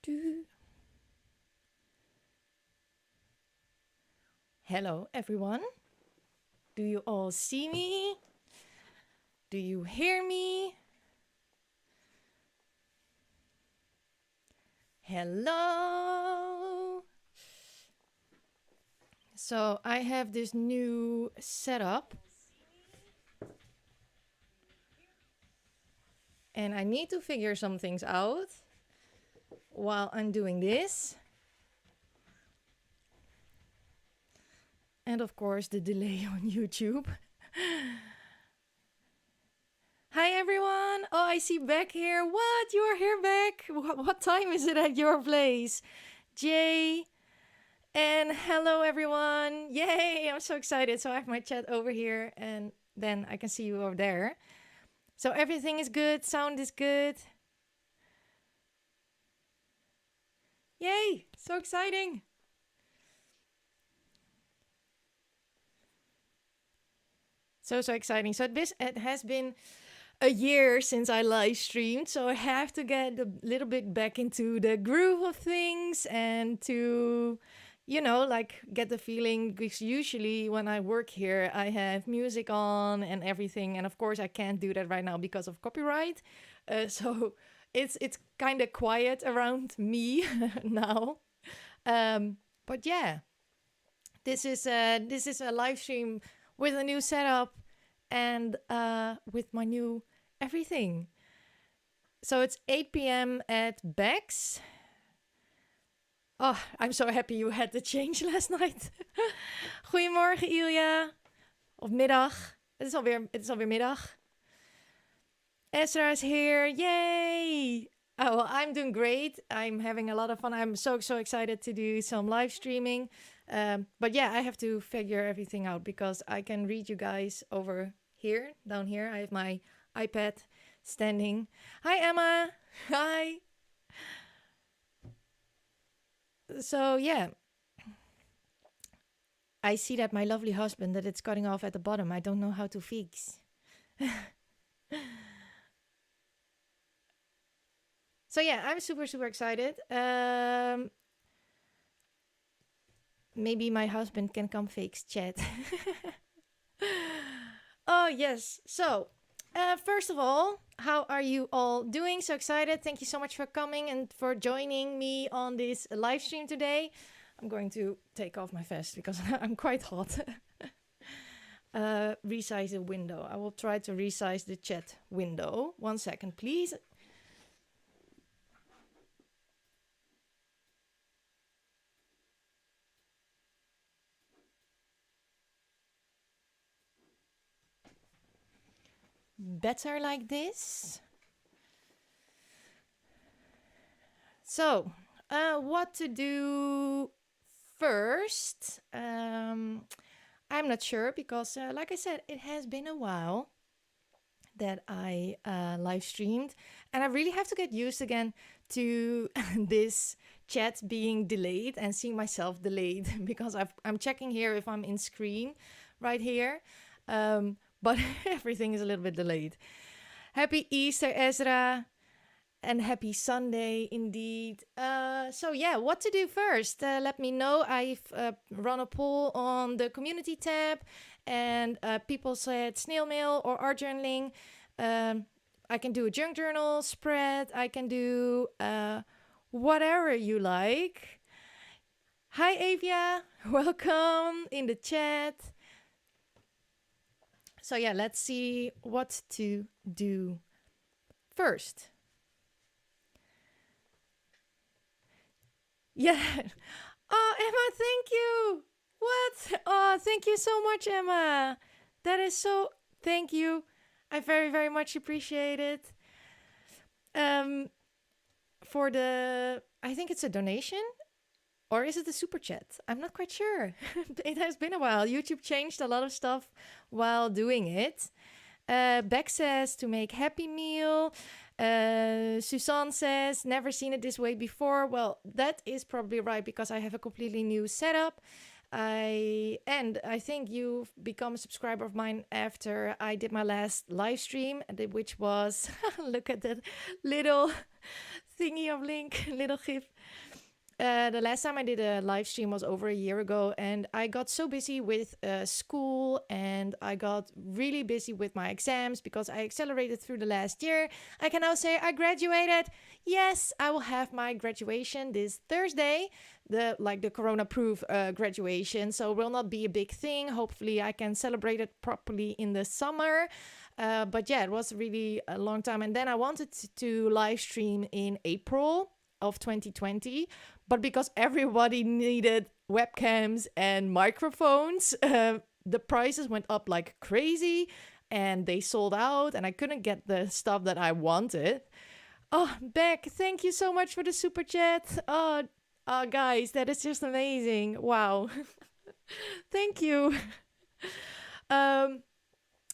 do. Hello, everyone. Do you all see me? Do you hear me? Hello. So I have this new setup. And I need to figure some things out while I'm doing this. And of course, the delay on YouTube. Hi everyone! Oh, I see Beck here. What? You are here, Beck? What time is it at your place? Jay. And hello everyone. Yay! I'm so excited. So I have my chat over here and then I can see you over there. So everything is good. Sound is good. Yay! So exciting. So exciting. So it has been a year since I live streamed, so I have to get a little bit back into the groove of things and to, you know, like get the feeling, because usually when I work here, I have music on and everything. And of course I can't do that right now because of copyright. So it's kind of quiet around me now. But yeah, this is a live stream with a new setup and with my new everything. So it's 8 p.m. at Bex. Oh, I'm so happy you had the change last night. Goedemorgen, Ilja. Of middag. Het is alweer middag. Ezra is here. Yay! Oh, well, I'm doing great. I'm having a lot of fun. I'm so excited to do some live streaming. But yeah, I have to figure everything out because I can read you guys over here, down here. I have my iPad standing. Hi, Emma. Hi. So yeah, I see that my lovely husband, that it's cutting off at the bottom. I don't know how to fix. So yeah, I'm super excited. Maybe my husband can come fix chat. Oh, yes. So, first of all, how are you all doing? So excited. Thank you so much for coming and for joining me on this live stream today. I'm going to take off my vest because I'm quite hot. Resize the window. I will try to resize the chat window. 1 second, please. Better like this. So, what to do first? I'm not sure because, like I said, it has been a while that I live streamed, and I really have to get used again to this chat being delayed and seeing myself delayed because I'm checking here if I'm in screen right here. But everything is a little bit delayed. Happy Easter, Ezra. And happy Sunday, indeed. So yeah, what to do first? Let me know. I've run a poll on the community tab. And people said snail mail or art journaling. I can do a junk journal spread. I can do whatever you like. Hi, Avia. Welcome in the chat. So yeah, let's see what to do first. Yeah. Oh, Emma, thank you. What? Oh, thank you so much, Emma. That is so... Thank you. I very much appreciate it. For the... I think it's a donation. Or is it a super chat? I'm not quite sure. It has been a while. YouTube changed a lot of stuff while doing it. Beck says to make Happy Meal. Suzanne says, never seen it this way before. Well, that is probably right because I have a completely new setup. I think you've become a subscriber of mine after I did my last live stream, which was look at that little thingy of link, little gif. The last time I did a live stream was over a year ago, and I got so busy with school, and I got really busy with my exams because I accelerated through the last year. I can now say I graduated. Yes, I will have my graduation this Thursday, the corona-proof graduation. So it will not be a big thing. Hopefully, I can celebrate it properly in the summer. But yeah, it was really a long time, and then I wanted to live stream in April of 2020, but because everybody needed webcams and microphones, the prices went up like crazy and they sold out and I couldn't get the stuff that I wanted. Oh, Beck, thank you so much for the super chat. Guys, that is just amazing. Wow. Thank you.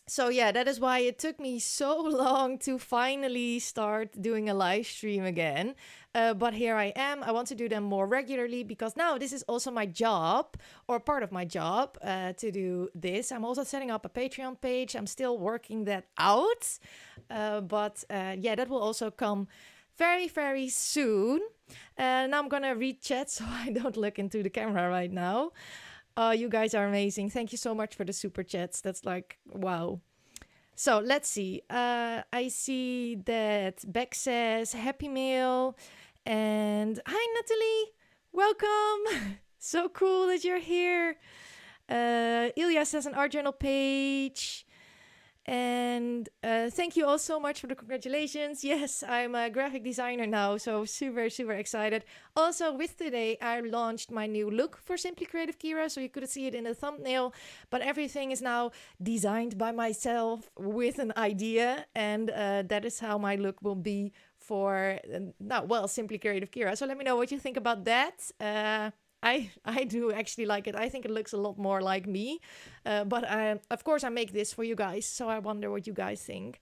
So yeah, that is why it took me so long to finally start doing a live stream again. But here I am. I want to do them more regularly because now this is also my job, or part of my job, to do this. I'm also setting up a Patreon page. I'm still working that out. But yeah, that will also come very, very soon. Now I'm going to read chat so I don't look into the camera right now. You guys are amazing. Thank you so much for the super chats. That's like, wow. So let's see. I see that Beck says happy meal. And hi, Natalie. Welcome. So cool that you're here. Ilya says an art journal page. And thank you all so much for the congratulations. Yes, I'm a graphic designer now, so super, super excited. Also, with today, I launched my new look for Simply Creative Kyra, so you couldn't see it in the thumbnail, but everything is now designed by myself with an idea, and that is how my look will be for, Simply Creative Kyra. So let me know what you think about that. I do actually like it. I think it looks a lot more like me. But of course, I make this for you guys. So I wonder what you guys think.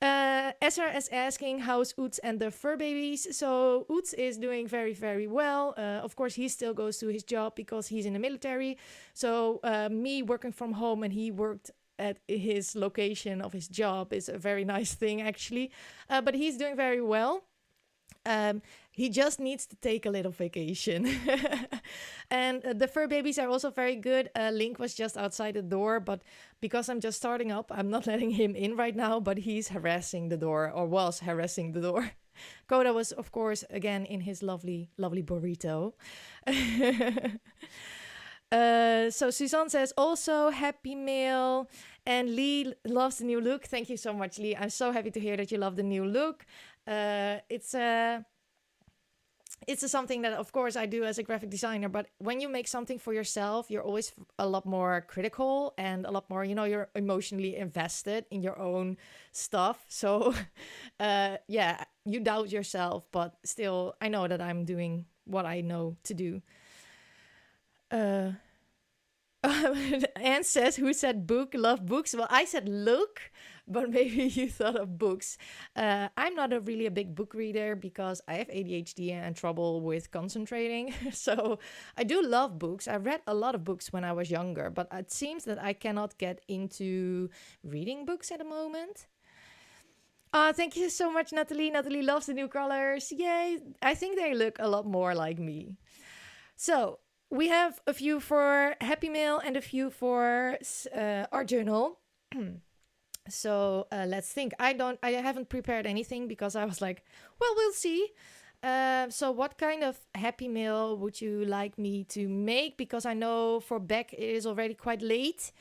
Ezra is asking, how's Oots and the fur babies? So Oots is doing very, very well. Of course, he still goes to his job because he's in the military. So me working from home and he worked at his location of his job is a very nice thing, actually. But he's doing very well. He just needs to take a little vacation. And the fur babies are also very good. Link was just outside the door, but because I'm just starting up, I'm not letting him in right now, but he's harassing the door, or was harassing the door. Koda was, of course, again in his lovely, lovely burrito. So Suzanne says also happy meal. And Lee loves the new look. Thank you so much, Lee. I'm so happy to hear that you love the new look. It's something that, of course, I do as a graphic designer. But when you make something for yourself, you're always a lot more critical and a lot more, you're emotionally invested in your own stuff. So, yeah, you doubt yourself, but still, I know that I'm doing what I know to do. Anne says, who said book? Love books. Well, I said look, but maybe you thought of books. I'm not really a big book reader because I have ADHD and trouble with concentrating. So I do love books. I read a lot of books when I was younger, but it seems that I cannot get into reading books at the moment. Thank you so much, Natalie. Natalie loves the new colors. Yay. I think they look a lot more like me. So we have a few for Happy Mail and a few for Art Journal. So let's think. I haven't prepared anything because I was like, well, we'll see. So what kind of Happy Mail would you like me to make? Because I know for Beck it is already quite late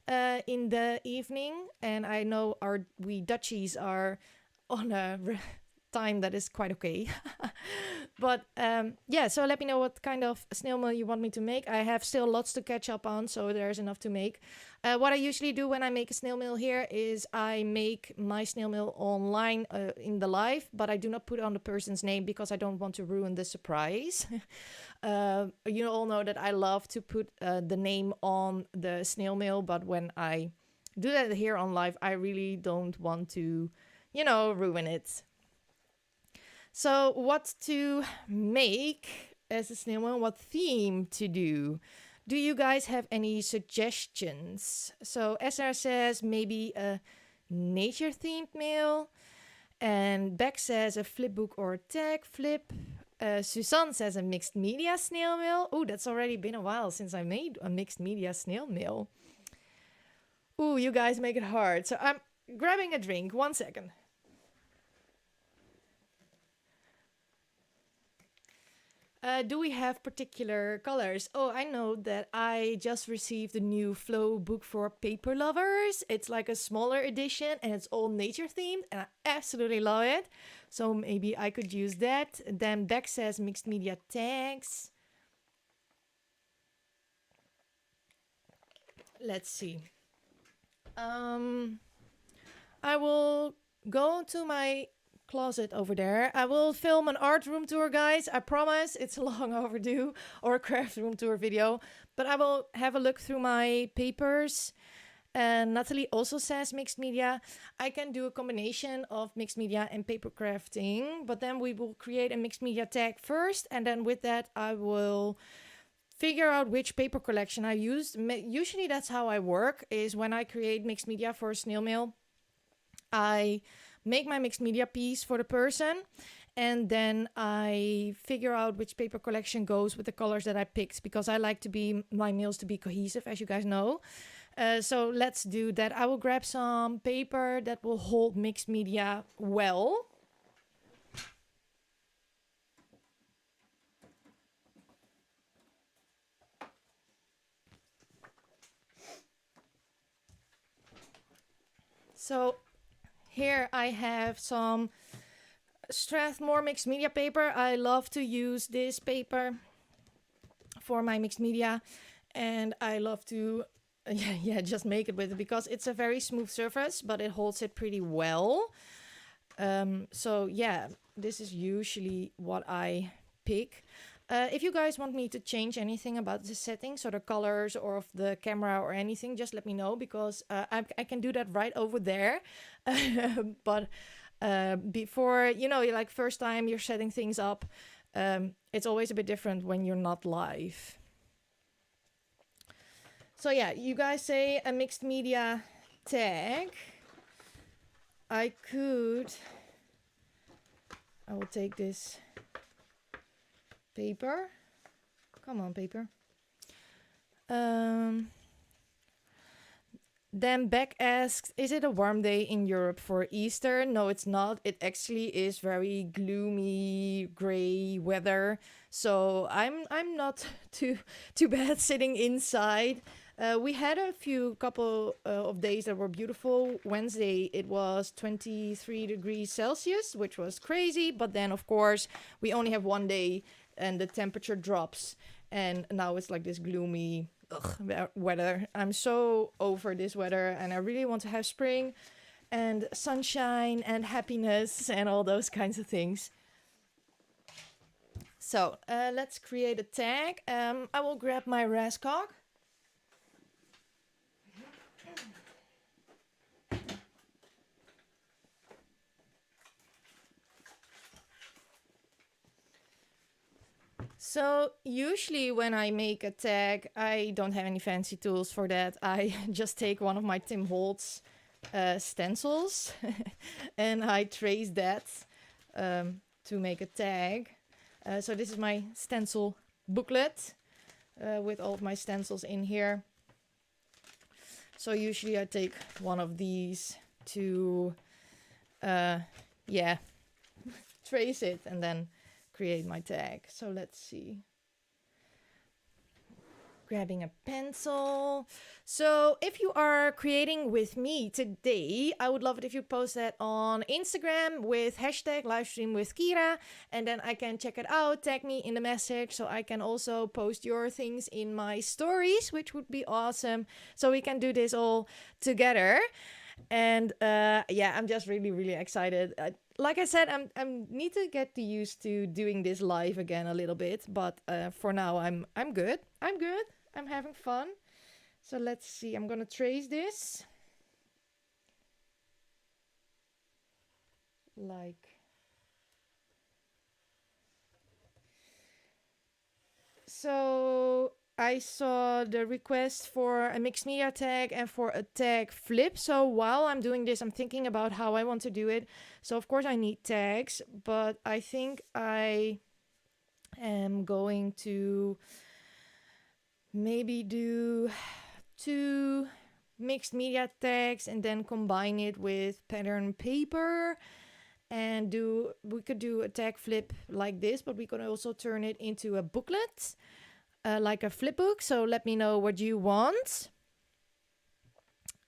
in the evening. And I know we Dutchies are on a time that is quite okay. But yeah, so let me know what kind of snail mail you want me to make. I have still lots to catch up on, so there's enough to make. What I usually do when I make a snail mail here is I make my snail mail online in the live, but I do not put on the person's name because I don't want to ruin the surprise. You all know that I love to put the name on the snail mail, but when I do that here on live, I really don't want to, ruin it. So what to make as a snail mail, what theme to do? Do you guys have any suggestions? So SR says maybe a nature themed mail. And Beck says a flipbook or a tag flip. Suzanne says a mixed media snail mail. Oh, that's already been a while since I made a mixed media snail mail. Ooh, you guys make it hard. So I'm grabbing a drink. 1 second. Do we have particular colors? Oh, I know that I just received a new Flow book for paper lovers. It's like a smaller edition and it's all nature themed and I absolutely love it. So maybe I could use that. Then Beck says mixed media tags. Let's see. I will go to my closet over there. I will film an art room tour, guys. I promise it's long overdue, or a craft room tour video. But I will have a look through my papers. And Natalie also says mixed media. I can do a combination of mixed media and paper crafting. But then we will create a mixed media tag first. And then with that, I will figure out which paper collection I used. Usually that's how I work, is when I create mixed media for a snail mail, I make my mixed media piece for the person, and then I figure out which paper collection goes with the colors that I picked, because I like my mails to be cohesive, as you guys know. So let's do that. I will grab some paper that will hold mixed media well. So here I have some Strathmore mixed media paper. I love to use this paper for my mixed media, and I love to just make it with it because it's a very smooth surface, but it holds it pretty well. So yeah, this is usually what I pick. If you guys want me to change anything about the settings or the colors or of the camera or anything, just let me know, because I can do that right over there. But before, like first time you're setting things up, it's always a bit different when you're not live. So yeah, you guys say a mixed media tag. I will take this paper. Come on, paper. Then Beck asks, is it a warm day in Europe for Easter? No, it's not. It actually is very gloomy, gray weather. So I'm not too bad sitting inside. We had a couple of days that were beautiful. Wednesday, it was 23 degrees Celsius, which was crazy. But then, of course, we only have one day and the temperature drops. And now it's like this gloomy weather. I'm so over this weather and I really want to have spring and sunshine and happiness and all those kinds of things. So let's create a tag. I will grab my Rascog. So usually when I make a tag, I don't have any fancy tools for that. I just take one of my Tim Holtz stencils and I trace that to make a tag. So this is my stencil booklet with all of my stencils in here. So usually I take one of these to trace it and then create my tag. So let's see. Grabbing a pencil. So if you are creating with me today, I would love it if you post that on Instagram with hashtag livestream with Kyra, and then I can check it out, tag me in the message so I can also post your things in my stories, which would be awesome. So we can do this all together. And I'm just really, really excited. Like I said, I need to get used to doing this live again a little bit, but for now I'm good. I'm having fun. So let's see. I'm gonna trace this like so. I saw the request for a mixed media tag and for a tag flip. So while I'm doing this, I'm thinking about how I want to do it. So of course I need tags, but I think I am going to maybe do 2 mixed media tags and then combine it with pattern paper and we could do a tag flip like this, but we could also turn it into a booklet, like a flip book. So let me know what you want.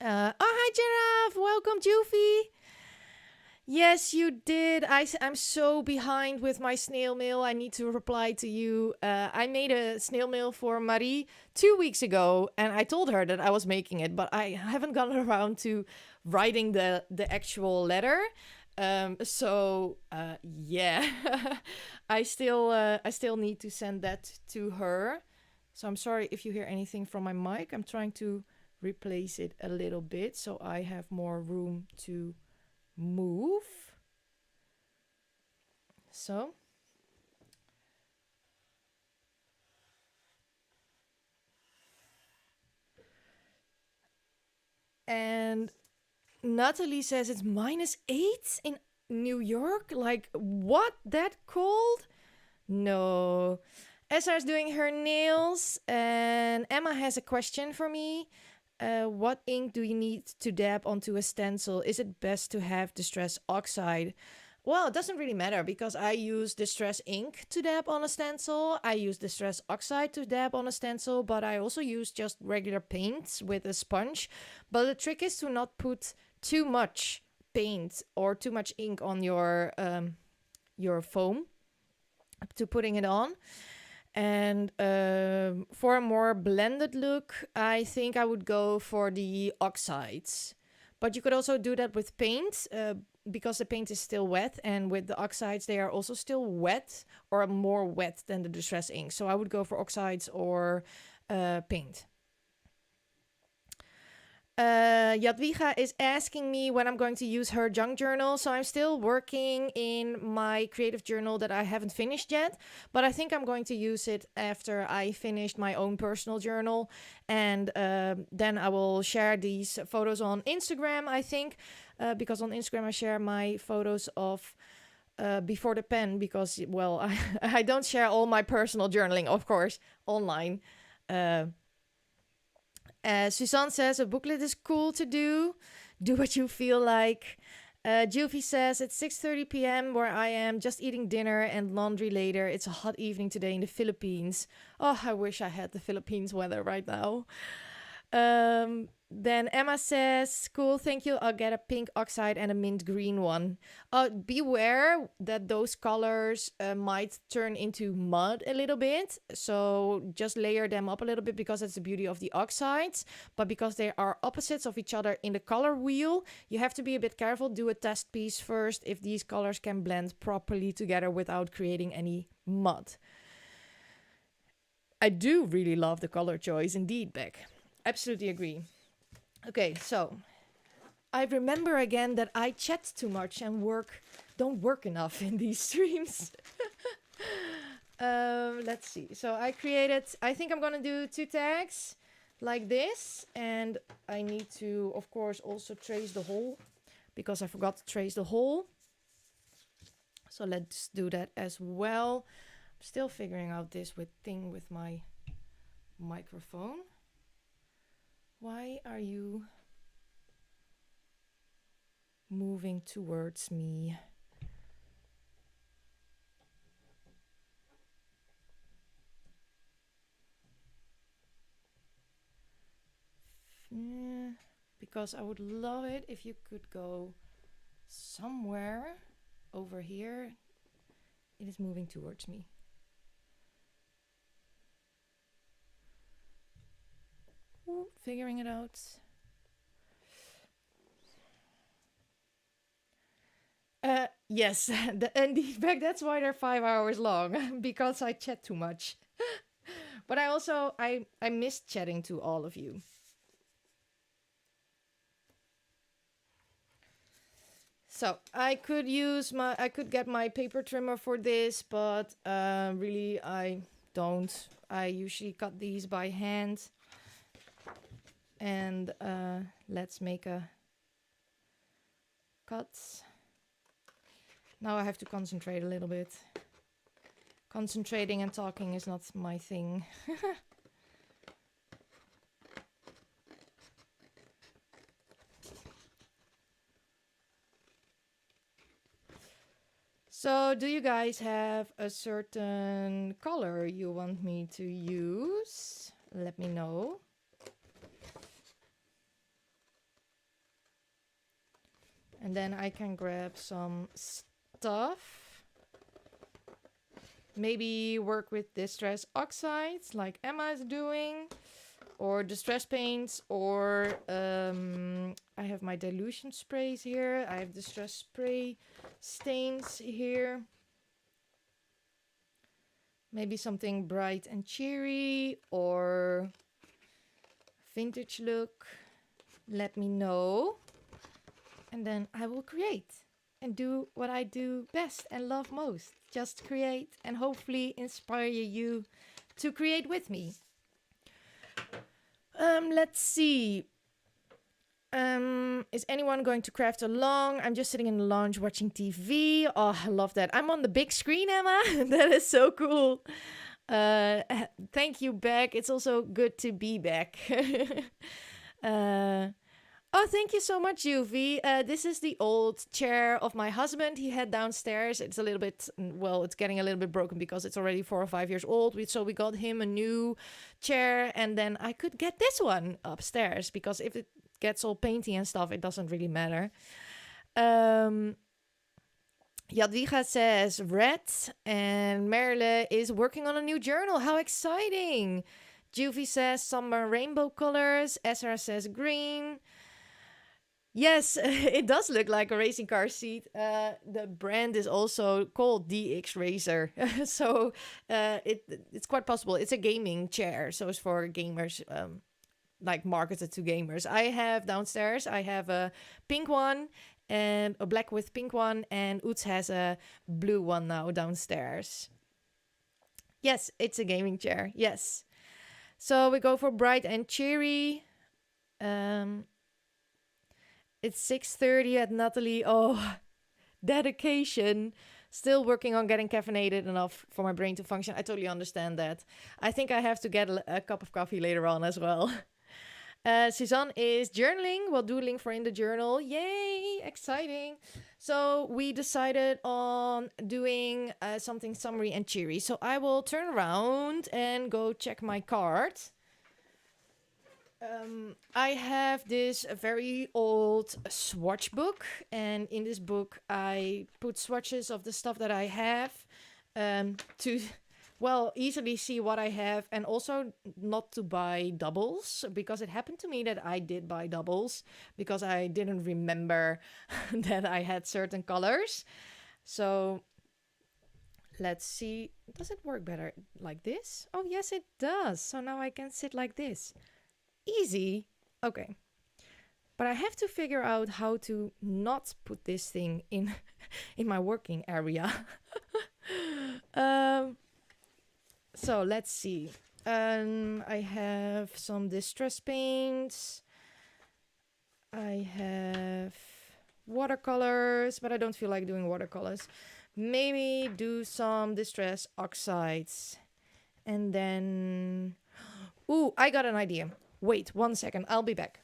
Oh, hi Giraffe, welcome Jufy. Yes, you did. I'm so behind with my snail mail. I need to reply to you. I made a snail mail for Marie 2 weeks ago, and I told her that I was making it, but I haven't gotten around to writing the actual letter. Yeah, I still need to send that to her. So I'm sorry if you hear anything from my mic. I'm trying to replace it a little bit so I have more room to move. So. And Natalie says it's -8 in New York. Like, what? That cold? No. Esra's doing her nails. And Emma has a question for me. What ink do you need to dab onto a stencil? Is it best to have Distress Oxide? Well, it doesn't really matter because I use Distress ink to dab on a stencil. I use Distress Oxide to dab on a stencil, but I also use just regular paints with a sponge. But the trick is to not put too much paint or too much ink on your foam to putting it on. And for a more blended look, I think I would go for the oxides. But you could also do that with paint because the paint is still wet. And with the oxides, they are also still wet or more wet than the Distress ink. So I would go for oxides or paint. Jadwiga is asking me when I'm going to use her junk journal. So I'm still working in my creative journal that I haven't finished yet. But I think I'm going to use it after I finished my own personal journal. And then I will share these photos on Instagram, I think. Because on Instagram I share my photos of before the pen. Because, well, I don't share all my personal journaling, of course, online. Suzanne says a booklet is cool to do. Do what you feel like. Juvie says it's 6:30 p.m. where I am, just eating dinner and laundry later. It's a hot evening today in the Philippines. Oh, I wish I had the Philippines weather right now. Then Emma says, cool, thank you. I'll get a pink oxide and a mint green one. Beware that those colors might turn into mud a little bit. So just layer them up a little bit because that's the beauty of the oxides. But because they are opposites of each other in the color wheel, you have to be a bit careful. Do a test piece first if these colors can blend properly together without creating any mud. I do really love the color choice indeed, Beck. Absolutely agree. Okay, so I remember again that I chat too much and don't work enough in these streams. Let's see. So I think I'm gonna do 2 tags like this, and I need to, of course, also trace the hole because I forgot to trace the hole. So let's do that as well. I'm still figuring out this thing with my microphone. Why are you moving towards me? Because I would love it if you could go somewhere over here. It is moving towards me. Ooh, figuring it out. Yes, indeed, Beck, that's why they're 5 hours long, because I chat too much. But I miss chatting to all of you. So I could get my paper trimmer for this, but really I don't. I usually cut these by hand. And let's make a cut. Now I have to concentrate a little bit. Concentrating and talking is not my thing. So, do you guys have a certain color you want me to use? Let me know. And then I can grab some stuff. Maybe work with distress oxides like Emma is doing. Or distress paints, or I have my dilution sprays here. I have distress spray stains here. Maybe something bright and cheery or vintage look. Let me know. And then I will create and do what I do best and love most. Just create and hopefully inspire you to create with me. Let's see. Is anyone going to craft along? I'm just sitting in the lounge watching TV. Oh, I love that. I'm on the big screen, Emma. That is so cool. Thank you, Beck. It's also good to be back. Oh, thank you so much, Yuvi. This is the old chair of my husband. He had downstairs. It's a little bit, well, it's getting a little bit broken because it's already 4 or 5 years old. So we got him a new chair, and then I could get this one upstairs because if it gets all painty and stuff, it doesn't really matter. Jadwiga says red, and Merle is working on a new journal. How exciting! Juvie says summer rainbow colors. Ezra says green. Yes, it does look like a racing car seat. The brand is also called DX Racer. So it's quite possible. It's a gaming chair. So it's for gamers, like marketed to gamers. I have downstairs, I have a pink one and a black with pink one. And Oots has a blue one now downstairs. Yes, it's a gaming chair. Yes. So we go for bright and cheery. It's 6:30 at Natalie. Oh, dedication. Still working on getting caffeinated enough for my brain to function. I totally understand that. I think I have to get a cup of coffee later on as well. Suzanne is journaling while doodling for in the journal. Yay, exciting. So we decided on doing something summery and cheery. So I will turn around and go check my card. I have this very old swatch book, and in this book I put swatches of the stuff that I have to, well, easily see what I have, and also not to buy doubles, because it happened to me that I did buy doubles because I didn't remember that I had certain colors. So let's see, does it work better like this? Oh yes, it does. So now I can sit like this. Easy. Okay. But I have to figure out how to not put this thing in my working area. So let's see. I have some distress paints. I have watercolors, but I don't feel like doing watercolors. Maybe do some distress oxides. And then... Ooh, I got an idea. Wait 1 second, I'll be back.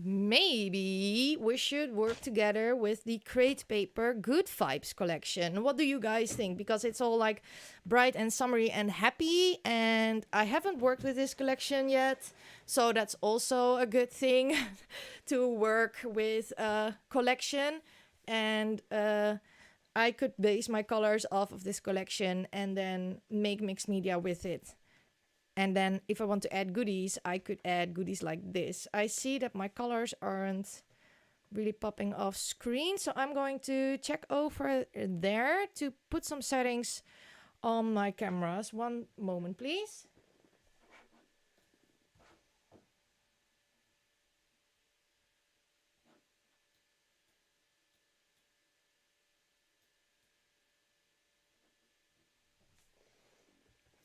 Maybe we should work together with the Crate Paper Good Vibes collection. What do you guys think? Because it's all like bright and summery and happy, and I haven't worked with this collection yet, so that's also a good thing to work with a collection. And I could base my colors off of this collection and then make mixed media with it. And then if I want to add goodies, I could add goodies like this. I see that my colors aren't really popping off screen. So I'm going to check over there to put some settings on my cameras. One moment, please.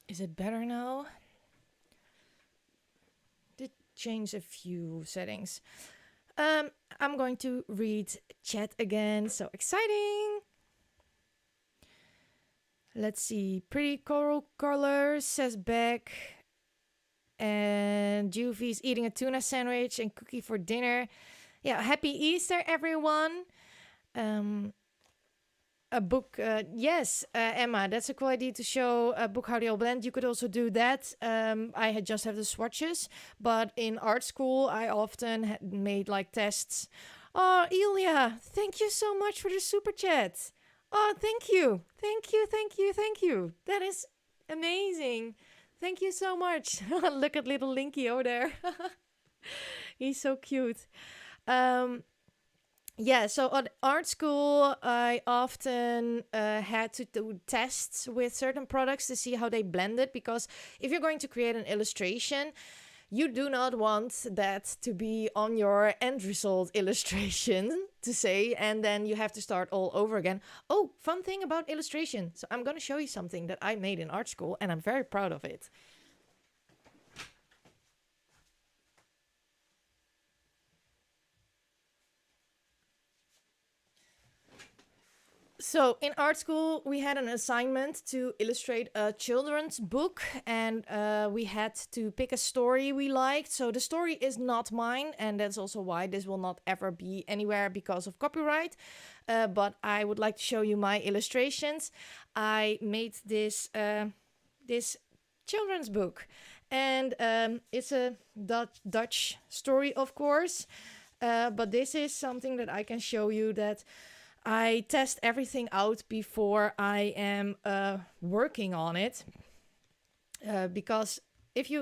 Is it better now? Did change a few settings. I'm going to read chat again. So exciting. Let's see. Pretty coral colors says back. And Juvie's eating a tuna sandwich and cookie for dinner. Yeah, happy Easter, everyone. A book, yes, Emma, that's a cool idea to show a book how they all blend. You could also do that. I had just have the swatches, but in art school, I often had made like tests. Oh, Ilya, thank you so much for the super chat. Oh, thank you. Thank you, thank you, thank you. That is amazing. Thank you so much. Look at little Linky over there. He's so cute. Yeah, so at art school, I often had to do tests with certain products to see how they blended. Because if you're going to create an illustration, you do not want that to be on your end result illustration to say, and then you have to start all over again. Oh, fun thing about illustration. So I'm going to show you something that I made in art school, and I'm very proud of it. So in art school, we had an assignment to illustrate a children's book, and we had to pick a story we liked. So the story is not mine, and that's also why this will not ever be anywhere because of copyright. But I would like to show you my illustrations. I made this this children's book, and it's a Dutch story, of course. But this is something that I can show you that I test everything out before I am working on it, because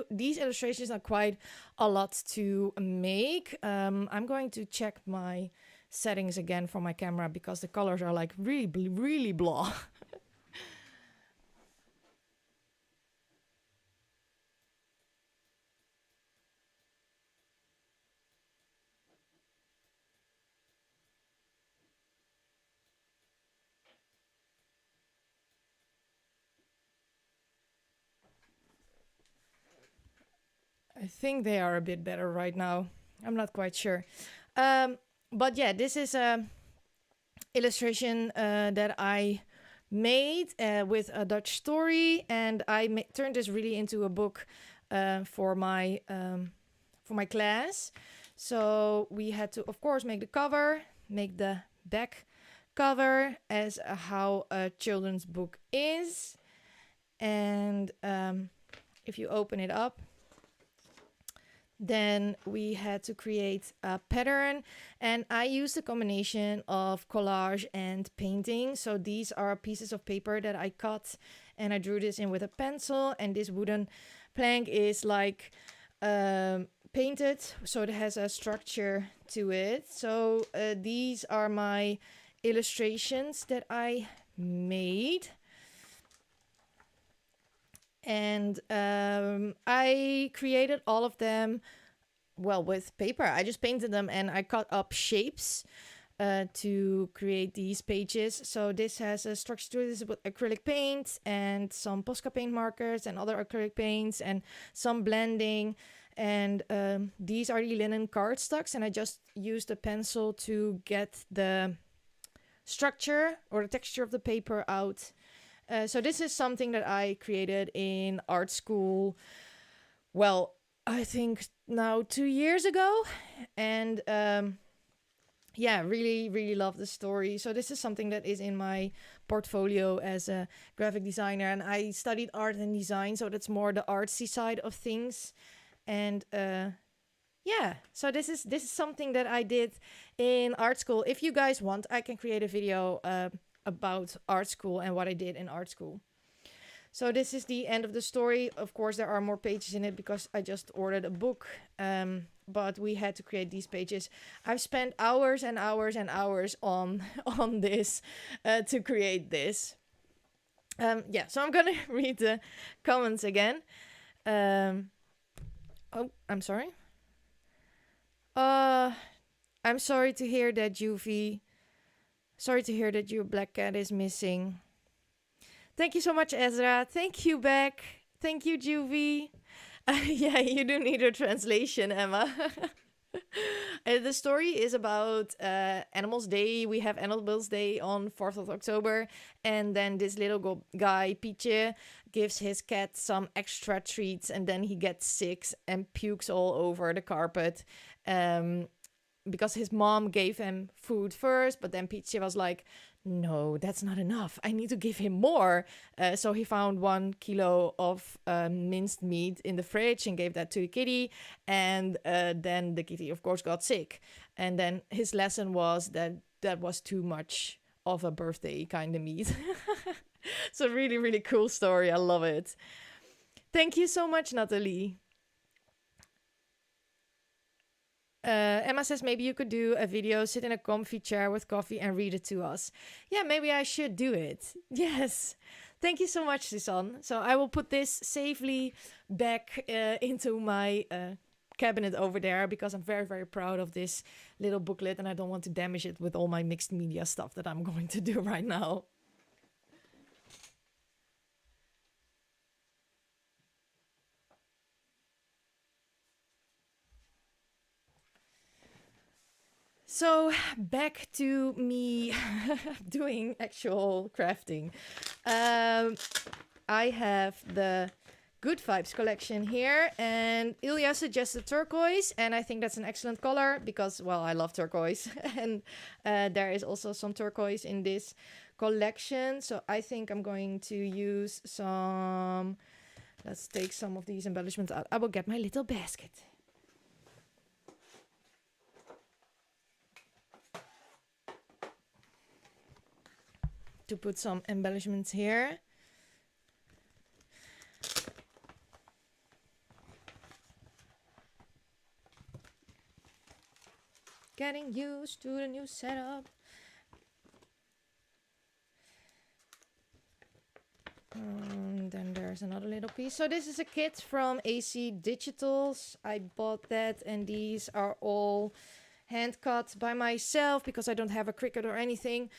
these illustrations are quite a lot to make. I'm going to check my settings again for my camera because the colors are like really blah. I think they are a bit better right now. I'm not quite sure. But yeah, this is a illustration that I made with a Dutch story, and I turned this really into a book for my class. So we had to, of course, make the cover, make the back cover as how a children's book is. And if you open it up, then we had to create a pattern, and I used a combination of collage and painting. So these are pieces of paper that I cut, and I drew this in with a pencil, and this wooden plank is like painted, so it has a structure to it. So these are my illustrations that I made. And I created all of them, well, with paper. I just painted them and I cut up shapes to create these pages. So this has a structure to it. This is with acrylic paint and some Posca paint markers and other acrylic paints and some blending. And these are the linen cardstocks, and I just used a pencil to get the structure or the texture of the paper out. So this is something that I created in art school, well, I think now 2 years ago. And yeah, really love the story. So this is something that is in my portfolio as a graphic designer. And I studied art and design, so that's more the artsy side of things. And yeah, so this is something that I did in art school. If you guys want, I can create a video about art school and what I did in art school. So this is the end of the story. Of course, there are more pages in it because I just ordered a book. But we had to create these pages. I've spent hours and hours and hours on on this to create this. Yeah, so I'm gonna read the comments again. Oh, I'm sorry. I'm sorry to hear that, Juvie. Sorry to hear that your black cat is missing. Thank you so much, Ezra. Thank you, Beck. Thank you, Juvie. Yeah, you do need a translation, Emma. The story is about Animals Day. We have Animals Day on 4th of October. And then this little guy, Pietje, gives his cat some extra treats. And then he gets sick and pukes all over the carpet. Because his mom gave him food first. But then Pietje was like, no, that's not enough. I need to give him more. So he found 1 kilo of minced meat in the fridge and gave that to the kitty. And then the kitty, of course, got sick. And then his lesson was that that was too much of a birthday kind of meat. So really, really cool story. I love it. Thank you so much, Natalie. Emma says maybe you could do a video, sit in a comfy chair with coffee and read it to us. Yeah, maybe I should do it. Yes. Thank you so much, Susan. So I will put this safely back into my cabinet over there because I'm very, very proud of this little booklet and I don't want to damage it with all my mixed media stuff that I'm going to do right now. So back to me doing actual crafting. I have the Good Vibes collection here, and Ilya suggested turquoise, and I think that's an excellent color because, well, I love turquoise, and there is also some turquoise in this collection. So I think I'm going to use some. Let's take some of these embellishments out. I will get my little basket. To put some embellishments here. Getting used to the new setup. And then there's another little piece. So this is a kit from AC Digitals. I bought that, and these are all hand cut by myself because I don't have a Cricut or anything.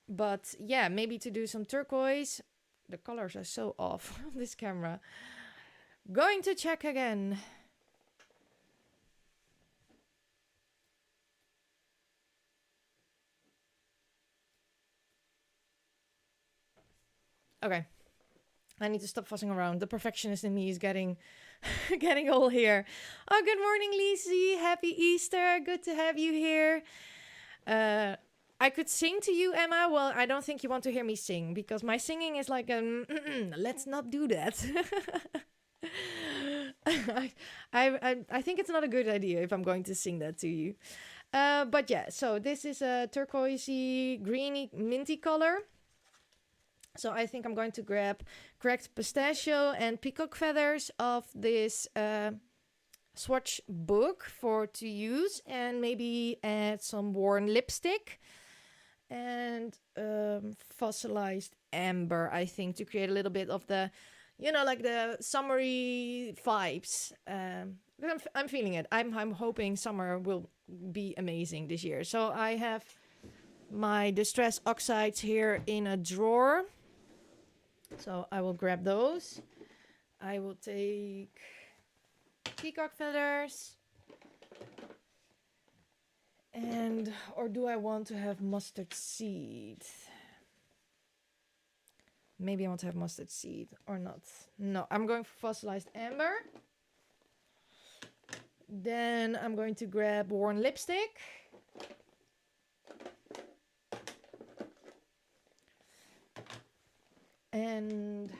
But yeah, maybe to do some turquoise. The colors are so off on this camera. Going to check again. Okay. I need to stop fussing around. The perfectionist in me is getting getting all here. Oh, good morning, Lizzie. Happy Easter. Good to have you here. I could sing to you, Emma. Well, I don't think you want to hear me sing because my singing is like, let's not do that. I think it's not a good idea if I'm going to sing that to you. But yeah, so this is a turquoisey, greeny, minty color. So I think I'm going to grab cracked pistachio and peacock feathers of this swatch book for to use, and maybe add some worn lipstick and fossilized amber, I think, to create a little bit of the, you know, like the summery vibes. I'm feeling it. I'm hoping summer will be amazing this year. So I have my Distress Oxides here in a drawer. So I will grab those. I will take peacock feathers. And, or do I want to have mustard seed? Maybe I want to have mustard seed or not. No, I'm going for fossilized amber. Then I'm going to grab worn lipstick. And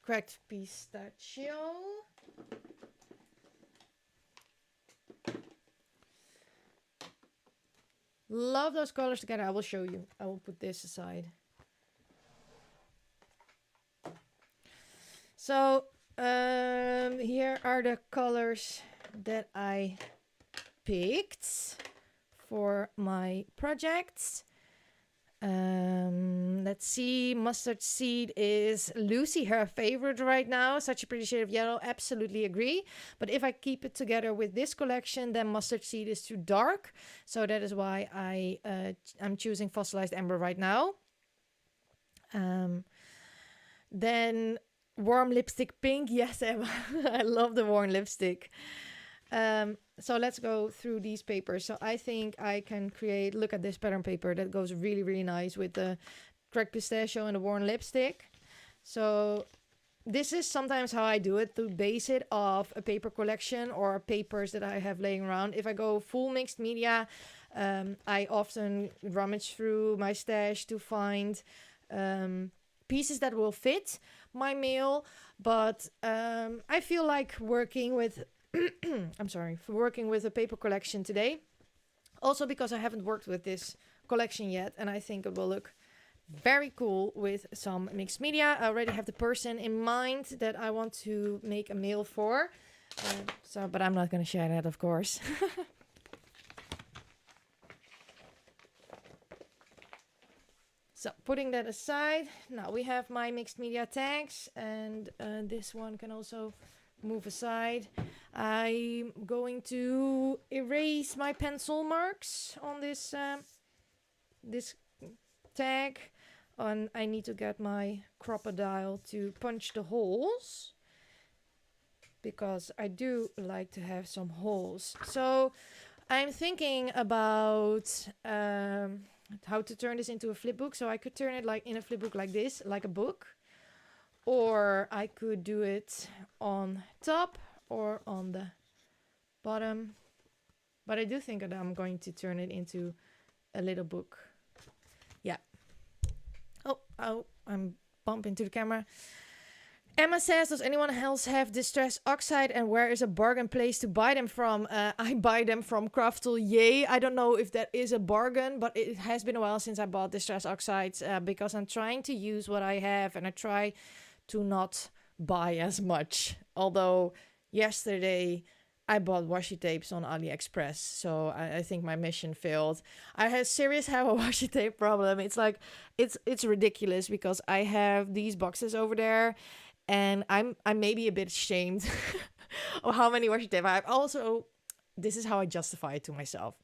cracked pistachio. Love those colors together. I will show you. I will put this aside. So here are the colors that I picked for my projects. Let's see. Mustard seed is Lucy, her favorite right now. Such a pretty shade of yellow. Absolutely agree. But if I keep it together with this collection, then mustard seed is too dark. So that is why I'm choosing fossilized amber right now. Then warm lipstick pink. Yes, Emma. I love the warm lipstick. So let's go through these papers. So I think I can create, look at this pattern paper that goes really, really nice with the cracked pistachio and the worn lipstick. So this is sometimes how I do it, to base it off a paper collection or papers that I have laying around. If I go full mixed media, I often rummage through my stash to find pieces that will fit my mail. But I feel like working with working with a paper collection today. Also because I haven't worked with this collection yet, and I think it will look very cool with some mixed media. I already have the person in mind that I want to make a mail for. But I'm not going to share that, of course. So putting that aside, now we have my mixed media tags, and this one can also move aside. I'm going to erase my pencil marks on this this tag, and I need to get my crocodile to punch the holes, because I do like to have some holes. So I'm thinking about how to turn this into a flip book. So I could turn it like in a flip book like this, like a book, or I could do it on top or on the bottom. But I do think that I'm going to turn it into a little book. Yeah. Oh, I'm bumping into the camera. Emma says, does anyone else have Distress Oxide, and where is a bargain place to buy them from? I buy them from Craftelier. I don't know if that is a bargain, but it has been a while since I bought Distress Oxides, because I'm trying to use what I have, and I try to not buy as much. Although yesterday I bought washi tapes on AliExpress, so I think my mission failed. I have a washi tape problem. It's like, it's ridiculous, because I have these boxes over there, and I'm maybe a bit ashamed of how many washi tape I have. Also, this is how I justify it to myself.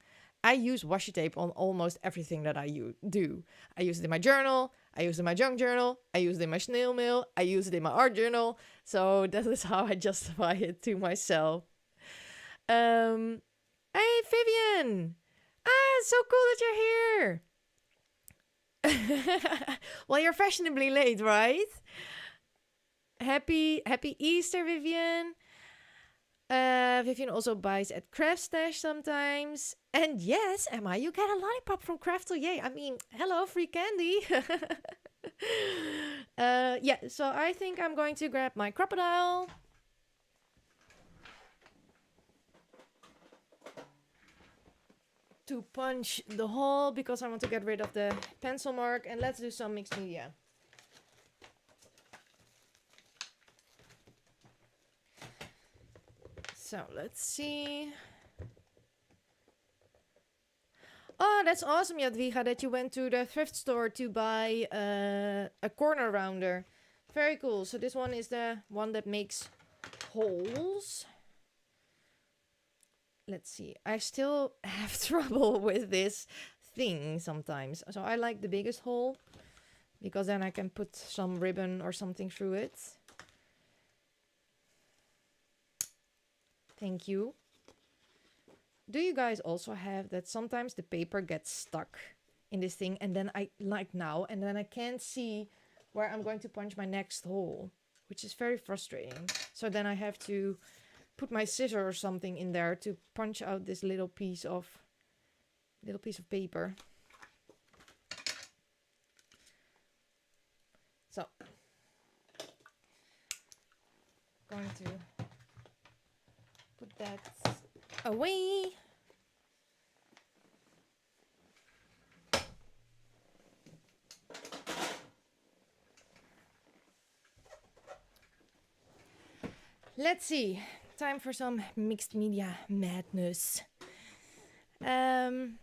I use washi tape on almost everything that I do. I use it in my journal, I use it in my junk journal, I use it in my snail mail, I use it in my art journal. So that is how I justify it to myself. Hey, Vivian! So cool that you're here! Well, you're fashionably late, right? Happy Easter, Vivian. Vivian also buys at Craft Stash sometimes. And yes, Emma, you get a lollipop from Craftelier. I mean, hello, free candy. Yeah, so I think I'm going to grab my crocodile. To punch the hole, because I want to get rid of the pencil mark. And let's do some mixed media. So let's see. Oh, that's awesome, Jadwiga, that you went to the thrift store to buy a corner rounder. Very cool. So this one is the one that makes holes. Let's see. I still have trouble with this thing sometimes. So I like the biggest hole, because then I can put some ribbon or something through it. Thank you. Do you guys also have that sometimes the paper gets stuck in this thing, and then and then I can't see where I'm going to punch my next hole, which is very frustrating. So then I have to put my scissor or something in there to punch out this little piece of paper. So going to put that away. Let's see. Time for some mixed media madness. Awesome,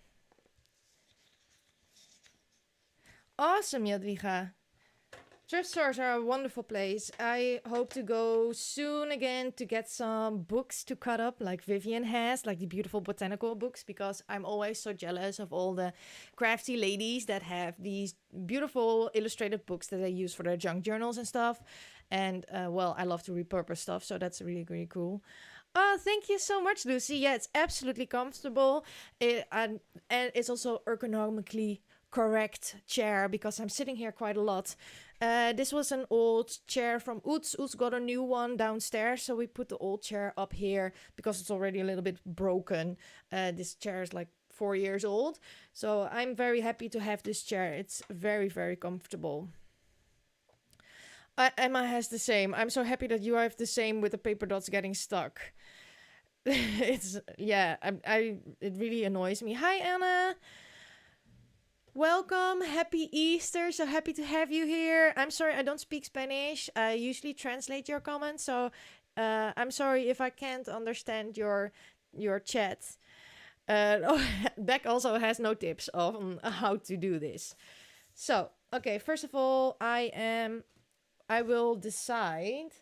Jadwiga. Thrift stores are a wonderful place. I hope to go soon again to get some books to cut up like Vivian has, like the beautiful botanical books, because I'm always so jealous of all the crafty ladies that have these beautiful illustrated books that they use for their junk journals and stuff. And well, I love to repurpose stuff, so that's really, really cool. Oh, thank you so much, Lucy. Yeah, it's absolutely comfortable. And it's also ergonomically correct chair because I'm sitting here quite a lot. This was an old chair from Oets. Oets got a new one downstairs, so we put the old chair up here because it's already a little bit broken. This chair is like 4 years old, so I'm very happy to have this chair. It's very, very comfortable. Emma has the same. I'm so happy that you have the same with the paper dots getting stuck. It's yeah, it really annoys me. Hi Anna. Welcome, happy Easter, so happy to have you here. I'm sorry I don't speak Spanish. I usually translate your comments, so I'm sorry if I can't understand your chat. Beck also has no tips on how to do this. So, okay, first of all, I will decide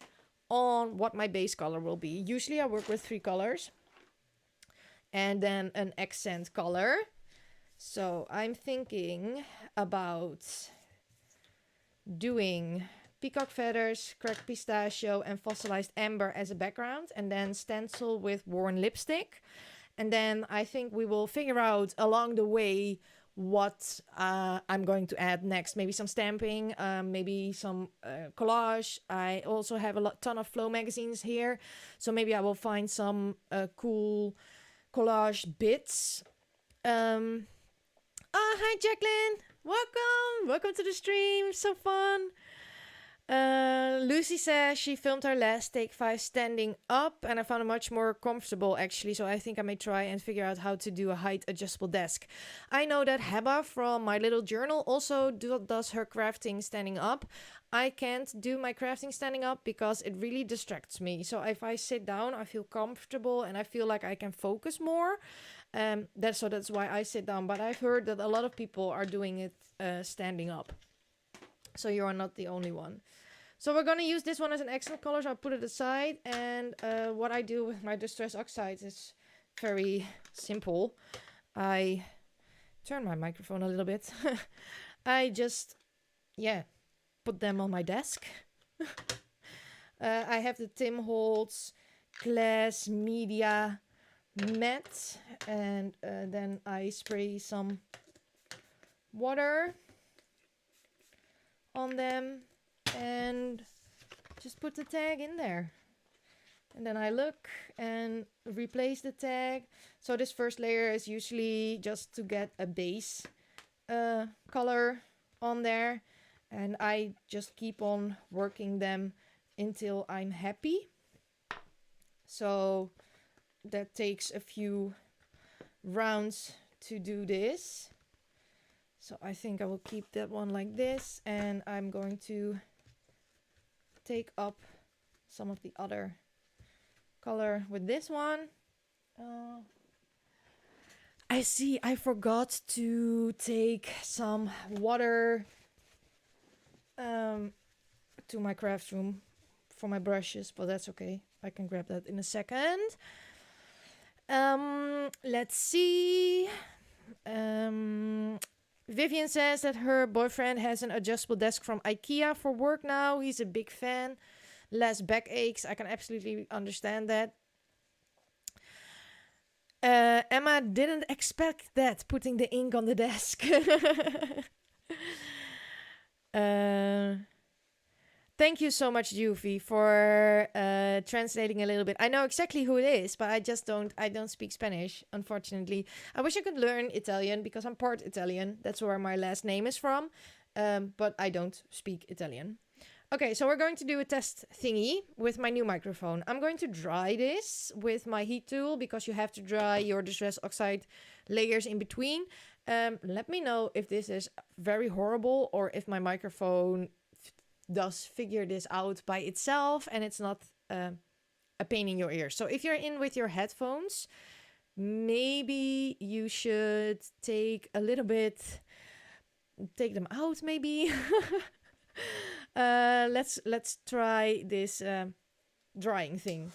on what my base color will be. Usually I work with 3 colors and then an accent color. So I'm thinking about doing peacock feathers, cracked pistachio, and fossilized amber as a background, and then stencil with worn lipstick. And then I think we will figure out along the way what I'm going to add next. Maybe some stamping, maybe some collage. I also have a ton of Flow magazines here, so maybe I will find some cool collage bits. Hi Jacqueline, welcome to the stream, so fun. Lucy says she filmed her last take 5 standing up, and I found it much more comfortable actually, so I think I may try and figure out how to do a height adjustable desk. I know that Heba from My Little Journal also does her crafting standing up. I can't do my crafting standing up because it really distracts me, so if I sit down I feel comfortable and I feel like I can focus more. That's why I sit down, but I've heard that a lot of people are doing it standing up, so you are not the only one. So we're gonna use this one as an accent color, so I'll put it aside. And what I do with my distress oxides is very simple. I turn my microphone a little bit. I just, put them on my desk. I have the Tim Holtz Glass Media matte, and then I spray some water on them and just put the tag in there, and then I look and replace the tag. So this first layer is usually just to get a base color on there, and I just keep on working them until I'm happy. So that takes a few rounds to do this. So I think I will keep that one like this, and I'm going to take up some of the other color with this one. I see I forgot to take some water to my craft room for my brushes, but that's okay. I can grab that in a second. Let's see. Vivian says that her boyfriend has an adjustable desk from IKEA for work now. He's a big fan. Less backaches. I can absolutely understand that. Emma didn't expect that, putting the ink on the desk. Thank you so much, Juvie, for translating a little bit. I know exactly who it is, but I don't speak Spanish, unfortunately. I wish I could learn Italian because I'm part Italian. That's where my last name is from. But I don't speak Italian. Okay, so we're going to do a test thingy with my new microphone. I'm going to dry this with my heat tool because you have to dry your distress oxide layers in between. Let me know if this is very horrible or if my microphone does figure this out by itself and it's not a pain in your ears. So if you're in with your headphones, maybe you should take them out maybe. Let's try this drying thing.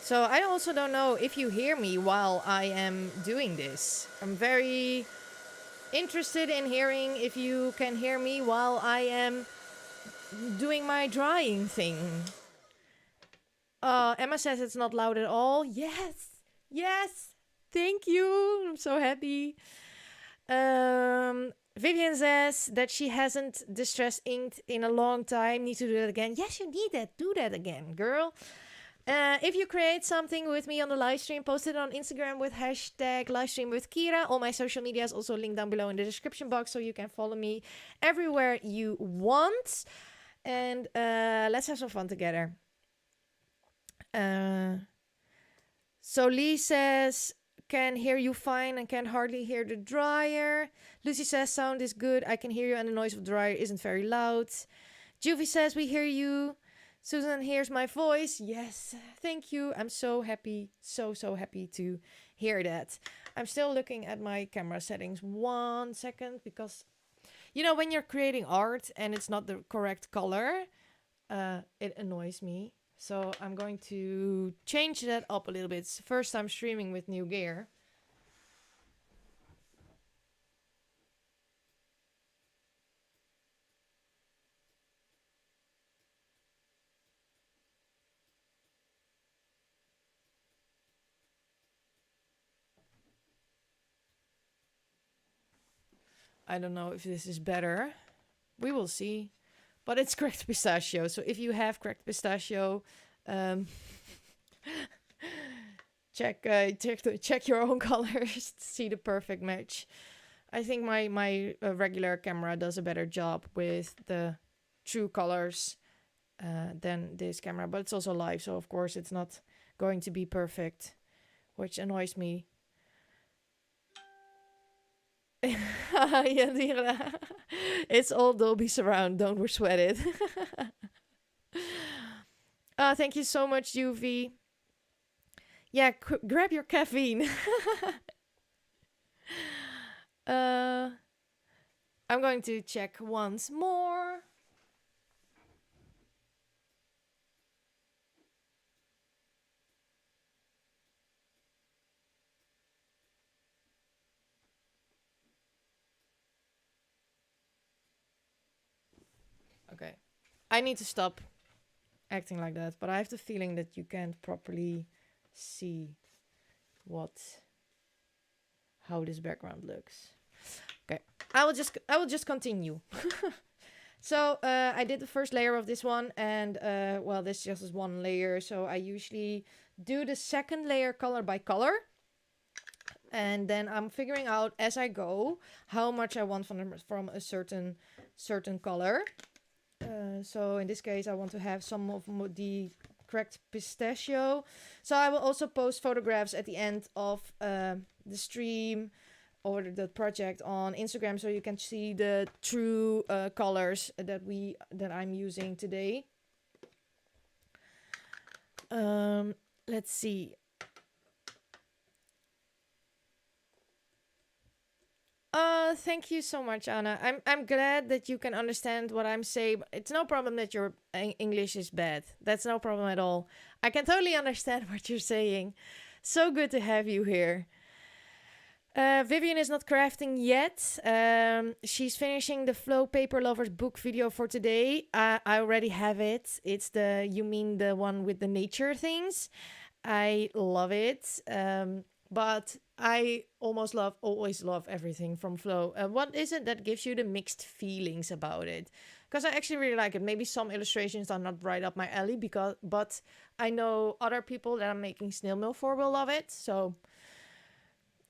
So I also don't know if you hear me while I am doing this. I'm very interested in hearing if you can hear me while I am doing my drying thing. Emma says it's not loud at all. Yes. Yes. Thank you. I'm so happy. Vivian says that she hasn't distress inked in a long time. Need to do that again. Yes, you need that. Do that again, girl. If you create something with me on the live stream, post it on Instagram with hashtag livestream with Kyra. All my social media is also linked down below in the description box, so you can follow me everywhere you want. And let's have some fun together. So Lee says, can hear you fine and can hardly hear the dryer. Lucy says, sound is good. I can hear you and the noise of the dryer isn't very loud. Juvie says, we hear you. Susan hears my voice. Yes, thank you. I'm so happy, so happy to hear that. I'm still looking at my camera settings 1 second because, you know, when you're creating art and it's not the correct color, it annoys me. So I'm going to change that up a little bit. It's the first time streaming with new gear. I don't know if this is better. We will see. But it's cracked pistachio. So if you have cracked pistachio, check your own colors to see the perfect match. I think my regular camera does a better job with the true colors than this camera. But it's also live, so of course it's not going to be perfect, which annoys me. It's all Dolby surround. Don't we sweat it. Thank you so much, UV. Yeah, grab your caffeine. I'm going to check once more. Okay. I need to stop acting like that, but I have the feeling that you can't properly see how this background looks. Okay. I will just continue. So I did the first layer of this one, and well, this just is one layer, so I usually do the second layer color by color. And then I'm figuring out as I go how much I want from a certain color. So in this case, I want to have some of the cracked pistachio. So I will also post photographs at the end of the stream or the project on Instagram, so you can see the true colors that I'm using today. Let's see. Thank you so much, Anna. I'm glad that you can understand what I'm saying. It's no problem that your English is bad. That's no problem at all. I can totally understand what you're saying. So good to have you here. Vivian is not crafting yet. She's finishing the Flow Paper Lovers book video for today. I already have it. You mean the one with the nature things? I love it. But I always love everything from Flow. What is it that gives you the mixed feelings about it? Because I actually really like it. Maybe some illustrations are not right up my alley, but I know other people that I'm making snail mail for will love it. So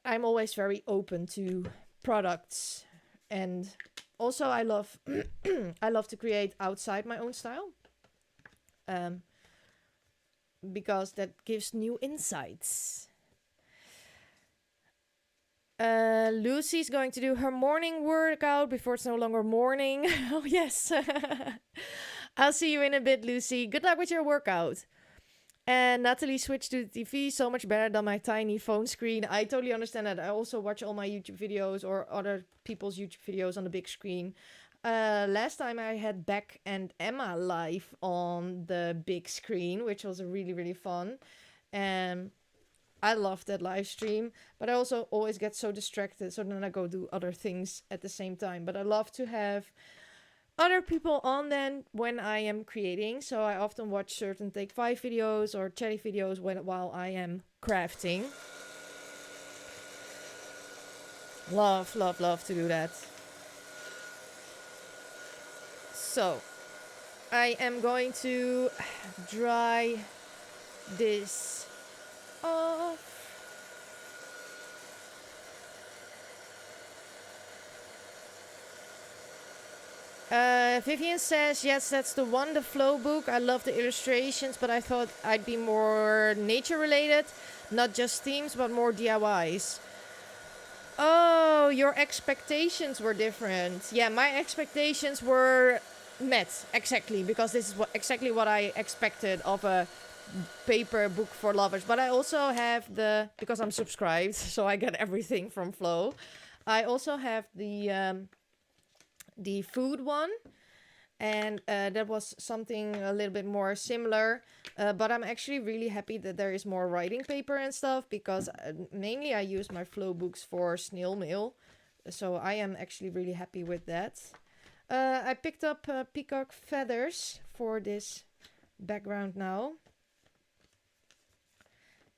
I'm always very open to products. And also I love I love to create outside my own style. because that gives new insights. Lucy's going to do her morning workout before it's no longer morning. Oh, yes. I'll see you in a bit, Lucy. Good luck with your workout. And Natalie switched to the TV, so much better than my tiny phone screen. I totally understand that. I also watch all my YouTube videos or other people's YouTube videos on the big screen. Last time I had Beck and Emma live on the big screen, which was really, really fun. And I love that live stream, but I also always get so distracted, so then I go do other things at the same time. But I love to have other people on then when I am creating, so I often watch certain Take 5 videos or chatty videos while I am crafting. Love, love, love to do that. So, I am going to dry this off. Vivian says, yes, that's the one, the Flow book. I love the illustrations, but I thought I'd be more nature related. Not just themes, but more DIYs. Oh, your expectations were different. Yeah, my expectations were met, exactly. Because this is exactly what I expected of a paper book for lovers. But I also have because I'm subscribed, so I get everything from Flow. I also have the food one, and that was something a little bit more similar, but I'm actually really happy that there is more writing paper and stuff, because mainly I use my Flow books for snail mail, so I am actually really happy with that. I picked up peacock feathers for this background now,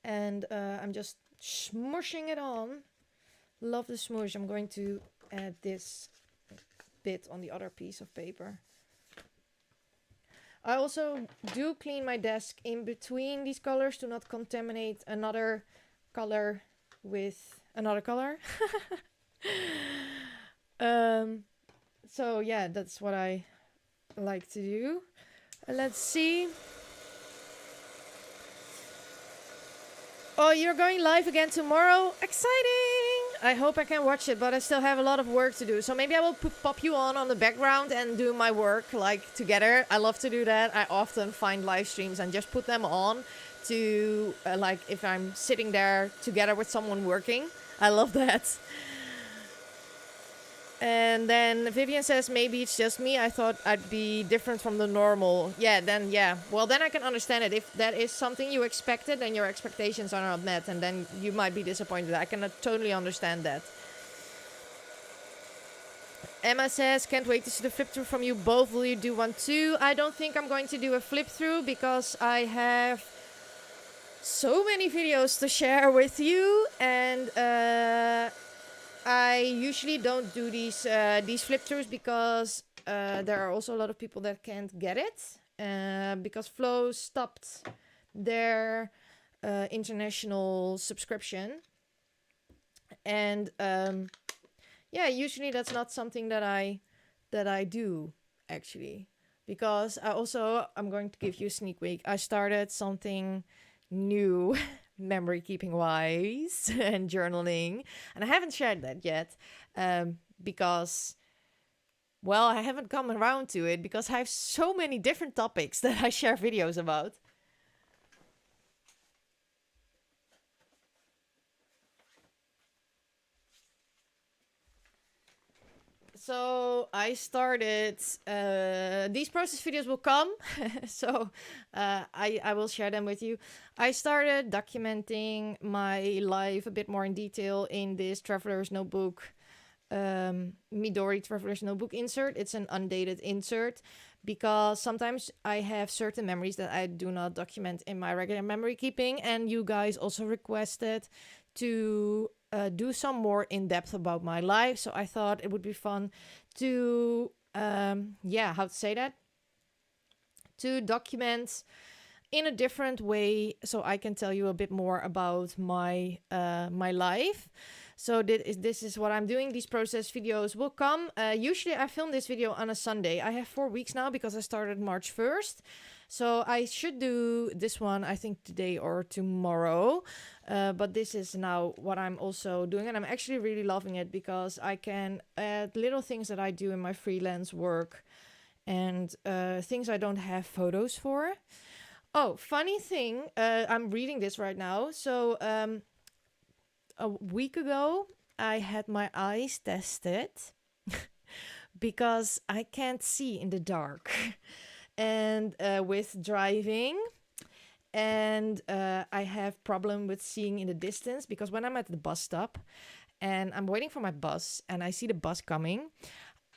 and I'm just smushing it on. Love the smoosh. I'm going to add this bit on the other piece of paper. I also do clean my desk in between these colors to not contaminate another color with another color. So yeah, that's what I like to do. Let's see. Oh, you're going live again tomorrow? Exciting! I hope I can watch it, but I still have a lot of work to do. So maybe I will pop you on the background and do my work like together. I love to do that. I often find live streams and just put them on to like if I'm sitting there together with someone working. I love that. And then Vivian says, maybe it's just me. I thought I'd be different from the normal. Yeah. Well, then I can understand it. If that is something you expected, then your expectations are not met. And then you might be disappointed. I can totally understand that. Emma says, can't wait to see the flip through from you both. Will you do one too? I don't think I'm going to do a flip through because I have so many videos to share with you. And I usually don't do these flip throughs because there are also a lot of people that can't get it because Flow stopped their international subscription, and yeah, usually that's not something that I do actually, because I'm going to give you a sneak peek. I started something new memory keeping wise and journaling, and I haven't shared that yet because, well, I haven't come around to it because I have so many different topics that I share videos about. So I started, these process videos will come, so I will share them with you. I started documenting my life a bit more in detail in this Traveler's Notebook, Midori Traveler's Notebook insert. It's an undated insert because sometimes I have certain memories that I do not document in my regular memory keeping, and you guys also requested to do some more in depth about my life. So I thought it would be fun to, to document in a different way so I can tell you a bit more about my life. So this is what I'm doing. These process videos will come. Usually I film this video on a Sunday. I have 4 weeks now because I started March 1st. So I should do this one, I think, today or tomorrow. But this is now what I'm also doing. And I'm actually really loving it because I can add little things that I do in my freelance work and things I don't have photos for. Oh, funny thing, I'm reading this right now. So a week ago, I had my eyes tested because I can't see in the dark. And with driving, and I have problem with seeing in the distance because when I'm at the bus stop and I'm waiting for my bus and I see the bus coming,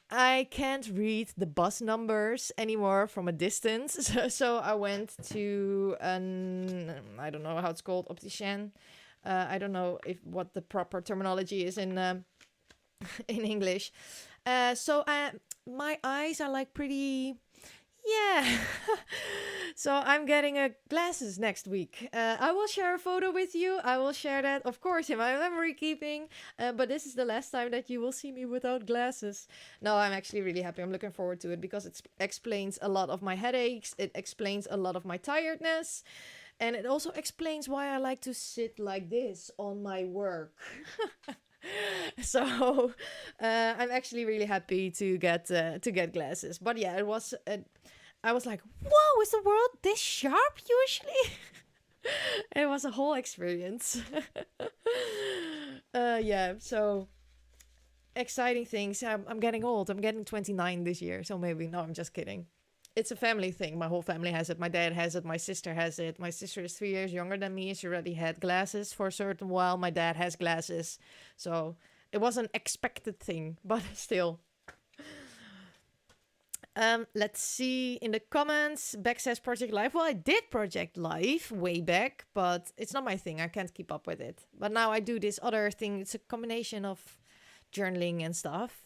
I can't read the bus numbers anymore from a distance. So I went to I don't know how it's called, opticien. I don't know what the proper terminology is in in English. So my eyes are like pretty. Yeah. So I'm getting glasses next week. I will share a photo with you. I will share that, of course, in my memory keeping. But this is the last time that you will see me without glasses. No, I'm actually really happy. I'm looking forward to it because it explains a lot of my headaches. It explains a lot of my tiredness. And it also explains why I like to sit like this on my work. So I'm actually really happy to get glasses. But yeah, it was. I was like, "Whoa, is the world this sharp usually?" It was a whole experience. Yeah, so exciting things. I'm getting old. I'm getting 29 this year, so maybe no. I'm just kidding. It's a family thing. My whole family has it. My dad has it. My sister has it. My sister is 3 years younger than me. She already had glasses for a certain while. My dad has glasses. So it was an expected thing, but still. Let's see in the comments. Beck says Project Live. Well, I did Project Live way back, but it's not my thing. I can't keep up with it. But now I do this other thing. It's a combination of journaling and stuff.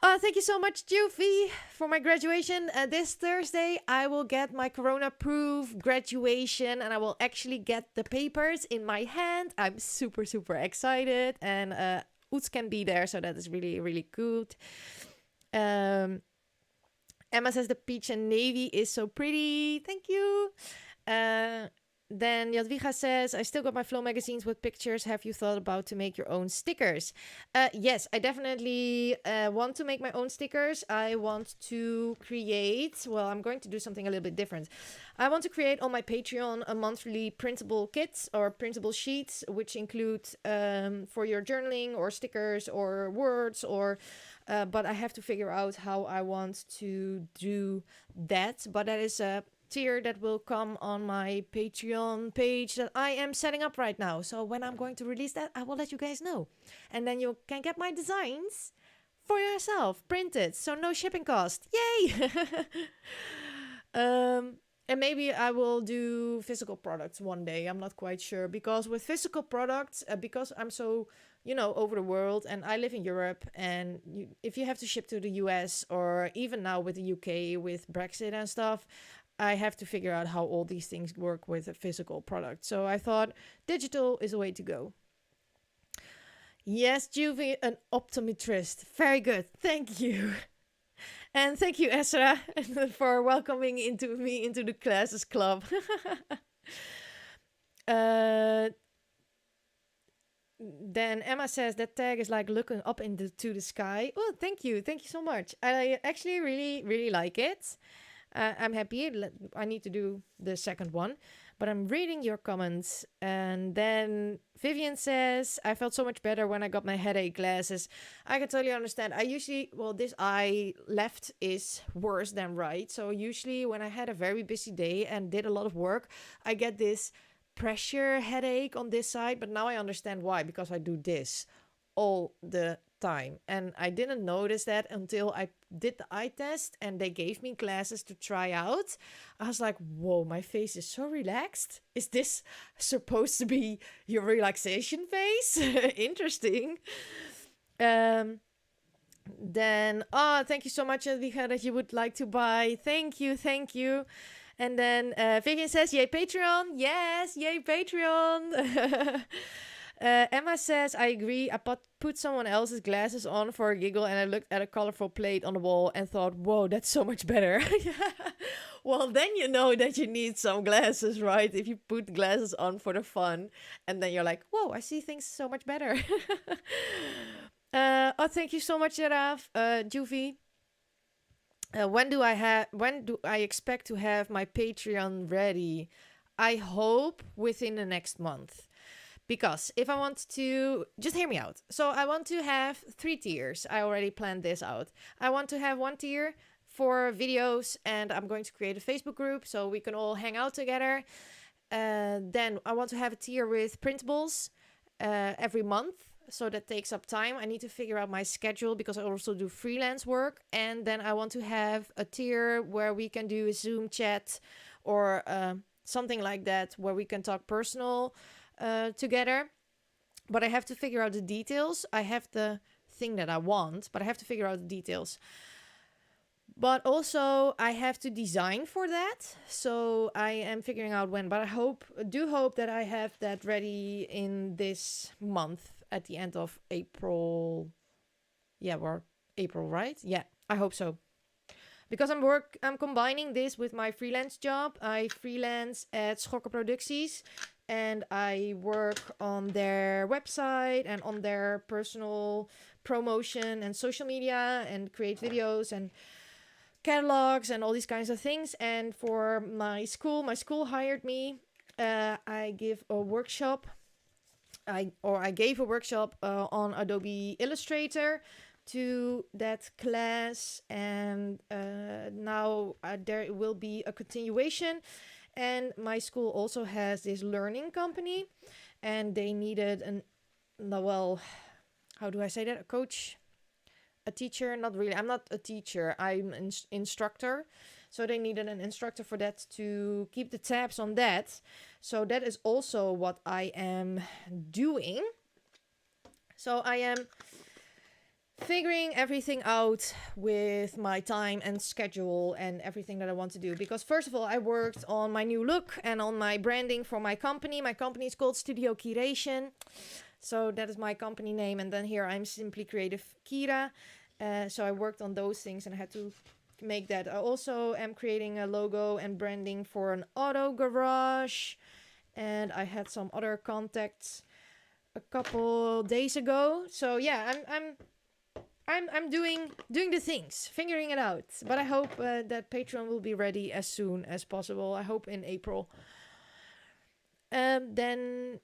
Thank you so much, Juvie, for my graduation. This Thursday, I will get my corona-proof graduation, and I will actually get the papers in my hand. I'm super, super excited, and Oets can be there, so that is really, really good. Emma says the peach and navy is so pretty. Thank you. Then Jadwiga says, I still got my Flow magazines with pictures. Have you thought about to make your own stickers? Yes, I definitely want to make my own stickers. I want to create, well, I'm going to do something a little bit different. I want to create on my Patreon a monthly printable kits or printable sheets, which include for your journaling or stickers or words or... but I have to figure out how I want to do that. But that is a tier that will come on my Patreon page that I am setting up right now. So when I'm going to release that, I will let you guys know. And then you can get my designs for yourself, printed. So no shipping cost. Yay! And maybe I will do physical products one day. I'm not quite sure. Because with physical products, because I'm so... over the world, and I live in Europe, and if you have to ship to the US or even now with the UK with Brexit and stuff, I have to figure out how all these things work with a physical product. So I thought digital is a way to go. Yes, Juvie, an optometrist. Very good. Thank you. And thank you, Esra, for welcoming me into the classes club. Then Emma says that tag is like looking up into the sky. Oh, thank you. Thank you so much. I actually really, really like it. I'm happy. I need to do the second one. But I'm reading your comments. And then Vivian says, I felt so much better when I got my headache glasses. I can totally understand. I usually, this eye left is worse than right. So usually when I had a very busy day and did a lot of work, I get this pressure headache on this side, but now I understand why, because I do this all the time, and I didn't notice that until I did the eye test and they gave me glasses to try out. I was like, whoa, my face is so relaxed. Is this supposed to be your relaxation face? Interesting. Then thank you so much, Advika, that you would like to buy. Thank you. And then Vivian says, yay, Patreon. Yes, yay, Patreon. Emma says, I agree. I put someone else's glasses on for a giggle and I looked at a colorful plate on the wall and thought, whoa, that's so much better. Well, then you know that you need some glasses, right? If you put glasses on for the fun and then you're like, whoa, I see things so much better. Oh, thank you so much, Jaraf. Juvie. When do I expect to have my Patreon ready? I hope within the next month. Because if I want to, just hear me out. So I want to have 3 tiers. I already planned this out. I want to have 1 tier for videos, and I'm going to create a Facebook group so we can all hang out together. Then I want to have a tier with printables every month. So that takes up time. I need to figure out my schedule because I also do freelance work. And then I want to have a tier where we can do a Zoom chat or something like that, where we can talk personal together. But I have to figure out the details. I have the thing that I want, but I have to figure out the details. But also I have to design for that. So I am figuring out when, but I do hope that I have that ready in this month at the end of April. Yeah, we're April, right? Yeah, I hope so. Because I'm combining this with my freelance job. I freelance at Schokker Producties and I work on their website and on their personal promotion and social media and create videos and catalogs and all these kinds of things. And for my school hired me. I give a workshop. I gave a workshop on Adobe Illustrator to that class, and now there will be a continuation. And my school also has this learning company, and they needed how do I say that? A coach, a teacher? Not really. I'm not a teacher. I'm an instructor. So they needed an instructor for that to keep the tabs on that. So that is also what I am doing. So I am figuring everything out with my time and schedule and everything that I want to do. Because first of all, I worked on my new look and on my branding for my company. My company is called Studio Curation. So that is my company name. And then here I'm Simply Creative Kyra. So I worked on those things and I had to make that. I also am creating a logo and branding for an auto garage. And I had some other contacts a couple days ago. So yeah, I'm doing the things, figuring it out. But I hope that Patreon will be ready as soon as possible. I hope in April. Then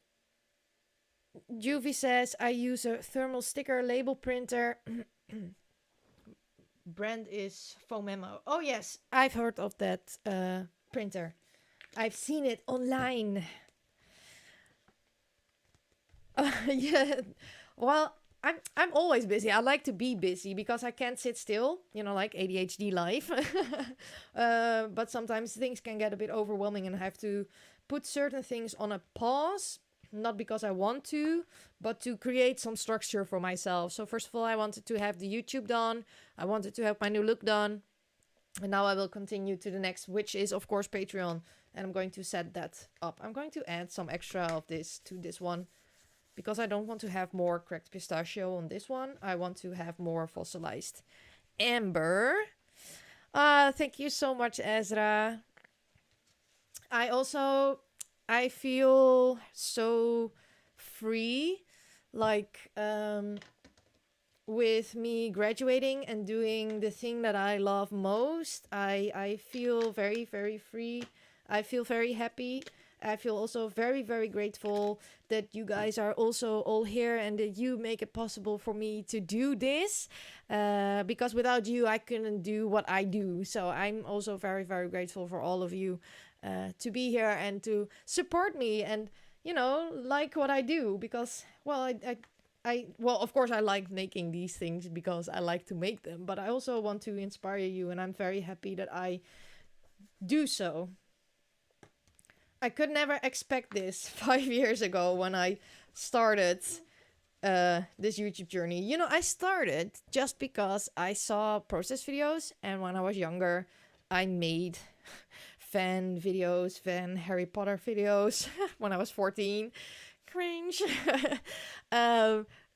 Juvie says, I use a thermal sticker label printer. Brand is Foam Memo. Oh yes, I've heard of that printer. I've seen it online. Yeah. Well, I'm always busy. I like to be busy because I can't sit still, like ADHD life. But sometimes things can get a bit overwhelming and I have to put certain things on a pause, not because I want to, but to create some structure for myself. So first of all, I wanted to have the YouTube done. I wanted to have my new look done. And now I will continue to the next, which is, of course, Patreon. And I'm going to set that up. I'm going to add some extra of this to this one, because I don't want to have more cracked pistachio on this one. I want to have more fossilized amber. Thank you so much, Ezra. I feel so free, like with me graduating and doing the thing that I love most. I feel very, very free. I feel very happy. I feel also very, very grateful that you guys are also all here and that you make it possible for me to do this. Because without you, I couldn't do what I do. So I'm also very, very grateful for all of you to be here and to support me and, like what I do. Because, well, well, of course, I like making these things because I like to make them. But I also want to inspire you, and I'm very happy that I do so. I could never expect this 5 years ago when I started this YouTube journey. I started just because I saw process videos, and when I was younger, I made fan Harry Potter videos when I was 14. cringe.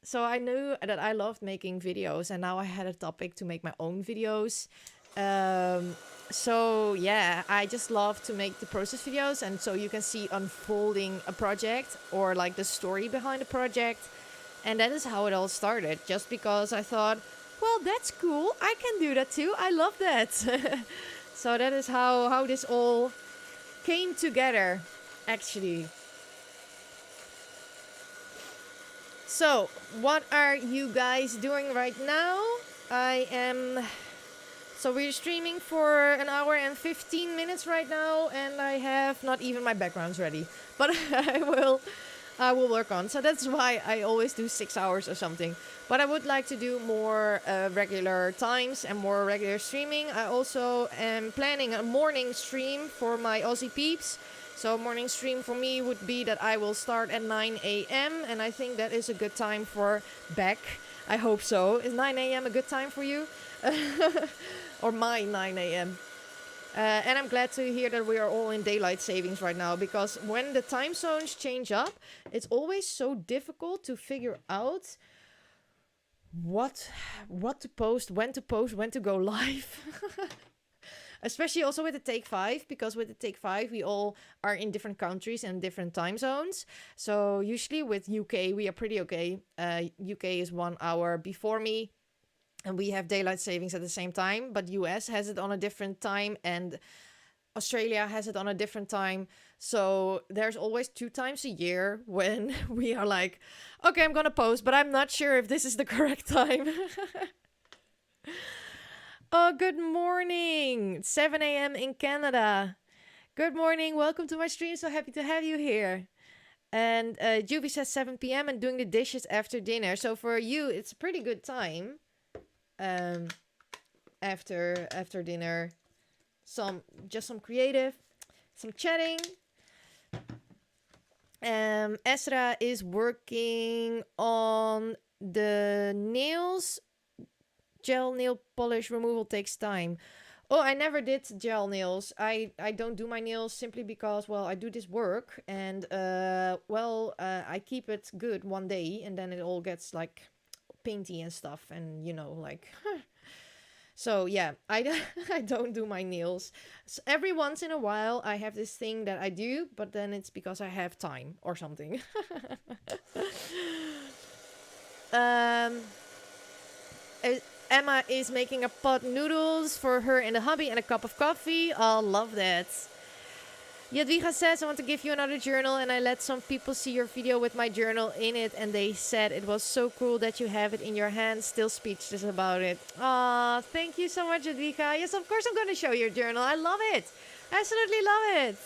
So I knew that I loved making videos, and now I had a topic to make my own videos. So yeah, I just love to make the process videos, and so you can see unfolding a project or like the story behind the project. And that is how it all started, just because I thought, well, that's cool, I can do that too, I love that. So that is how this all came together, actually. So, what are you guys doing right now? So we're streaming for an hour and 15 minutes right now, and I have not even my backgrounds ready. But I will work on. So that's why I always do 6 hours or something. But I would like to do more regular times and more regular streaming. I also am planning a morning stream for my Aussie peeps. So morning stream for me would be that I will start at 9 a.m. And I think that is a good time for back. I hope so. Is 9 a.m. a good time for you? Or my 9 a.m. And I'm glad to hear that we are all in daylight savings right now, because when the time zones change up, it's always so difficult to figure out what to post, when to go live. Especially also with the Take 5, because with the Take 5, we all are in different countries and different time zones. So usually with UK, we are pretty okay. UK is 1 hour before me, and we have daylight savings at the same time. But US has it on a different time, and Australia has it on a different time. So there's always 2 times a year when we are like, okay, I'm gonna post, but I'm not sure if this is the correct time. Oh, good morning. It's 7 a.m. in Canada. Good morning. Welcome to my stream. So happy to have you here. And Juby says 7 p.m. and doing the dishes after dinner. So for you, it's a pretty good time. After dinner, some creative, some chatting. Esra is working on the nails. Gel nail polish removal takes time. Oh, I never did gel nails. I don't do my nails simply because, well, I do this work, and I keep it good one day and then it all gets like painty and stuff, and like so yeah, I don't do my nails. So every once in a while I have this thing that I do, but then it's because I have time or something. Emma is making a pot noodles for her and the hubby and a cup of coffee. I'll love that. Jadwiga says, I want to give you another journal, and I let some people see your video with my journal in it, and they said it was so cool that you have it in your hand. Still speechless about it. Aw, thank you so much, Jadwiga. Yes, of course I'm going to show your journal. I love it. Absolutely love it.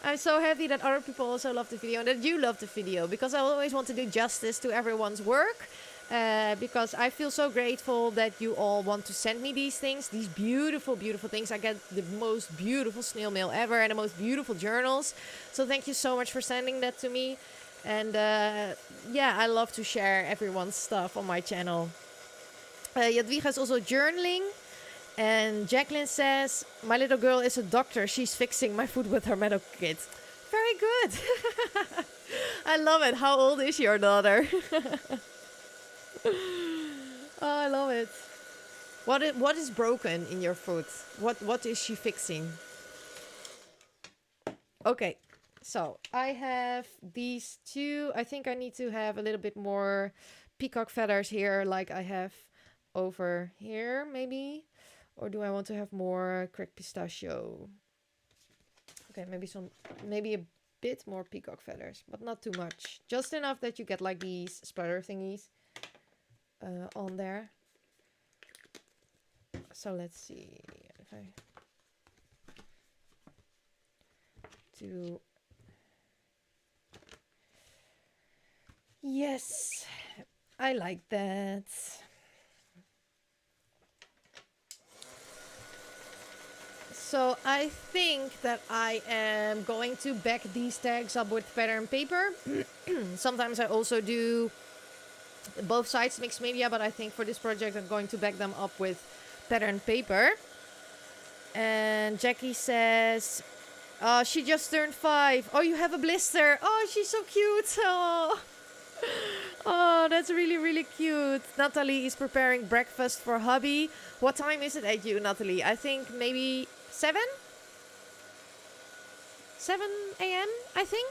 I'm so happy that other people also love the video and that you love the video, because I always want to do justice to everyone's work. Because I feel so grateful that you all want to send me these things, these beautiful, beautiful things. I get the most beautiful snail mail ever and the most beautiful journals. So thank you so much for sending that to me. And yeah, I love to share everyone's stuff on my channel. Jadwiga is also journaling. And Jacqueline says, my little girl is a doctor. She's fixing my foot with her metal kit. Very good. I love it. How old is your daughter? Oh, I love it. What is broken in your foot? What is she fixing? Okay, so I have these 2. I think I need to have a little bit more peacock feathers here, like I have over here, maybe. Or do I want to have more cracked pistachio? Okay, maybe a bit more peacock feathers, but not too much. Just enough that you get like these splatter thingies on there. So let's see if I do. Yes, I like that. So I think that I am going to back these tags up with pattern paper. Sometimes I also do both sides mixed media, but I think for this project I'm going to back them up with pattern paper. And Jackie says, Oh, she just turned 5. Oh, you have a blister. Oh, she's so cute. Oh. Oh, that's really, really cute. Natalie is preparing breakfast for hubby. What time is it at you, Natalie? I think maybe 7? 7 a.m., I think?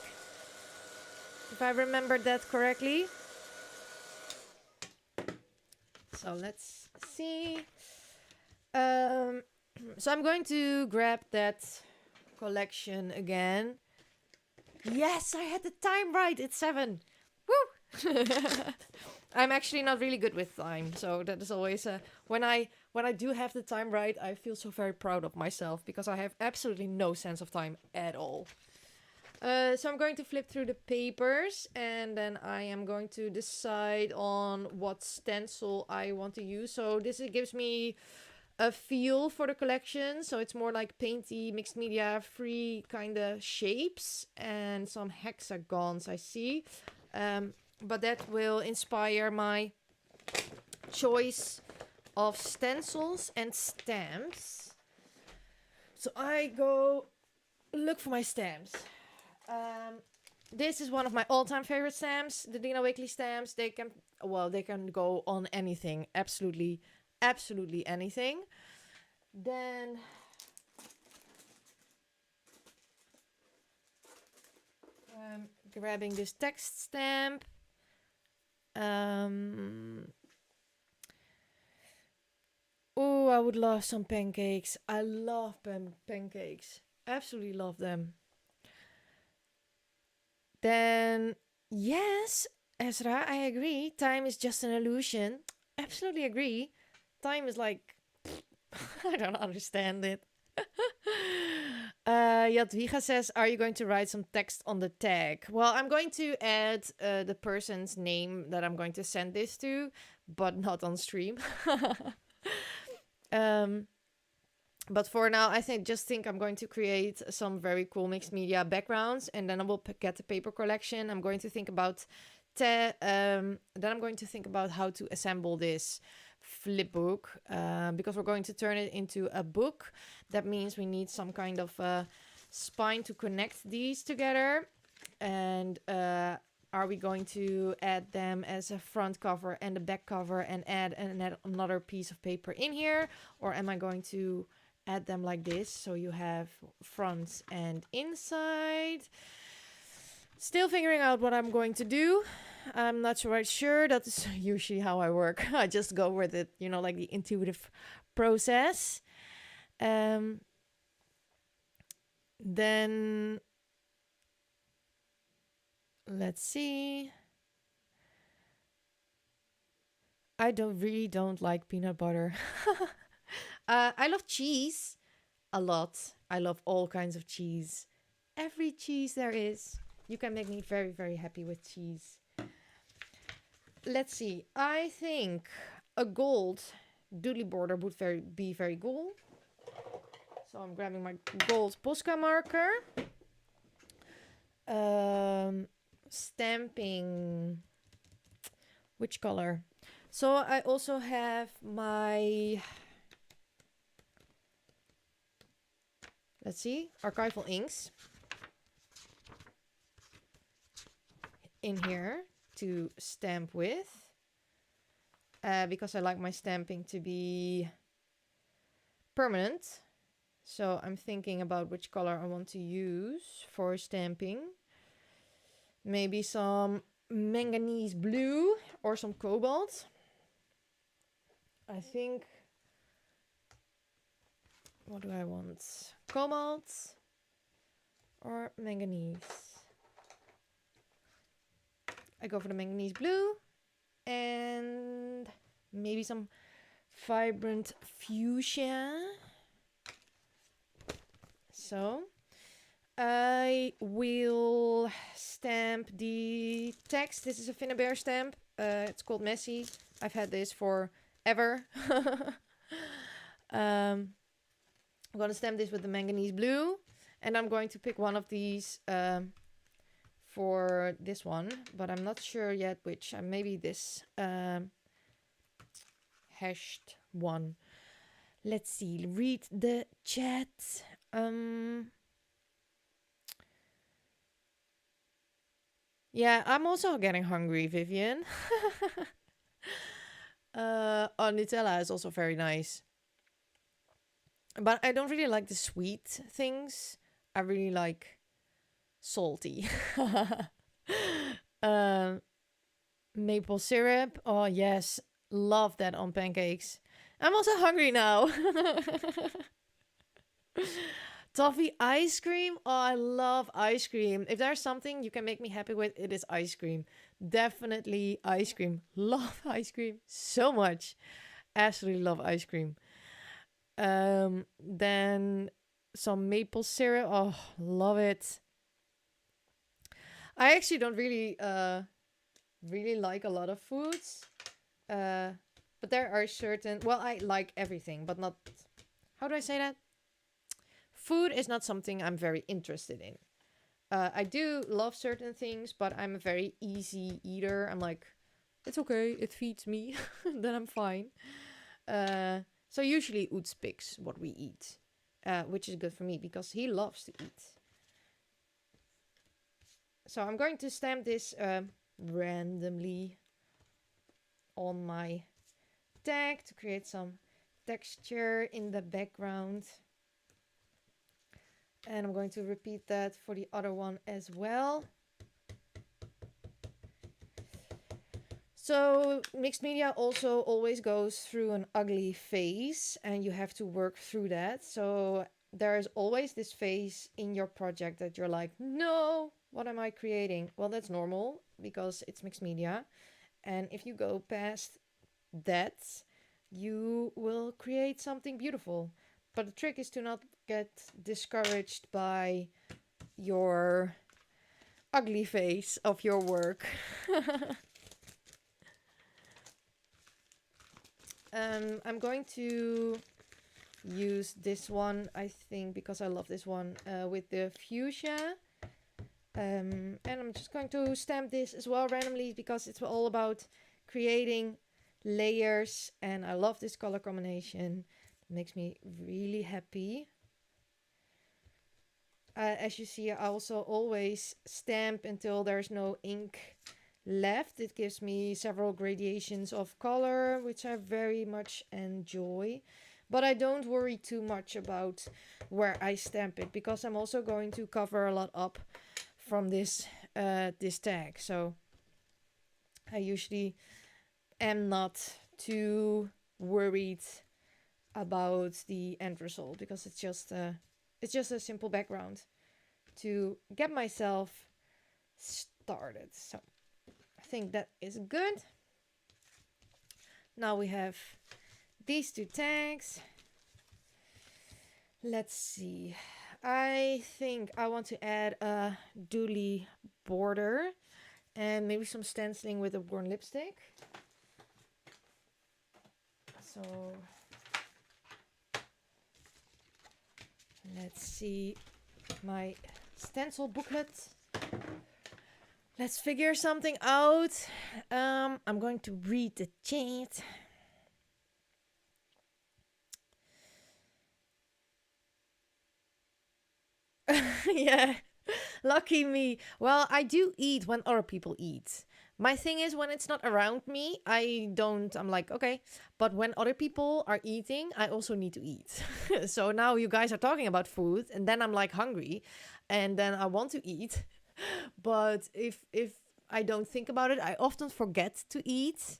If I remembered that correctly. So let's see. So I'm going to grab that collection again. Yes, I had the time right. It's 7. Woo! I'm actually not really good with time, so that is always when I do have the time right, I feel so very proud of myself because I have absolutely no sense of time at all. So I'm going to flip through the papers and then I am going to decide on what stencil I want to use. So this gives me a feel for the collection. So it's more like painty, mixed media, free kind of shapes and some hexagons I see. But that will inspire my choice of stencils and stamps. So I go look for my stamps. This is one of my all-time favorite stamps, the Dina Wakley stamps. They can go on anything, absolutely anything. Then grabbing this text stamp. Oh, I would love some pancakes. I love pancakes. Absolutely love them. Then, yes, Ezra, I agree. Time is just an illusion. Absolutely agree. Time is like, I don't understand it. Jadwiga says, are you going to write some text on the tag? Well, I'm going to add the person's name that I'm going to send this to, but not on stream. But for now, I think I'm going to create some very cool mixed media backgrounds, and then I will get the paper collection. I'm going to think about then I'm going to think about how to assemble this flip book because we're going to turn it into a book. That means we need some kind of spine to connect these together. And are we going to add them as a front cover and a back cover and add another piece of paper in here? Or am I going to add them like this so you have front and inside? Still figuring out what I'm going to do. I'm not quite sure. That's usually how I work. I just go with it, like the intuitive process. Then let's see. I don't like peanut butter. I love cheese a lot. I love all kinds of cheese. Every cheese there is. You can make me very, very happy with cheese. Let's see. I think a gold doodly border would be very cool. So I'm grabbing my gold Posca marker. Stamping. Which color? So I also have my, let's see, archival inks in here to stamp with. Because I like my stamping to be permanent. So I'm thinking about which color I want to use for stamping. Maybe some manganese blue or some cobalt. I think, what do I want? Cobalt or manganese? I go for the manganese blue and maybe some vibrant fuchsia. So I will stamp the text. This is a Finnabair stamp. It's called Messy. I've had this forever. I'm going to stamp this with the manganese blue. And I'm going to pick one of these for this one. But I'm not sure yet which. Maybe this hashed one. Let's see. Read the chat. Yeah, I'm also getting hungry, Vivian. Oh, Nutella is also very nice. But I don't really like the sweet things. I really like salty. um, Maple syrup. Oh, yes. Love that on pancakes. I'm also hungry now. Toffee ice cream. Oh, I love ice cream. If there's something you can make me happy with, it is ice cream. Definitely ice cream. Love ice cream so much. Absolutely love ice cream. Then some maple syrup. Oh, love it. I actually don't really like a lot of foods. Uh, but there are certain. Well, I like everything, but not. How do I say that? Food is not something I'm very interested in. I do love certain things, but I'm a very easy eater. I'm like, it's okay, it feeds me, then I'm fine. So usually Oots picks what we eat, which is good for me because he loves to eat. So I'm going to stamp this randomly on my tag to create some texture in the background. And I'm going to repeat that for the other one as well. So mixed media also always goes through an ugly phase and you have to work through that. So there's always this phase in your project that you're like, no, what am I creating? Well, that's normal because it's mixed media. And if you go past that, you will create something beautiful. But the trick is to not get discouraged by your ugly face of your work. I'm going to use this one, I think, because I love this one, with the fuchsia. And I'm just going to stamp this as well randomly because it's all about creating layers. And I love this color combination. It makes me really happy. As you see, I also always stamp until there's no ink left. It gives me several gradations of color, which I very much enjoy. But I don't worry too much about where I stamp it because I'm also going to cover a lot up from this tag. So I usually am not too worried about the end result because it's just a simple background to get myself started. So I think that is good. Now we have these two tags. Let's see. I think I want to add a dooley border and maybe some stenciling with a worn lipstick. So let's see my stencil booklet. Let's figure something out. I'm going to read the chat. Yeah, lucky me. Well, I do eat when other people eat. My thing is, when it's not around me, I'm like, okay. But when other people are eating, I also need to eat. So now you guys are talking about food, and then I'm like hungry, and then I want to eat. But if I don't think about it, I often forget to eat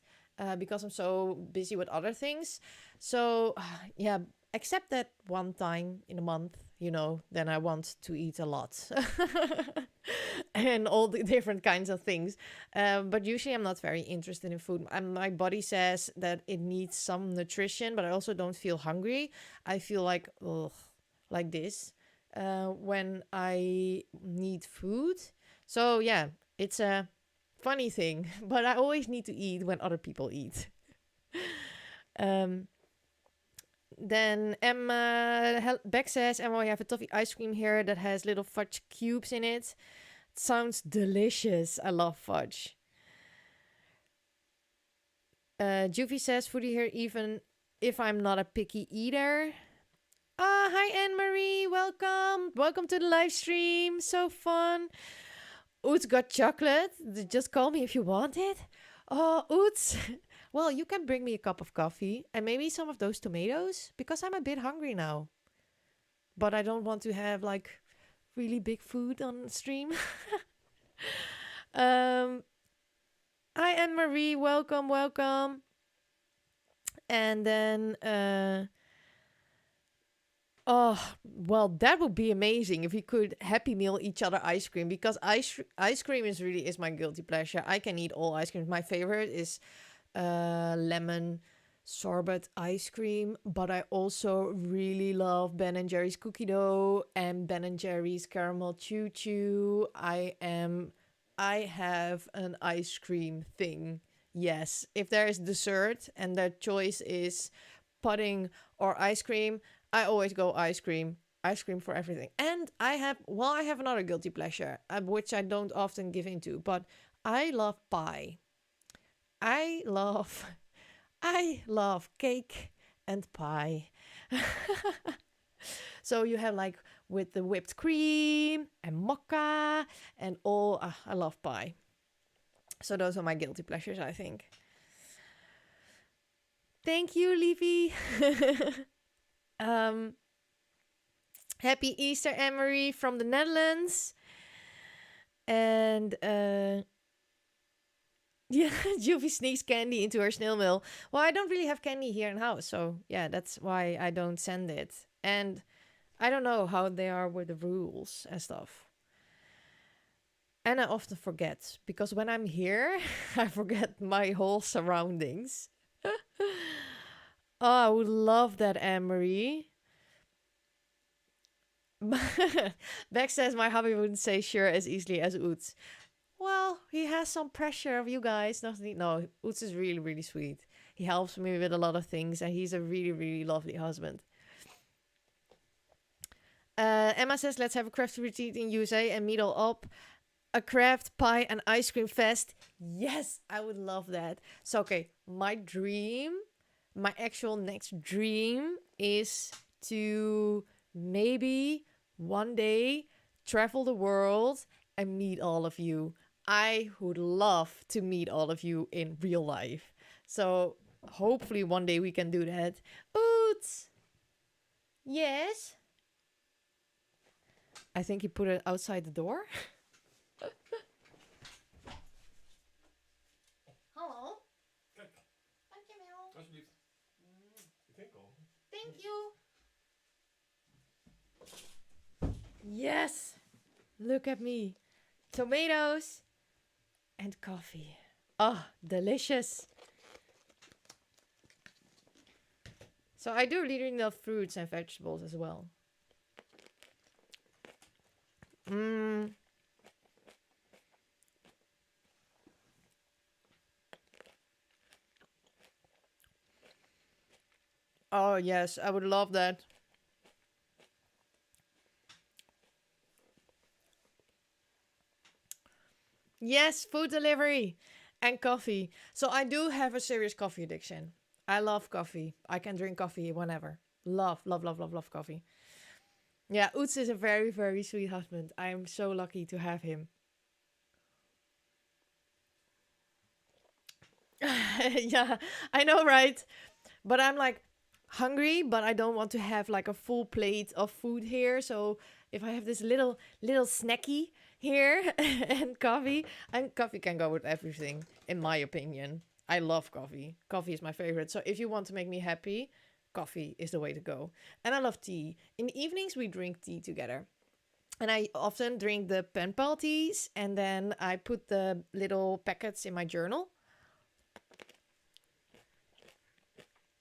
because I'm so busy with other things. So yeah, except that one time in a month, then I want to eat a lot. And all the different kinds of things. But usually I'm not very interested in food. My body says that it needs some nutrition, but I also don't feel hungry. I feel like, ugh, like this when I need food. So yeah, it's a funny thing, but I always need to eat when other people eat. Then Emma Beck says, Emma, we have a toffee ice cream here that has little fudge cubes in it. It sounds delicious. I love fudge. Juvie says, foodie here even if I'm not a picky eater. Hi Anne-Marie, welcome. Welcome to the live stream. So fun. Oots got chocolate. Just call me if you want it. Oh, Oots. Well, you can bring me a cup of coffee and maybe some of those tomatoes because I'm a bit hungry now. But I don't want to have like really big food on stream. um, Hi, Anne Marie. Welcome, welcome. And then, oh, well, that would be amazing if we could Happy Meal each other ice cream because ice cream is my guilty pleasure. I can eat all ice cream. My favorite is lemon sorbet ice cream, but I also really love Ben and Jerry's cookie dough and Ben and Jerry's caramel choo choo. I have an ice cream thing. Yes, if there is dessert and the choice is pudding or ice cream, I always go ice cream. Ice cream for everything. And I have another guilty pleasure, which I don't often give into, but I love pie. I love I love cake and pie. So you have like with the whipped cream and mocha and all. I love pie. So those are my guilty pleasures, I think. Thank you, Livy. Happy Easter, Emery from the Netherlands. And yeah, Juvie sneaks candy into her snail mail. Well, I don't really have candy here in house, so yeah, that's why I don't send it. And I don't know how they are with the rules and stuff. And I often forget because when I'm here, I forget my whole surroundings. Oh, I would love that, Anne-Marie. Beck says my hubby wouldn't say sure as easily as Oots. Well, he has some pressure of you guys. No, Oots is really, really sweet. He helps me with a lot of things and he's a really, really lovely husband. Emma says, let's have a craft retreat in USA and meet all up. A craft pie and ice cream fest. Yes, I would love that. So, okay, my actual next dream is to maybe one day travel the world and meet all of you. I would love to meet all of you in real life. So hopefully one day we can do that. Oots! Yes? I think he put it outside the door. Hallo? Kijk. Dankjewel. Alsjeblieft. Ik denk al. Thank you. Yes. Look at me. Tomatoes and coffee. Oh, delicious. So I do really love fruits and vegetables as well. Oh, yes, I would love that. Yes, food delivery and coffee. So I do have a serious coffee addiction. I love coffee. I can drink coffee whenever. Love, love, love, love, love coffee. Yeah, Oots is a very, very sweet husband. I am so lucky to have him. Yeah, I know, right? But I'm like hungry, but I don't want to have like a full plate of food here. So if I have this little snacky here and coffee, and coffee can go with everything, in my opinion. I love coffee. Coffee is my favorite. So if you want to make me happy, coffee is the way to go. And I love tea. In the evenings, we drink tea together. And I often drink the pen pal teas and then I put the little packets in my journal.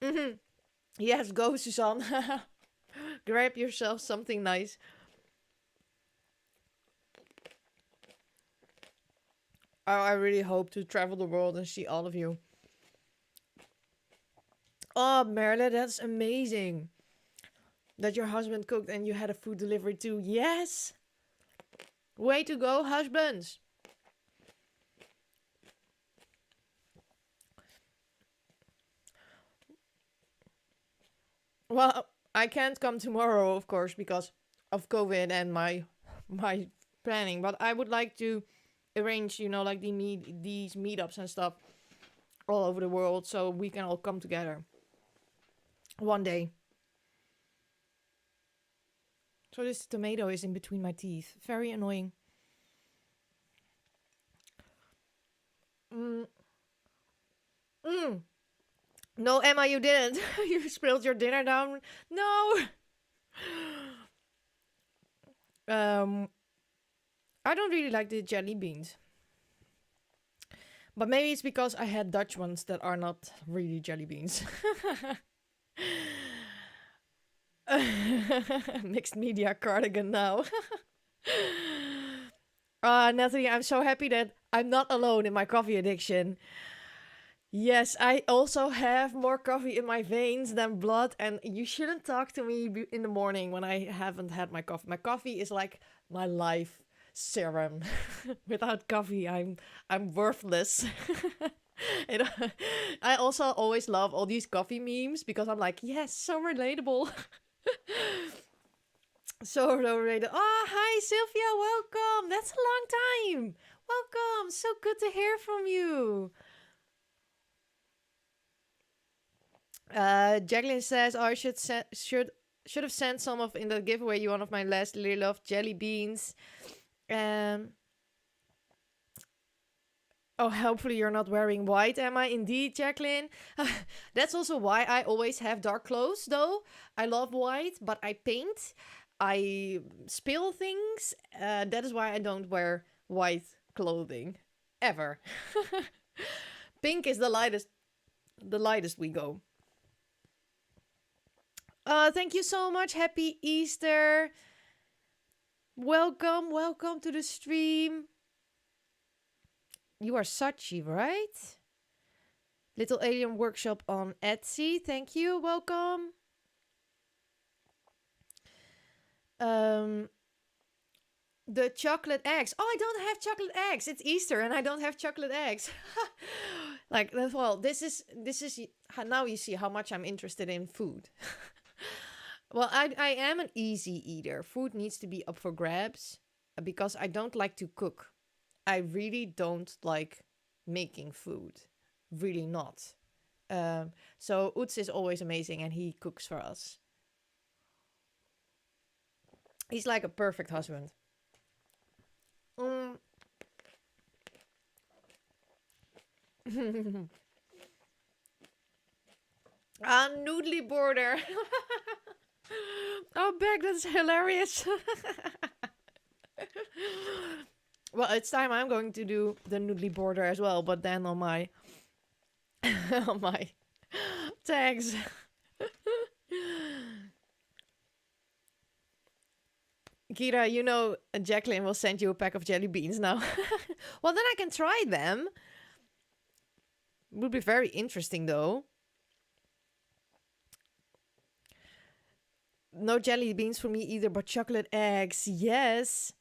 Mm-hmm. Yes, go, Suzanne. Grab yourself something nice. Oh, I really hope to travel the world and see all of you. Oh, Merle, that's amazing. That your husband cooked and you had a food delivery too. Yes. Way to go, husbands. Well, I can't come tomorrow, of course, because of COVID and my planning. But I would like to arrange, like these meetups and stuff all over the world so we can all come together one day. So this tomato is in between my teeth. Very annoying. Mm. Mm. No, Emma, you didn't. You spilled your dinner down. No. I don't really like the jelly beans. But maybe it's because I had Dutch ones that are not really jelly beans. Mixed media cardigan now. Natalie, I'm so happy that I'm not alone in my coffee addiction. Yes, I also have more coffee in my veins than blood, and you shouldn't talk to me in the morning when I haven't had my coffee. My coffee is like my life serum. Without coffee, I'm worthless. And I also always love all these coffee memes because I'm like, yes, so relatable. So relatable. Oh, hi Sylvia, welcome. That's a long time. Welcome. So good to hear from you. Jacqueline says, "Oh, I should have sent some of in the giveaway. You one of my last really loved jelly beans." Oh, hopefully you're not wearing white, am I? Indeed, Jacqueline. That's also why I always have dark clothes, though. I love white, but I paint. I spill things. That is why I don't wear white clothing ever. Pink is the lightest we go. Thank you so much. Happy Easter. Welcome to the stream. You are Sachi, right? Little Alien Workshop on Etsy. Thank you. Welcome. The chocolate eggs. Oh, I don't have chocolate eggs. It's Easter and I don't have chocolate eggs. Like, well, this is now you see how much I'm interested in food. Well, I am an easy eater. Food needs to be up for grabs because I don't like to cook. I really don't like making food. Really not. So Utz is always amazing and he cooks for us. He's like a perfect husband. Noodly border. Oh, Beck, that's hilarious. Well, it's time I'm going to do the noodly border as well, but then on my on my tags. Kira, Jacqueline will send you a pack of jelly beans now. Well, then I can try them. Would be very interesting, though. No jelly beans for me either, but chocolate eggs. Yes.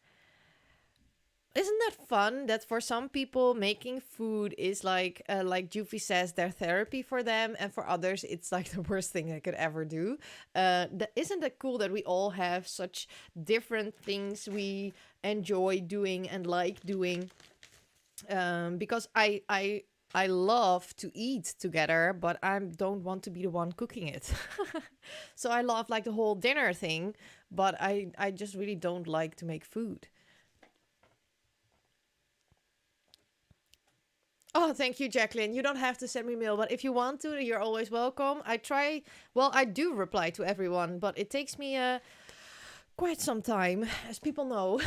Isn't that fun that for some people making food is like Jufy says, their therapy for them, and for others it's like the worst thing they could ever do. Isn't it cool that we all have such different things we enjoy doing and like doing? Because I love to eat together, but I don't want to be the one cooking it. So I love like the whole dinner thing, but I just really don't like to make food. Oh, thank you, Jacqueline. You don't have to send me mail, but if you want to, you're always welcome. I do reply to everyone, but it takes me quite some time, as people know,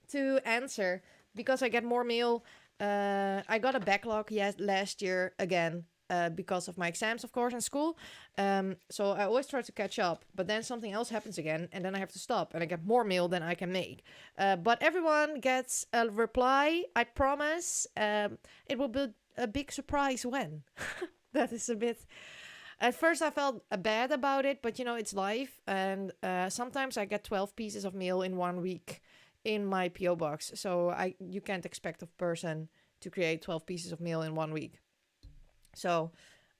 to answer because I get more mail. I got a backlog last year again because of my exams, of course, in school. So I always try to catch up, but then something else happens again, and then I have to stop, and I get more mail than I can make. But everyone gets a reply, I promise. It will be a big surprise when. That is a bit... At first I felt bad about it, but it's life, and sometimes I get 12 pieces of mail in 1 week in my PO box. So you can't expect a person to create 12 pieces of mail in 1 week. So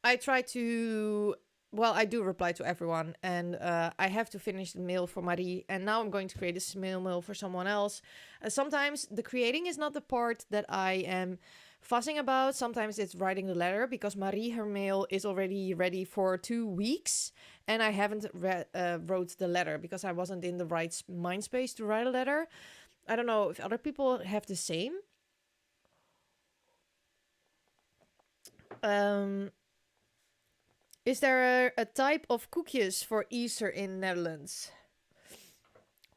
I try to well, I do reply to everyone, and I have to finish the mail for Marie, and now I'm going to create a snail mail for someone else. Sometimes the creating is not the part that I am fussing about. Sometimes it's writing the letter, because Marie, her mail is already ready for 2 weeks, and I haven't wrote the letter because I wasn't in the right mind space to write a letter. I don't know if other people have the same. Is there a type of koekjes for Easter in Netherlands?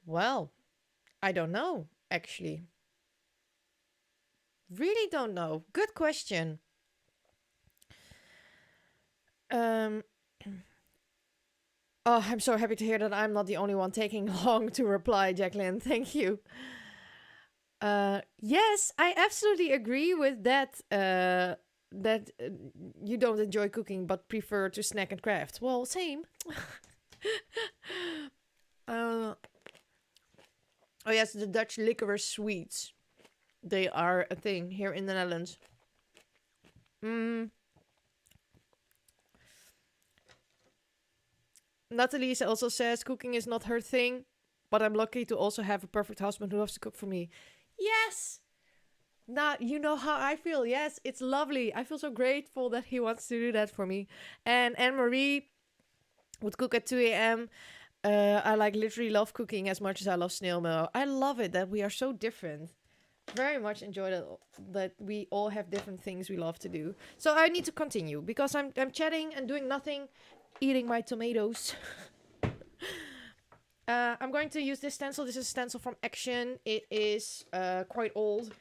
Well, I don't know, actually. Really don't know. Good question. Oh, I'm so happy to hear that I'm not the only one taking long to reply, Jacqueline. Thank you. Yes, I absolutely agree with that. That you don't enjoy cooking but prefer to snack and craft. Well, same. Oh yes, the Dutch licorice sweets. They are a thing here in the Netherlands. Natalie also says cooking is not her thing, but I'm lucky to also have a perfect husband who loves to cook for me. Yes! Now, you know how I feel. Yes, it's lovely. I feel so grateful that he wants to do that for me. And Anne-Marie would cook at 2 a.m. I literally love cooking as much as I love snail mail. I love it that we are so different. Very much enjoy that we all have different things we love to do. So I need to continue because I'm chatting and doing nothing, eating my tomatoes. I'm going to use this stencil. This is a stencil from Action. It is quite old.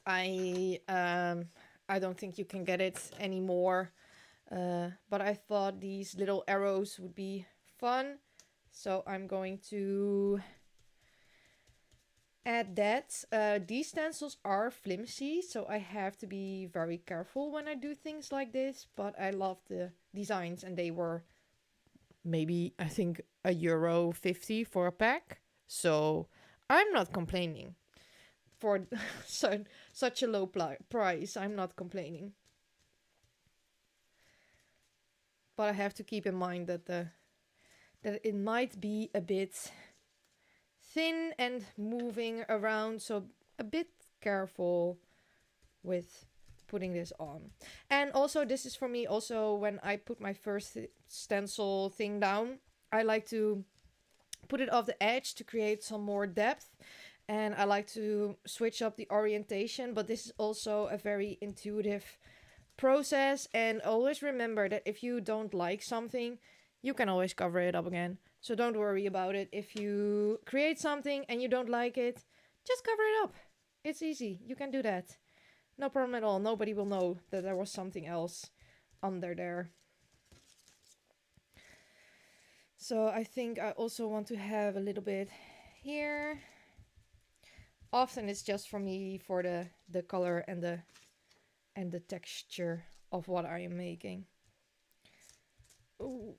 I don't think you can get it anymore. But I thought these little arrows would be fun. So I'm going to add that. These stencils are flimsy, so I have to be very careful when I do things like this. But I love the designs, and they were maybe, I think, €1.50 for a pack. So I'm not complaining. For such a low price, I'm not complaining. But I have to keep in mind that that it might be a bit thin and moving around, so a bit careful with putting this on. And also, this is for me also when I put my first stencil thing down, I like to put it off the edge to create some more depth. And I like to switch up the orientation, but this is also a very intuitive process. And always remember that if you don't like something, you can always cover it up again. So don't worry about it. If you create something and you don't like it, just cover it up. It's easy. You can do that. No problem at all. Nobody will know that there was something else under there. So I think I also want to have a little bit here. Often it's just for me for the color and the texture of what I am making. Ooh.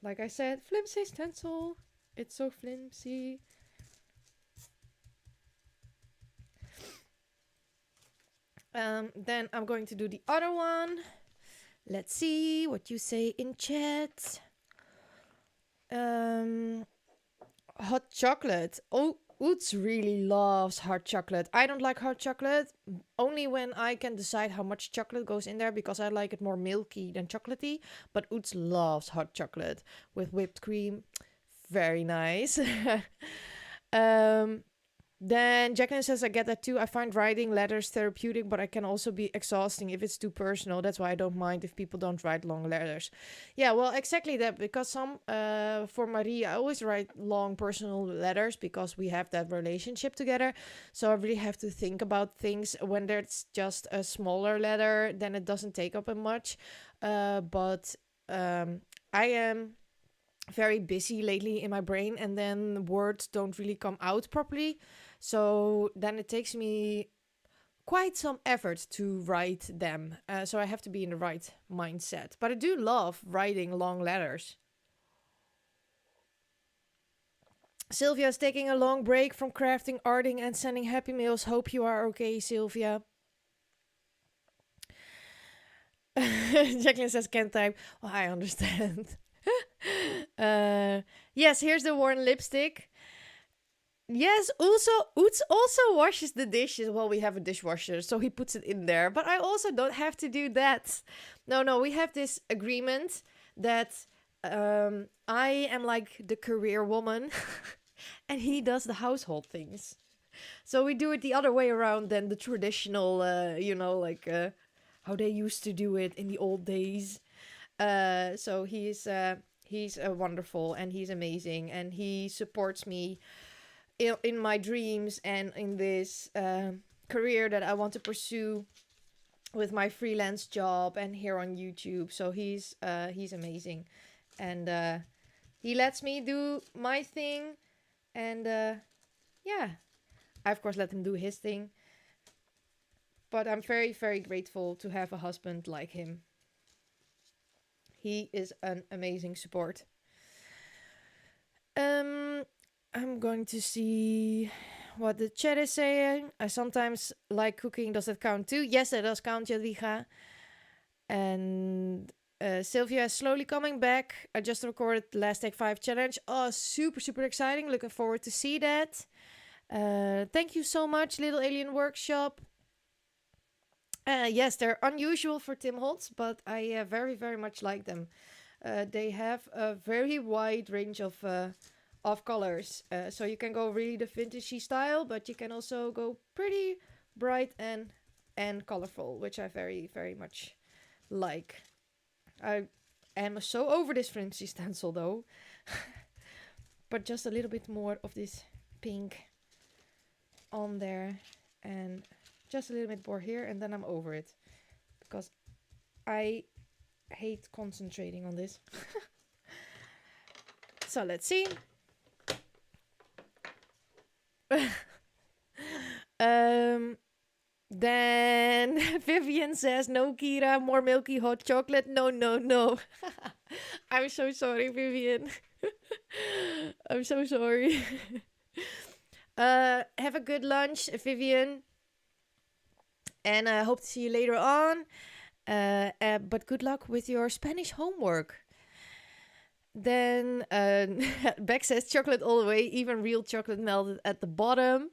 Like I said, flimsy stencil. It's so flimsy. Then I'm going to do the other one. Let's see what you say in chat. Hot chocolate. Oh, Oots really loves hot chocolate. I don't like hot chocolate. Only when I can decide how much chocolate goes in there, because I like it more milky than chocolatey. But Oots loves hot chocolate with whipped cream. Very nice. Then Jacqueline says, I get that too. I find writing letters therapeutic, but I can also be exhausting if it's too personal. That's why I don't mind if people don't write long letters. Yeah, well, exactly that. Because for Marie, I always write long personal letters because we have that relationship together. So I really have to think about things. When there's just a smaller letter, then it doesn't take up as much. But I am very busy lately in my brain, and then words don't really come out properly. So then it takes me quite some effort to write them. So I have to be in the right mindset. But I do love writing long letters. Sylvia is taking a long break from crafting, arting, and sending happy mails. Hope you are okay, Sylvia. Jacqueline says can't type. Well, I understand. Yes, here's the worn lipstick. Yes, also Oots also washes the dishes. Well, we have a dishwasher, so he puts it in there. But I also don't have to do that. No, we have this agreement that I am like the career woman, and he does the household things. So we do it the other way around than the traditional, how they used to do it in the old days. So he's wonderful and he's amazing and he supports me in my dreams and in this career that I want to pursue with my freelance job and here on YouTube. So he's amazing, and he lets me do my thing, and yeah, I of course let him do his thing. But I'm very, very grateful to have a husband like him. He is an amazing support. I'm going to see what the chat is saying. I sometimes like cooking. Does that count too? Yes, it does count, Jadwiga. And Sylvia is slowly coming back. I just recorded the Last Take 5 challenge. Oh, super, super exciting. Looking forward to see that. Thank you so much, Little Alien Workshop. Yes, they're unusual for Tim Holtz, but I very, very much like them. They have a very wide range of colors. So you can go really the vintagey style, but you can also go pretty bright and colorful, which I very, very much like. I am so over this flimsy stencil though. But just a little bit more of this pink on there and just a little bit more here, and then I'm over it. Because I hate concentrating on this. So let's see. Then Vivian says, no, Kyra, more milky hot chocolate. No. I'm so sorry, Vivian. I'm so sorry. Have a good lunch, Vivian. And I hope to see you later on. But good luck with your Spanish homework. Then Beck says chocolate all the way, even real chocolate melted at the bottom.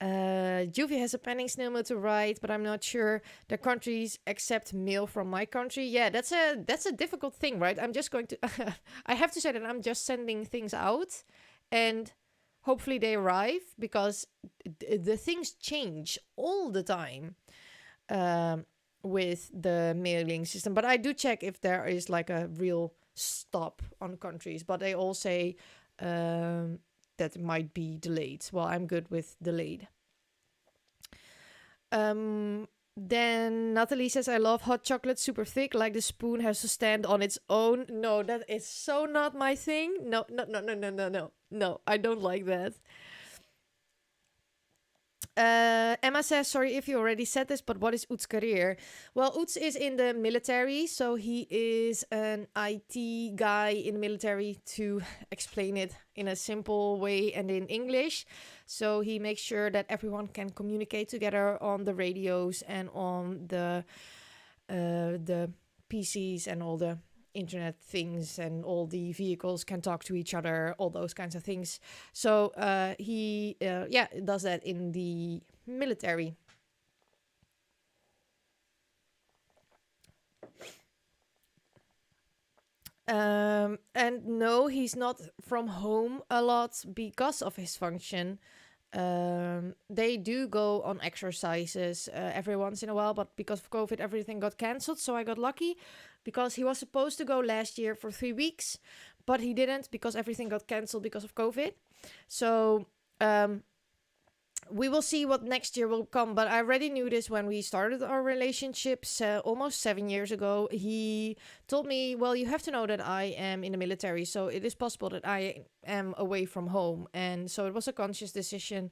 Juvie has a pending snail mail to write, but I'm not sure the countries accept mail from my country. Yeah, that's a difficult thing, right? I'm just going to I have to say that I'm just sending things out and hopefully they arrive, because the things change all the time with the mailing system. But I do check if there is like a real stop on countries, but they all say that it might be delayed. Well, I'm good with delayed. Then Natalie says, I love hot chocolate super thick, like the spoon has to stand on its own. No, that is so not my thing. No, I don't like that. Emma says, sorry if you already said this, but what is Oet's career? Well, Oets is in the military, so he is an IT guy in the military, to explain it in a simple way and in English. So he makes sure that everyone can communicate together on the radios and on the PCs and all the internet things, and all the vehicles can talk to each other, all those kinds of things. So he does that in the military. And no, he's not from home a lot because of his function. They do go on exercises every once in a while, but because of COVID, everything got cancelled. So I got lucky, because he was supposed to go last year for 3 weeks, but he didn't because everything got cancelled because of COVID. So we will see what next year will come. But I already knew this when we started our relationships almost 7 years ago. He told me, well, you have to know that I am in the military, so it is possible that I am away from home. And so it was a conscious decision,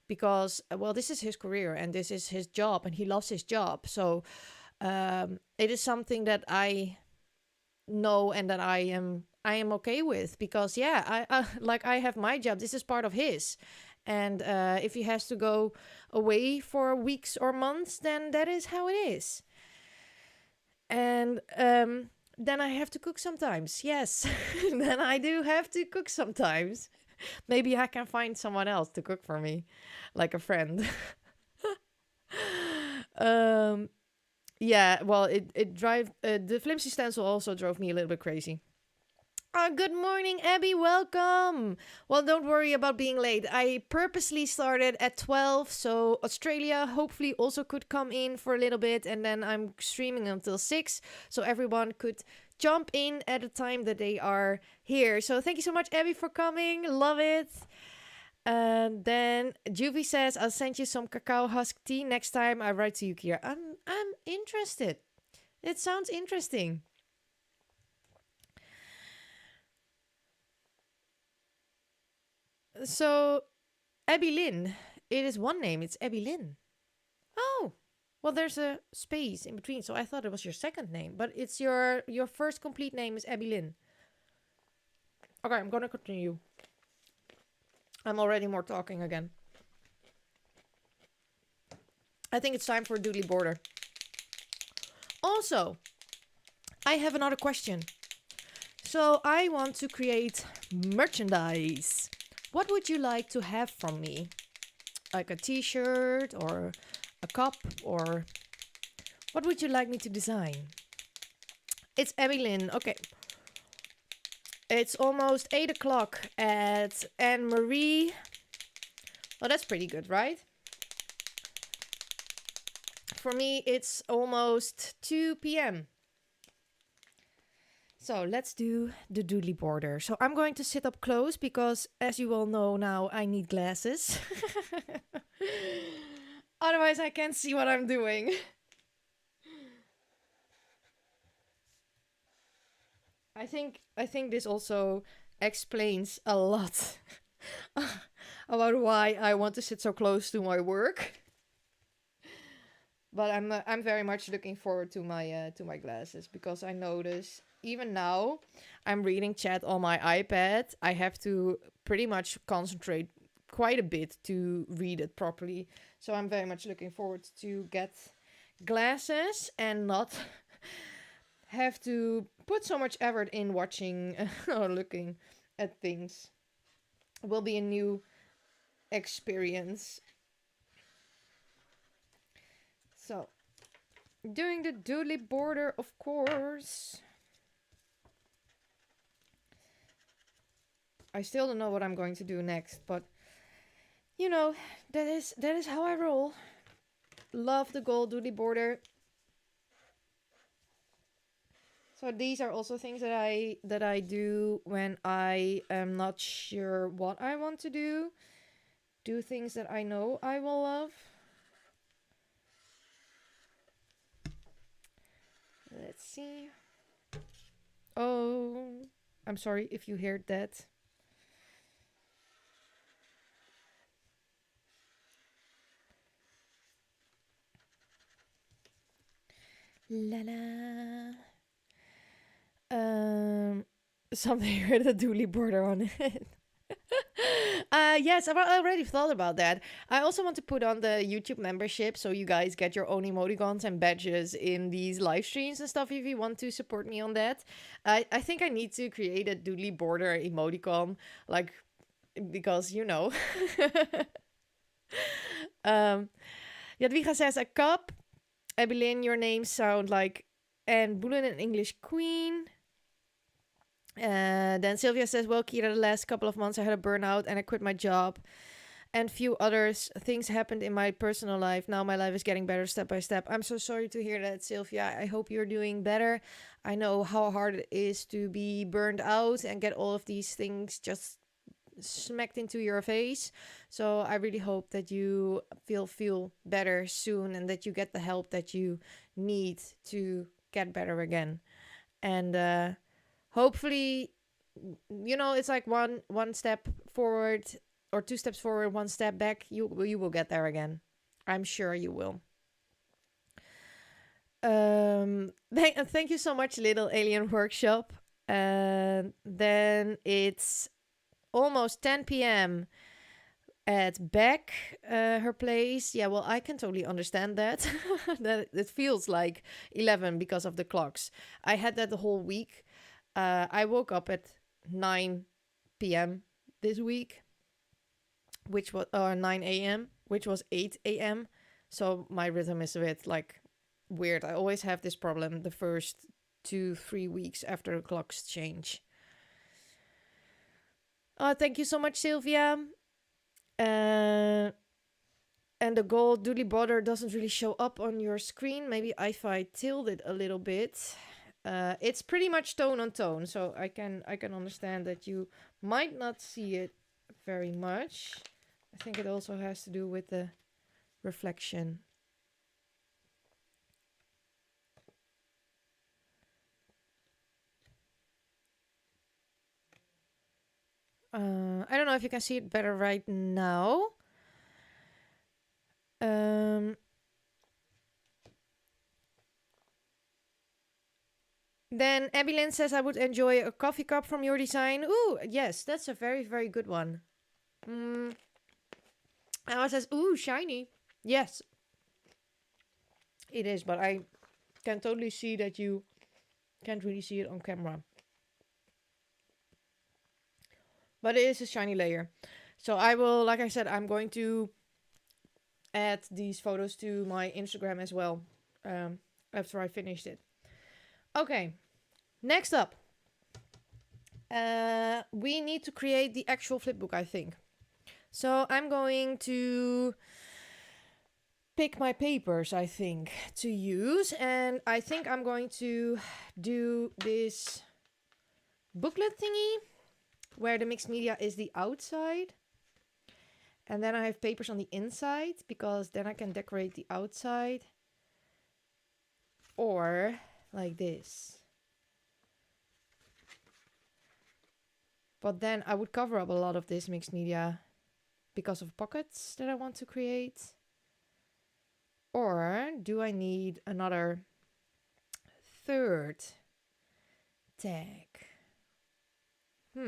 because, well, this is his career and this is his job and he loves his job. So it is something that I know and that I am okay with, because I have my job. This is part of his. And if he has to go away for weeks or months, then that is how it is. And then I have to cook sometimes. Yes, then I do have to cook sometimes. Maybe I can find someone else to cook for me, like a friend. um, yeah, well, it drive the flimsy stencil also drove me a little bit crazy. Good morning, Abby. Welcome. Well, don't worry about being late. I purposely started at 12, so Australia hopefully also could come in for a little bit, and then I'm streaming until 6, so everyone could jump in at the time that they are here. So thank you so much, Abby, for coming. Love it. And then Juvie says, I'll send you some cacao husk tea next time I write to you, Kira. I'm interested. It sounds interesting. So, Abby Lynn. It is one name. It's Abby Lynn. Oh, well, there's a space in between, so I thought it was your second name, but it's your first complete name is Abby Lynn. Okay, I'm gonna continue. I'm already more talking again. I think it's time for a doodly border. Also, I have another question. So I want to create merchandise. What would you like to have from me? Like a t-shirt or a cup, or what would you like me to design? It's Abby Lynn. Okay. It's almost 8 o'clock at Anne-Marie. Well, that's pretty good, right? For me, it's almost 2 p.m. So let's do the doodly border. So I'm going to sit up close because, as you all know now, I need glasses. Otherwise, I can't see what I'm doing. I think this also explains a lot about why I want to sit so close to my work. But I'm very much looking forward to my glasses, because I notice even now I'm reading chat on my iPad. I have to pretty much concentrate quite a bit to read it properly. So I'm very much looking forward to get glasses and not have to put so much effort in watching or looking at things. It will be a new experience. So, doing the doodly border, of course. I still don't know what I'm going to do next, but you know, that is how I roll. Love the gold doodly border. So these are also things that I do when I am not sure what I want to do. Do things that I know I will love. Let's see. Oh, I'm sorry if you heard that. La la. Something with a doodly border on it. Yes, I've already thought about that. I also want to put on the YouTube membership, so you guys get your own emoticons and badges in these live streams and stuff if you want to support me on that. I think I need to create a doodly border emoticon, like, because, you know. Jadwiga says a cup. Evelyn, your names sound like Anne Boleyn, an English queen. Then Sylvia says, well, Kira, the last couple of months I had a burnout and I quit my job. And few others things happened in my personal life. Now my life is getting better step by step. I'm so sorry to hear that, Sylvia. I hope you're doing better. I know how hard it is to be burned out and get all of these things just smacked into your face. So I really hope that you feel better soon and that you get the help that you need to get better again. And hopefully, you know, it's like one step forward or 2 steps forward, 1 step back. You will get there again. I'm sure you will. Thank you so much, Little Alien Workshop. Then it's almost 10 p.m. at back her place. Yeah, well, I can totally understand that. That it feels like 11 because of the clocks. I had that the whole week. I woke up at 9 p.m. this week, which was 9 a.m., which was 8 a.m. So my rhythm is a bit like weird. I always have this problem the first 2-3 weeks after the clocks change. Oh, thank you so much, Sylvia. And the gold doodly border doesn't really show up on your screen. Maybe if I tilt it a little bit. It's pretty much tone on tone, so I can understand that you might not see it very much. I think it also has to do with the reflection. I don't know if you can see it better right now. Then Abby says, I would enjoy a coffee cup from your design. Ooh, yes, that's a very, very good one. Emma says, ooh, shiny. Yes, it is, but I can totally see that you can't really see it on camera. But it is a shiny layer. So I will, like I said, I'm going to add these photos to my Instagram as well after I finished it. Okay, next up. We need to create the actual flipbook, I think. So I'm going to pick my papers, I think, to use. And I think I'm going to do this booklet thingy where the mixed media is the outside. And then I have papers on the inside because then I can decorate the outside. Or like this. But then I would cover up a lot of this mixed media because of pockets that I want to create. Or do I need another third tag? So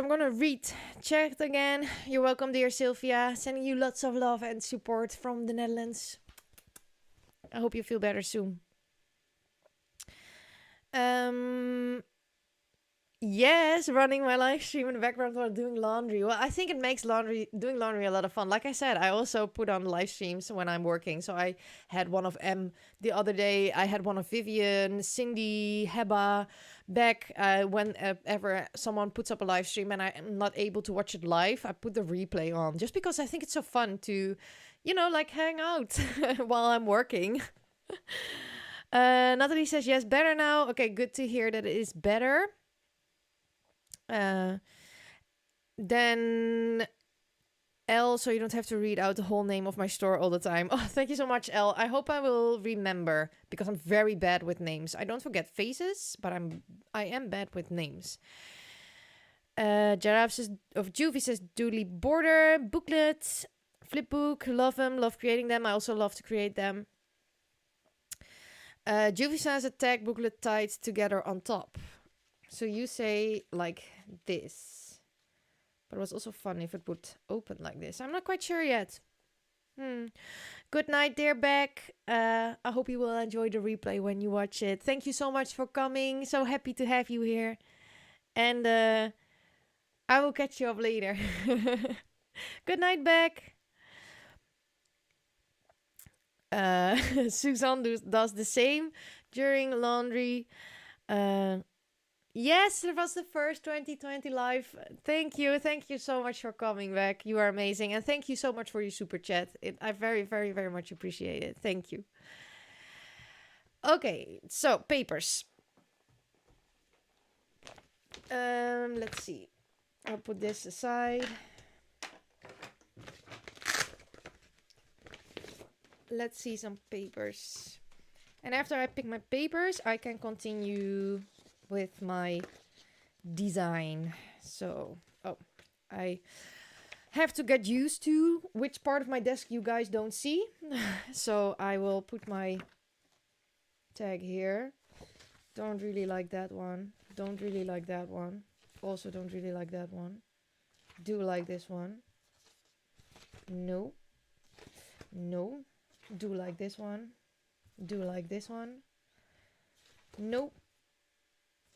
I'm gonna read chat again. You're welcome, dear Sylvia. Sending you lots of love and support from the Netherlands. I hope you feel better soon. Yes, running my live stream in the background while doing laundry. Well, I think it makes doing laundry a lot of fun. Like I said, I also put on live streams when I'm working. So I had one of M the other day. I had one of Vivian, Cindy, Heba, Beck. Whenever someone puts up a live stream and I'm not able to watch it live, I put the replay on just because I think it's so fun to, like hang out while I'm working. Natalie says, yes, better now. Okay, good to hear that it is better. Then L, so you don't have to read out the whole name of my store all the time. Oh, thank you so much, L. I hope I will remember because I'm very bad with names. I don't forget faces, but I am bad with names. Giraffe says, of Juvie says, doodly border, booklets, flipbook, love them, love creating them. I also love to create them. Juvie says a tag booklet tied together on top. So you say like this. But it was also fun if it would open like this. I'm not quite sure yet. Good night, dear Beck. I hope you will enjoy the replay when you watch it. Thank you so much for coming. So happy to have you here. And I will catch you up later. Good night, Beck. Suzanne does the same during laundry. Yes, it was the first 2020 live. Thank you so much for coming back. You are amazing, and thank you so much for your super chat. I very, very, very much appreciate it. Thank you. Okay, so papers. Let's see. I'll put this aside. Let's see some papers. And after I pick my papers, I can continue with my design. So, I have to get used to which part of my desk you guys don't see. So I will put my tag here. Don't really like that one. Don't really like that one. Also don't really like that one. Do like this one. No. No. Do like this one. Do like this one. Nope.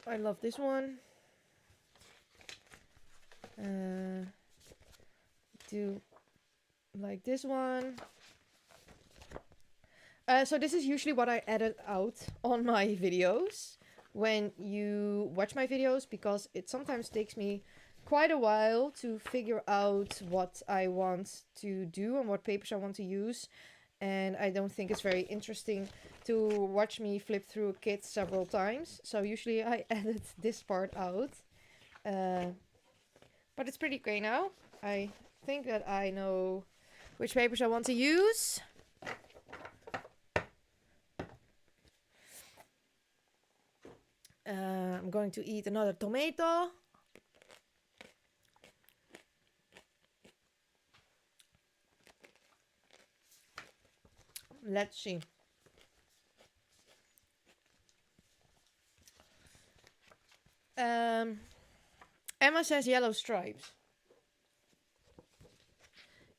I love this one. Do like this one. So this is usually what I edit out on my videos when you watch my videos, because it sometimes takes me quite a while to figure out what I want to do and what papers I want to use. And I don't think it's very interesting to watch me flip through a kit several times. So usually I edit this part out. But it's pretty great now. I think that I know which papers I want to use. I'm going to eat another tomato. Let's see. Emma says yellow stripes.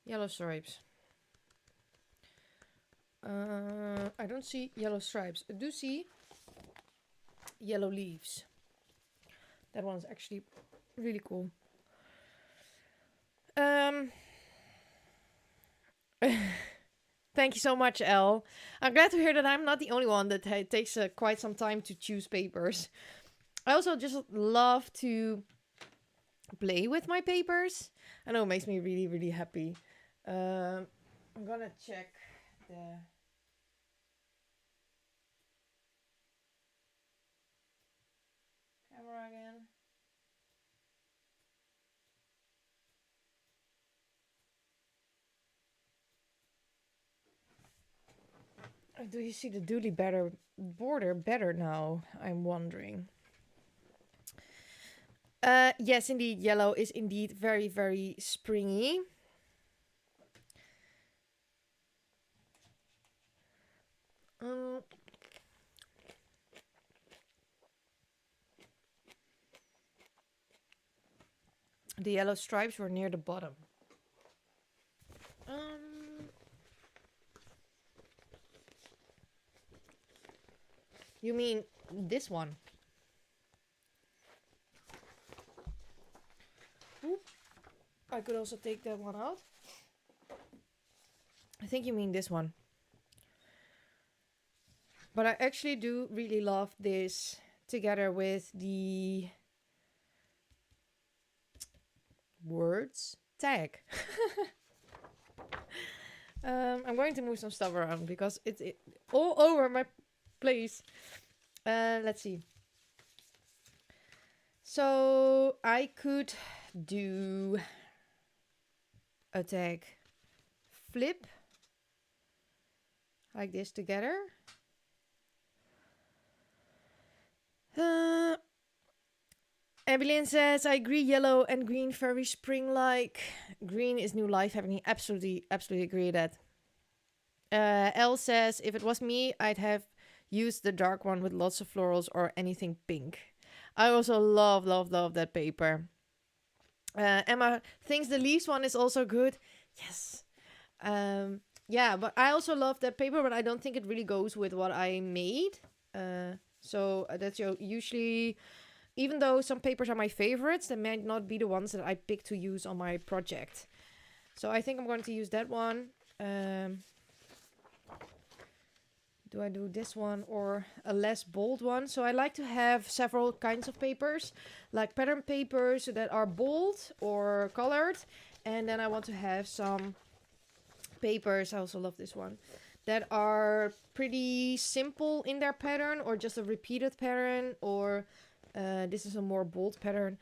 Yellow stripes. I don't see yellow stripes. I do see yellow leaves. That one's actually really cool. Thank you so much, Elle. I'm glad to hear that I'm not the only one that takes quite some time to choose papers. I also just love to play with my papers. I know it makes me really, really happy. I'm gonna check the camera again. Do you see the doodly border better now? I'm wondering. Yes, indeed. Yellow is indeed very, very springy. The yellow stripes were near the bottom. You mean this one? Oop. I could also take that one out. I think you mean this one. But I actually do really love this together with the words tag. I'm going to move some stuff around because it's all over my place. Let's see. So I could do a tag flip like this together. Evelyn says, I agree, yellow and green very spring-like. Green is new life happening. Absolutely, absolutely agree with that. Elle says, if it was me, I'd have used the dark one with lots of florals or anything pink. I also love, love, love that paper. Emma thinks the leaves one is also good. Yes. Yeah, but I also love that paper, but I don't think it really goes with what I made. So that's usually, even though some papers are my favorites, they might not be the ones that I pick to use on my project. So I think I'm going to use that one. Do I do this one or a less bold one? So I like to have several kinds of papers, like pattern papers that are bold or colored. And then I want to have some papers, I also love this one, that are pretty simple in their pattern or just a repeated pattern, or this is a more bold pattern.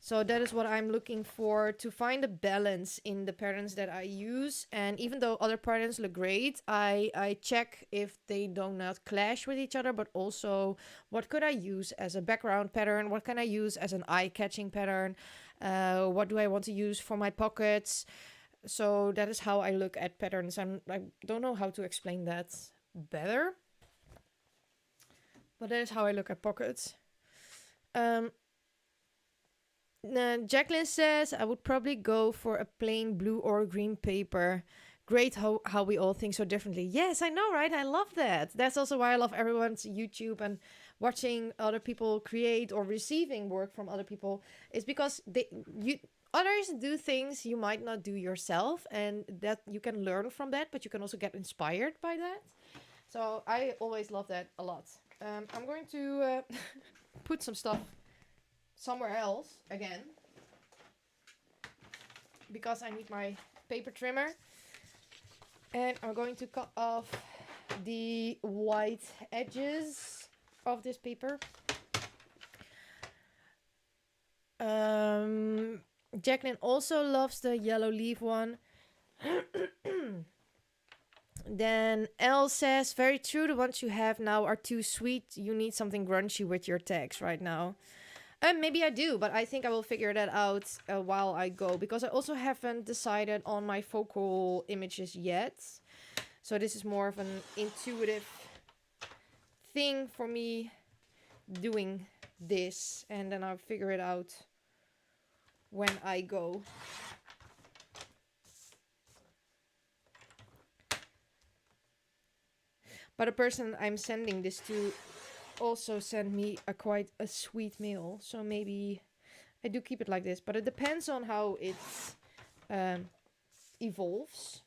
So that is what I'm looking for, to find a balance in the patterns that I use. And even though other patterns look great, I check if they do not clash with each other, but also what could I use as a background pattern? What can I use as an eye-catching pattern? What do I want to use for my pockets? So that is how I look at patterns. I don't know how to explain that better, but that is how I look at pockets. Jacqueline says, I would probably go for a plain blue or green paper. Great how we all think so differently. Yes, I know, right? I love that. That's also why I love everyone's YouTube and watching other people create or receiving work from other people. Is because others do things you might not do yourself, and that you can learn from that, but you can also get inspired by that. So I always love that a lot. I'm going to put some stuff somewhere else again because I need my paper trimmer, and I'm going to cut off the white edges of this paper. Jacqueline also loves the yellow leaf one. Then Elle says, very true, the ones you have now are too sweet. You need something grungy with your text right now. Maybe I do, but I think I will figure that out while I go, because I also haven't decided on my focal images yet. So this is more of an intuitive thing for me doing this, and then I'll figure it out when I go. But the person I'm sending this to also sent me quite a sweet mail, so maybe I do keep it like this, but it depends on how it evolves.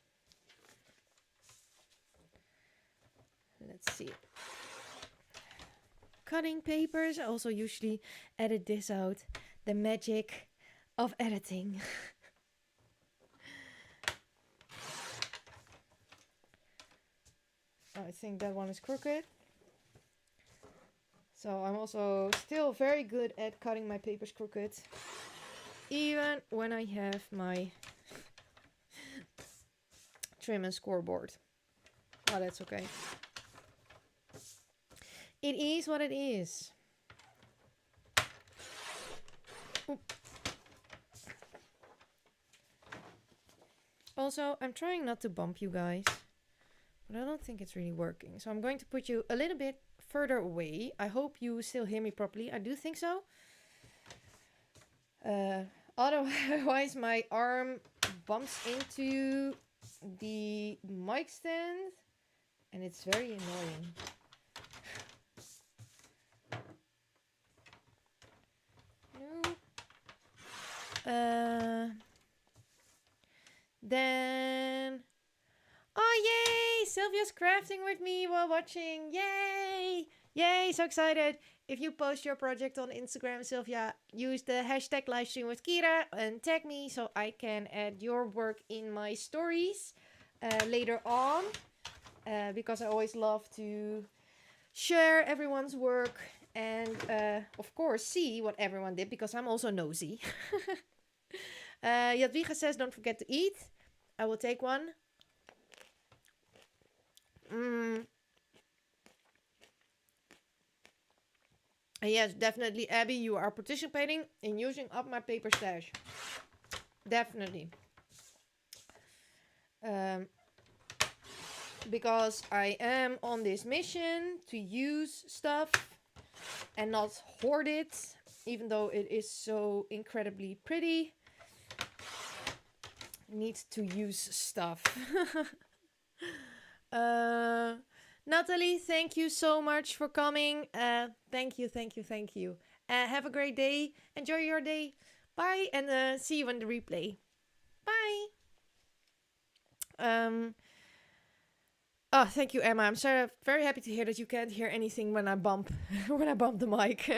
Let's see. Cutting papers. I also usually edit this out. The magic of editing. I think that one is crooked. So I'm also still very good at cutting my papers crooked, even when I have my trim and scoreboard. Oh, that's okay. It is what it is. Oop. Also, I'm trying not to bump you guys, but I don't think it's really working. So I'm going to put you a little bit further away. I hope you still hear me properly. I do think so. Otherwise, my arm bumps into the mic stand, and it's very annoying. Then, oh yay! Sylvia's crafting with me while watching. Yay! Yay! So excited! If you post your project on Instagram, Sylvia, use the hashtag livestream with Kyra and tag me so I can add your work in my stories later on. Because I always love to share everyone's work and, of course, see what everyone did, because I'm also nosy. Jadwiga says, don't forget to eat. I will take one. Yes, definitely, Abby, you are participating in using up my paper stash. Definitely. Because I am on this mission to use stuff and not hoard it, even though it is so incredibly pretty. Needs to use stuff. Natalie, thank you so much for coming. Thank you. Have a great day. Enjoy your day. Bye, and see you on the replay. Bye. Oh, thank you, Emma. I'm so very happy to hear that you can't hear anything when I bump when I bump the mic.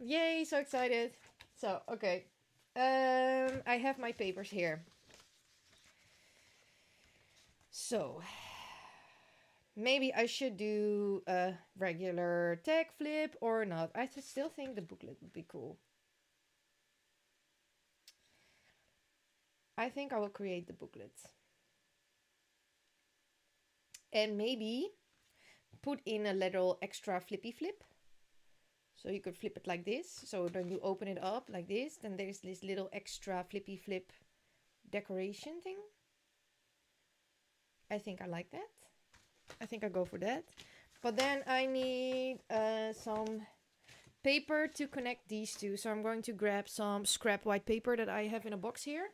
Yay, so excited. So, okay. I have my papers here. So, maybe I should do a regular tag flip or not. I still think the booklet would be cool. I think I will create the booklet. And maybe put in a little extra flippy flip. So you could flip it like this. So then you open it up like this. Then there's this little extra flippy flip decoration thing. I think I like that. I think I go for that. But then I need some paper to connect these two. So I'm going to grab some scrap white paper that I have in a box here.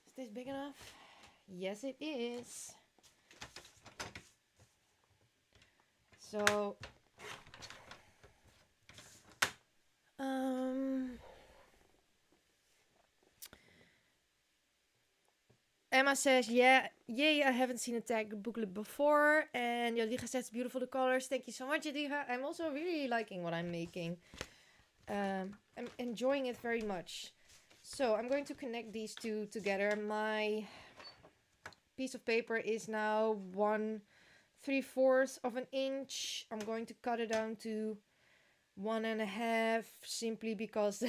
Is this big enough? Yes, it is. So, Emma says, yeah, yay, I haven't seen a tag booklet before. And Jadwiga says, beautiful the colors. Thank you so much, Jadwiga. I'm also really liking what I'm making. I'm enjoying it very much. So I'm going to connect these two together. My piece of paper is now 1/3 of an inch. I'm going to cut it down to 1.5 simply because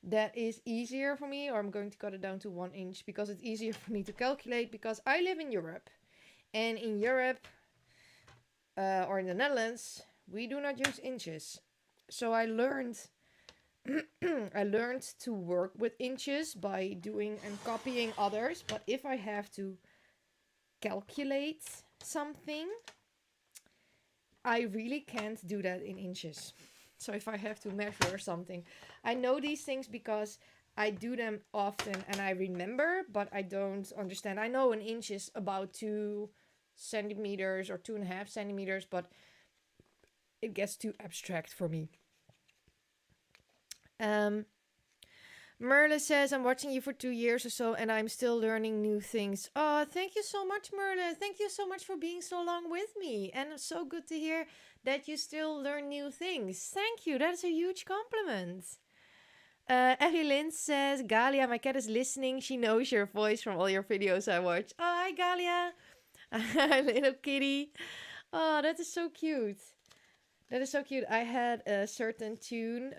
that is easier for me, or I'm going to cut it down to 1 inch because it's easier for me to calculate, because I live in Europe, and in Europe or in the Netherlands we do not use inches. So I learned to work with inches by doing and copying others, but if I have to calculate something, I really can't do that in inches. So if I have to measure something, I know these things because I do them often and I remember, but I don't understand. I know an inch is about 2 centimeters or 2.5 centimeters, but it gets too abstract for me. Merle says, I'm watching you for 2 years or so and I'm still learning new things. Oh, thank you so much, Merle. Thank you so much for being so long with me. And it's so good to hear that you still learn new things. Thank you. That is a huge compliment. Ellie Lynn says, Galia, my cat is listening. She knows your voice from all your videos I watch. Oh, hi, Galia. Little kitty. Oh, that is so cute. That is so cute. I had a certain tune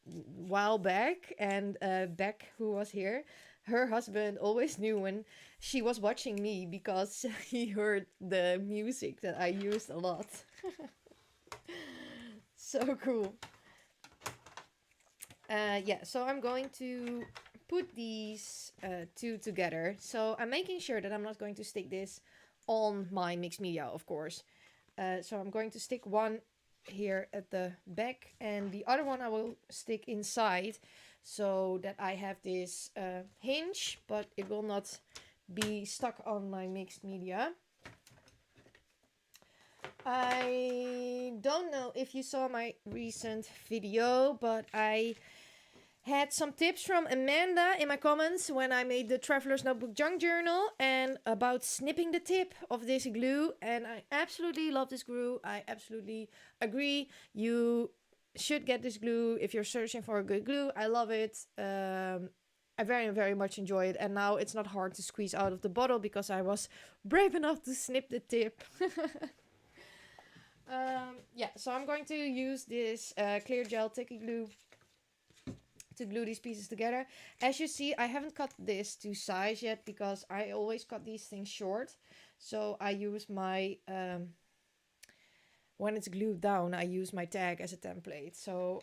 while back, and Beck, who was here, her husband always knew when she was watching me because he heard the music that I used a lot. So cool. Yeah, so I'm going to put these two together. So I'm making sure that I'm not going to stick this on my mixed media, of course. So I'm going to stick one here at the back and the other one I will stick inside, so that I have this hinge, but it will not be stuck on my mixed media. I don't know if you saw my recent video, but I had some tips from Amanda in my comments when I made the Traveler's Notebook Junk Journal and about snipping the tip of this glue. And I absolutely love this glue. I absolutely agree. You should get this glue if you're searching for a good glue. I love it. I very, very much enjoy it. And now it's not hard to squeeze out of the bottle because I was brave enough to snip the tip. Yeah, so I'm going to use this clear gel sticky glue to glue these pieces together. As you see, I haven't cut this to size yet because I always cut these things short. So I use my, when it's glued down, I use my tag as a template. So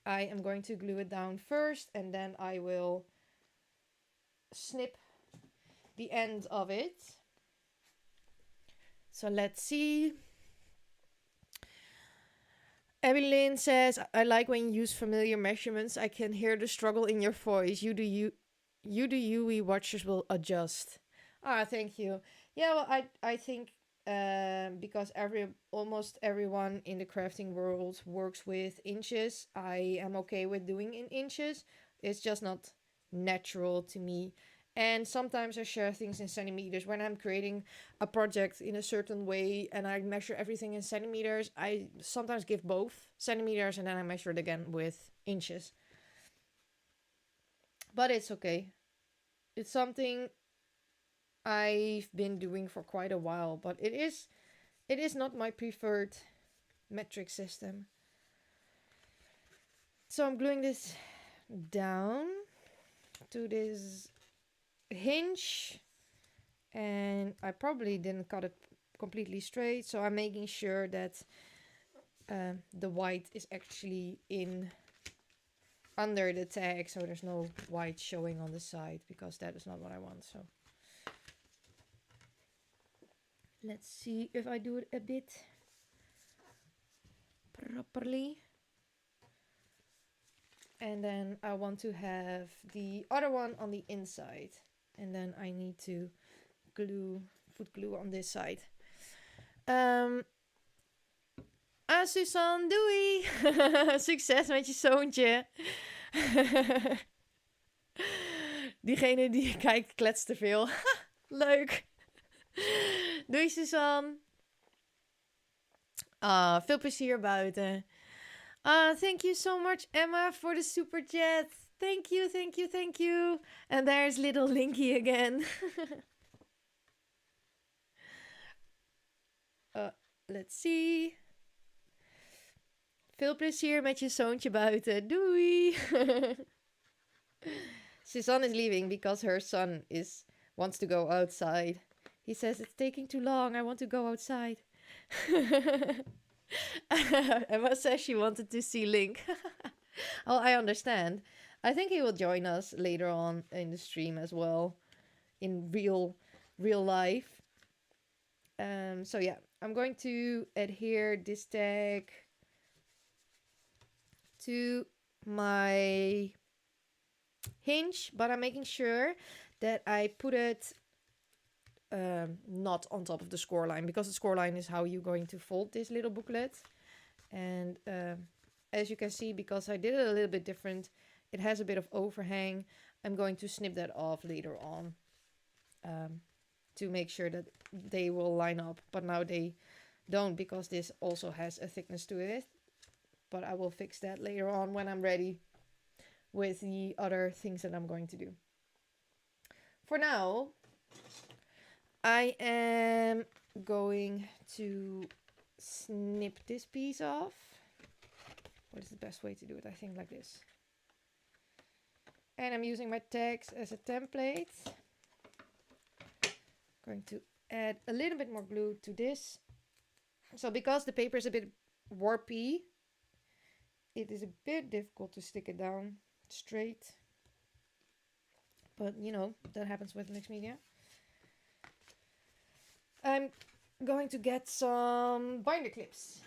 I am going to glue it down first and then I will snip the end of it. So let's see. Evelyn says, I like when you use familiar measurements. I can hear the struggle in your voice. You do you, we watchers will adjust. Ah, thank you. Yeah, well, I think because almost everyone in the crafting world works with inches, I am okay with doing in inches. It's just not natural to me. And sometimes I share things in centimeters. When I'm creating a project in a certain way and I measure everything in centimeters, I sometimes give both centimeters and then I measure it again with inches. But it's okay. It's something I've been doing for quite a while, but it is not my preferred metric system. So I'm gluing this down to this hinge, and I probably didn't cut it completely straight, so I'm making sure that the white is actually in under the tag, so there's no white showing on the side, because that is not what I want. So let's see if I do it a bit properly. And then I want to have the other one on the inside. And then I need to put glue on this side. Suzanne, doei! Succes met je zoontje. Diegene die kijkt kletst te veel. Leuk. Doei Suzanne. Veel plezier buiten. Thank you so much, Emma, for the super chat. Thank you, thank you, thank you. And there's little Linky again. Let's see. Veel plezier met je zoontje buiten. Doei. Suzanne is leaving because her son wants to go outside. He says, it's taking too long. I want to go outside. Emma says she wanted to see Link. Oh, I understand. I think he will join us later on in the stream as well. In real life. So yeah, I'm going to adhere this tag to my hinge, but I'm making sure that I put it not on top of the score line, because the score line is how you're going to fold this little booklet. And as you can see, because I did it a little bit different, it has a bit of overhang. I'm going to snip that off later on to make sure that they will line up, but now they don't, because this also has a thickness to it. But I will fix that later on when I'm ready with the other things that I'm going to do. For now, I am going to snip this piece off. What is the best way to do it? I think like this. And I'm using my tags as a template. Going to add a little bit more glue to this. So because the paper is a bit warpy, it is a bit difficult to stick it down straight. But you know, that happens with mixed media. I'm going to get some binder clips.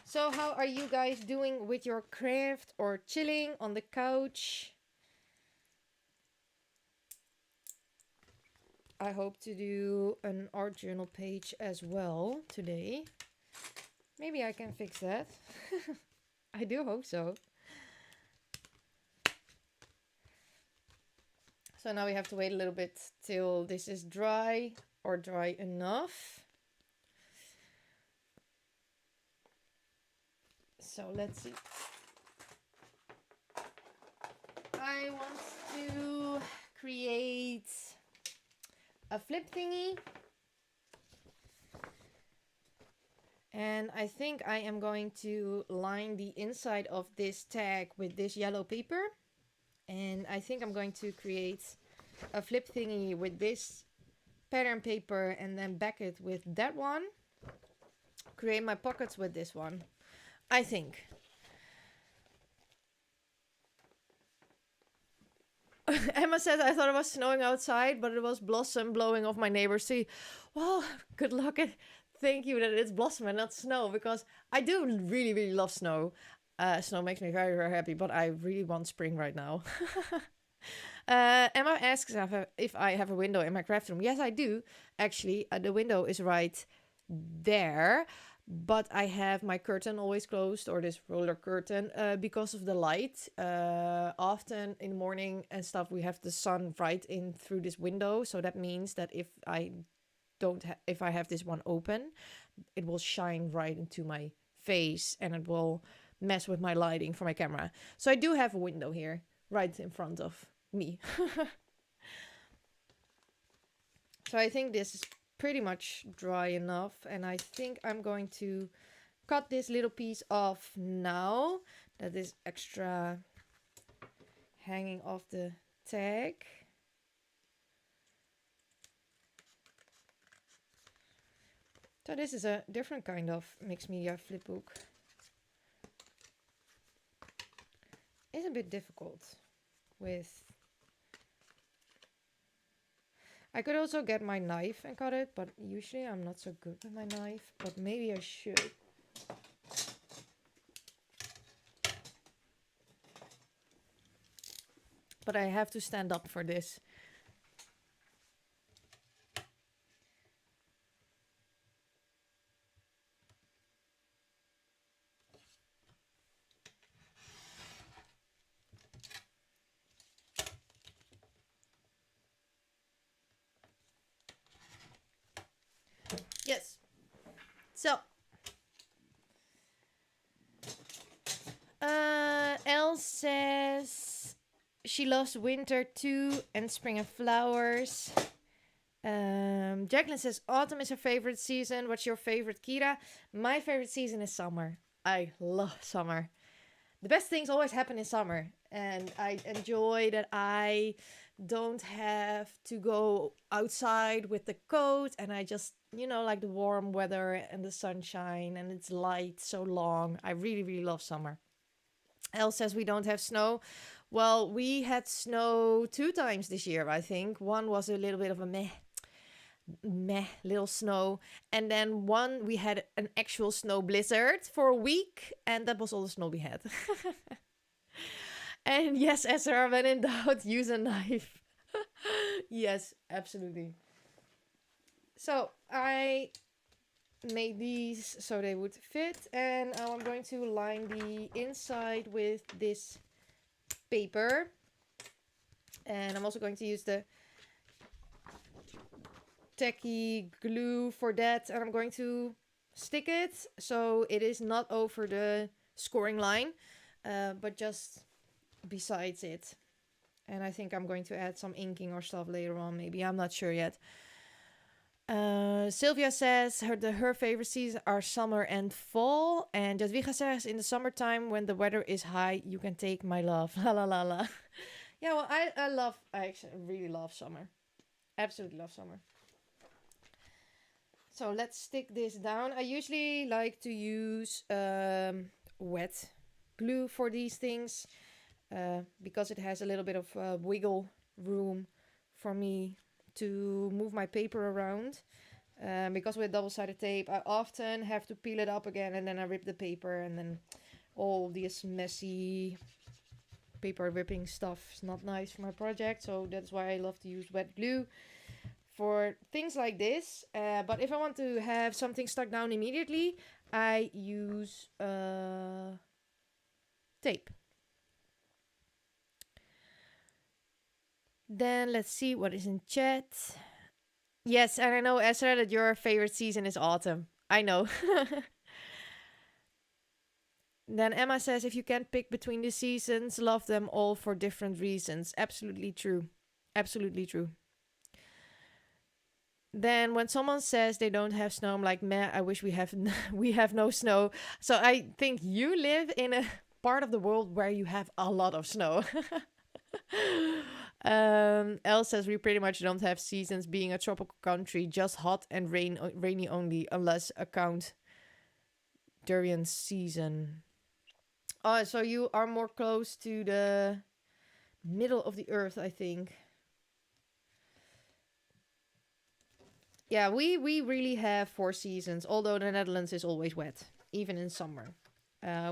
So how are you guys doing with your craft or chilling on the couch? I hope to do an art journal page as well today. Maybe I can fix that. I do hope so. So now we have to wait a little bit till this is dry or dry enough. So let's see. I want to create a flip thingy. And I think I am going to line the inside of this tag with this yellow paper. And I think I'm going to create a flip thingy with this pattern paper and then back it with that one. Create my pockets with this one, I think. Emma said, I thought it was snowing outside, but it was blossom blowing off my neighbor's tree. Well, good luck. Thank you that it's blossom and not snow, because I do really, really love snow. Snow makes me very, very happy, but I really want spring right now. Emma asks if I have a window in my craft room. Yes, I do. Actually, the window is right there, but I have my curtain always closed, or this roller curtain, because of the light. Often in the morning and stuff, we have the sun right in through this window. So that means that if I have this one open, it will shine right into my face and it will mess with my lighting for my camera. So I do have a window here right in front of me. So I think this is pretty much dry enough, and I think I'm going to cut this little piece off now that is extra hanging off the tag. So this is a different kind of mixed media flip book. It's a bit difficult with... I could also get my knife and cut it, but usually I'm not so good with my knife, but maybe I should. But I have to stand up for this. Yes. So. Elle says she loves winter too and spring and flowers. Jacqueline says autumn is her favorite season. What's your favorite, Kira? My favorite season is summer. I love summer. The best things always happen in summer. And I enjoy that I don't have to go outside with the coat. And I just, like the warm weather and the sunshine. And it's light so long. I really, really love summer. Elle says we don't have snow. Well, we had snow 2 times this year, I think. One was a little bit of a meh little snow. And then one, we had an actual snow blizzard for a week. And that was all the snow we had. And yes, Ezra, when in doubt, use a knife. Yes, absolutely. So I made these so they would fit, and now I'm going to line the inside with this paper, and I'm also going to use the tacky glue for that, and I'm going to stick it so it is not over the scoring line, but just besides it. And I think I'm going to add some inking or stuff later on, maybe, I'm not sure yet. Sylvia says her favorite seasons are summer and fall. And Jadwiga says in the summertime when the weather is high, you can take my love. La la la la. Yeah, well, I actually really love summer. Absolutely love summer. So let's stick this down. I usually like to use wet glue for these things because it has a little bit of wiggle room for me to move my paper around. Because with double-sided tape, I often have to peel it up again and then I rip the paper, and then all this messy paper ripping stuff is not nice for my project. So that's why I love to use wet glue for things like this. But if I want to have something stuck down immediately, I use tape. Then let's see what is in chat. Yes, and I know, Ezra, that your favorite season is autumn. I know. Then Emma says, if you can't pick between the seasons, love them all for different reasons. Absolutely true. Absolutely true. Then when someone says they don't have snow, I'm like, meh, I wish we have no snow. So I think you live in a part of the world where you have a lot of snow. Elle says we pretty much don't have seasons, being a tropical country, just hot and rainy only, unless account durian season. Oh, so you are more close to the middle of the earth, I think. Yeah, we really have 4 seasons, although the Netherlands is always wet, even in summer.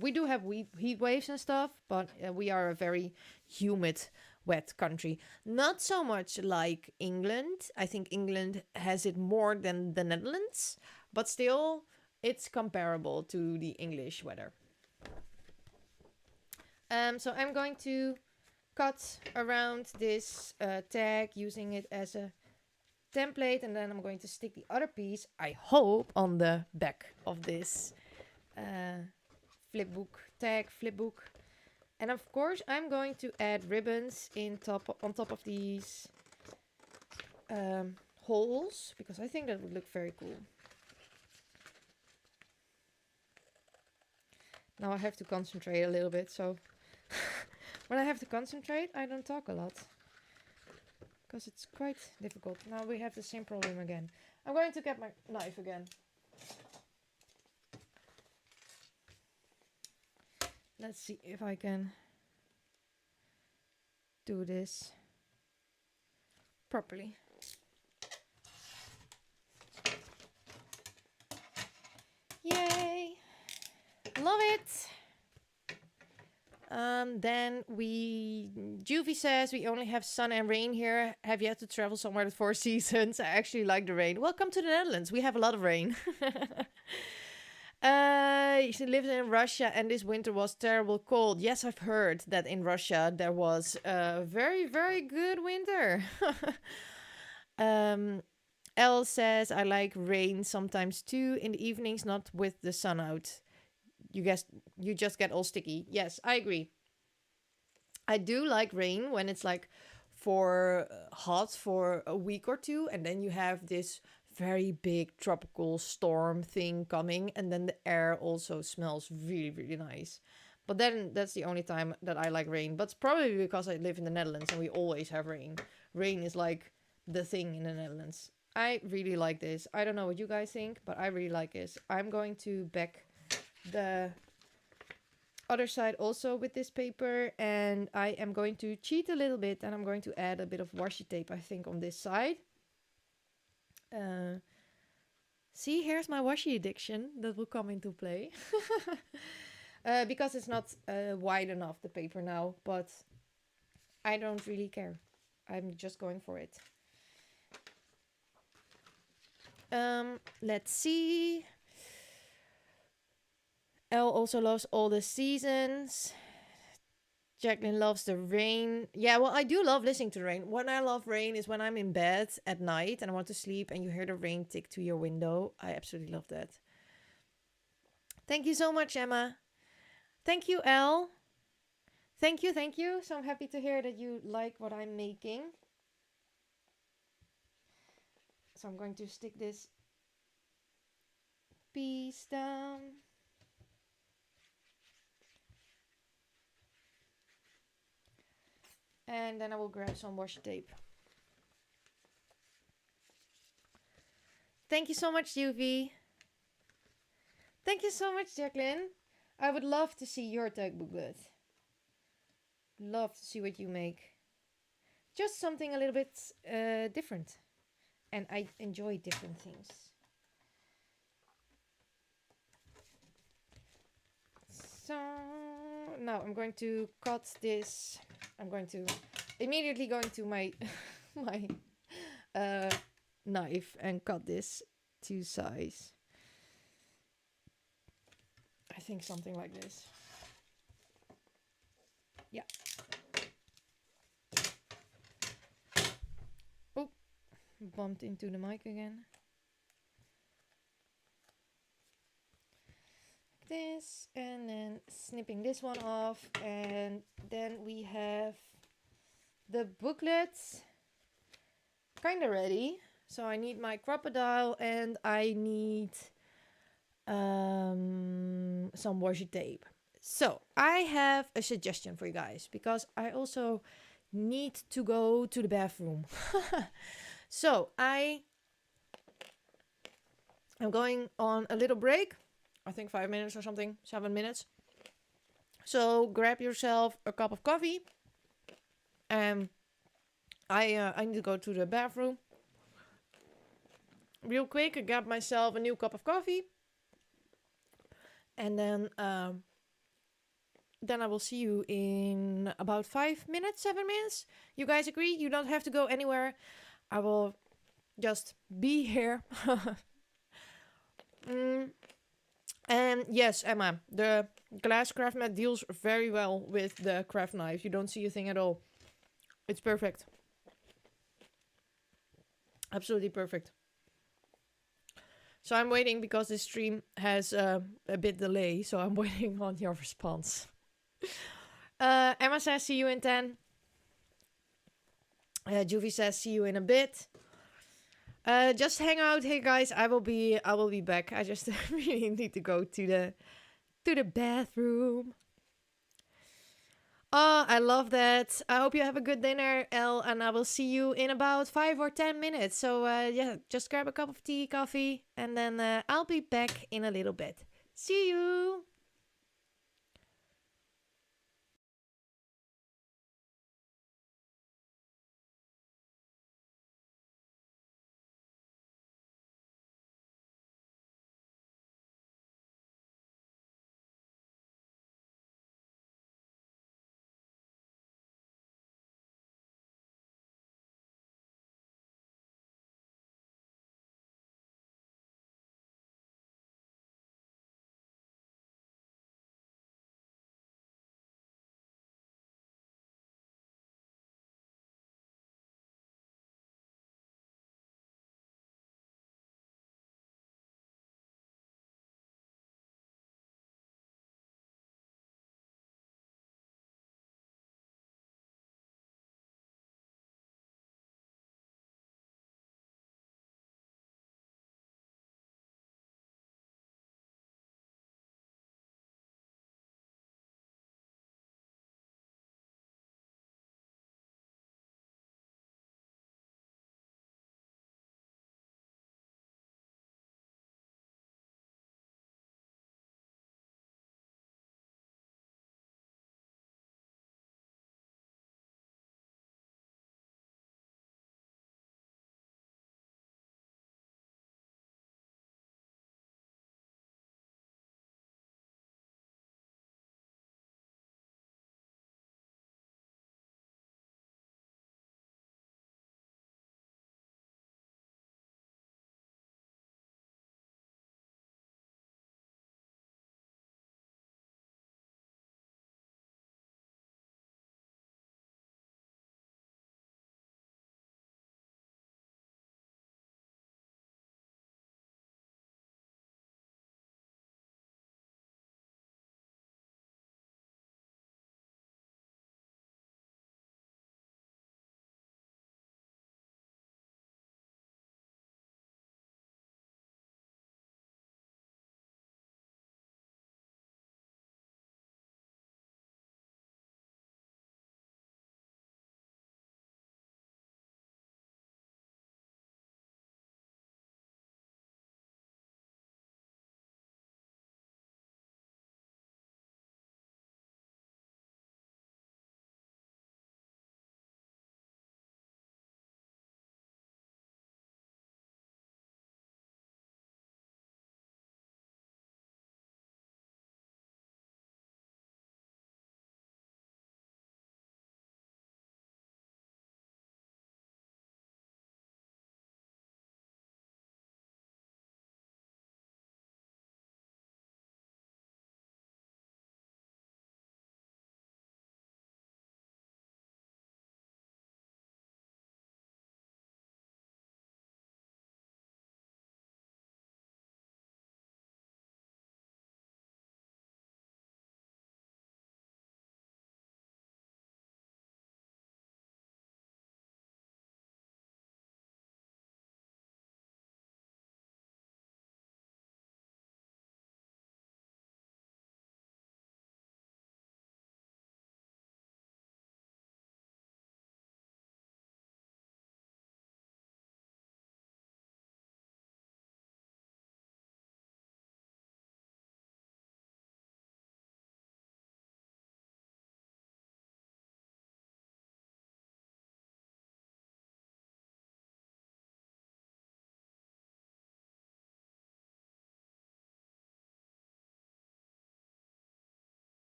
We do have heat waves and stuff, but we are a very humid, wet country. Not so much like England. I think England has it more than the Netherlands, but still, it's comparable to the English weather. So I'm going to cut around this tag using it as a template, and then I'm going to stick the other piece, I hope, on the back of this flipbook. And of course, I'm going to add ribbons on top of these holes, because I think that would look very cool. Now I have to concentrate a little bit, so when I have to concentrate, I don't talk a lot, because it's quite difficult. Now we have the same problem again. I'm going to get my knife again. Let's see if I can do this properly. Yay! Love it! Then Juvie says we only have sun and rain here. Have yet to travel somewhere with 4 seasons. I actually like the rain. Welcome to the Netherlands. We have a lot of rain. She lives in Russia and this winter was terrible cold. Yes, I've heard that in Russia there was a very, very good winter. Elle says I like rain sometimes too in the evenings, not with the sun out. You just get all sticky. Yes, I agree. I do like rain when it's like for hot for a week or two, and then you have this very big tropical storm thing coming, and then the air also smells really, really nice. But then that's the only time that I like rain. But it's probably because I live in the Netherlands and we always have rain. Rain is like the thing in the Netherlands. I really like this. I don't know what you guys think, but I really like this. I'm going to back the other side also with this paper, and I am going to cheat a little bit, and I'm going to add a bit of washi tape, I think, on this side. See, here's my washi addiction that will come into play. Because it's not wide enough, the paper now, but I don't really care. I'm just going for it. Let's see. Elle also loves all the seasons. Jacqueline loves the rain. Yeah, well, I do love listening to the rain. When I love rain is when I'm in bed at night and I want to sleep and you hear the rain tick to your window. I absolutely love that. Thank you so much, Emma. Thank you, Elle. Thank you, thank you. So I'm happy to hear that you like what I'm making. So I'm going to stick this piece down. And then I will grab some washi tape. Thank you so much, Juvie. Thank you so much, Jacqueline. I would love to see your tag booklet. Love to see what you make. Just something a little bit different. And I enjoy different things. So now I'm going to cut this. I'm going to immediately go into my my knife and cut this to size. I think something like this. Yeah. Oh, bumped into the mic again. This, and then snipping this one off, and then we have the booklets kind of ready. So I need my crocodile and I need some washi tape. So I have a suggestion for you guys because I also need to go to the bathroom. So I'm going on a little break. I think 5 minutes or something, 7 minutes. So grab yourself a cup of coffee. I need to go to the bathroom. Real quick, I got myself a new cup of coffee. And then I will see you in about 5 minutes, 7 minutes. You guys agree? You don't have to go anywhere. I will just be here. And yes, Emma, the glass craft mat deals very well with the craft knife. You don't see a thing at all. It's perfect. Absolutely perfect. So I'm waiting because this stream has a bit delay. So I'm waiting on your response. Emma says, see you in 10. Juvie says, see you in a bit. Just hang out. Hey guys, I will be back. I just really need to go to the bathroom. Oh, I love that. I hope you have a good dinner, Elle, and I will see you in about 5 or 10 minutes. So yeah, just grab a cup of tea, coffee, and then I'll be back in a little bit. See you.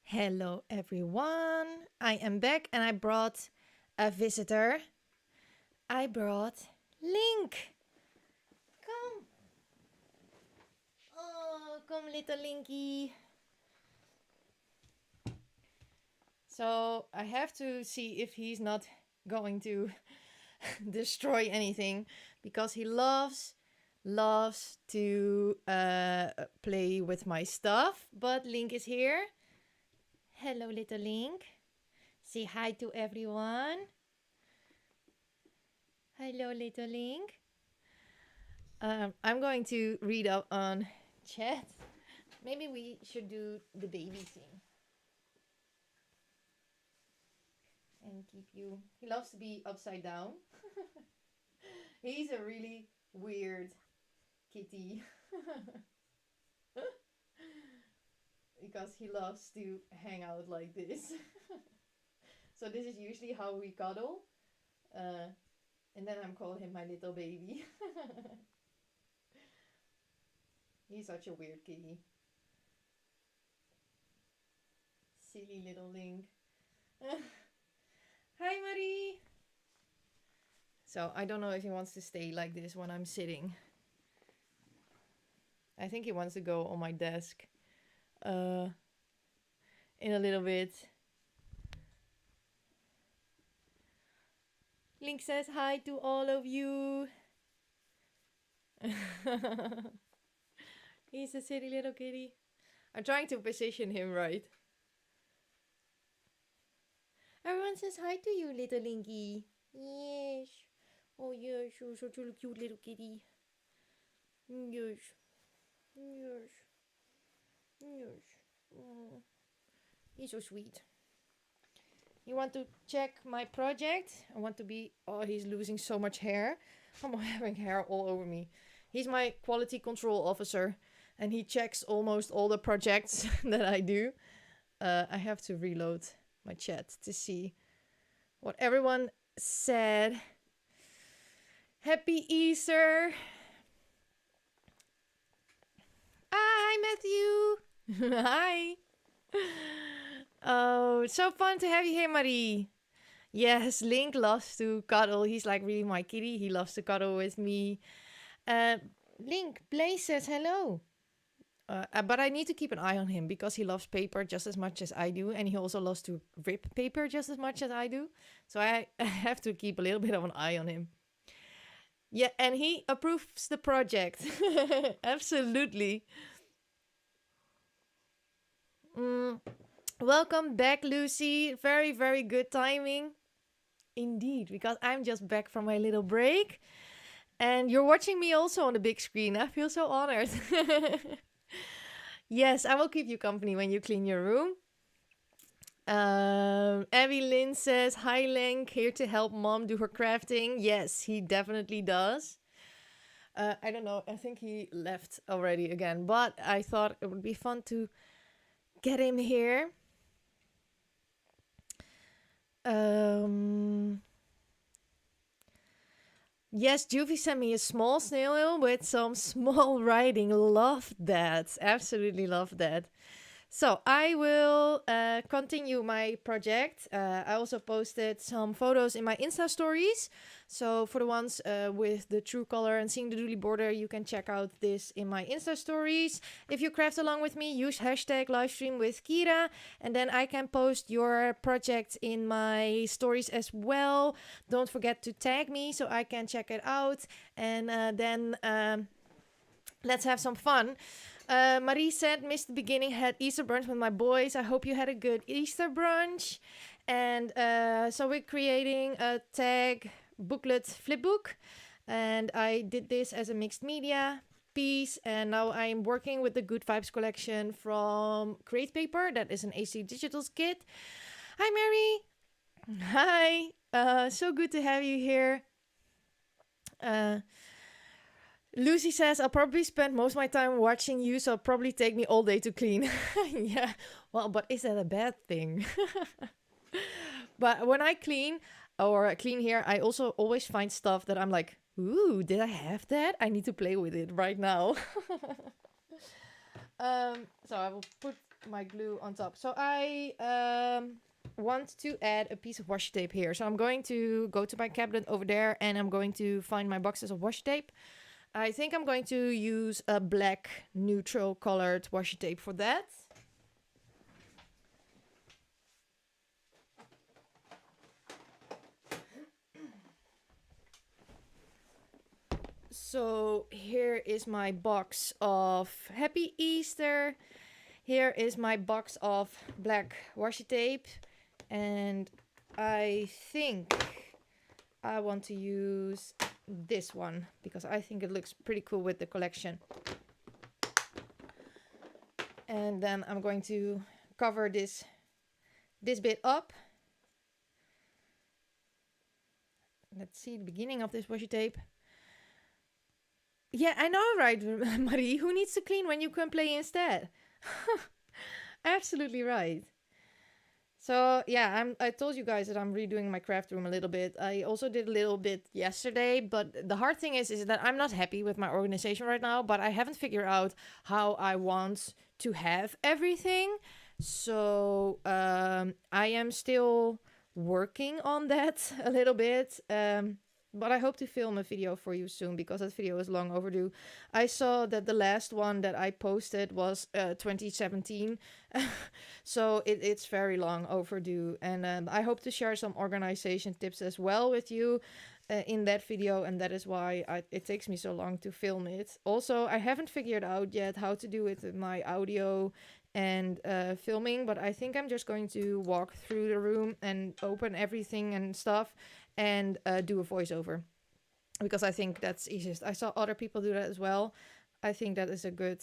Hello, everyone. I am back and I brought a visitor. I brought Link. Come. Oh, come, little Linky. So I have to see if he's not going to destroy anything because he loves to play with my stuff. But Link is here. Hello, little Link. Say hi to everyone. Hello, little Link. I'm going to read up on chat. Maybe we should do the baby thing. And keep you. He loves to be upside down. He's a really weird kitty. Because he loves to hang out like this. So this is usually how we cuddle. And then I'm calling him my little baby. He's such a weird kitty. Silly little Link. Hi, Marie. So I don't know if he wants to stay like this when I'm sitting. I think he wants to go on my desk in a little bit. Link says hi to all of you. He's a silly little kitty. I'm trying to position him right. Everyone says hi to you, little Linky. Yes. Oh, yes, you're such a cute little kitty. Yes. Yes. Yes. Oh, he's so sweet. You want to check my project? I want to be... Oh, he's losing so much hair. I'm having hair all over me. He's my quality control officer. And he checks almost all the projects that I do. I have to reload my chat to see what everyone said. Happy Easter. Hi, Matthew. Hi. Oh, so fun to have you here, Marie. Yes, Link loves to cuddle. He's like really my kitty. He loves to cuddle with me. Link, Blaze says hello. But I need to keep an eye on him because he loves paper just as much as I do. And he also loves to rip paper just as much as I do. So I have to keep a little bit of an eye on him. Yeah, and he approves the project. Absolutely. Welcome back, Lucy. Very, very good timing. Indeed, because I'm just back from my little break. And you're watching me also on the big screen. I feel so honored. Yes, I will keep you company when you clean your room. Abby Lynn says, hi, Link, here to help mom do her crafting. Yes, he definitely does. I don't know. I think he left already again. But I thought it would be fun to get him here. Yes, Juvie sent me a small snail with some small writing. Love that. Absolutely love that. So I will continue my project. I also posted some photos in my Insta stories. So for the ones with the true color and seeing the doodly border, you can check out this in my Insta stories. If you craft along with me, use hashtag Livestream with Kyra. And then I can post your project in my stories as well. Don't forget to tag me so I can check it out. And then let's have some fun. Marie said, missed the beginning, had Easter brunch with my boys. I hope you had a good Easter brunch. And so we're creating a tag booklet flipbook. And I did this as a mixed media piece. And now I'm working with the Good Vibes collection from Create Paper. That is an AC Digitals kit. Hi, Mary. Hi. So good to have you here. Lucy says, I'll probably spend most of my time watching you, so it'll probably take me all day to clean. Yeah, well, but is that a bad thing? But when I clean here, I also always find stuff that I'm like, ooh, did I have that? I need to play with it right now. So I will put my glue on top. So I want to add a piece of washi tape here. So I'm going to go to my cabinet over there and I'm going to find my boxes of washi tape. I think I'm going to use a black neutral colored washi tape for that. So here is my box of Happy Easter. Here is my box of black washi tape. And I think I want to use this one because I think it looks pretty cool with the collection. And then I'm going to cover this bit up. Let's see the beginning of this washi tape. Yeah, I know, right, Marie? Who needs to clean when you can play instead? Absolutely right. So yeah, I told you guys that I'm redoing my craft room a little bit. I also did a little bit yesterday, but the hard thing is that I'm not happy with my organization right now, but I haven't figured out how I want to have everything. So I am still working on that a little bit. But I hope to film a video for you soon because that video is long overdue. I saw that the last one that I posted was 2017. So it's very long overdue. And I hope to share some organization tips as well with you in that video. And that is why it takes me so long to film it. Also, I haven't figured out yet how to do it with my audio and filming. But I think I'm just going to walk through the room and open everything and stuff. And do a voiceover because I think that's easiest. I saw other people do that as well. I think that is a good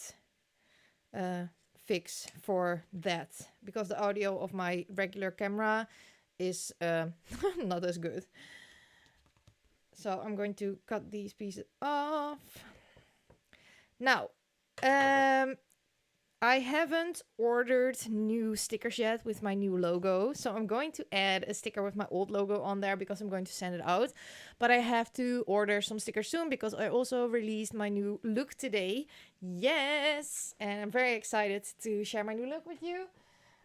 fix for that because the audio of my regular camera is not as good. So I'm going to cut these pieces off. Now, I haven't ordered new stickers yet with my new logo. So I'm going to add a sticker with my old logo on there because I'm going to send it out. But I have to order some stickers soon because I also released my new look today. Yes! And I'm very excited to share my new look with you.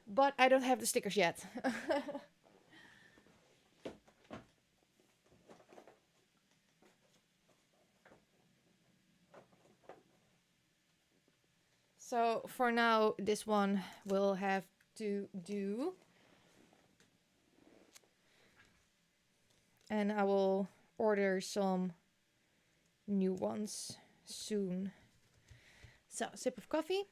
But I don't have the stickers yet. So for now, this one will have to do. And I will order some new ones soon. So, sip of coffee.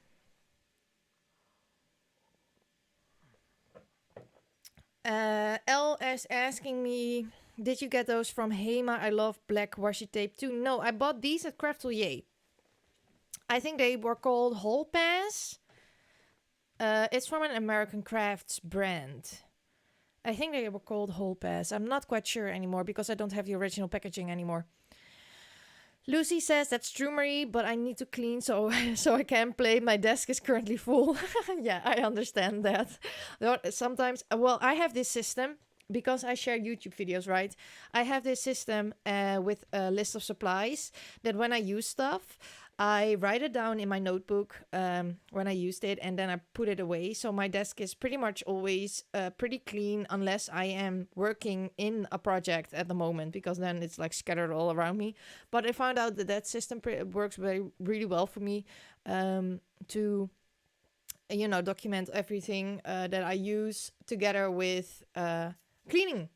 Elle is asking me, did you get those from Hema? I love black washi tape too. No, I bought these at Craftelier. I think they were called Hall Pass. It's from an American crafts brand. I think they were called Hall Pass. I'm not quite sure anymore because I don't have the original packaging anymore. Lucy says, that's true, Marie, but I need to clean so I can play. My desk is currently full. Yeah, I understand that. Sometimes, well, I have this system because I share YouTube videos, right? I have this system with a list of supplies that when I use stuff, I write it down in my notebook when I used it and then I put it away. So my desk is pretty much always pretty clean unless I am working in a project at the moment because then it's like scattered all around me. But I found out that system works really well for me to, document everything that I use together with cleaning,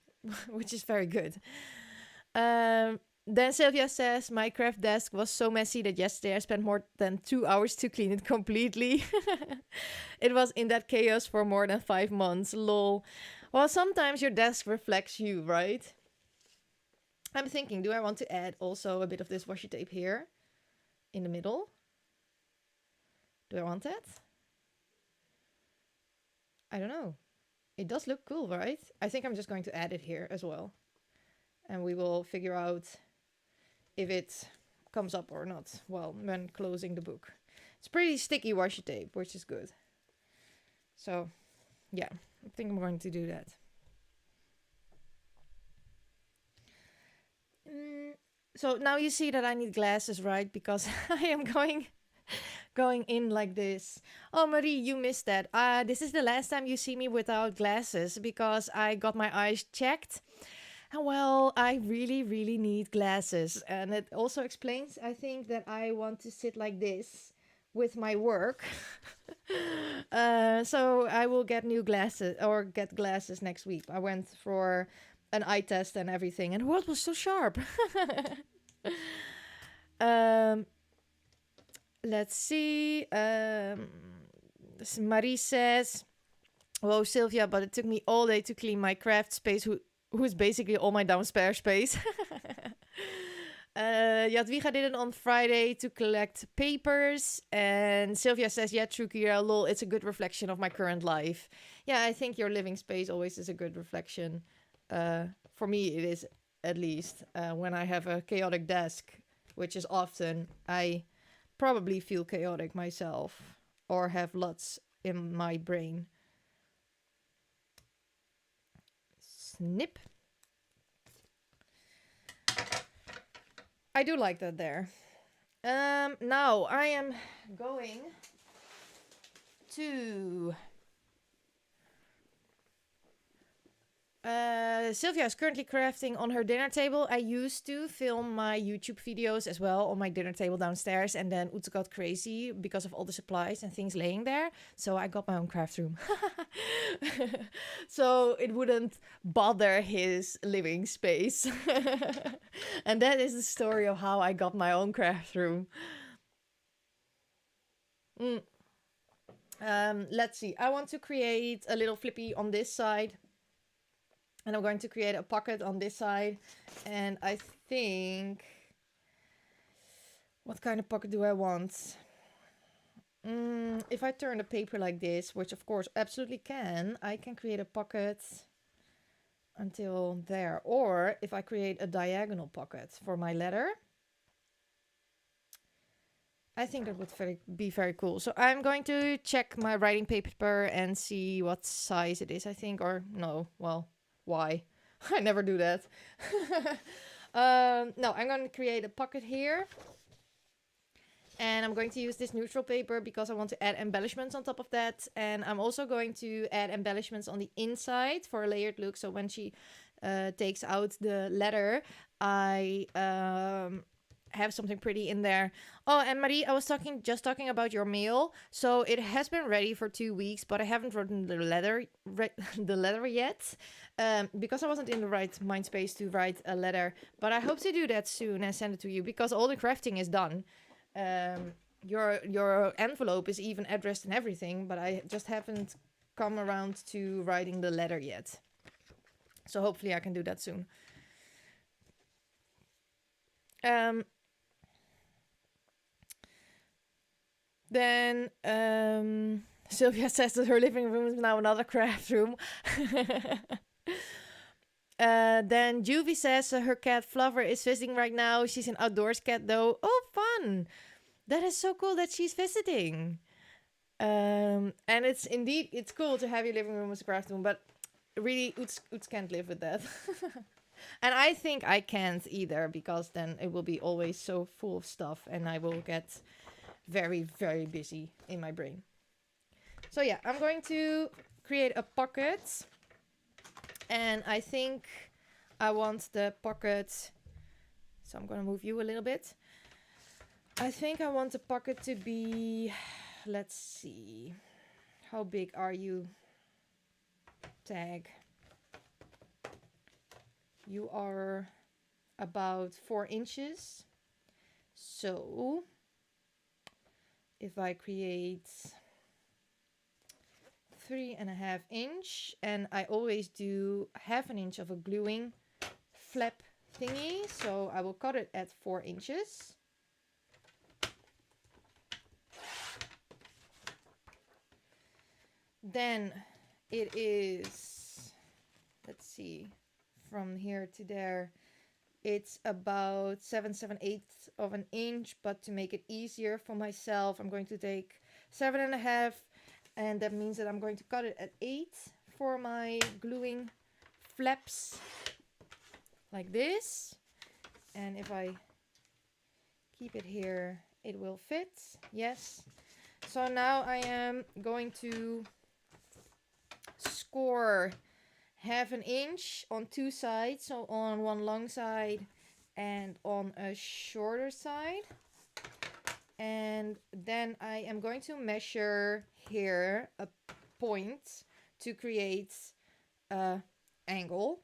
which is very good. Then Sylvia says, my craft desk was so messy that yesterday I spent more than 2 hours to clean it completely. It was in that chaos for more than 5 months. Lol. Well, sometimes your desk reflects you, right? I'm thinking, do I want to add also a bit of this washi tape here in the middle? Do I want that? I don't know. It does look cool, right? I think I'm just going to add it here as well. And we will figure out if it comes up or not, well, when closing the book. It's pretty sticky washi tape, which is good. So, yeah, I think I'm going to do that. So now you see that I need glasses, right? Because I am going going in like this. Oh, Marie, you missed that. This is the last time you see me without glasses because I got my eyes checked. And well, I really, really need glasses. And it also explains, I think, that I want to sit like this with my work. So I will get new glasses or get glasses next week. I went for an eye test and everything, and the world was so sharp. um, let's see. Marie says, "Whoa, Sylvia, but it took me all day to clean my craft space, who's basically all my downstairs space." Jadwiga did it on Friday to collect papers. And Sylvia says, yeah, true, Kyra, lol, it's a good reflection of my current life. Yeah, I think your living space always is a good reflection. For me, it is, at least. When I have a chaotic desk, which is often, I probably feel chaotic myself or have lots in my brain. Snip. I do like that there. Now I am going to... Sylvia is currently crafting on her dinner table. I used to film my YouTube videos as well on my dinner table downstairs, and then Ute got crazy because of all the supplies and things laying there. So I got my own craft room. So it wouldn't bother his living space. And that is the story of how I got my own craft room. Let's see. I want to create a little flippy on this side. And I'm going to create a pocket on this side. And I think... What kind of pocket do I want? If I turn the paper like this, which of course absolutely can, I can create a pocket until there. Or if I create a diagonal pocket for my letter, I think that would be very cool. So I'm going to check my writing paper and see what size it is, I think. Or no, well... Why? I never do that. No, I'm going to create a pocket here. And I'm going to use this neutral paper because I want to add embellishments on top of that. And I'm also going to add embellishments on the inside for a layered look. So when she takes out the letter, I have something pretty in there. Oh, and Marie, I was just talking about your mail. So it has been ready for 2 weeks, but I haven't written the letter yet. Because I wasn't in the right mind space to write a letter. But I hope to do that soon and send it to you because all the crafting is done. Your envelope is even addressed and everything, but I just haven't come around to writing the letter yet. So hopefully I can do that soon. Then Sylvia says that her living room is now another craft room. Then Juvie says her cat Flower is visiting right now. She's an outdoors cat though. Oh, fun! That is so cool that she's visiting. And it's cool to have your living room as a craft room, but really, Oots can't live with that. And I think I can't either, because then it will be always so full of stuff and I will get very, very busy in my brain. So yeah, I'm going to create a pocket. And I think I want the pocket... So I'm going to move you a little bit. I think I want the pocket to be... Let's see. How big are you? Tag. You are about 4 inches. So if I create 3.5 inch, and I always do 1/2 inch of a gluing flap thingy, so I will cut it at 4 inches. Then it is, let's see, from here to there, it's about 7/7/8 of an inch, but to make it easier for myself, I'm going to take 7.5, and that means that I'm going to cut it at 8 for my gluing flaps, like this. And if I keep it here, it will fit. Yes. So now I am going to score 1/2 inch on 2 sides. So on one long side and on a shorter side. And then I am going to measure here a point to create a angle.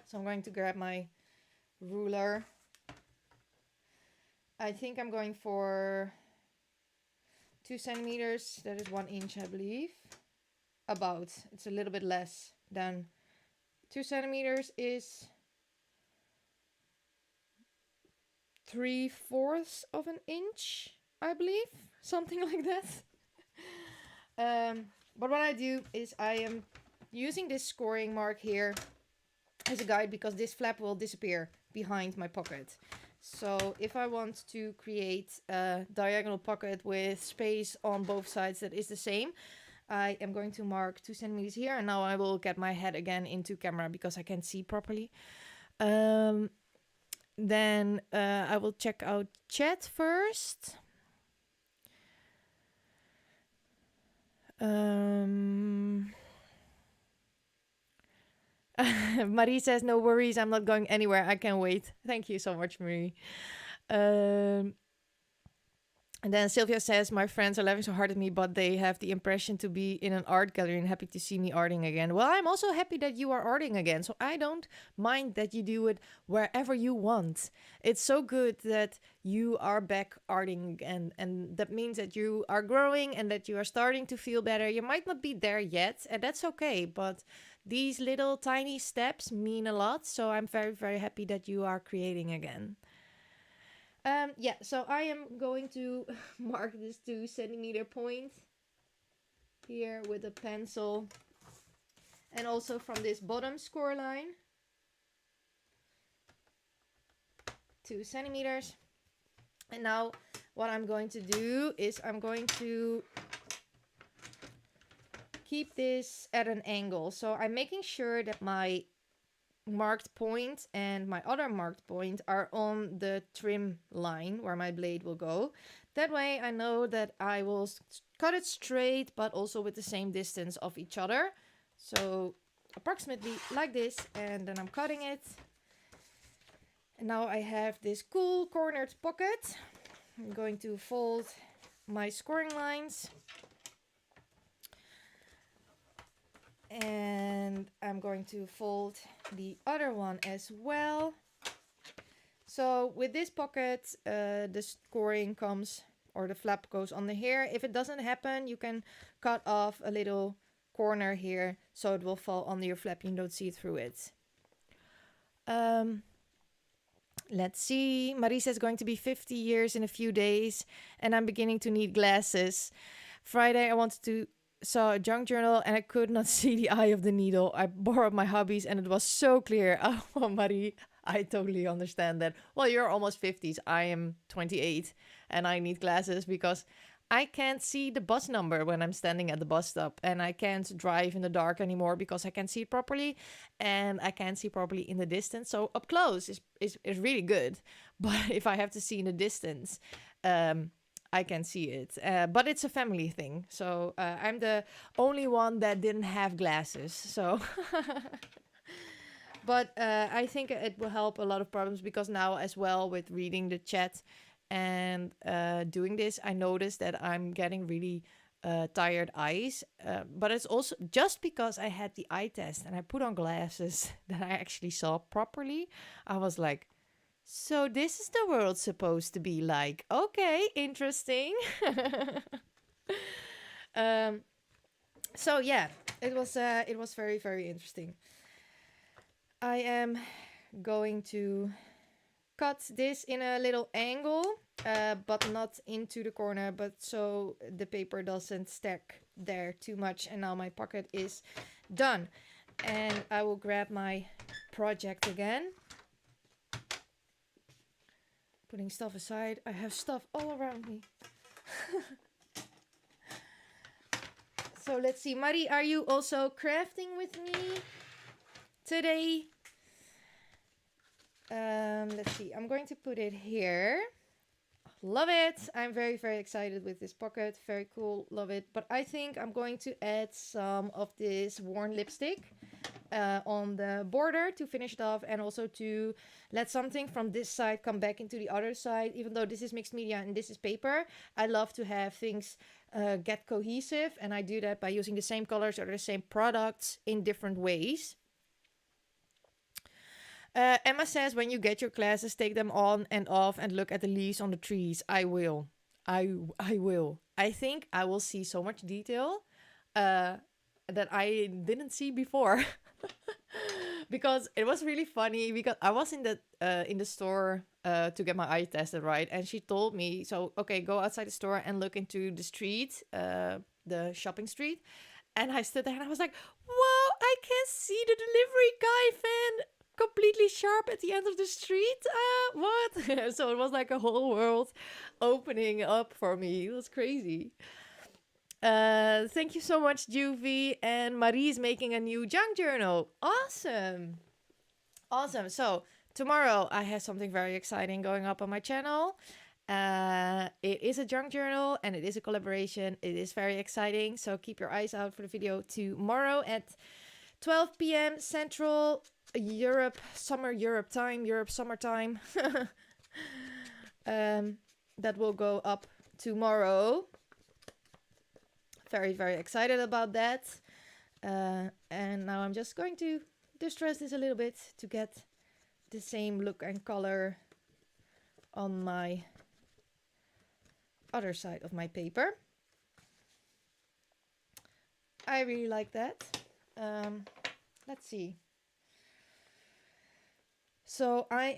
So I'm going to grab my ruler. I think I'm going for 2 centimeters. That is 1 inch, I believe. About. It's a little bit less than 2 centimeters is 3/4 of an inch, I believe. Something like that. But what I do is I am using this scoring mark here as a guide because this flap will disappear behind my pocket. So if I want to create a diagonal pocket with space on both sides that is the same, I am going to mark 2 centimeters here. And now I will get my head again into camera because I can't see properly. Then I will check out chat first. Marie says, no worries, I'm not going anywhere. I can't wait. Thank you so much, Marie. And then Sylvia says, my friends are laughing so hard at me, but they have the impression to be in an art gallery and happy to see me arting again. Well, I'm also happy that you are arting again. So I don't mind that you do it wherever you want. It's so good that you are back arting and that means that you are growing and that you are starting to feel better. You might not be there yet, and that's okay. But these little tiny steps mean a lot. So I'm very, very happy that you are creating again. Yeah, so I am going to mark this 2 centimeter point here with a pencil. And also from this bottom score line, 2 centimeters. And now what I'm going to do is I'm going to keep this at an angle. So I'm making sure that my marked point and my other marked point are on the trim line where my blade will go. That way I know that I will cut it straight but also with the same distance of each other. So approximately like this, and then I'm cutting it. And now I have this cool cornered pocket. I'm going to fold my scoring lines. And I'm going to fold the other one as well. So with this pocket, the scoring comes, or the flap goes on the hair. If it doesn't happen, you can cut off a little corner here so it will fall under your flap. You don't see through it. Let's see. Marisa is going to be 50 years in a few days, and I'm beginning to need glasses. Friday, I wanted to saw a junk journal and I could not see the eye of the needle. I borrowed my hobbies and it was so clear. Oh, Marie, I totally understand that. Well, you're almost 50s. I am 28 and I need glasses because I can't see the bus number when I'm standing at the bus stop, and I can't drive in the dark anymore because I can't see it properly, and I can't see properly in the distance. So up close is really good. But if I have to see in the distance, I can see it, but it's a family thing. So I'm the only one that didn't have glasses. So, but I think it will help a lot of problems because now as well with reading the chat and doing this, I noticed that I'm getting really tired eyes. But it's also just because I had the eye test and I put on glasses that I actually saw properly. I was like, so this is the world supposed to be like. Okay, interesting. So yeah, it was very, very interesting. I am going to cut this in a little angle, but not into the corner, but so the paper doesn't stack there too much. And now my pocket is done. And I will grab my project again. Putting stuff aside. I have stuff all around me. So let's see. Marie, are you also crafting with me today? Let's see. I'm going to put it here. Love it. I'm very, very excited with this pocket. Very cool. Love it. But I think I'm going to add some of this worn lipstick on the border to finish it off, and also to let something from this side come back into the other side. Even though this is mixed media and this is paper, I love to have things get cohesive, and I do that by using the same colors or the same products in different ways. Emma says, when you get your glasses, take them on and off and look at the leaves on the trees. I will. I will. I think I will see so much detail that I didn't see before. Because it was really funny, because I was in the store to get my eye tested, right? And she told me, so, okay, go outside the store and look into the street, the shopping street. And I stood there and I was like, whoa, I can see the delivery guy van completely sharp at the end of the street. What? So it was like a whole world opening up for me. It was crazy. Thank you so much, Juvie. And Marie's making a new junk journal. Awesome. Awesome. So tomorrow I have something very exciting going up on my channel. It is a junk journal and it is a collaboration. It is very exciting. So keep your eyes out for the video tomorrow at 12 p.m. Central Europe, Europe summertime. That will go up tomorrow. Very, very excited about that. And now I'm just going to distress this a little bit to get the same look and color on my other side of my paper. I really like that. Let's see. So I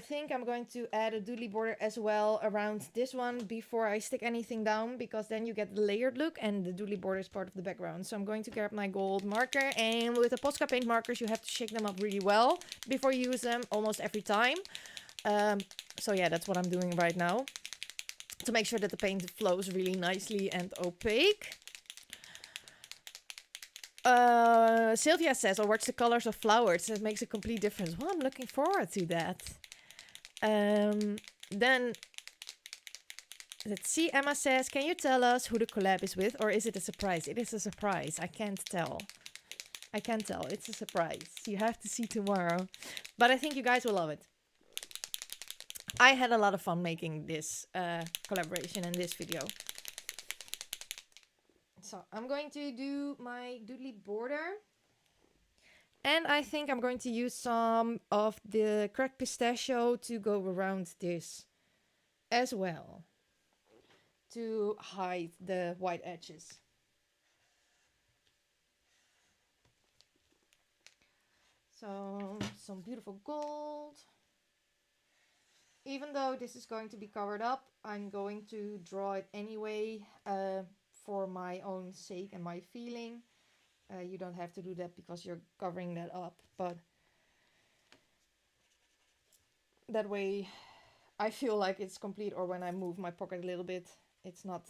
think I'm going to add a doodly border as well around this one before I stick anything down, because then you get the layered look and the doodly border is part of the background. So I'm going to grab my gold marker, and with the Posca paint markers you have to shake them up really well before you use them almost every time. So yeah, that's what I'm doing right now to make sure that the paint flows really nicely and opaque. Sylvia says, I'll watch the colors of flowers. It makes a complete difference. Well, I'm looking forward to that. Then, let's see. Emma says, can you tell us who the collab is with, or is it a surprise? It is a surprise. I can't tell. I can't tell. It's a surprise. You have to see tomorrow. But I think you guys will love it. I had a lot of fun making this collaboration and this video. So I'm going to do my doodly border. And I think I'm going to use some of the cracked pistachio to go around this as well, to hide the white edges. So some beautiful gold. Even though this is going to be covered up, I'm going to draw it anyway, for my own sake and my feeling. You don't have to do that because you're covering that up, but that way I feel like it's complete, or when I move my pocket a little bit, it's not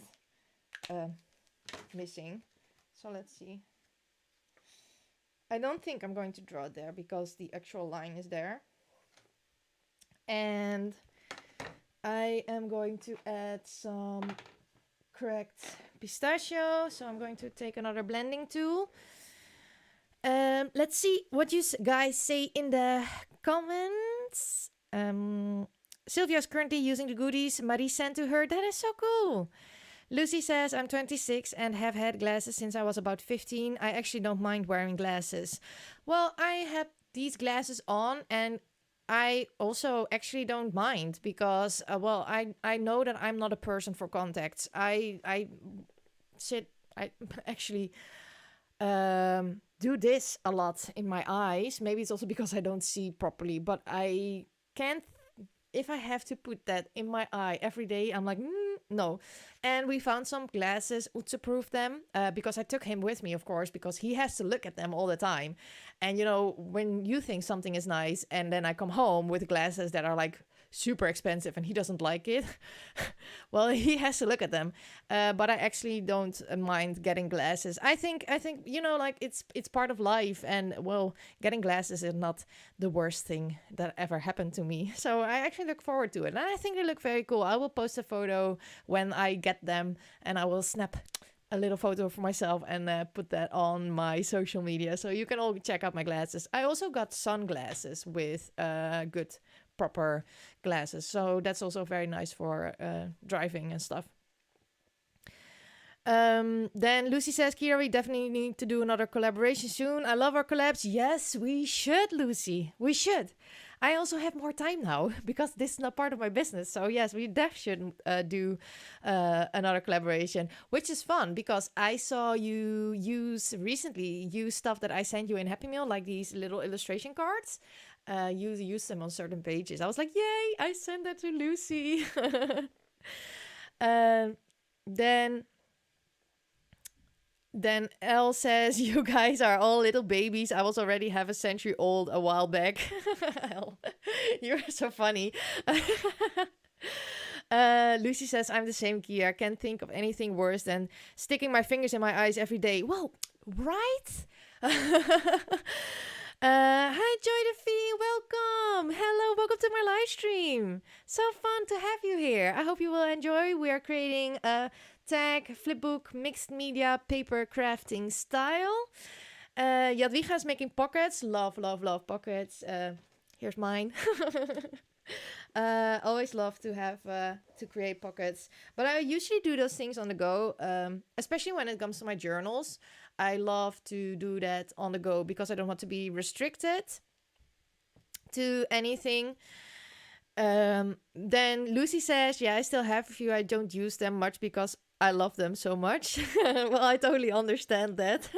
missing. So let's see. I don't think I'm going to draw it there because the actual line is there. And I am going to add some cracked pistachio. So I'm going to take another blending tool. Let's see what you guys say in the comments. Sylvia's currently using the goodies Marie sent to her. That is so cool. Lucy says, I'm 26 and have had glasses since I was about 15. I actually don't mind wearing glasses. Well, I had these glasses on and I also actually don't mind because, well, I know that I'm not a person for contacts. I actually do this a lot in my eyes. Maybe it's also because I don't see properly, but I can't, if I have to put that in my eye every day, I'm like, no. And we found some glasses, Utse approved them, because I took him with me, of course, because he has to look at them all the time. And, you know, when you think something is nice and then I come home with glasses that are like super expensive and he doesn't like it, well, he has to look at them. But I actually don't mind getting glasses. I think like it's part of life, and well, getting glasses is not the worst thing that ever happened to me. So I actually look forward to it, and I think they look very cool. I will post a photo when I get them, and I will snap a little photo for myself and put that on my social media, so you can all check out my glasses. I also got sunglasses with good proper glasses, so that's also very nice for driving and stuff. Then Lucy says, Kyra, we definitely need to do another collaboration soon. I love our collabs. Yes, we should, Lucy. We should. I also have more time now because this is not part of my business. So yes, we definitely should do another collaboration, which is fun because I saw you recently use stuff that I sent you in Happy Meal, like these little illustration cards. You use them on certain pages. I was like, yay, I sent that to Lucy. Then Elle says, you guys are all little babies. I was already half a century old a while back. Elle, you're so funny. Lucy says, I'm the same, Kia. Can't think of anything worse than sticking my fingers in my eyes every day. Well, right? Hi, Joy welcome. Hello, welcome to my live stream. So fun to have you here. I hope you will enjoy. We are creating a tag, flipbook, mixed media, paper crafting style. Jadwiga is making pockets. Love, love, love pockets. Here's mine. Always love to have to create pockets. But I usually do those things on the go, especially when it comes to my journals. I love to do that on the go because I don't want to be restricted to anything. Then Lucy says, yeah, I still have a few. I don't use them much because I love them so much. Well, I totally understand that.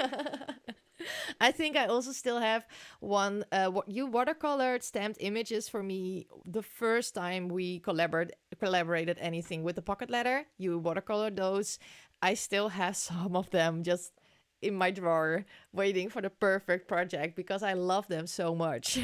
I think I also still have one. You watercolored stamped images for me the first time we collaborated anything with the pocket letter. You watercolored those. I still have some of them just in my drawer waiting for the perfect project because I love them so much.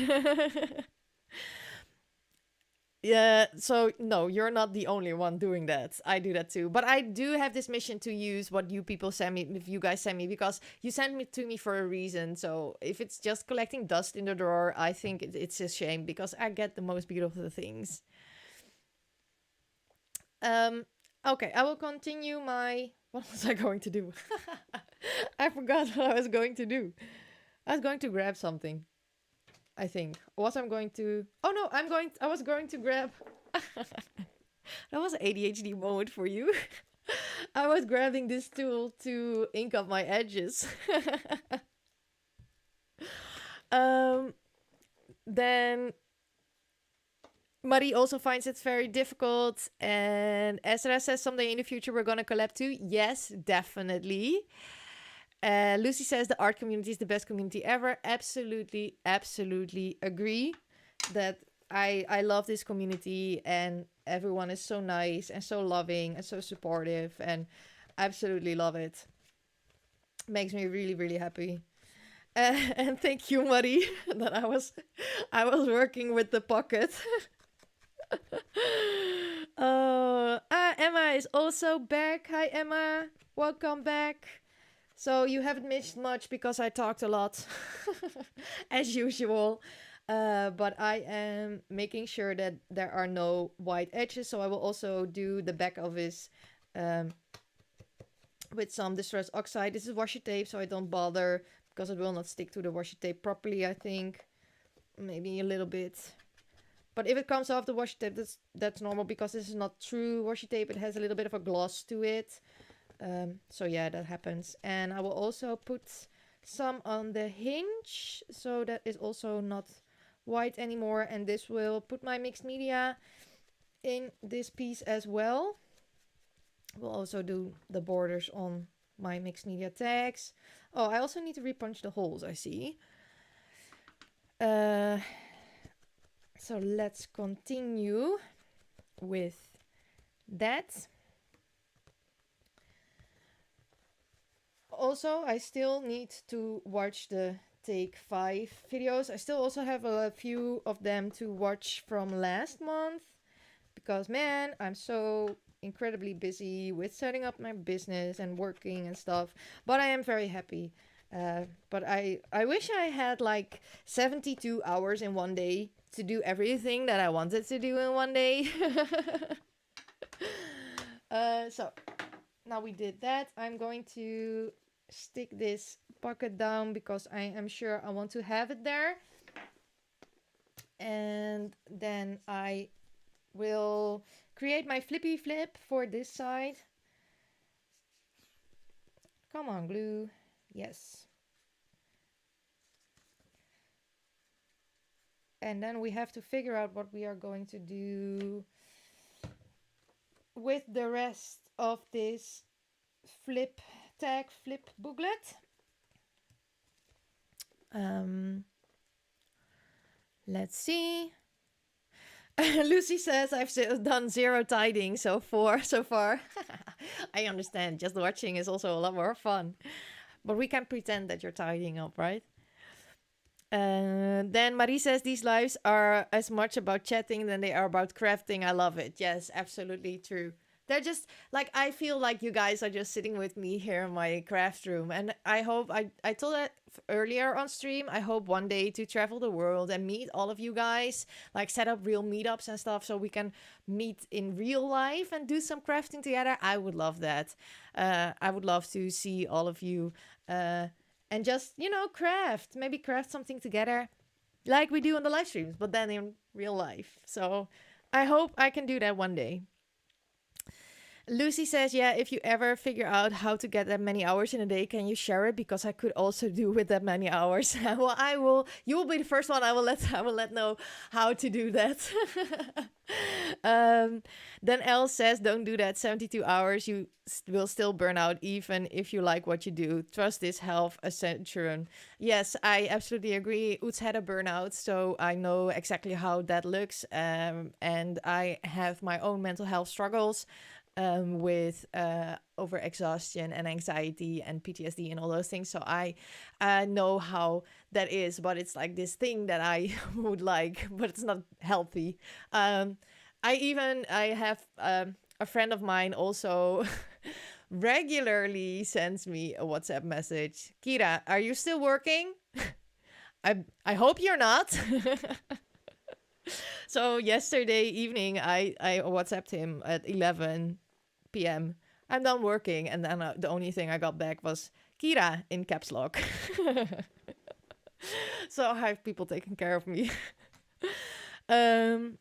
Yeah, so no, you're not the only one doing that. I do that too. But I do have this mission to use what you people send me, if you guys send me, because you sent it to me for a reason. So if it's just collecting dust in the drawer, I think it's a shame because I get the most beautiful things. Okay, I will continue my... What was I going to do? I forgot what I was going to do. I was going to grab something. I think. What I'm going to... Oh no, I was going to grab... That was an ADHD moment for you. I was grabbing this tool to ink up my edges. Then Marie also finds it very difficult. And Ezra says someday in the future we're going to collab too. Yes, definitely. Lucy says the art community is the best community ever. Absolutely, absolutely agree that I love this community and everyone is so nice and so loving and so supportive and absolutely love it. Makes me really, really happy. And thank you, Marie, that I was working with the pocket. Emma is also back. Hi, Emma. Welcome back. So you haven't missed much because I talked a lot, as usual. But I am making sure that there are no white edges. So I will also do the back of this with some Distress Oxide. This is washi tape, so I don't bother because it will not stick to the washi tape properly, I think. Maybe a little bit. But if it comes off the washi tape, that's normal because this is not true washi tape. It has a little bit of a gloss to it. So yeah, that happens. And I will also put some on the hinge, so that is also not white anymore. And this will put my mixed media in this piece as well. We'll also do the borders on my mixed media tags. Oh, I also need to repunch the holes, I see. So let's continue with that. Also, I still need to watch the Take 5 videos. I still also have a few of them to watch from last month. because, man, I'm so incredibly busy with setting up my business and working and stuff. But I am very happy. But I wish I had like 72 hours in one day to do everything that I wanted to do in one day. So now we did that. I'm going to stick this pocket down because I am sure I want to have it there. And then I will create my flippy flip for this side. Come on, glue. Yes. And then we have to figure out what we are going to do with the rest of this flip booklet. Let's see. Lucy says I've done 0 tidying so far. I understand. Just watching is also a lot more fun. But we can pretend that you're tidying up, right? Then Marie says these lives are as much about chatting than they are about crafting. I love it. Yes, absolutely true. They're just like, I feel like you guys are just sitting with me here in my craft room. And I hope, I told that earlier on stream, I hope one day to travel the world and meet all of you guys, like set up real meetups and stuff so we can meet in real life and do some crafting together. I would love that. I would love to see all of you and just, craft, maybe craft something together like we do on the live streams, but then in real life. So I hope I can do that one day. Lucy says, yeah, if you ever figure out how to get that many hours in a day, can you share it? Because I could also do with that many hours. Well, I will. You will be the first one I will let know how to do that. Then Elle says, don't do that. 72 hours, you will still burn out even if you like what you do. Trust this health ascension. Yes, I absolutely agree. Oots had a burnout, so I know exactly how that looks. And I have my own mental health struggles. With overexhaustion and anxiety and PTSD and all those things. So I know how that is, but it's like this thing that I would like, but it's not healthy. I have a friend of mine also regularly sends me a WhatsApp message. Kyra, are you still working? I hope you're not. So yesterday evening, I WhatsApped him at 11 p.m. I'm done working, and then the only thing I got back was Kyra in caps lock. So I have people taking care of me. And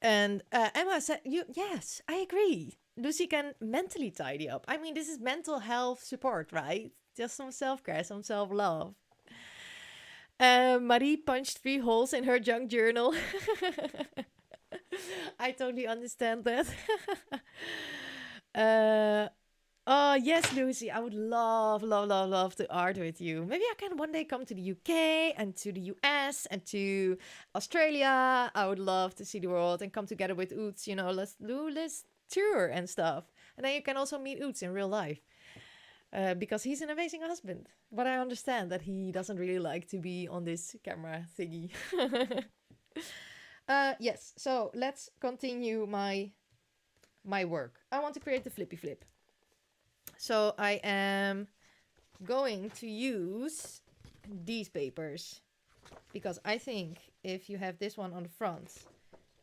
Emma said, yes, I agree. Lucy can mentally tidy up. I mean, this is mental health support, right? Just some self-care, some self-love. Marie punched 3 holes in her junk journal. I totally understand that. Oh, yes, Lucy. I would love to art with you. Maybe I can one day come to the UK and to the US and to Australia. I would love to see the world and come together with Oots. Let's do this tour and stuff. And then you can also meet Oots in real life. Because he's an amazing husband. But I understand that he doesn't really like to be on this camera thingy. Yes, so let's continue my work. I want to create the flippy flip. So I am going to use these papers. Because I think if you have this one on the front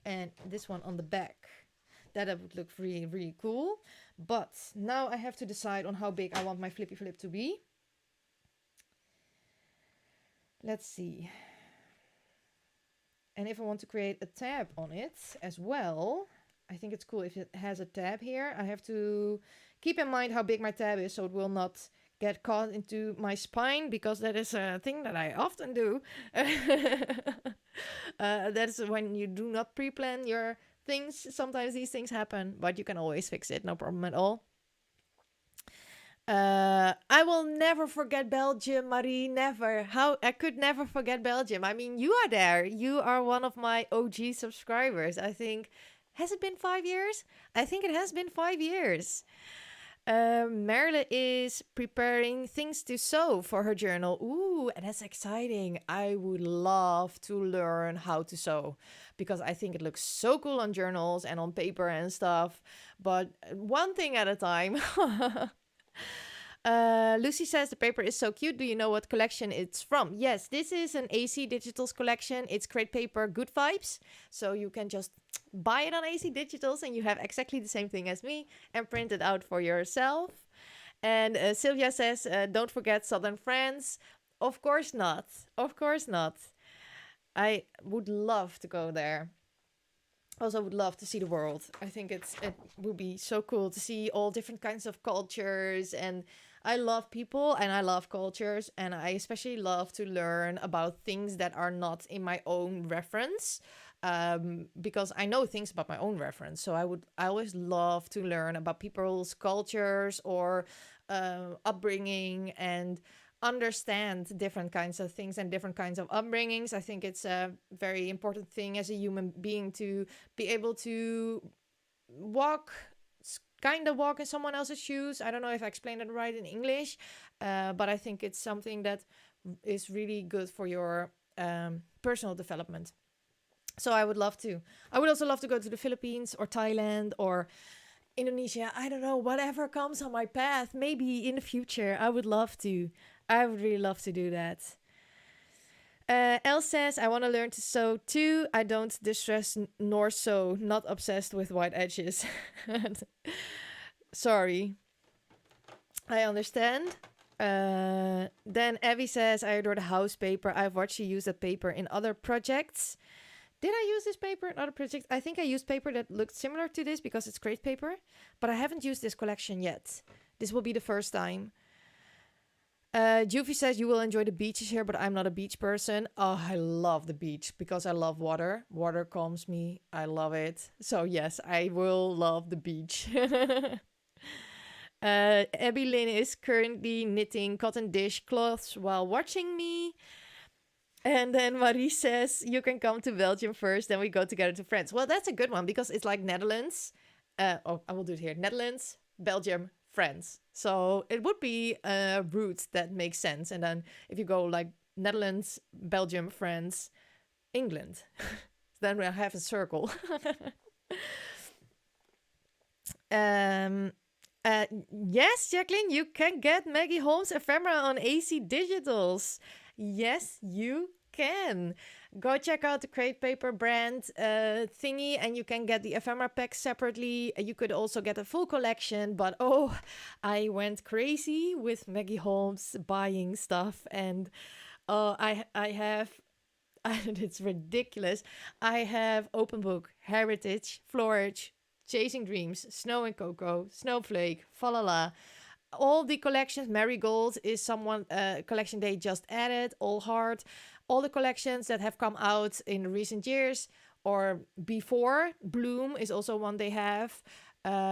and this one on the back, that would look really, really cool. But now I have to decide on how big I want my flippy flip to be. Let's see. And if I want to create a tab on it as well, I think it's cool if it has a tab here. I have to keep in mind how big my tab is so it will not get caught into my spine, because that is a thing that I often do. That's when you do not pre-plan your things. Sometimes these things happen, but you can always fix it, no problem at all. I will never forget Belgium, Marie, never. I could never forget Belgium. I mean, you are there. You are one of my OG subscribers. I think, has it been 5 years? I think it has been 5 years. Merle is preparing things to sew for her journal. Ooh, and that's exciting. I would love to learn how to sew because I think it looks so cool on journals and on paper and stuff. But one thing at a time. Lucy says the paper is so cute. Do you know what collection it's from? Yes, this is an AC Digitals collection. It's great paper, good vibes. So you can just buy it on AC Digitals and you have exactly the same thing as me and print it out for yourself. And Sylvia says, don't forget Southern France. Of course not. Of course not. I would love to go there. Also would love to see the world. I think it would be so cool to see all different kinds of cultures, and I love people and I love cultures, and I especially love to learn about things that are not in my own reference, because I know things about my own reference. So I always love to learn about people's cultures or upbringing and understand different kinds of things and different kinds of upbringings. I think it's a very important thing as a human being to be able to walk walk in someone else's shoes. I don't know if I explained it right in English, but I think it's something that is really good for your personal development. So I would love to. I would also love to go to the Philippines or Thailand or Indonesia. I don't know, whatever comes on my path. Maybe in the future, I would love to. I would really love to do that. Elle says, I want to learn to sew too. I don't distress nor sew. Not obsessed with white edges. Sorry. I understand. Then Abby says, I adore the house paper. I've watched you use that paper in other projects. Did I use this paper in other projects? I think I used paper that looked similar to this because it's great paper. But I haven't used this collection yet. This will be the first time. Juvie says, you will enjoy the beaches here, but I'm not a beach person. Oh, I love the beach because I love water. Water calms me. I love it. So yes, I will love the beach. Abby Lynn is currently knitting cotton dishcloths while watching me. And then Marie says, you can come to Belgium first, then we go together to France. Well, that's a good one because it's like Netherlands. I will do it here. Netherlands, Belgium, France. So it would be a route that makes sense. And then if you go like Netherlands, Belgium, France, England, then we'll have a circle. Yes, Jacqueline, you can get Maggie Holmes' ephemera on AC Digitals. Yes, you can. Go check out the Crate Paper brand thingy, and you can get the ephemera pack separately. You could also get a full collection, but oh, I went crazy with Maggie Holmes buying stuff, and I have, it's ridiculous. I have Open Book, Heritage, Florage, Chasing Dreams, Snow and Cocoa, Snowflake, Falala. All the collections, Marigold is someone collection they just added, All Heart. All the collections that have come out in recent years or before. Bloom is also one they have.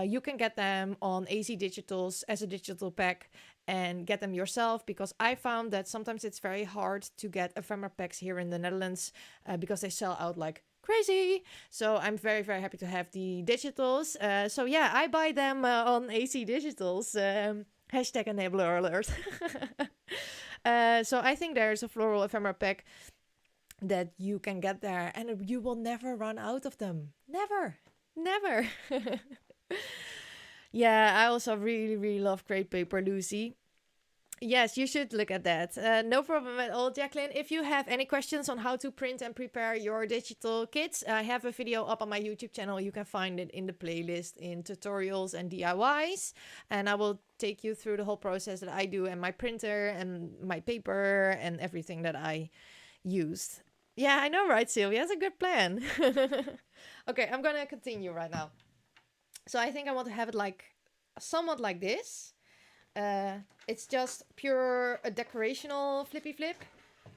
You can get them on AC Digitals as a digital pack and get them yourself, because I found that sometimes it's very hard to get ephemera packs here in the Netherlands because they sell out like crazy. So I'm very, very happy to have the digitals. So yeah, I buy them on AC Digitals. Hashtag enabler alert. So I think there's a floral ephemera pack that you can get there, and you will never run out of them. Never. Never. Yeah, I also really, really love Crate Paper, Lucy. Yes, you should look at that. No problem at all, Jacqueline. If you have any questions on how to print and prepare your digital kits, I have a video up on my YouTube channel. You can find it in the playlist in tutorials and DIYs. And I will take you through the whole process that I do, and my printer and my paper and everything that I used. Yeah, I know, right, Sylvia? That's a good plan. Okay, I'm going to continue right now. So I think I want to have it like somewhat like this. It's just pure a decorational flippy flip.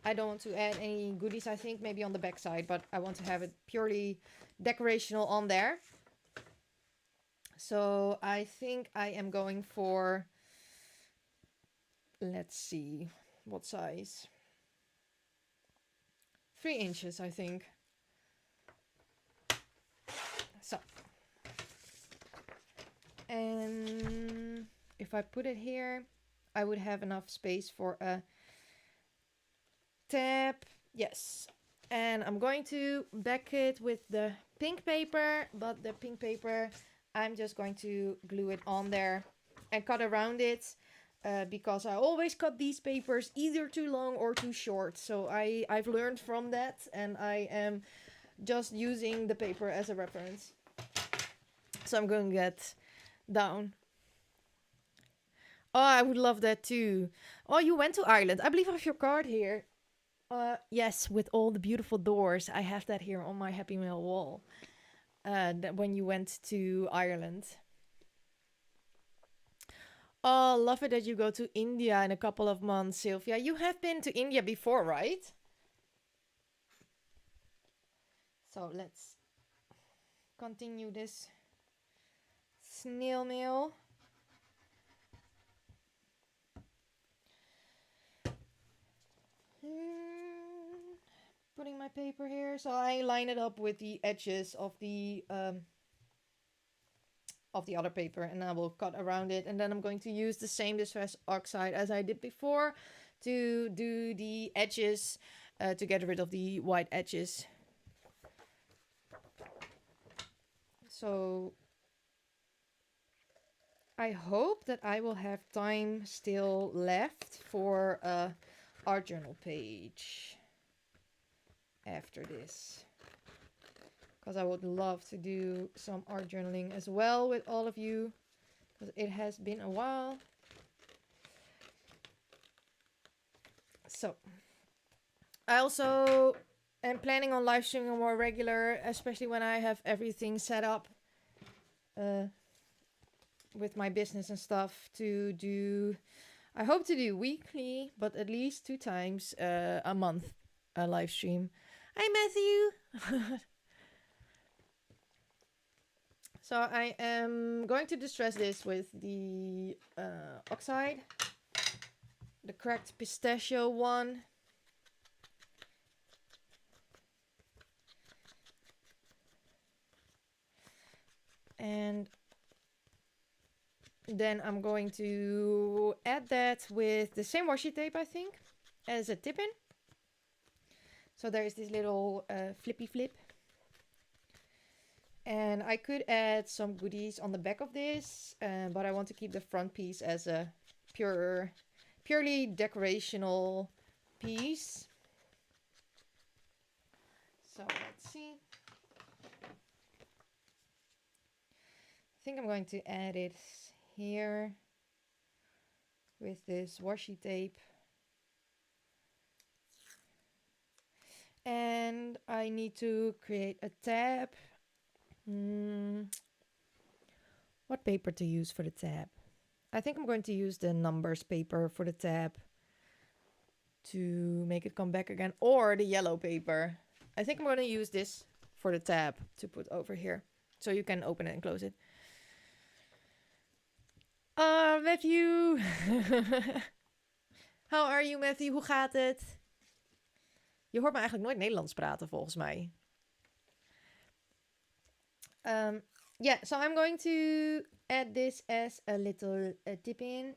I don't want to add any goodies, I think, maybe on the back side, but I want to have it purely decorational on there. So I think I am going for, let's see, what size? 3 inches, I think. So. And I put it here, I would have enough space for a tab. Yes. And I'm going to back it with the pink paper, but the pink paper, I'm just going to glue it on there and cut around it. Because I always cut these papers either too long or too short. So I've learned from that, and I am just using the paper as a reference. So I'm going to get down. Oh, I would love that too. Oh, you went to Ireland. I believe I have your card here. Yes, with all the beautiful doors. I have that here on my Happy Mail wall. That when you went to Ireland. Oh, love it that you go to India in a couple of months, Sylvia. You have been to India before, right? So let's continue this snail mail. Putting my paper here. So I line it up with the edges of the other paper, and I will cut around it, and then I'm going to use the same distress oxide as I did before to do the edges, to get rid of the white edges. So I hope that I will have time still left for a art journal page after this, because I would love to do some art journaling as well with all of you, because it has been a while. So I also am planning on live streaming more regular, especially when I have everything set up with my business and stuff to do. I hope to do weekly, but at least 2 times a month a live stream. Hi, Matthew. So I am going to distress this with the oxide, the cracked pistachio one. And then I'm going to add that with the same washi tape, I think, as a tip-in. So there is this little flippy flip. And I could add some goodies on the back of this, but I want to keep the front piece as a purely decorational piece. So let's see. I think I'm going to add it here with this washi tape. And I need to create a tab. What paper to use for the tab? I think I'm going to use the numbers paper for the tab to make it come back again, or the yellow paper. I think I'm going to use this for the tab to put over here, so you can open it and close it. Matthew. How are you, Matthew? Hoe gaat het? Je hoort me eigenlijk nooit Nederlands praten, volgens mij. Yeah, so I'm going to add this as a little tip-in.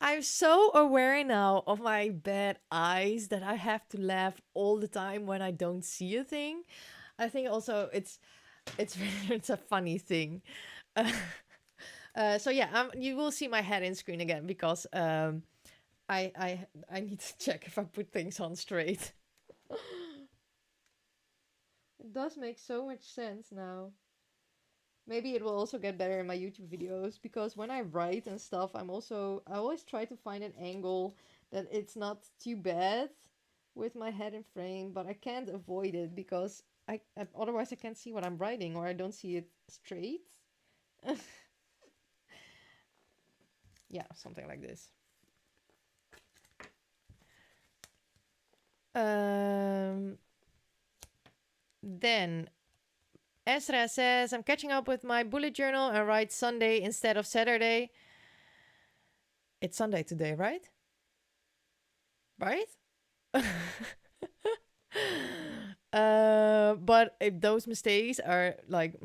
I'm so aware now of my bad eyes that I have to laugh all the time when I don't see a thing. I think also it's a funny thing. So yeah, you will see my head in screen again because I need to check if I put things on straight. It does make so much sense now. Maybe it will also get better in my YouTube videos, because when I write and stuff, I always try to find an angle that it's not too bad with my head in frame, but I can't avoid it because otherwise I can't see what I'm writing, or I don't see it straight. Yeah, something like this. Then Ezra says, I'm catching up with my bullet journal and write Sunday instead of Saturday. It's Sunday today, right? Right? But if those mistakes are like,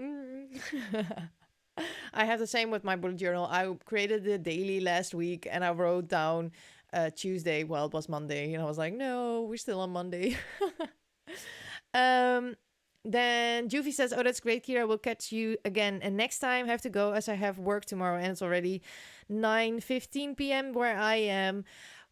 I have the same with my bullet journal. I created the daily last week and I wrote down Tuesday. Well, it was Monday. And I was like, no, we're still on Monday. um, then Juvie says, oh, that's great, Kyra. We'll catch you again. And next time I have to go as I have work tomorrow. And it's already 9:15 p.m. where I am.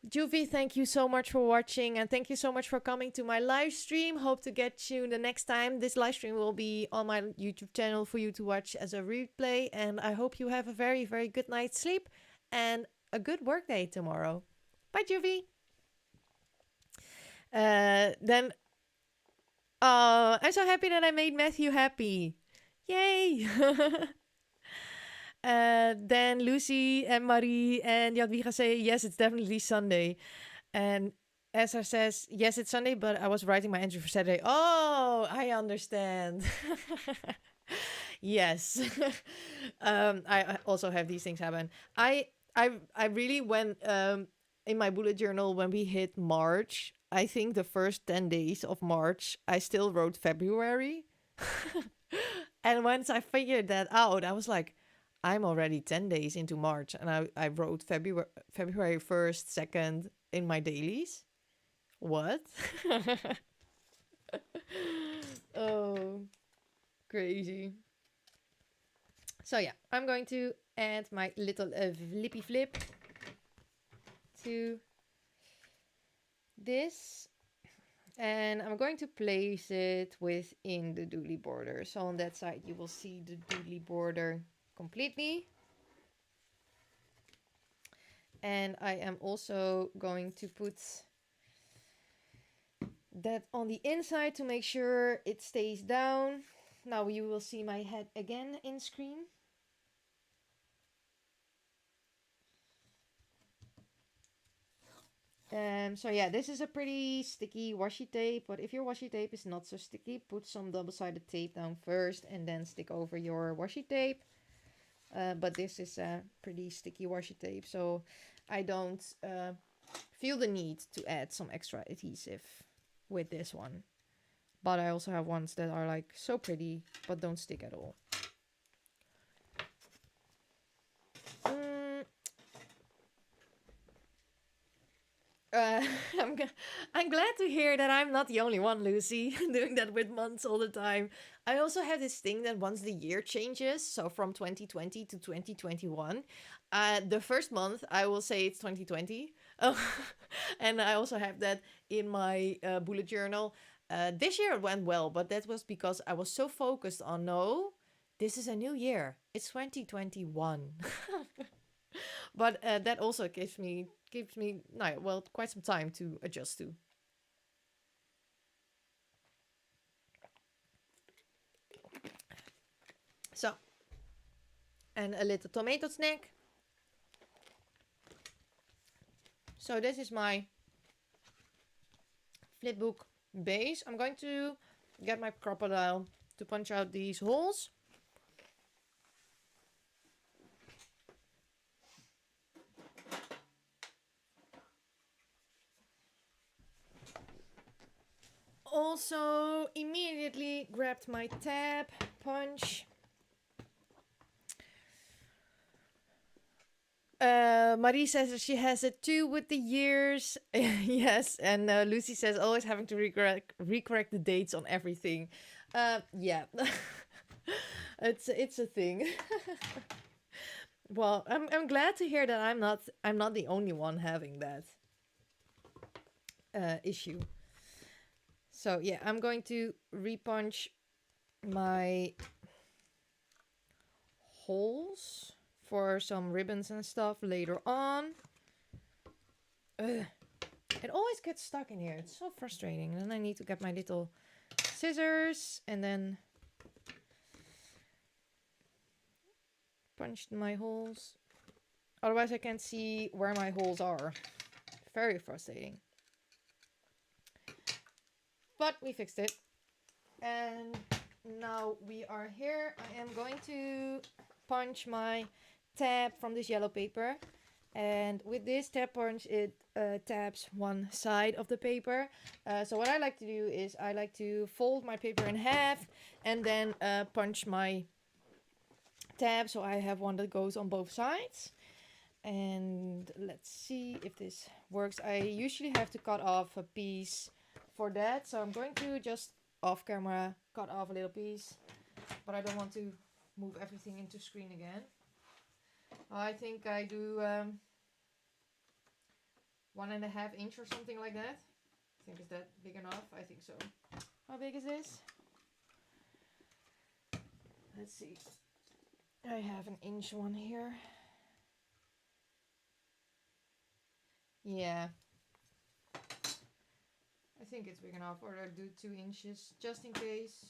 Juvie, thank you so much for watching and thank you so much for coming to my live stream. Hope to get you the next time. This live stream will be on my YouTube channel for you to watch as a replay. And I hope you have a very, very good night's sleep and a good work day tomorrow. Bye, Juvie. Then, I'm so happy that I made Matthew happy. Yay! Then Lucy and Marie and Jadwiga say, yes, it's definitely Sunday. And Esther says, yes, it's Sunday, but I was writing my entry for Saturday. Oh, I understand. Yes. I also have these things happen. I really, when in my bullet journal, when we hit March, I think the first 10 days of March, I still wrote February. And once I figured that out, I was like, I'm already 10 days into March and I wrote February 1st, 2nd in my dailies. What? Oh, crazy. So yeah, I'm going to add my little flippy flip to this. And I'm going to place it within the doodly border. So on that side, you will see the doodly border completely. And I am also going to put that on the inside to make sure it stays down. Now you will see my head again in screen. So yeah, this is a pretty sticky washi tape, but if your washi tape is not so sticky, put some double-sided tape down first and then stick over your washi tape. But this is a pretty sticky washi tape, so I don't feel the need to add some extra adhesive with this one. But I also have ones that are like so pretty, but don't stick at all. I'm glad to hear that I'm not the only one, Lucy, doing that with months all the time. I also have this thing that once the year changes, so from 2020 to 2021, the first month I will say it's 2020. And I also have that in my bullet journal. This year it went well, but that was because I was so focused on, no, this is a new year. It's 2021. But that also gives me quite some time to adjust to. So, and a little tomato snack. So this is my flipbook base. I'm going to get my crocodile to punch out these holes. Also immediately grabbed my tab, punch. Marie says that she has it too with the years. Yes, and Lucy says always having to recorrect the dates on everything. Yeah, it's a thing. Well, I'm glad to hear that I'm not the only one having that issue. So yeah, I'm going to repunch my holes for some ribbons and stuff later on. Ugh. It always gets stuck in here. It's so frustrating. And then I need to get my little scissors and then punch my holes. Otherwise I can't see where my holes are. Very frustrating. But we fixed it. And now we are here. I am going to punch my tab from this yellow paper. And with this tab punch, it tabs one side of the paper. So what I like to do is I like to fold my paper in half and then punch my tab, so I have one that goes on both sides. And let's see if this works. I usually have to cut off a piece for that, so I'm going to just off camera cut off a little piece, but I don't want to move everything into screen again. I think I do 1.5 inch or something like that. I think is that big enough? I think so. How big is this? Let's see. I have an inch one here. Yeah. I think it's big enough, or I do 2 inches just in case.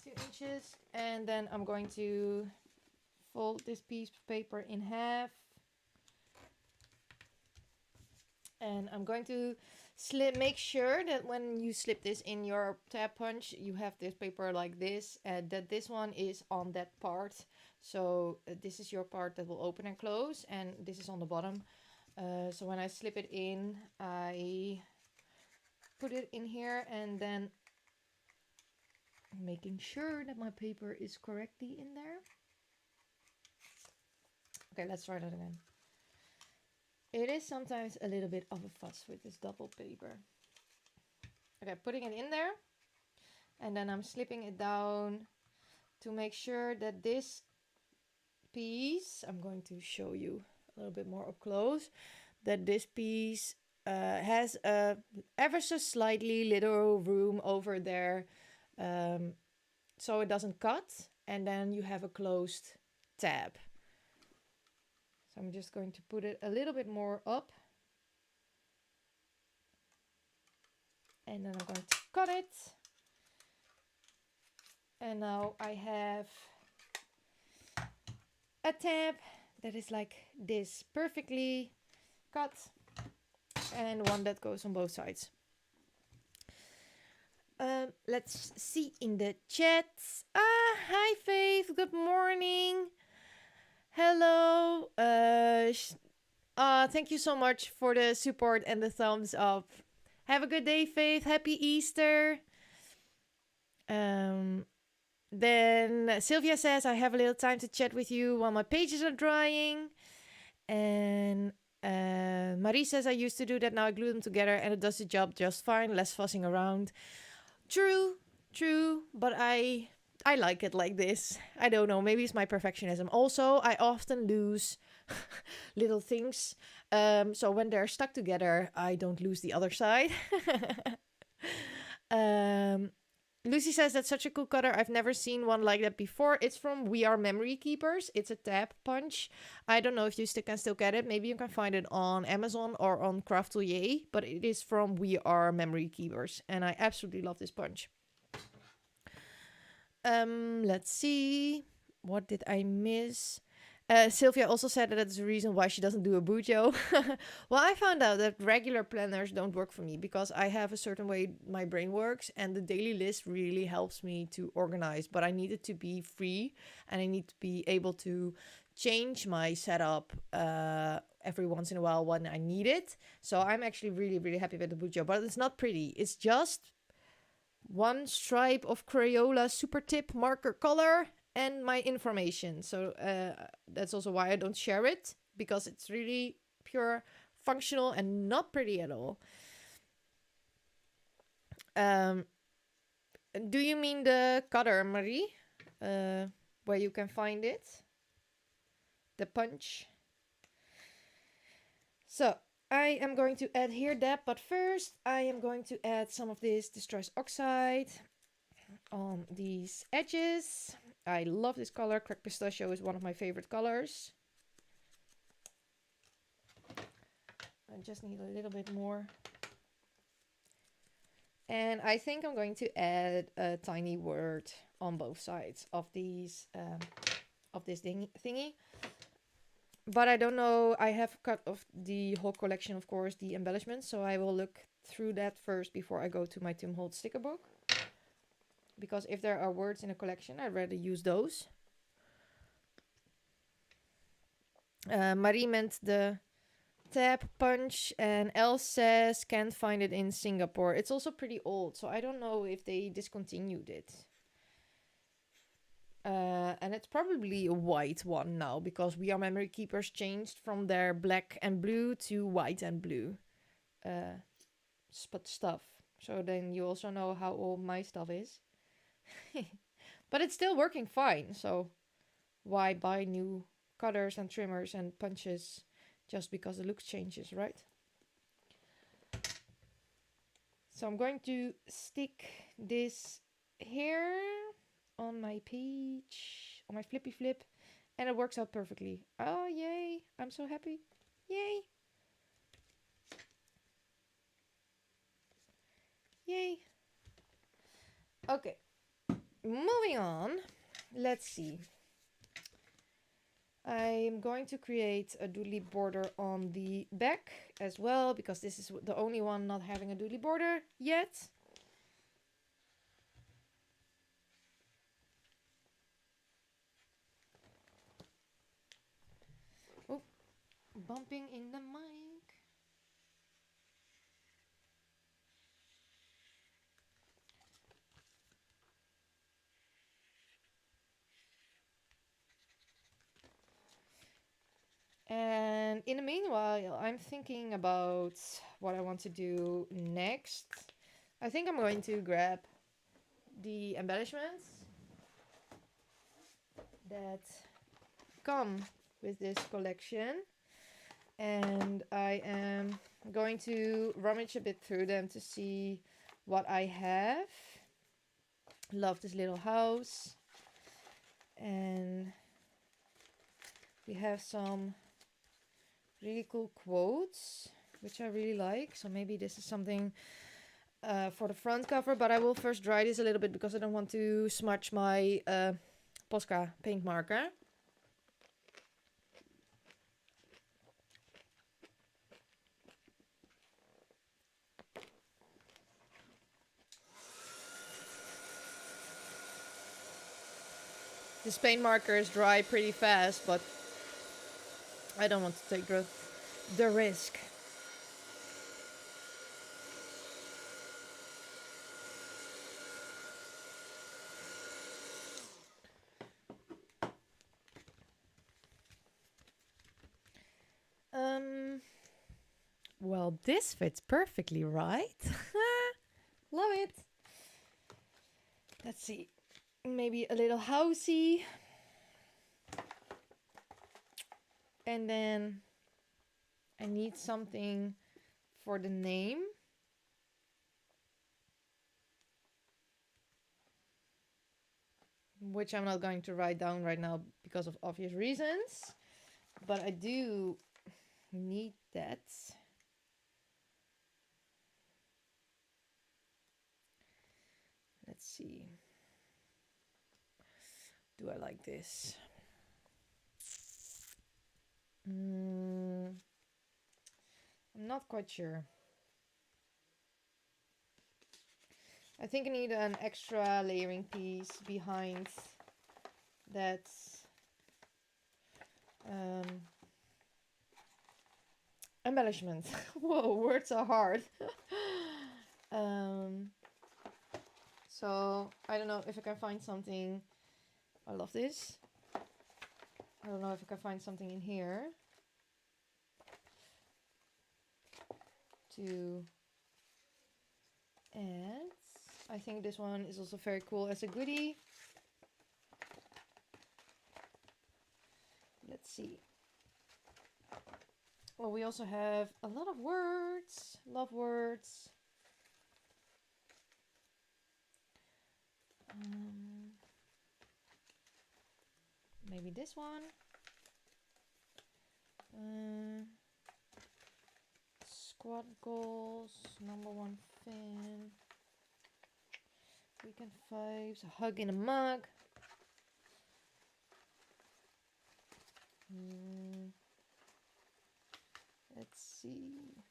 2 inches, and then I'm going to fold this piece of paper in half, and I'm going to make sure that when you slip this in your tab punch, you have this paper like this, and that this one is on that part. So this is your part that will open and close, and this is on the bottom. So when I slip it in, I put it in here, and then making sure that my paper is correctly in there. Okay, let's try that again. It is sometimes a little bit of a fuss with this double paper. Okay, putting it in there, and then I'm slipping it down to make sure that this piece, I'm going to show you a little bit more up close, that this piece has a ever so slightly little room over there, so it doesn't cut, and then you have a closed tab. So I'm just going to put it a little bit more up, and then I'm going to cut it, and now I have a tab that is like this, perfectly cut, and one that goes on both sides. Let's see in the chat. Hi Faith, good morning. Hello. Thank you so much for the support and the thumbs up. Have a good day, Faith. Happy Easter. Then Sylvia says, I have a little time to chat with you while my pages are drying. And Marie says, I used to do that. Now I glue them together and it does the job just fine. Less fussing around. True. But I like it like this. I don't know. Maybe it's my perfectionism. Also, I often lose little things. So when they're stuck together, I don't lose the other side. Lucy says, that's such a cool cutter. I've never seen one like that before. It's from We Are Memory Keepers. It's a tab punch. I don't know if you can still get it. Maybe you can find it on Amazon or on Craftelier. But it is from We Are Memory Keepers. And I absolutely love this punch. Let's see. What did I miss? Sylvia also said that that's the reason why she doesn't do a bujo. Well, I found out that regular planners don't work for me because I have a certain way my brain works, and the daily list really helps me to organize. But I need it to be free, and I need to be able to change my setup every once in a while when I need it. So I'm actually really, really happy with the bujo, but it's not pretty. It's just one stripe of Crayola super tip marker color and my information. So that's also why I don't share it, because it's really pure functional and not pretty at all. Do you mean the cutter, Marie? Where you can find it? The punch. So I am going to add here that, but first I am going to add some of this distress oxide on these edges. I love this color. Cracked pistachio is one of my favorite colors. I just need a little bit more. And I think I'm going to add a tiny word on both sides of these of this thingy. But I don't know. I have cut off the whole collection, of course, the embellishments. So I will look through that first before I go to my Tim Holtz sticker book. Because if there are words in a collection, I'd rather use those. Marie meant the tab punch, and Elle says can't find it in Singapore. It's also pretty old, so I don't know if they discontinued it. And it's probably a white one now because We Are Memory Keepers changed from their black and blue to white and blue stuff. So then you also know how old my stuff is. But it's still working fine, so why buy new cutters and trimmers and punches just because the look changes, right? So I'm going to stick this here on my page, on my flippy flip, and it works out perfectly. Oh, yay. I'm so happy. Yay. Yay. Okay. Moving on. Let's see. I'm going to create a doodly border on the back as well, because this is the only one not having a doodly border yet. Oh, bumping in the mic. And in the meanwhile, I'm thinking about what I want to do next. I think I'm going to grab the embellishments that come with this collection, and I am going to rummage a bit through them to see what I have. Love this little house, and we have some really cool quotes which I really like, so maybe this is something for the front cover, but I will first dry this a little bit because I don't want to smudge my Posca paint marker. This paint marker is dry pretty fast, but I don't want to take the risk. Well, this fits perfectly, right? Love it. Let's see. Maybe a little housey. And then I need something for the name. Which I'm not going to write down right now because of obvious reasons. But I do need that. Let's see. Do I like this? I'm not quite sure. I think I need an extra layering piece behind that embellishment. Whoa, words are hard. So I don't know if I can find something. I love this. I don't know if I can find something in here to add. I think this one is also very cool as a goodie. Let's see. Well, we also have a lot of words, love words. Maybe this one. Squad goals, #1 fan. Weekend fives, a hug in a mug. Let's see.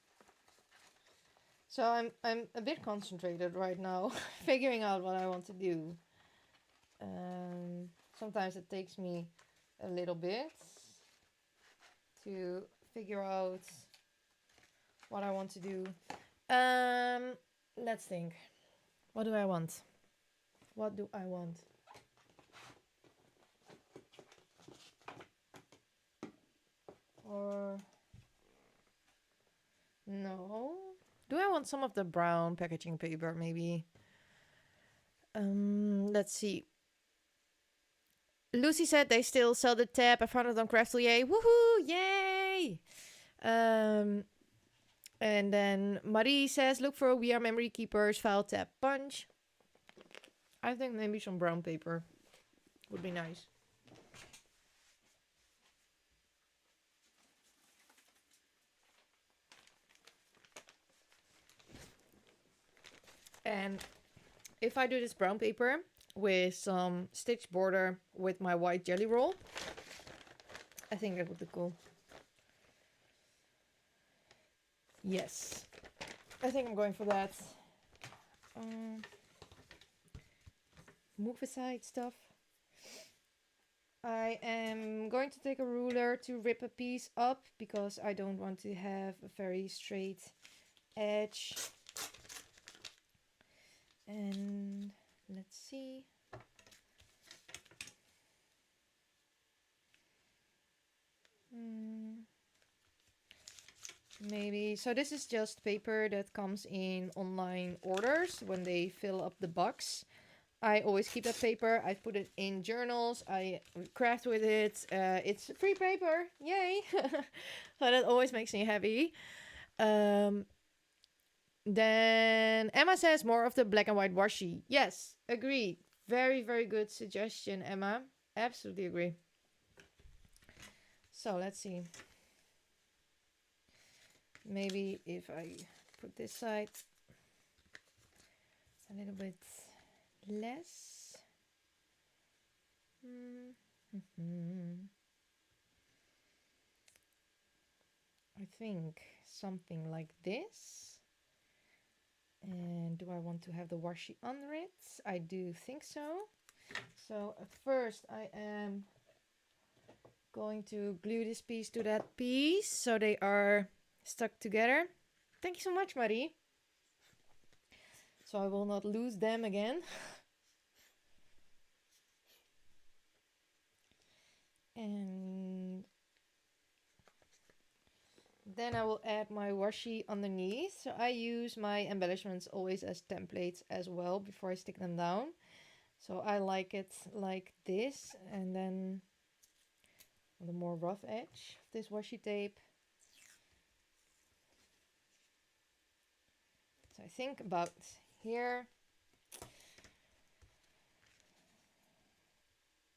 So I'm a bit concentrated right now, figuring out what I want to do. Sometimes it takes me a little bit to figure out what I want to do. Let's think. What do I want? What do I want? Or no. Do I want some of the brown packaging paper maybe? Let's see. Lucy said they still sell the tab. I found it on Craftelier. Woohoo! Yay! And then Marie says, look for We Are Memory Keepers file tab punch. I think maybe some brown paper would be nice. And if I do this brown paper with some stitch border with my white jelly roll, I think that would be cool. Yes, I think I'm going for that. Move aside stuff. I am going to take a ruler to rip a piece up because I don't want to have a very straight edge. And let's see. Maybe, so this is just paper that comes in online orders when they fill up the box. I always keep that paper. I put it in journals. I craft with it. It's free paper. Yay! So that always makes me happy. Then Emma says more of the black and white washi. Yes, agree. Very, very good suggestion, Emma. Absolutely agree. So let's see. Maybe if I put this side a little bit less. I think something like this. And do I want to have the washi under it? I do think so. So at first I am going to glue this piece to that piece so they are stuck together. Thank you so much, Marie. So I will not lose them again. And then I will add my washi underneath. So I use my embellishments always as templates as well before I stick them down. So I like it like this, and then on the more rough edge of this washi tape. So I think about here.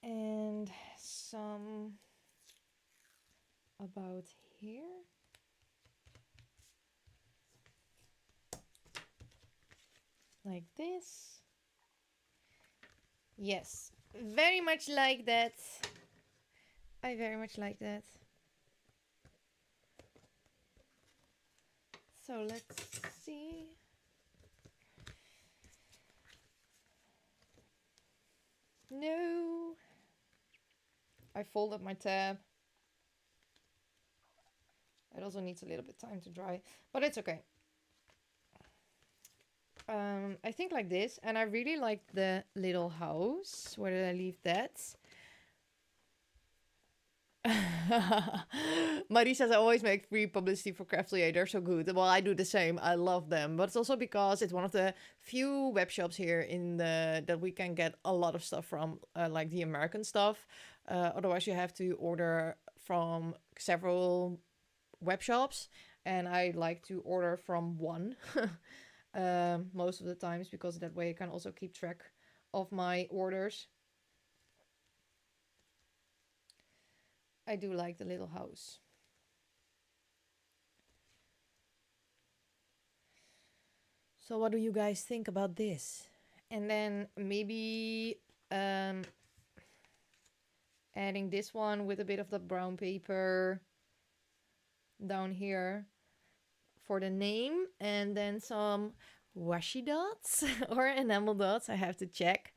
And some about here. Like this. Yes, very much like that. I very much like that. So let's see. No. I folded my tab. It also needs a little bit of time to dry, but it's okay. I think like this, and I really like the little house. Where did I leave that? Marie says I always make free publicity for Craftly. They're so good. Well, I do the same. I love them, but it's also because it's one of the few web shops here in the that we can get a lot of stuff from, like the American stuff. Otherwise, you have to order from several web shops, and I like to order from one most of the times because that way I can also keep track of my orders. I do like the little house. So what do you guys think about this? And then maybe adding this one with a bit of the brown paper down here for the name, and then some washi dots or enamel dots. I have to check.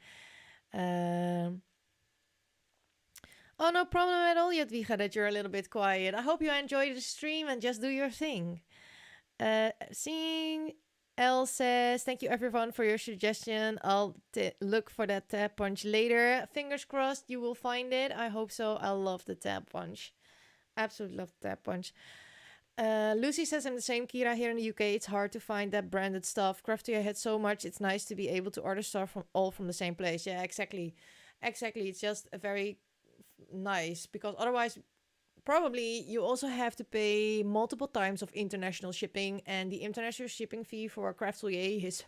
Oh, no problem at all, Jadwiga, that you're a little bit quiet. I hope you enjoy the stream and just do your thing. Seeing Elle says, thank you everyone for your suggestion. I'll look for that tab punch later. Fingers crossed you will find it. I hope so. I love the tab punch. Absolutely love that punch. Lucy says I'm the same, Kira. Here in the UK, it's hard to find that branded stuff. Crafty had so much. It's nice to be able to order stuff from all from the same place. Yeah, exactly. Exactly. It's just a very nice because otherwise probably you also have to pay multiple times of international shipping, and the international shipping fee for a craftelier is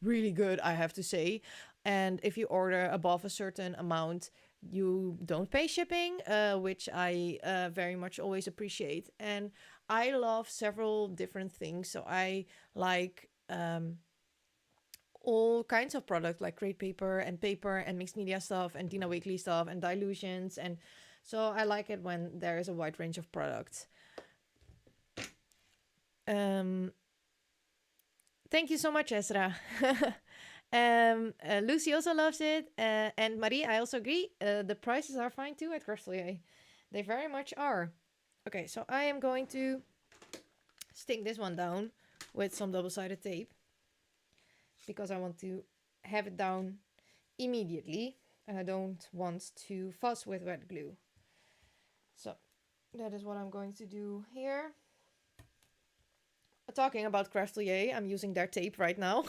really good, I have to say. And if you order above a certain amount, you don't pay shipping, which I very much always appreciate. And I love several different things, so I like all kinds of products like create paper and mixed media stuff and Dina Weekly stuff and dilutions, and so I like it when there is a wide range of products. Thank you so much, Ezra. Lucy also loves it, and Marie, I also agree. The prices are fine too at Craftslier. They very much are. Okay, so I am going to stick this one down with some double-sided tape because I want to have it down immediately and I don't want to fuss with wet glue. So that is what I'm going to do here. Talking about Craftelier, I'm using their tape right now.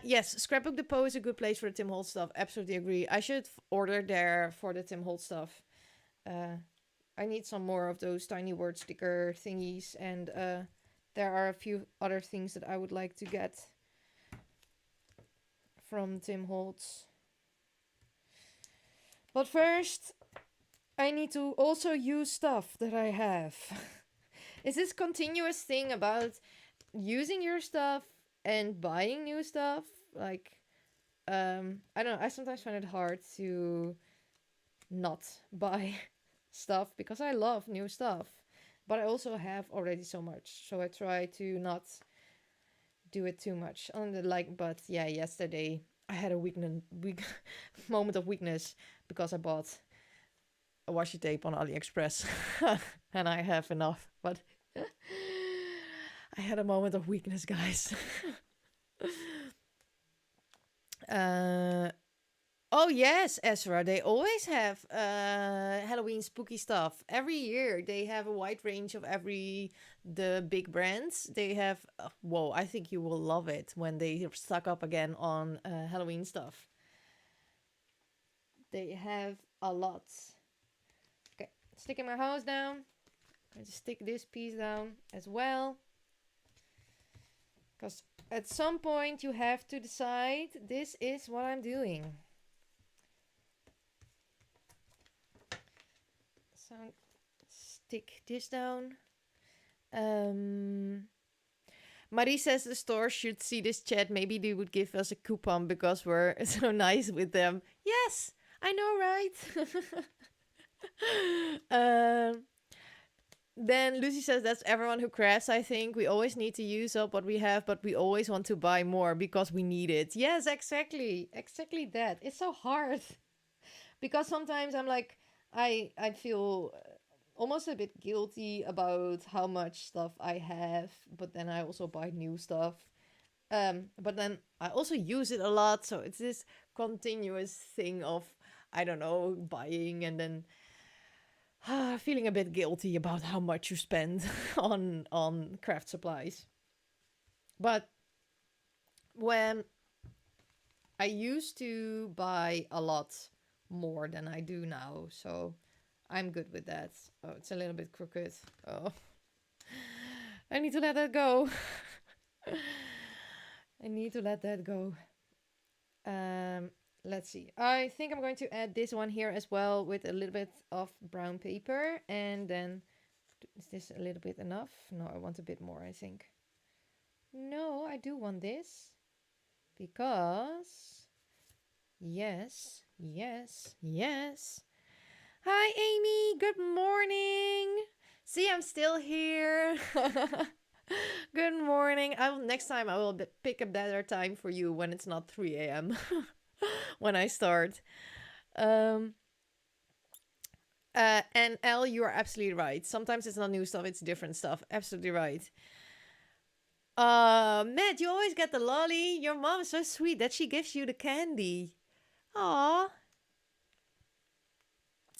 Yes, Scrapbook Depot is a good place for the Tim Holtz stuff. Absolutely agree. I should order there for the Tim Holtz stuff. I need some more of those tiny word sticker thingies, and there are a few other things that I would like to get from Tim Holtz. But first, I need to also use stuff that I have. Is this continuous thing about using your stuff and buying new stuff? Like, I don't know. I sometimes find it hard to not buy stuff because I love new stuff. But I also have already so much. So I try to not do it too much. But yeah, yesterday I had a weak moment of weakness because I bought a washi tape on AliExpress and I have enough. But I had a moment of weakness, guys. Oh yes, Ezra. They always have Halloween spooky stuff. Every year they have a wide range of the big brands. They have whoa, I think you will love it when they stock up again on Halloween stuff. They have a lot. Okay, sticking my hose down. I just stick this piece down as well. Because at some point you have to decide this is what I'm doing. So stick this down. Marie says the store should see this chat. Maybe they would give us a coupon because we're so nice with them. Yes, I know, right? Then Lucy says that's everyone who crafts, I think. We always need to use up what we have, but we always want to buy more because we need it. Yes, exactly. Exactly that. It's so hard. Because sometimes I'm like, I feel almost a bit guilty about how much stuff I have, but then I also buy new stuff. But then I also use it a lot, so it's this continuous thing of, I don't know, buying and then feeling a bit guilty about how much you spend on craft supplies. But when I used to buy a lot more than I do now, so I'm good with that. Oh, it's a little bit crooked. Oh, I need to let that go. I need to let that go. Let's see. I think I'm going to add this one here as well with a little bit of brown paper. And then, is this a little bit enough? No, I want a bit more, I think. No, I do want this. Because, yes. Hi, Amy. Good morning. See, I'm still here. Good morning. Next time I will pick a better time for you when it's not 3 a.m. when I start. And Elle, you are absolutely right. Sometimes it's not new stuff, it's different stuff. Absolutely right. Matt, you always get the lolly. Your mom is so sweet that she gives you the candy. Aww.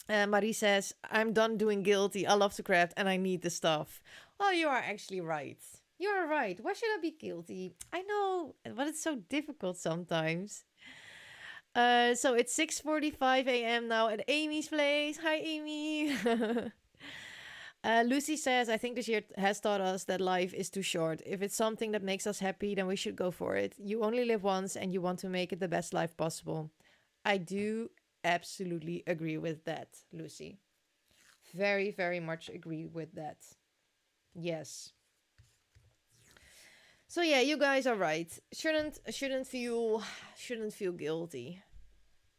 Marie says, I'm done doing guilty. I love to craft and I need the stuff. Oh, you are actually right. You are right. Why should I be guilty? I know, but it's so difficult sometimes. So it's 6:45 a.m. now at Amy's place. Hi, Amy. Lucy says, I think this year has taught us that life is too short. If it's something that makes us happy, then we should go for it. You only live once and you want to make it the best life possible. I do absolutely agree with that, Lucy. Very, very much agree with that. Yes. So yeah, you guys are right. Shouldn't feel guilty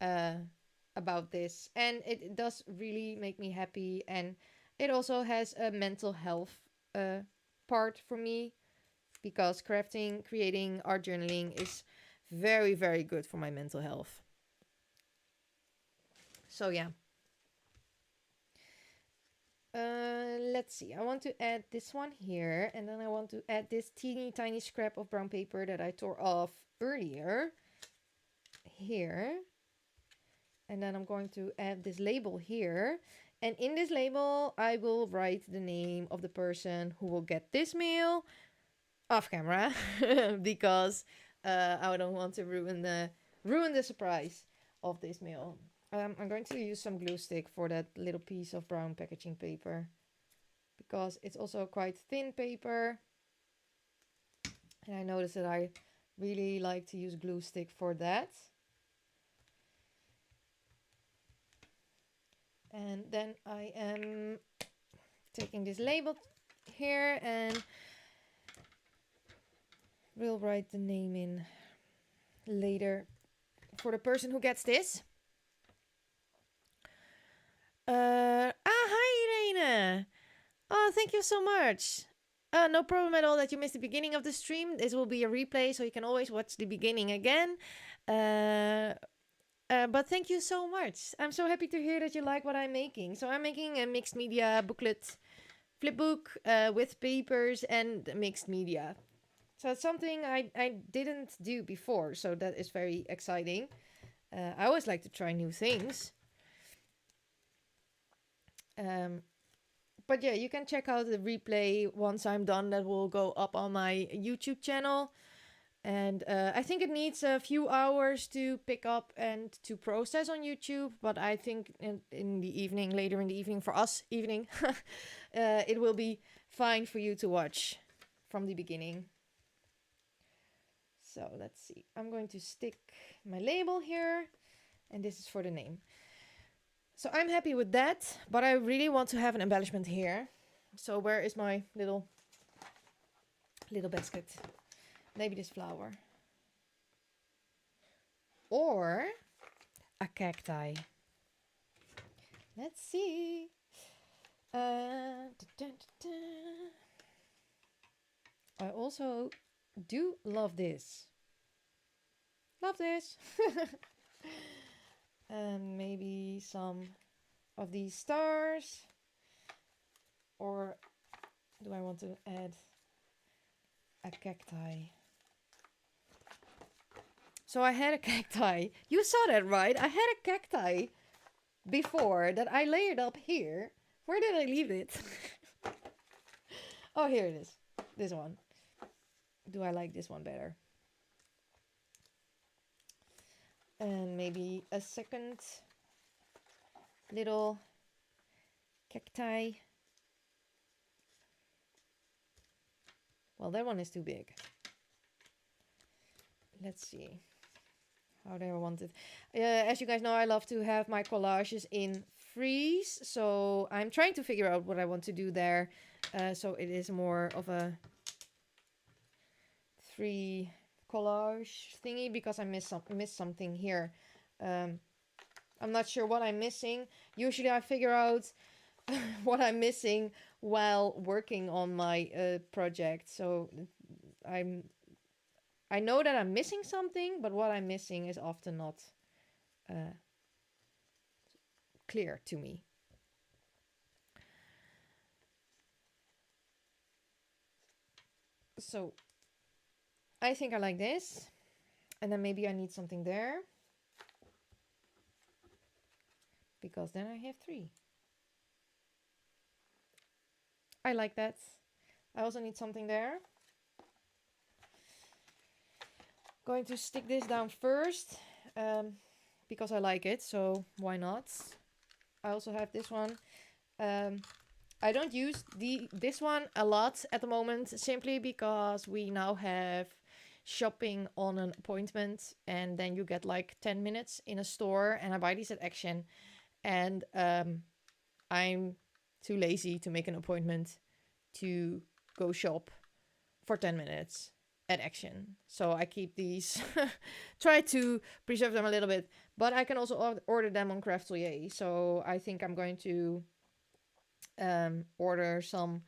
uh about this. And it does really make me happy, and it also has a mental health uh part for me, because crafting, creating, art journaling is very, very good for my mental health. So yeah. Let's see. I want to add this one here, and then I want to add this teeny tiny scrap of brown paper that I tore off earlier here. And then I'm going to add this label here. And in this label, I will write the name of the person who will get this mail off camera, because I don't want to ruin the surprise of this mail. I'm going to use some glue stick for that little piece of brown packaging paper, because it's also quite thin paper. And I noticed that I really like to use glue stick for that. And then I am taking this label here and we'll write the name in later for the person who gets this. Hi, Irene. Oh, thank you so much. No problem at all that you missed the beginning of the stream. This will be a replay, so you can always watch the beginning again. But thank you so much. I'm so happy to hear that you like what I'm making. So I'm making a mixed media booklet flipbook with papers and mixed media. So it's something I didn't do before, so that is very exciting. I always like to try new things. But yeah, you can check out the replay once I'm done. That will go up on my YouTube channel. And I think it needs a few hours to pick up and to process on YouTube. But I think in the evening, later in the evening, for us, evening, it will be fine for you to watch from the beginning. So let's see. I'm going to stick my label here. And this is for the name. So I'm happy with that. But I really want to have an embellishment here. So where is my little basket? Maybe this flower. Or a cacti. Let's see. I also do love this. Love this. Maybe some of these stars. Or do I want to add a cacti? So I had a cacti. You saw that, right? I had a cacti before that I layered up here. Where did I leave it? Oh, here it is. This one. Do I like this one better? And maybe a second little cacti. Well, that one is too big. Let's see. How do I want it? As you guys know, I love to have my collages in freeze. So I'm trying to figure out what I want to do there. So it is more of a 3 collage thingy, because I miss something here. I'm not sure what I'm missing. Usually I figure out what I'm missing while working on my project. So I know that I'm missing something, but what I'm missing is often not clear to me. So I think I like this. And then maybe I need something there, because then I have 3. I like that. I also need something there. Going to stick this down first because I like it, so why not? I also have this one. I don't use this one a lot at the moment, simply because we now have shopping on an appointment, and then you get like 10 minutes in a store, and I buy these at Action, and I'm too lazy to make an appointment to go shop for 10 minutes at Action. So I keep these, try to preserve them a little bit, but I can also order them on Craftelier. So I think I'm going to order some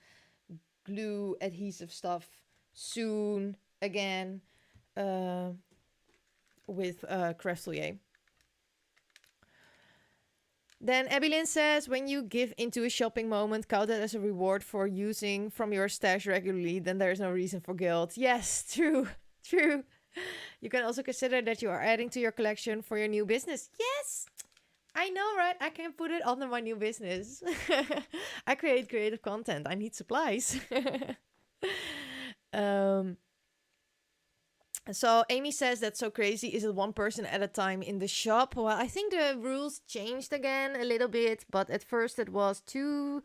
glue adhesive stuff soon again with Craftelier. Then Abby says, when you give into a shopping moment, count it as a reward for using from your stash regularly, then there is no reason for guilt. Yes, true, true. You can also consider that you are adding to your collection for your new business. Yes, I know, right? I can put it under my new business. I create creative content. I need supplies. So Amy says, that's so crazy. Is it one person at a time in the shop? Well, I think the rules changed again a little bit, but at first it was 2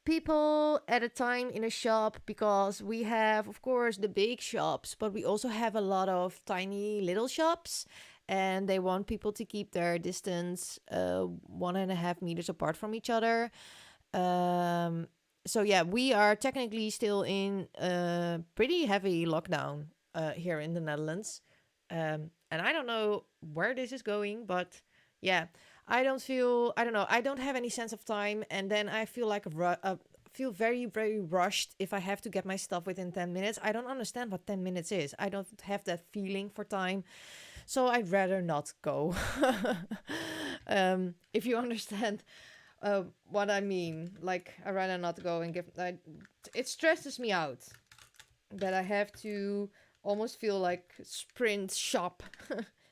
people at a time in a shop, because we have, of course, the big shops, but we also have a lot of tiny little shops, and they want people to keep their distance 1.5 meters apart from each other. So yeah, we are technically still in a pretty heavy lockdown here in the Netherlands. And I don't know where this is going, but yeah, I don't know, I don't have any sense of time. And then I feel like feel very, very rushed if I have to get my stuff within 10 minutes. I don't understand what 10 minutes is. I don't have that feeling for time. So I'd rather not go. If you understand what I mean, like, I'd rather not go and it stresses me out that I have to almost feel like sprint shop.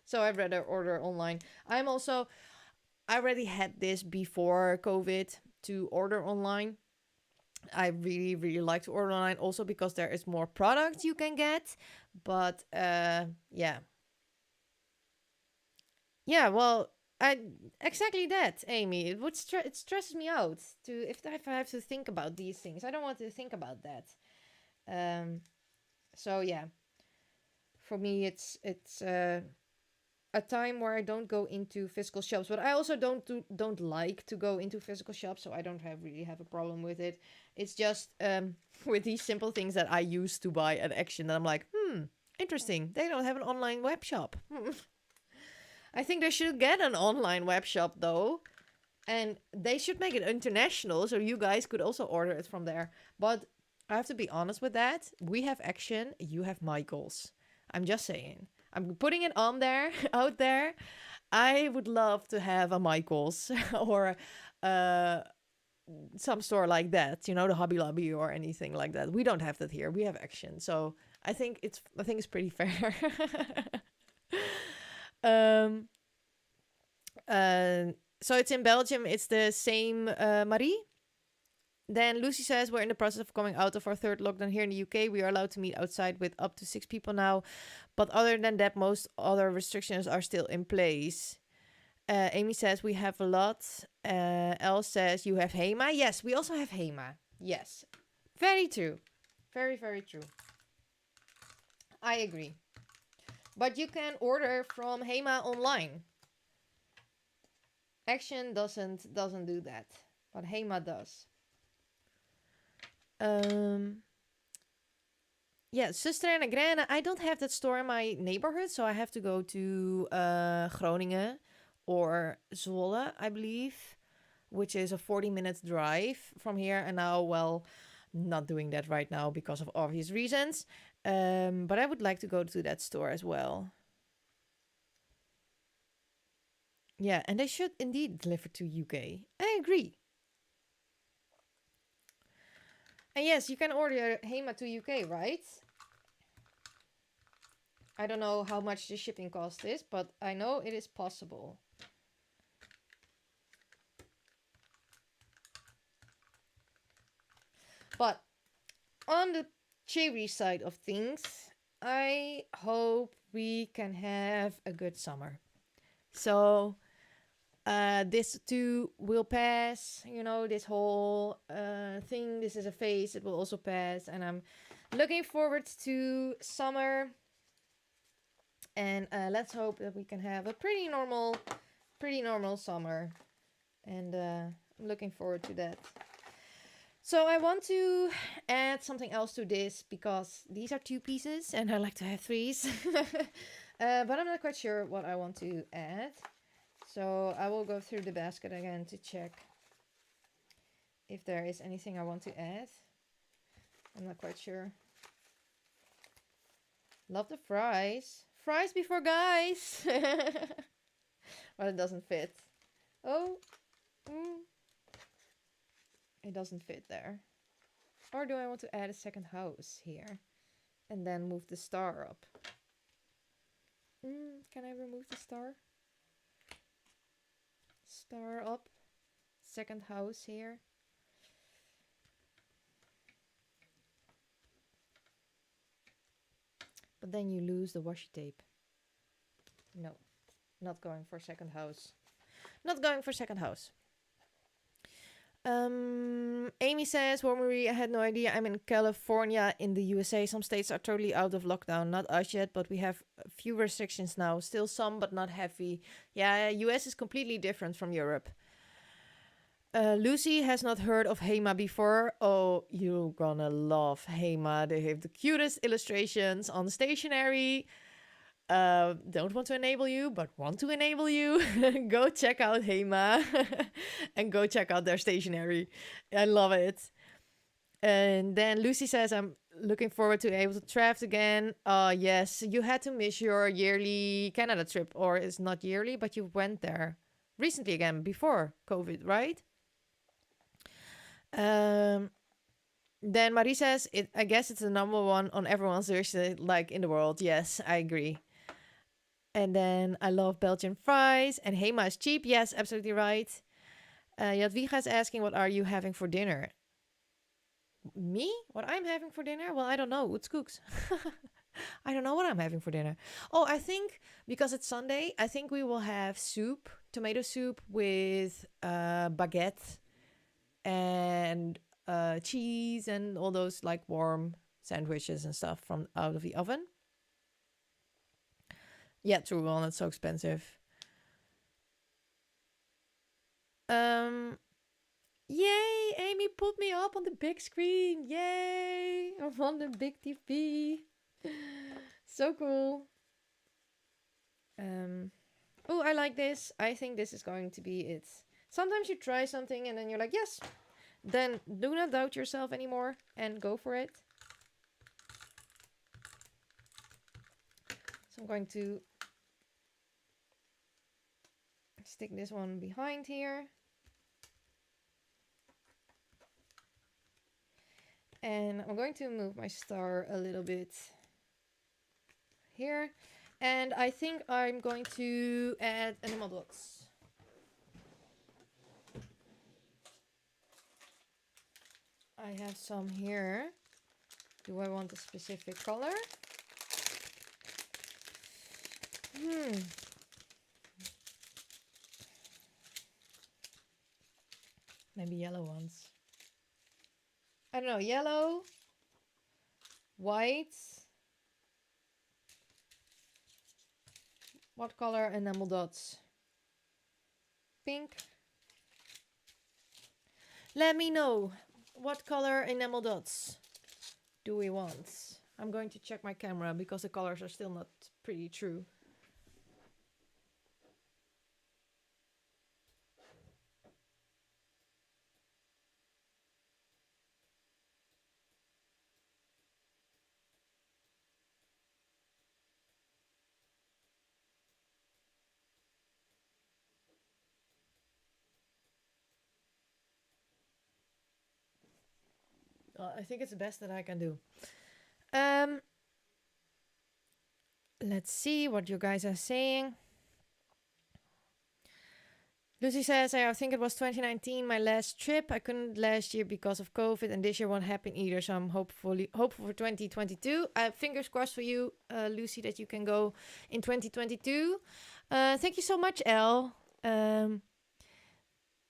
So I'd rather order online. I already had this before COVID to order online. I really, really like to order online also because there is more products you can get. But yeah. Yeah, well, exactly that, Amy. It stresses me out if I have to think about these things. I don't want to think about that. So yeah, for me, it's a time where I don't go into physical shops, but I also don't like to go into physical shops, so I don't really have a problem with it. It's just with these simple things that I used to buy at Action that I'm like, interesting. They don't have an online web shop. I think they should get an online web shop though, and they should make it international so you guys could also order it from there. But I have to be honest with that. We have Action, you have Michaels. I'm just saying. I'm putting it on there, out there. I would love to have a Michaels or some store like that, you know, the Hobby Lobby or anything like that. We don't have that here. We have Action. So I think it's pretty fair. So it's in Belgium. It's the same, Marie. Then Lucy says, we're in the process of coming out of our 3rd lockdown here in the UK. We are allowed to meet outside with up to 6 people now. But other than that, most other restrictions are still in place. Amy says, we have a lot. Elle says, you have HEMA. Yes, we also have HEMA. Yes. Very true. Very, very true. I agree. But you can order from HEMA online. Action doesn't do that. But HEMA does. Yeah, Sister and Agrena. I don't have that store in my neighborhood, so I have to go to Groningen or Zwolle, I believe, which is a 40-minute drive from here. And now, well, not doing that right now because of obvious reasons. But I would like to go to that store as well. Yeah, and they should indeed deliver to UK. I agree. And yes, you can order HEMA to UK, right? I don't know how much the shipping cost is, but I know it is possible. But on the cheery side of things, I hope we can have a good summer. So this too will pass. You know, this whole thing. This is a phase. It will also pass, and I'm looking forward to summer. And let's hope that we can have a pretty normal summer. And I'm looking forward to that. So I want to add something else to this because these are 2 pieces and I like to have 3s. But I'm not quite sure what I want to add. So I will go through the basket again to check if there is anything I want to add. I'm not quite sure. Love the fries. Fries before guys. Well, it doesn't fit. Oh. It doesn't fit there. Or do I want to add a second house here? And then move the star up? Can I remove the star? Star up. Second house here. But then you lose the washi tape. No. Not going for second house. Not going for second house. Amy says, well, Marie, I had no idea. I'm in California in the USA. Some states are totally out of lockdown. Not us yet, but we have a few restrictions now. Still some, but not heavy. Yeah, US is completely different from Europe. Lucy has not heard of Hema before. Oh, you're gonna love Hema. They have the cutest illustrations on stationery. Don't want to enable you, but want to enable you. Go check out Hema and go check out their stationery. I love it. And then Lucy says, I'm looking forward to able to travel again. Yes, you had to miss your yearly Canada trip, or it's not yearly, but you went there recently again before COVID, right? Then Marie says, I guess it's the number 1 on everyone's wish, like in the world. Yes, I agree. And then I love Belgian fries. And Hema is cheap. Yes, absolutely right. Jadwiga is asking, what are you having for dinner? Me? What I'm having for dinner? Well, I don't know. It's cooks. I don't know what I'm having for dinner. Oh, I think because it's Sunday, I think we will have soup, tomato soup with baguette and cheese and all those like warm sandwiches and stuff from out of the oven. Yeah, true, walnut's so expensive. Yay, Amy put me up on the big screen. Yay, I'm on the big TV. So cool. Oh, I like this. I think this is going to be it. Sometimes you try something and then you're like, yes. Then do not doubt yourself anymore and go for it. So I'm going to stick this one behind here. And I'm going to move my star a little bit here. And I think I'm going to add animal dots. I have some here. Do I want a specific color? Maybe yellow ones. I don't know, yellow, white. What color enamel dots? Pink. Let me know. What color enamel dots do we want? I'm going to check my camera because the colors are still not pretty true. I think it's the best that I can do. Let's see what you guys are saying. Lucy says, I think it was 2019, my last trip. I couldn't last year because of COVID, and this year won't happen either. So I'm hopeful for 2022. Fingers crossed for you, Lucy, that you can go in 2022. Thank you so much, Elle.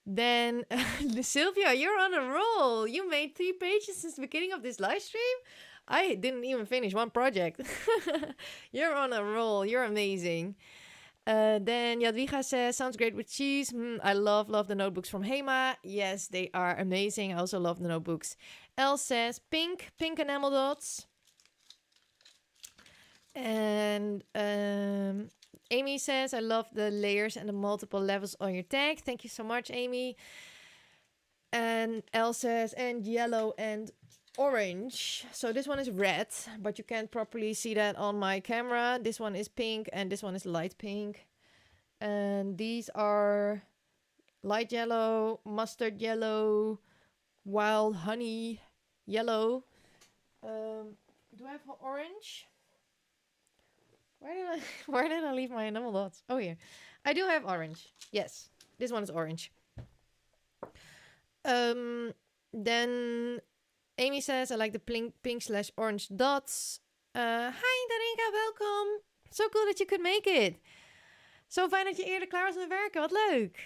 Then Sylvia, you're on a roll. You made 3 pages since the beginning of this live stream. I didn't even finish one project. You're on a roll. You're amazing. Then Jadwiga says, sounds great with cheese. I love the notebooks from Hema. Yes, they are amazing. I also love the notebooks. Elle says, pink enamel dots. And Amy says, I love the layers and the multiple levels on your tag. Thank you so much, Amy. And Elle says, and yellow and orange. So this one is red, but you can't properly see that on my camera. This one is pink and this one is light pink. And these are light yellow, mustard yellow, wild honey yellow. Do I have orange? Where did I leave my enamel dots? Oh, here. I do have orange. Yes, this one is orange. Then Amy says, I like the pink/orange dots. Hi, Darinka, welkom. So cool that you could make it. Zo fijn dat je eerder klaar was met werken. Wat leuk.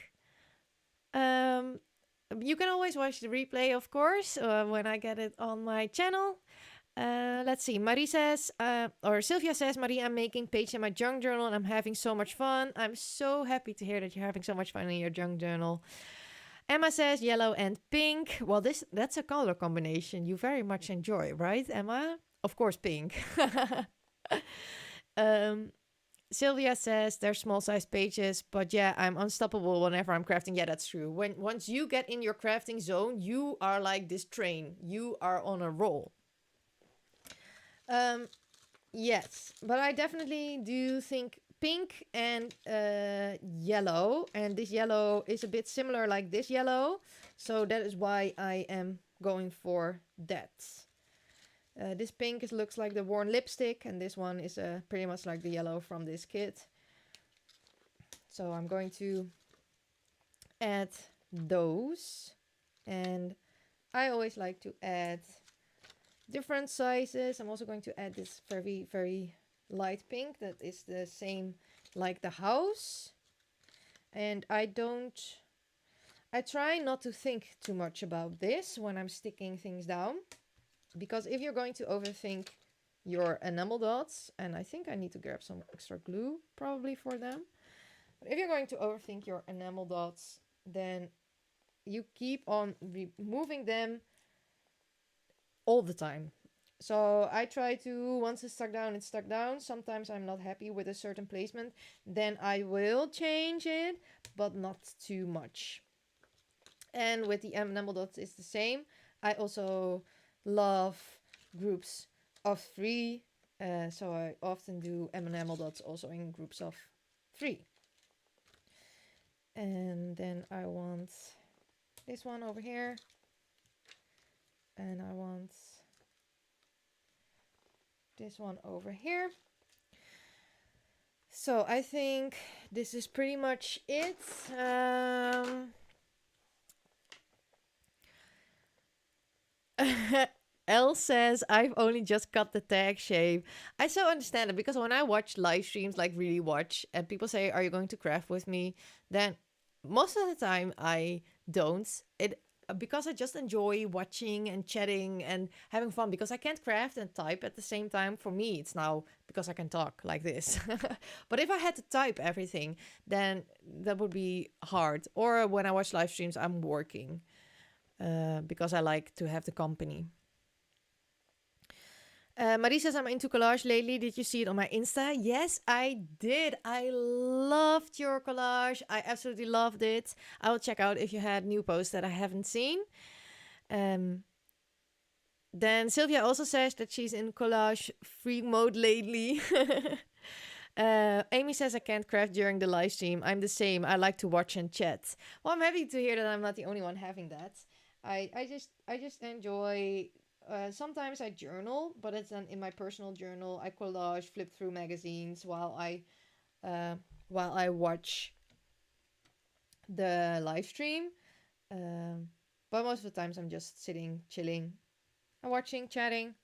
You can always watch the replay, of course, when I get it on my channel. Let's see. Marie says, or Sylvia says, Marie, I'm making page in my junk journal and I'm having so much fun. I'm so happy to hear that you're having so much fun in your junk journal. Emma says yellow and pink. Well, that's a color combination you very much enjoy, right, Emma? Of course, pink. Sylvia says they're small size pages, but yeah, I'm unstoppable whenever I'm crafting. Yeah, that's true. Once you get in your crafting zone, you are like this train. You are on a roll. Yes, but I definitely do think pink and yellow, and this yellow is a bit similar like this yellow, so that is why I am going for that. This pink looks like the worn lipstick, and this one is pretty much like the yellow from this kit. So I'm going to add those, and I always like to add different sizes. I'm also going to add this very, very light pink that is the same like the house. And I try not to think too much about this when I'm sticking things down, because if you're going to overthink your enamel dots, and I think I need to grab some extra glue probably for them, but if you're going to overthink your enamel dots, then you keep on removing them all the time. So I try to, once it's stuck down, it's stuck down. Sometimes I'm not happy with a certain placement, then I will change it, but not too much. And with the enamel dots, it's the same. I also love groups of 3, so I often do enamel dots also in groups of 3. And then I want this one over here, and I want this one over here. So I think this is pretty much it. Elle says, I've only just cut the tag shape. I so understand it, because when I watch live streams, like really watch, and people say, are you going to craft with me? Then most of the time I don't. Because I just enjoy watching and chatting and having fun, because I can't craft and type at the same time. For me, it's now because I can talk like this. But if I had to type everything, then that would be hard. Or when I watch live streams, I'm working, because I like to have the company. Marie says, I'm into collage lately. Did you see it on my Insta? Yes, I did. I loved your collage. I absolutely loved it. I will check out if you had new posts that I haven't seen. Then Sylvia also says that she's in collage free mode lately. Amy says, I can't craft during the live stream. I'm the same. I like to watch and chat. Well, I'm happy to hear that I'm not the only one having that. I just enjoy. Sometimes I journal, but it's in my personal journal. I collage, flip through magazines while I watch the live stream. But most of the times I'm just sitting, chilling, and watching, chatting,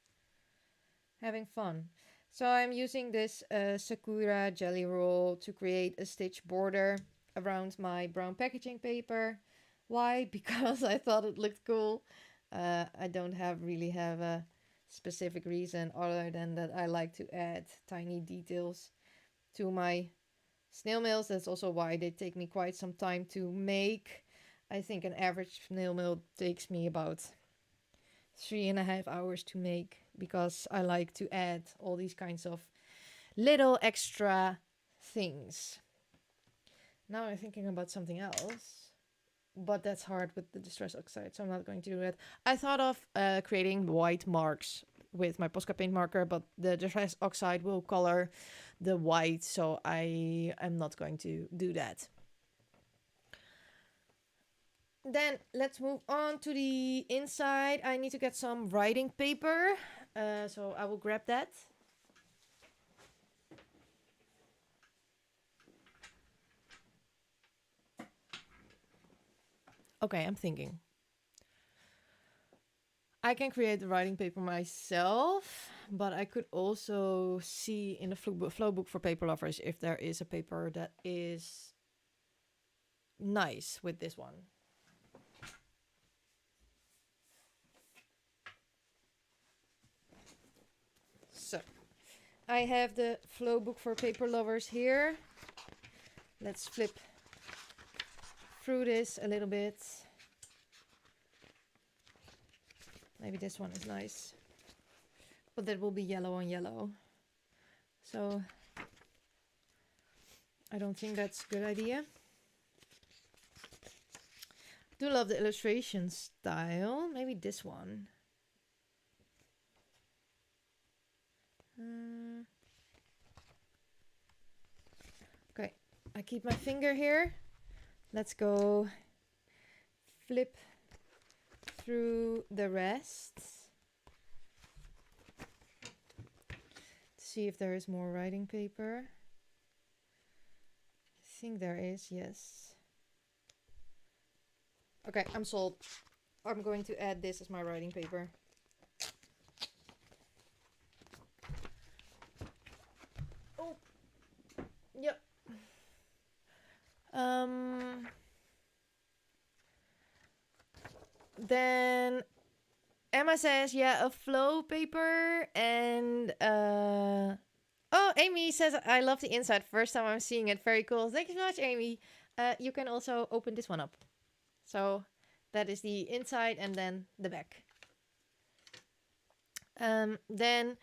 having fun. So I'm using this Sakura jelly roll to create a stitch border around my brown packaging paper. Why? Because I thought it looked cool. I don't really have a specific reason other than that I like to add tiny details to my snail mails. That's also why they take me quite some time to make. I think an average snail mail takes me about 3.5 hours to make because I like to add all these kinds of little extra things. Now I'm thinking about something else, but that's hard with the distress oxide, so I'm not going to do it. I thought of creating white marks with my Posca paint marker, but the distress oxide will color the white, so I am not going to do that. Then let's move on to the inside. I need to get some writing paper, so I will grab that. Okay, I'm thinking. I can create the writing paper myself, but I could also see in the flow book for paper lovers if there is a paper that is nice with this one. So, I have the flow book for paper lovers here. Let's flip through this a little bit. Maybe this one is nice, but that will be yellow on yellow. So I don't think that's a good idea. Do love the illustration style. Maybe this one. Okay, I keep my finger here. Let's go flip through the rest to see if there is more writing paper. I think there is, yes. Okay, I'm sold. I'm going to add this as my writing paper. Oh, yep. Then Emma says, yeah, a flow paper. And oh, Amy says, I love the inside. First time I'm seeing it. Very cool. Thank you so much, Amy. You can also open this one up. So that is the inside and then the back. Then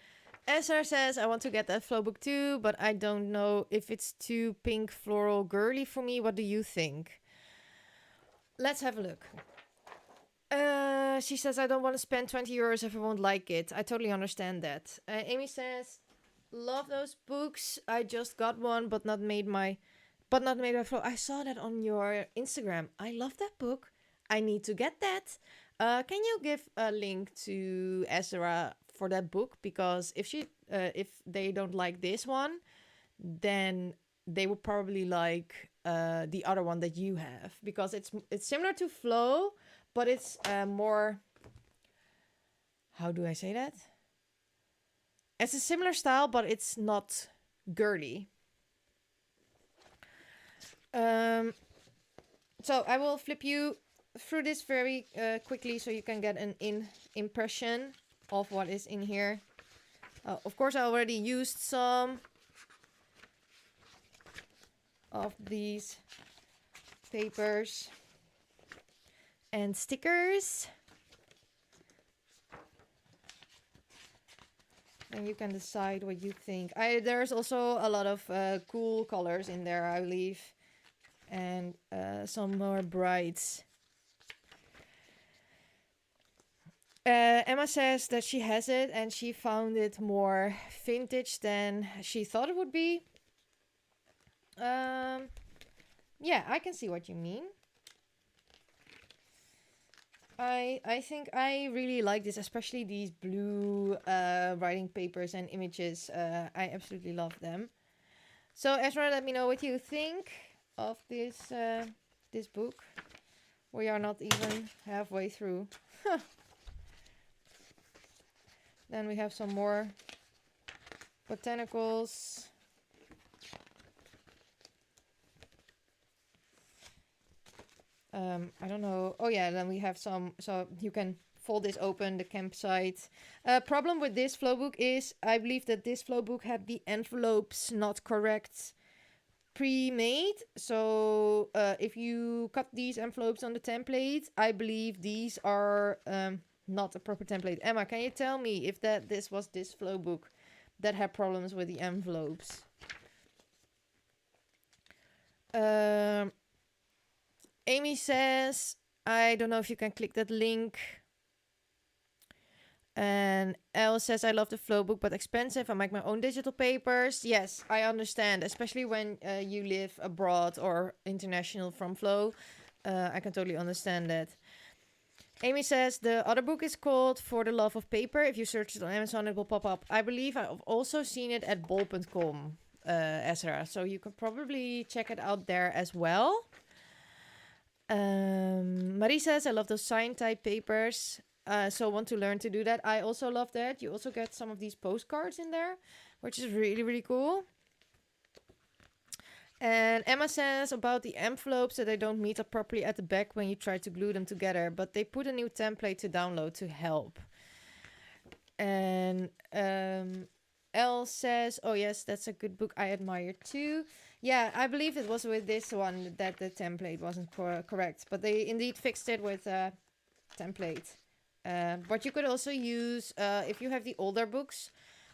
Esther says, I want to get that flow book too, but I don't know if it's too pink, floral, girly for me. What do you think? Let's have a look. She says, I don't want to spend 20 euros if I won't like it. I totally understand that. Amy says, love those books. I just got one, but not made by flow. I saw that on your Instagram. I love that book. I need to get that. Can you give a link to Ezra for that book? Because if they don't like this one, then they will probably like the other one that you have, because it's similar to Flow, but it's more, how do I say that? It's a similar style, but it's not girly. So I will flip you through this very quickly so you can get an impression of what is in here. Of course, I already used some of these papers and stickers. And you can decide what you think. There's also a lot of cool colors in there, I believe. And some more brights. Emma says that she has it and she found it more vintage than she thought it would be. Yeah, I can see what you mean. I think I really like this, especially these blue writing papers and images. I absolutely love them. So Ezra, let me know what you think of this this book. We are not even halfway through. Then we have some more botanicals. I don't know. Oh yeah, then we have some, so you can fold this open, the campsite. Problem with this flow book is I believe that this flow book had the envelopes not correct pre-made. So if you cut these envelopes on the template, I believe these are not a proper template. Emma, can you tell me if this was this flow book that had problems with the envelopes? Amy says, I don't know if you can click that link. And Elle says, I love the flow book, but expensive. I make my own digital papers. Yes, I understand, especially when you live abroad or international from Flow. I can totally understand that. Amy says, the other book is called For the Love of Paper. If you search it on Amazon, it will pop up. I believe I've also seen it at bol.com, Ezra. So you can probably check it out there as well. Marie says, I love those sign type papers. So want to learn to do that. I also love that. You also get some of these postcards in there, which is really, really cool. And Emma says about the envelopes that they don't meet up properly at the back when you try to glue them together, but they put a new template to download to help. And Elle says, oh yes, that's a good book I admire too. Yeah, I believe it was with this one that the template wasn't correct, but they indeed fixed it with a template. But you could also use, if you have the older books,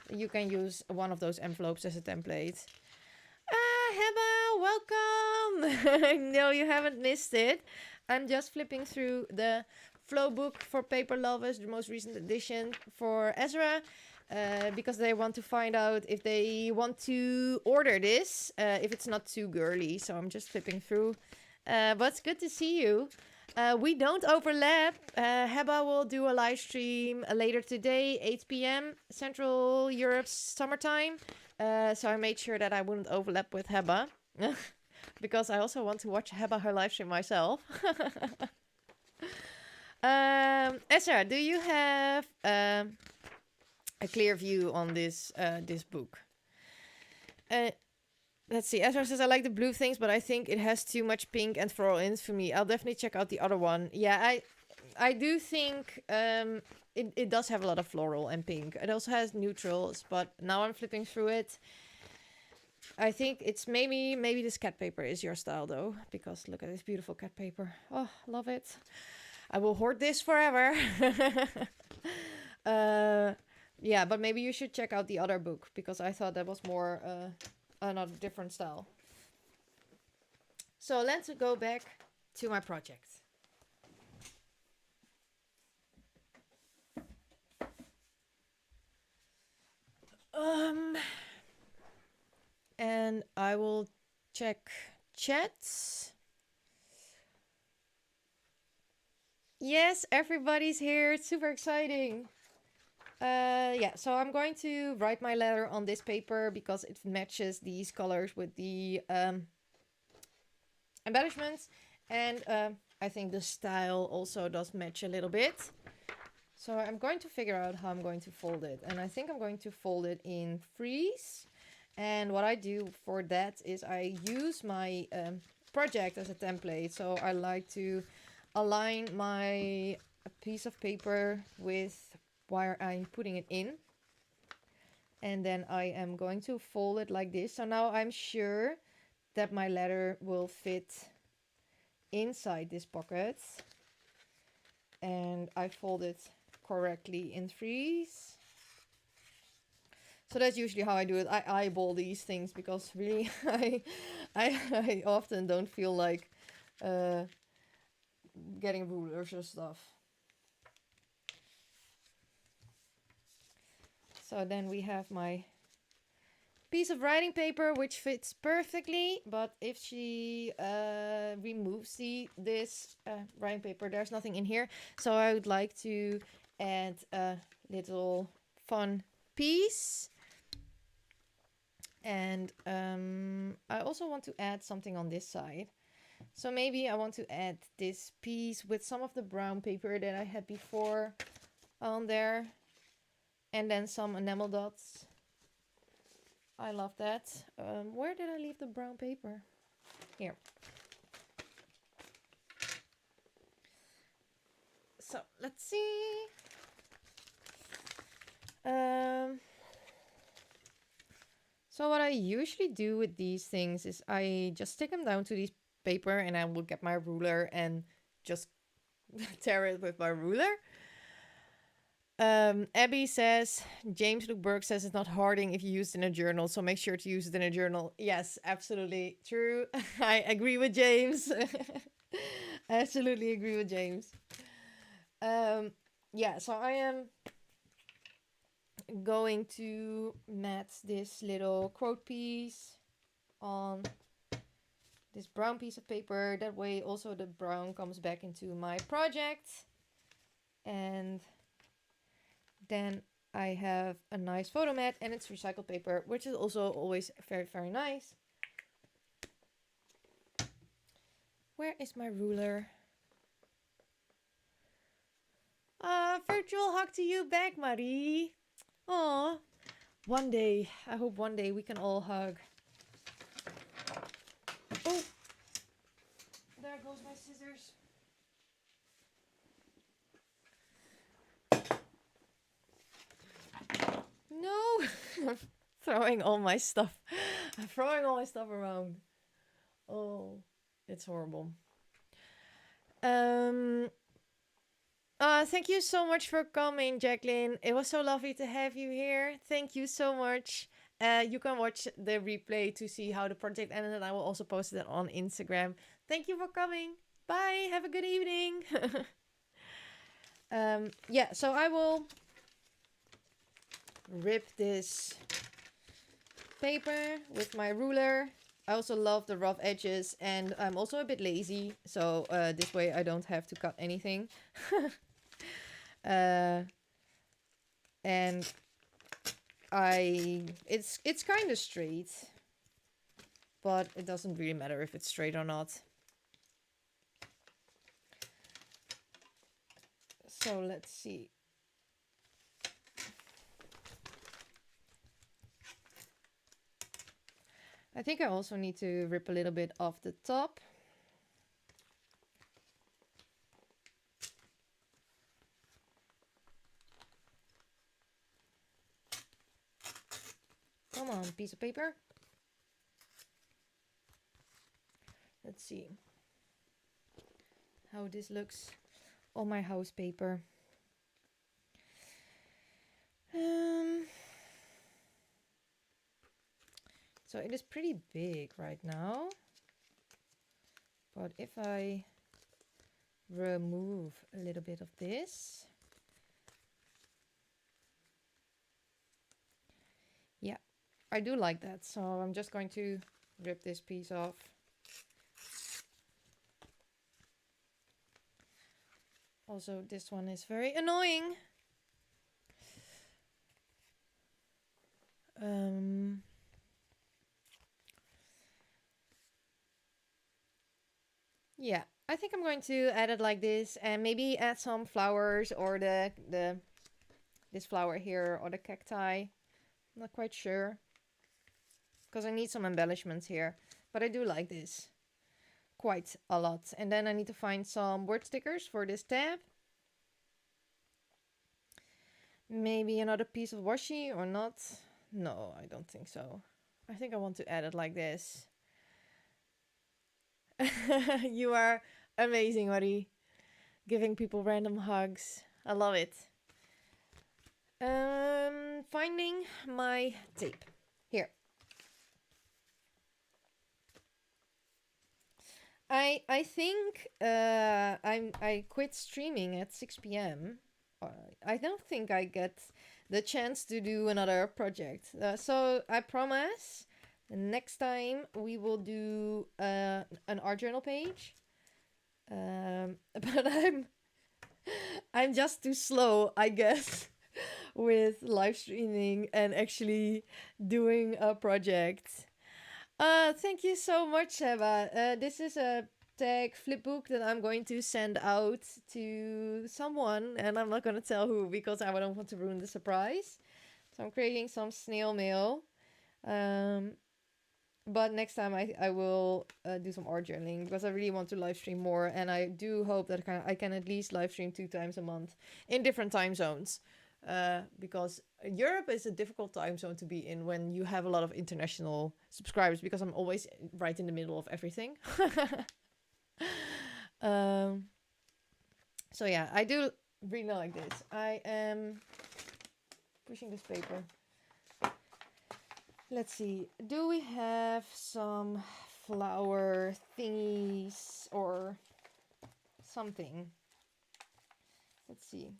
you can use one of those envelopes as a template. Heba, welcome! No, you haven't missed it. I'm just flipping through the Flow book for paper lovers, the most recent edition for Ezra, because they want to find out if they want to order this, if it's not too girly. So I'm just flipping through. But it's good to see you. We don't overlap. Heba will do a live stream later today, 8 p.m. Central Europe's summertime. So I made sure that I wouldn't overlap with Heba. Because I also want to watch Heba her live stream myself. Ezra, do you have a clear view on this this book? Let's see. Ezra says, I like the blue things, but I think it has too much pink and floral in for me. I'll definitely check out the other one. Yeah, I do think it does have a lot of floral and pink. It also has neutrals, but now I'm flipping through it. I think it's maybe this cat paper is your style, though. Because look at this beautiful cat paper. Oh, love it. I will hoard this forever. Yeah, but maybe you should check out the other book. Because I thought that was more... another different style. So let's go back to my project. And I will check chats. Yes, everybody's here. It's super exciting. Yeah, so I'm going to write my letter on this paper because it matches these colors with the embellishments. And I think the style also does match a little bit. So I'm going to figure out how I'm going to fold it. And I think I'm going to fold it in threes. And what I do for that is I use my project as a template. So I like to align my piece of paper with where I'm putting it in. And then I am going to fold it like this. So now I'm sure that my letter will fit inside this pocket. And I fold it correctly in threes. So that's usually how I do it. I eyeball these things because really I often don't feel like getting rulers or stuff. So then we have my piece of writing paper, which fits perfectly. But if she removes this writing paper, there's nothing in here. So I would like to add a little fun piece. And I also want to add something on this side. So maybe I want to add this piece with some of the brown paper that I had before on there. And then some enamel dots. I love that. Where did I leave the brown paper? Here. So let's see. So what I usually do with these things is I just stick them down to this paper and I will get my ruler and just tear it with my ruler. Abby says, James Luke Burke says it's not harding if you use it in a journal, so make sure to use it in a journal. Yes, absolutely true. I agree with James. I absolutely agree with James. Yeah, so I am going to mat this little quote piece on this brown piece of paper. That way also the brown comes back into my project. And then I have a nice photo mat and it's recycled paper, which is also always very, very nice. Where is my ruler? Virtual hug to you back, Marie. Aw. One day, I hope one day we can all hug. Oh, there goes my scissors. No, I'm throwing all my stuff. I'm throwing all my stuff around. Oh, it's horrible. Thank you so much for coming, Jacqueline. It was so lovely to have you here. Thank you so much. You can watch the replay to see how the project ended, and I will also post it on Instagram. Thank you for coming. Bye. Have a good evening. Yeah, so I will rip this paper with my ruler. I also love the rough edges, and I'm also a bit lazy, so this way I don't have to cut anything. And it's kind of straight, but it doesn't really matter if it's straight or not. So let's see. I think I also need to rip a little bit off the top. Come on, piece of paper. Let's see how this looks on my house paper. So it is pretty big right now. But if I remove a little bit of this. Yeah, I do like that. So I'm just going to rip this piece off. Also, this one is very annoying. Yeah, I think I'm going to add it like this and maybe add some flowers or this flower here or the cacti. I'm not quite sure because I need some embellishments here, but I do like this quite a lot. And then I need to find some word stickers for this tab. Maybe another piece of washi or not. No, I don't think so. I think I want to add it like this. You are amazing, Marie. Giving people random hugs. I love it. Finding my tape. Here. I think I quit streaming at 6 p.m. I don't think I get the chance to do another project. So I promise next time we will do an art journal page. But I'm just too slow, I guess, with live streaming and actually doing a project. Thank you so much, Seba. This is a tag flipbook that I'm going to send out to someone, and I'm not going to tell who because I don't want to ruin the surprise. So I'm creating some snail mail. But next time I will do some art journaling because I really want to live stream more, and I do hope that I can at least live stream 2 times a month in different time zones. Because Europe is a difficult time zone to be in when you have a lot of international subscribers, because I'm always right in the middle of everything. So yeah, I do really like this. I am pushing this paper. Let's see. Do we have some flower thingies or something? Let's see.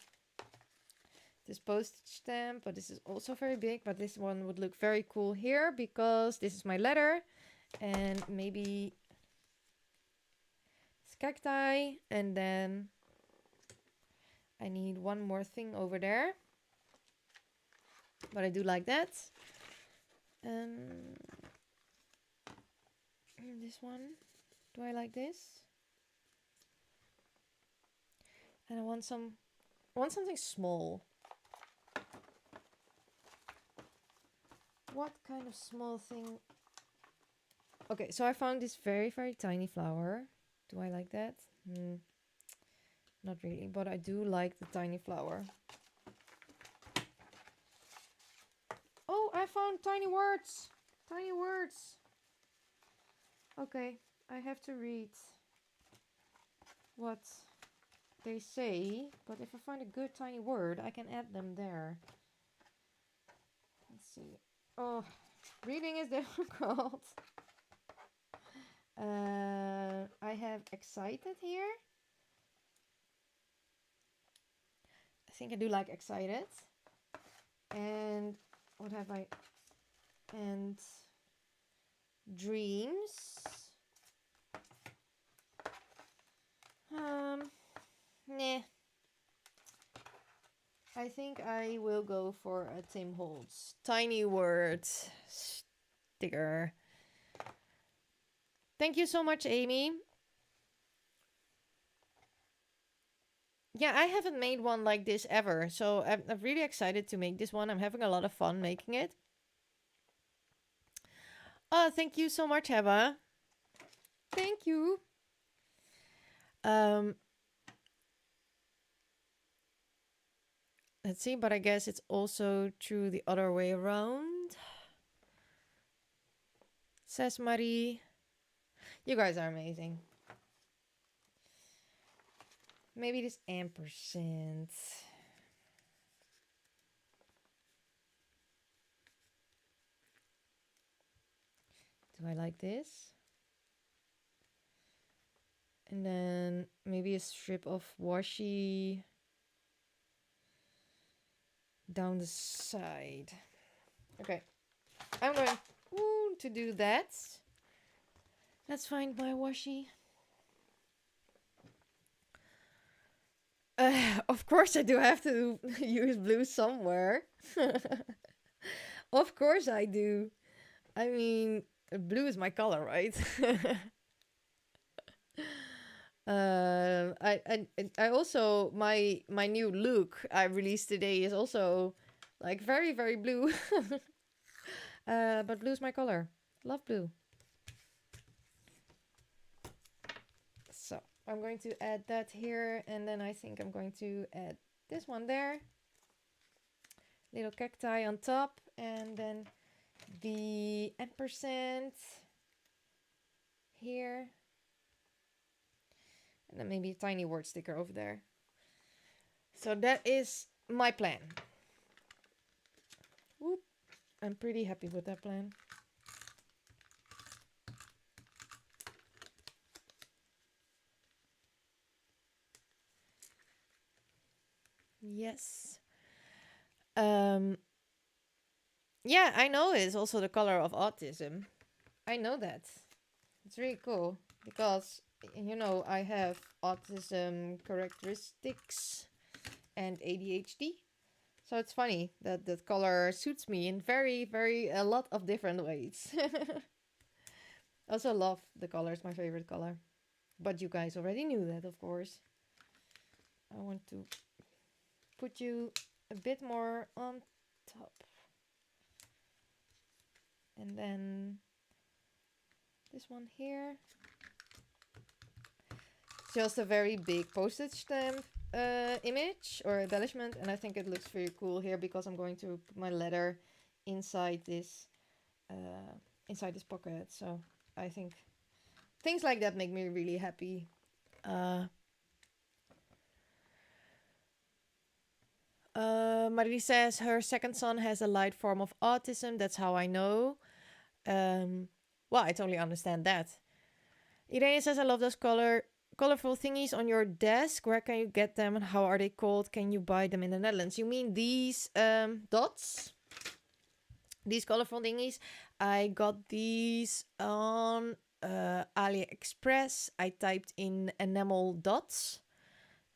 This postage stamp, but this is also very big, but this one would look very cool here because this is my letter, and maybe it's cacti, and then I need one more thing over there, but I do like that. This one, do I like this? And I want something small. What kind of small thing? Okay, so I found this very, very tiny flower. Do I like that? Not really, but I do like the tiny flower. Oh, I found tiny words. Tiny words. Okay, I have to read what they say, but if I find a good tiny word, I can add them there. Let's see. Oh, reading is difficult. I have excited here. I think I do like excited. And what have I? And dreams. Nah. I think I will go for a Tim Holtz tiny word sticker. Thank you so much, Amy. Yeah, I haven't made one like this ever, so I'm really excited to make this one. I'm having a lot of fun making it. Oh, thank you so much, Heba. Thank you. Let's see, but I guess it's also true the other way around. Says Marie. You guys are amazing. Maybe this ampersand. Do I like this? And then maybe a strip of washi down the side. Okay, I'm going to do that. Let's find my washi. Of course I do have to use blue somewhere. Of course I do. I mean, blue is my color, right? I also my new look I released today is also like very, very blue. But blue's my color. Love blue. So I'm going to add that here, and then I think I'm going to add this one there. Little cacti on top, and then the ampersand here. And then maybe a tiny word sticker over there. So that is my plan. Whoop. I'm pretty happy with that plan. Yes. Yeah, I know it's also the color of autism. I know that. It's really cool because, you know, I have autism characteristics and ADHD. So it's funny that that color suits me in a lot of different ways. Also love the color. It's my favorite color. But you guys already knew that, of course. I want to put you a bit more on top. And then this one here. Just a very big postage stamp image or embellishment, and I think it looks very cool here because I'm going to put my letter inside this pocket. So I think things like that make me really happy. Marie says her second son has a light form of autism. That's how I know. Well, I totally understand that. Irene says, I love those colorful thingies on your desk. Where can you get them and how are they called? Can you buy them in the Netherlands? You mean these dots? These colorful thingies? I got these on AliExpress. I typed in enamel dots.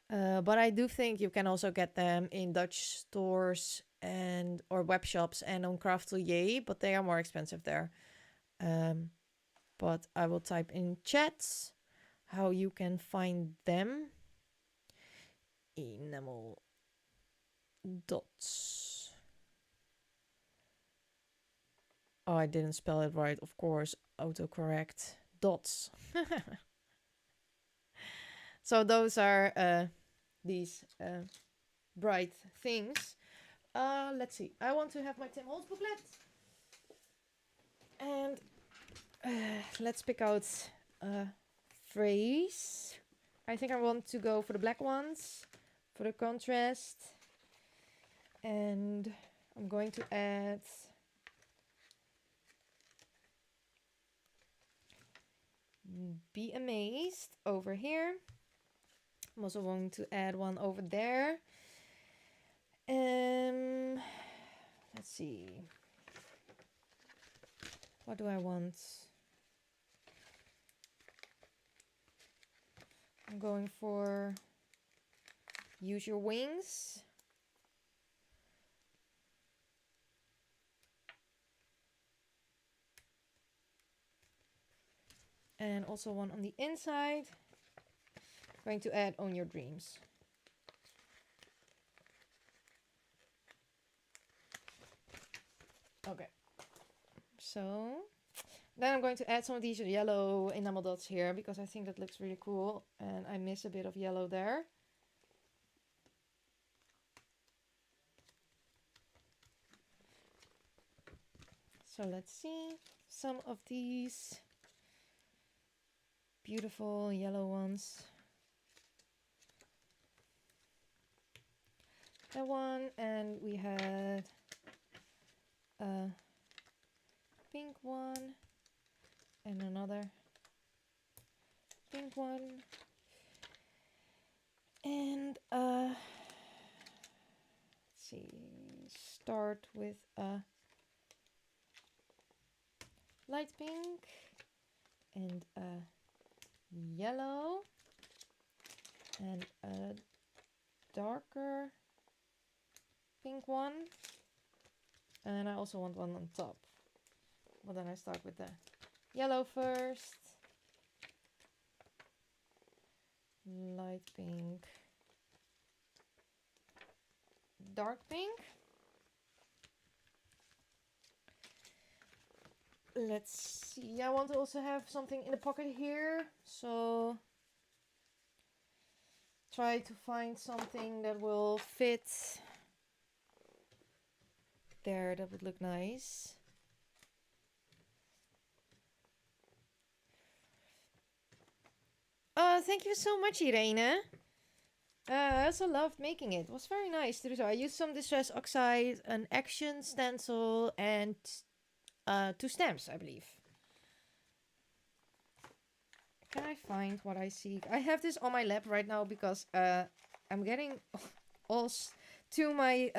But I do think you can also get them in Dutch stores and or web shops and on Craftelier, but they are more expensive there. But I will type in chats how you can find them. Enamel dots. Oh, I didn't spell it right, of course. Autocorrect. Dots. So those are these bright things. Let's see. I want to have my Tim Holtz booklet. And let's pick out a phrase. I think I want to go for the black ones for the contrast. And I'm going to add be amazed over here. I'm also going to add one over there. Let's see. What do I want? I'm going for use your wings. And also one on the inside. Going to add own your dreams. Okay. So then I'm going to add some of these yellow enamel dots here because I think that looks really cool and I miss a bit of yellow there. So let's see some of these beautiful yellow ones. That one, and we had a pink one and another pink one, and let's see, start with a light pink and a yellow and a darker pink one, and I also want one on top, but then I start with the yellow first, light pink, dark pink. Let's see, I want to also have something in the pocket here, so try to find something that will fit there. That would look nice. Thank you so much, Irene. I also loved making it. It was very nice to do so. I used some distress oxide, an action stencil, and 2 stamps, I believe. Can I find what I seek? I have this on my lap right now because I'm getting all to my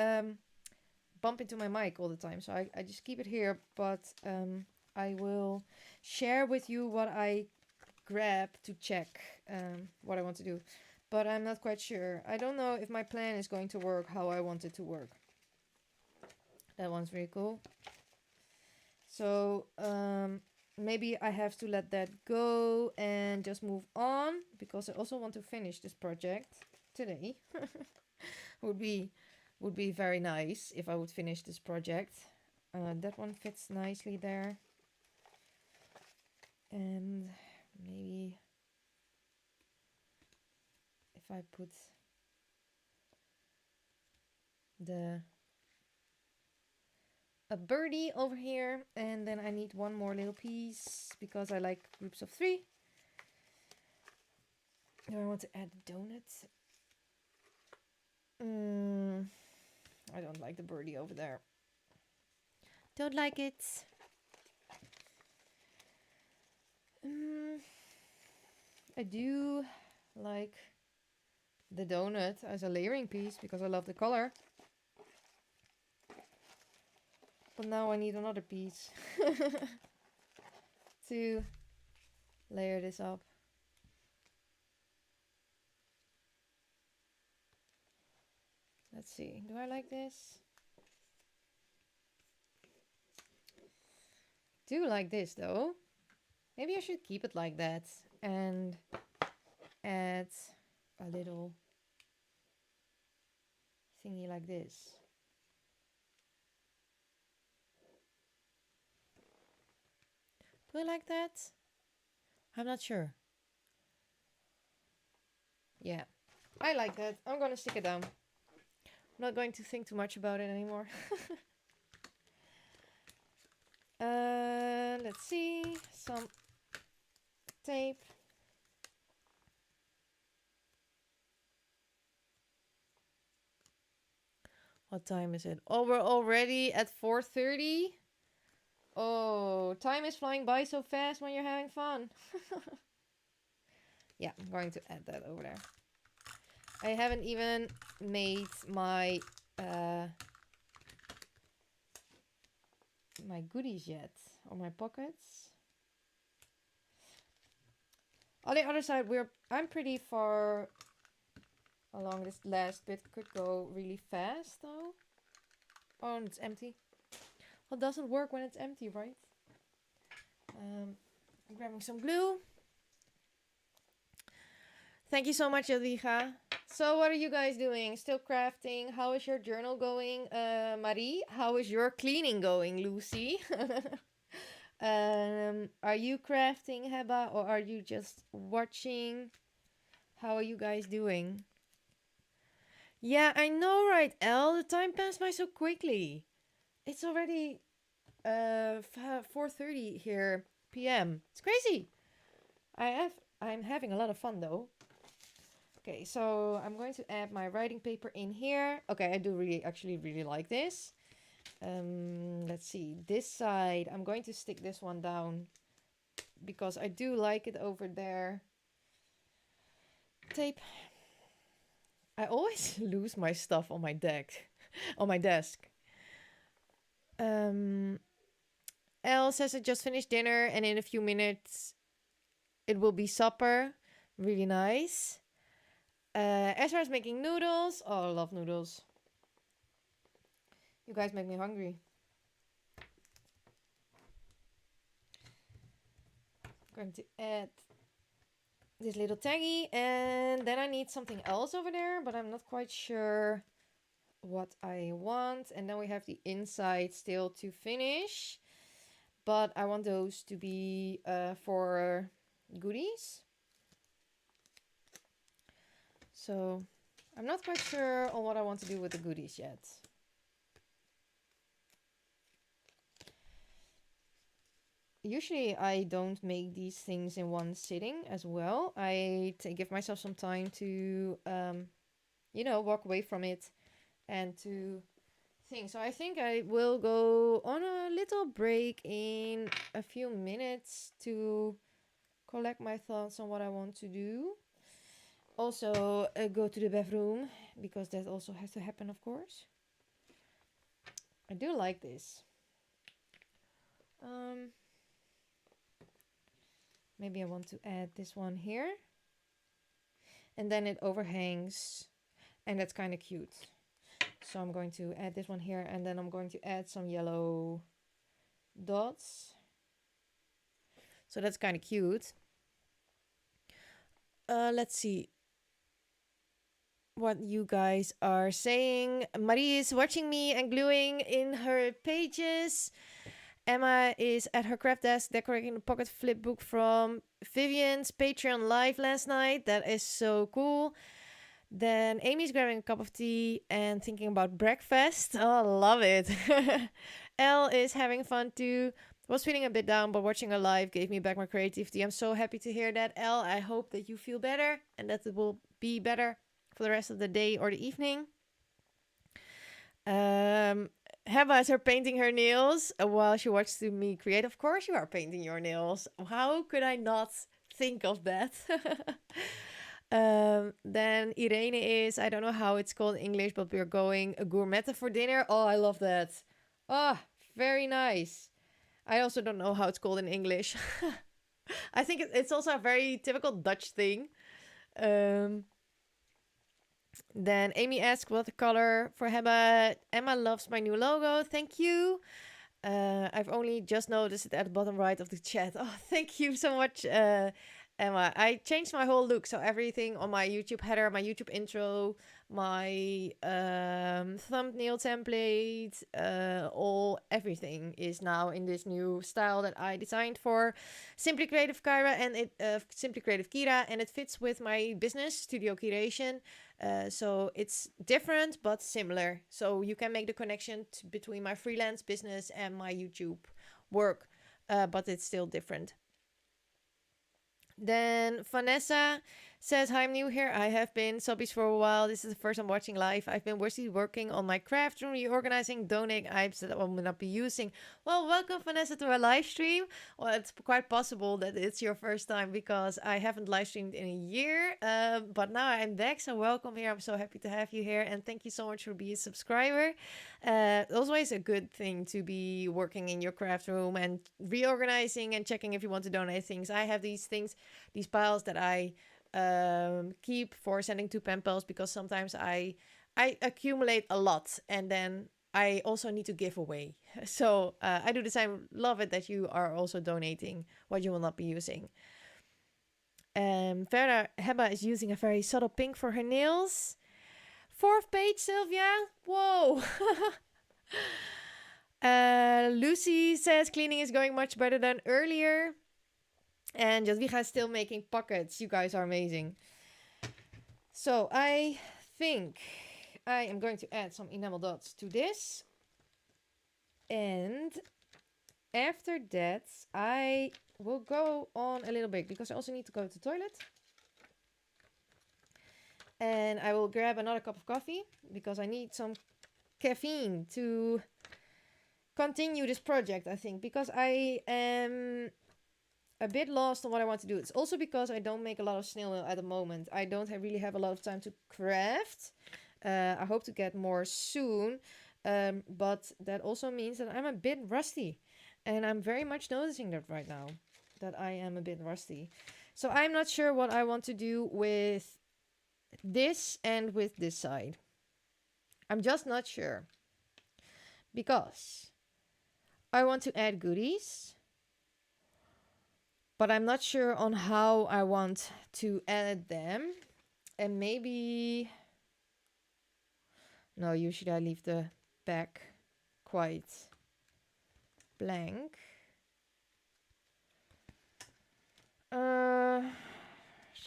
bump into my mic all the time. So I just keep it here, but I will share with you what I grab to check what I want to do. But I'm not quite sure. I don't know if my plan is going to work how I want it to work. That one's really cool. So maybe I have to let that go and just move on, because I also want to finish this project today. would be would be very nice if I would finish this project. That one fits nicely there. And maybe if I put a birdie over here, and then I need one more little piece because I like groups of 3. Do I want to add a donut? I don't like the birdie over there. Don't like it. I do like the donut as a layering piece because I love the color. But now I need another piece to layer this up. Let's see, do I like this? Do like this though. Maybe I should keep it like that and add a little thingy like this. Do I like that? I'm not sure. Yeah, I like that. I'm gonna stick it down. I'm not going to think too much about it anymore. Let's see, some tape. What time is it? Oh, we're already at 4:30. Oh, time is flying by so fast when you're having fun. Yeah, I'm going to add that over there. I haven't even made my my goodies yet, or my pockets. On the other side, I'm pretty far along. This last bit could go really fast though. Oh, and it's empty. Well, it doesn't work when it's empty, right? I'm grabbing some glue. Thank you so much, Jadwiga. So what are you guys doing? Still crafting? How is your journal going? Marie, how is your cleaning going? Lucy? Are you crafting, Heba, or are you just watching? How are you guys doing? Yeah, I know, right, Elle? The time passed by so quickly. It's already 4:30 here p.m. It's crazy. I'm having a lot of fun though. Okay, so I'm going to add my writing paper in here. Okay, I do really like this. Let's see, this side, I'm going to stick this one down because I do like it over there. Tape. I always lose my stuff on my on my desk. Elle says I just finished dinner and in a few minutes it will be supper. Really nice. Ezra is making noodles. Oh, I love noodles. You guys make me hungry. I'm going to add this little taggy, and then I need something else over there, but I'm not quite sure what I want. And then we have the inside still to finish, but I want those to be for goodies. So I'm not quite sure on what I want to do with the goodies yet. Usually I don't make these things in one sitting as well. I give myself some time to, walk away from it and to think. So I think I will go on a little break in a few minutes to collect my thoughts on what I want to do. Also go to the bathroom because that also has to happen, of course. I do like this. Maybe I want to add this one here. And then it overhangs. And that's kind of cute. So I'm going to add this one here. And then I'm going to add some yellow dots. So that's kind of cute. Let's see what you guys are saying. Marie is watching me and gluing in her pages. Emma is at her craft desk decorating the pocket flip book from Vivian's Patreon live last night. That is so cool. Then Amy's grabbing a cup of tea and thinking about breakfast. Oh, love it. Elle is having fun too. Was feeling a bit down, but watching her live gave me back my creativity. I'm so happy to hear that, Elle. I hope that you feel better and that it will be better for the rest of the day or the evening. Heba is her painting her nails while she watches me create. Of course you are painting your nails. How could I not think of that? Then Irene is, I don't know how it's called in English, but we're going a gourmette for dinner. Oh, I love that. Oh, very nice. I also don't know how it's called in English. I think it's also a very typical Dutch thing. Then Amy asks what the color for Heba. Emma loves my new logo. Thank you. I've only just noticed it at the bottom right of the chat. Oh, thank you so much, Emma. I changed my whole look. So everything on my YouTube header, my YouTube intro, my thumbnail template, everything is now in this new style that I designed for Simply Creative Kyra and Simply Creative Kira, and it fits with my business, Studio Curation. So it's different but similar. So you can make the connection between my freelance business and my YouTube work, but it's still different. Then Vanessa says, hi, I'm new here. I have been subbies for a while. This is the first time watching live. I've been working on my craft room, reorganizing, donating items that I will not be using. Well, welcome, Vanessa, to our live stream. Well, it's quite possible that it's your first time because I haven't live streamed in a year. But now I'm back, so welcome here. I'm so happy to have you here. And thank you so much for being a subscriber. Always a good thing to be working in your craft room and reorganizing and checking if you want to donate things. I have these things, these piles that I keep for sending to pen pals because sometimes I accumulate a lot and then I also need to give away. So I do the same. Love it that you are also donating what you will not be using. Verder, Heba is using a very subtle pink for her nails. 4th page, Sylvia. Whoa. Lucy says cleaning is going much better than earlier. And Jadwiga is still making pockets. You guys are amazing. So I think I am going to add some enamel dots to this. And after that, I will go on a little bit because I also need to go to the toilet. And I will grab another cup of coffee because I need some caffeine to continue this project, I think. Because I am a bit lost on what I want to do. It's also because I don't make a lot of snail mail at the moment. I don't really have a lot of time to craft. I hope to get more soon. But that also means that I'm a bit rusty. And I'm very much noticing that right now. That I am a bit rusty. So I'm not sure what I want to do with this and with this side. I'm just not sure. Because I want to add goodies. But I'm not sure on how I want to add them. And maybe... No, usually I leave the back quite blank. So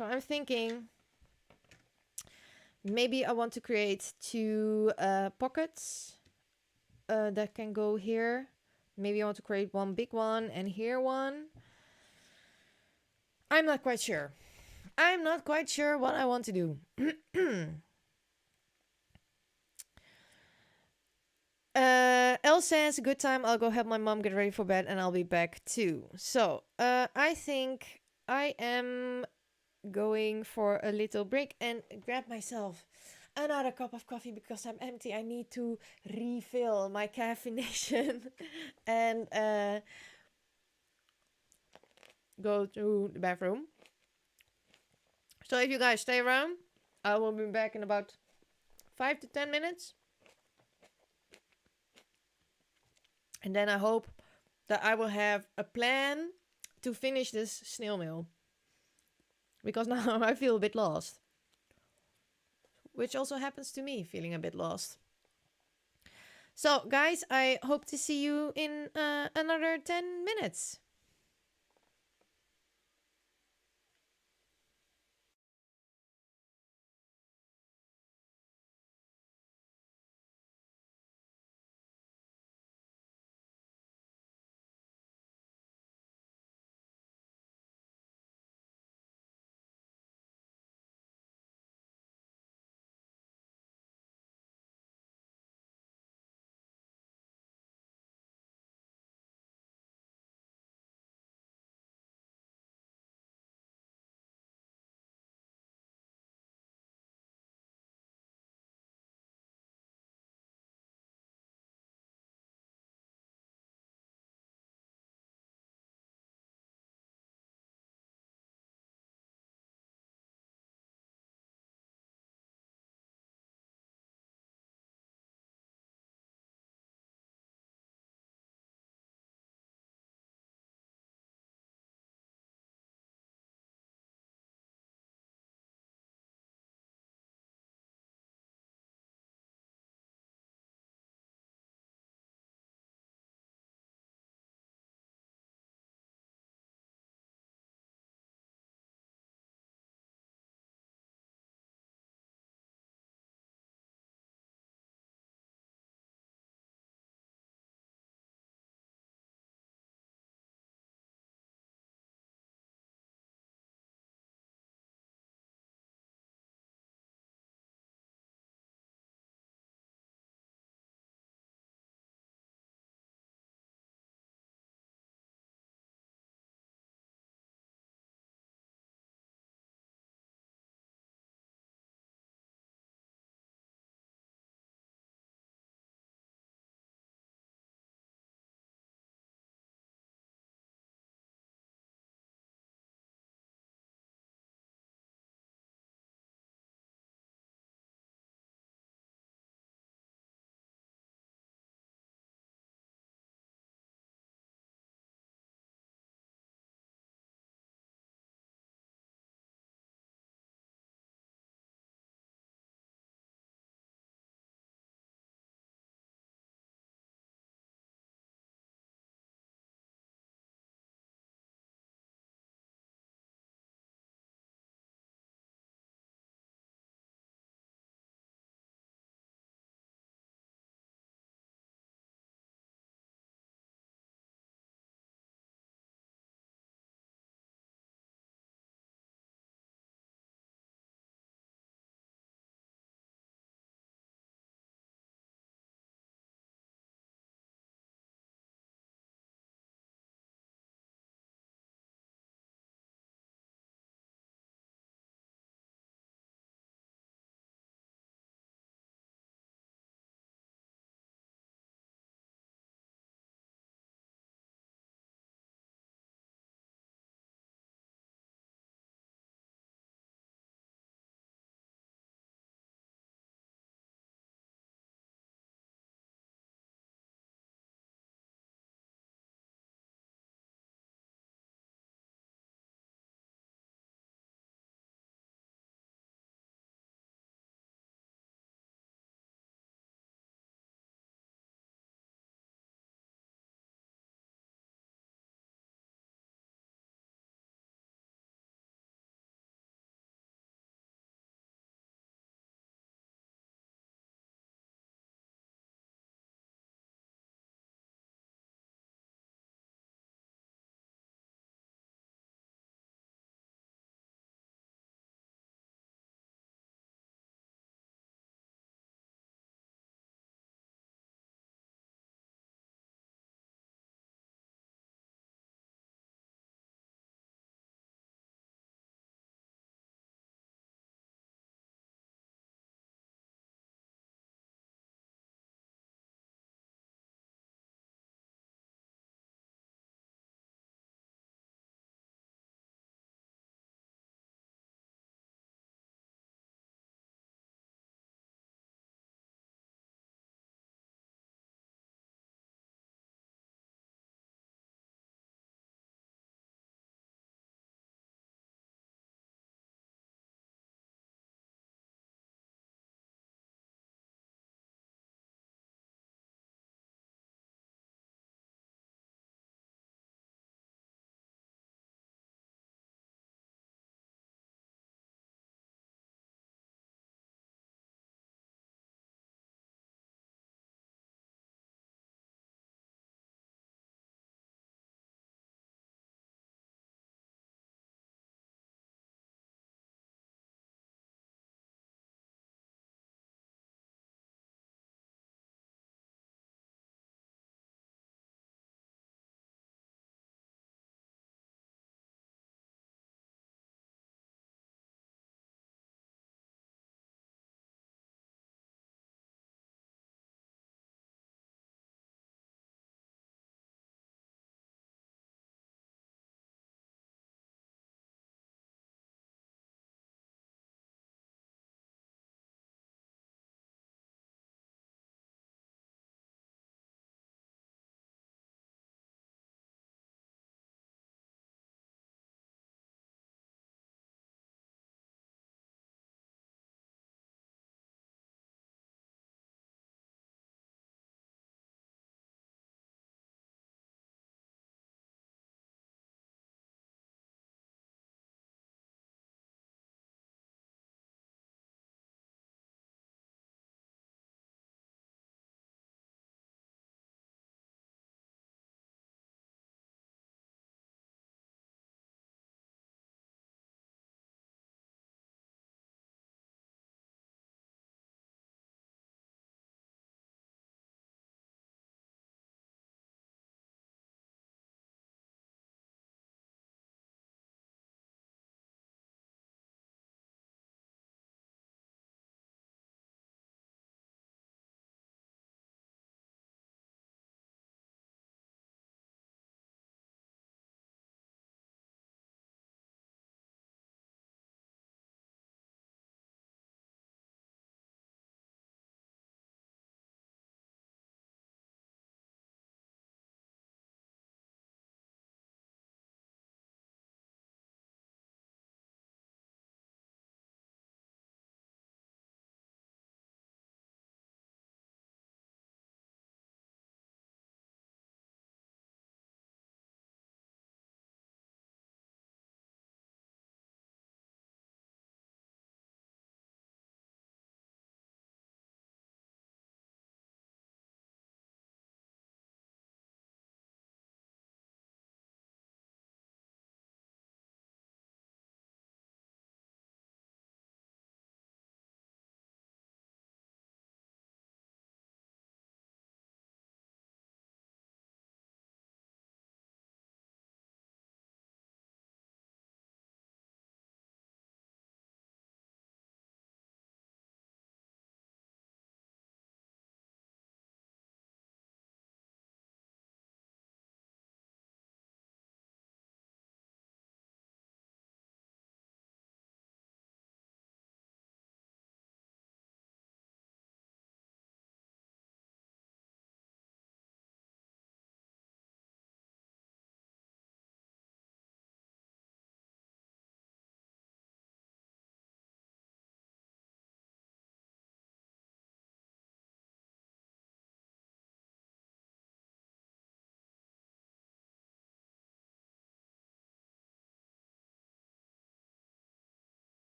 I'm thinking... Maybe I want to create 2 pockets that can go here. Maybe I want to create one big one and here one. I'm not quite sure. I'm not quite sure what I want to do. Elle says, good time. I'll go help my mom get ready for bed and I'll be back too. So, I think I am going for a little break and grab myself another cup of coffee because I'm empty. I need to refill my caffeination and go to the bathroom. So if you guys stay around, I will be back in about 5 to 10 minutes. And then I hope that I will have a plan to finish this snail mail. Because now I feel a bit lost. Which also happens to me, feeling a bit lost. So, guys, I hope to see you in another 10 minutes.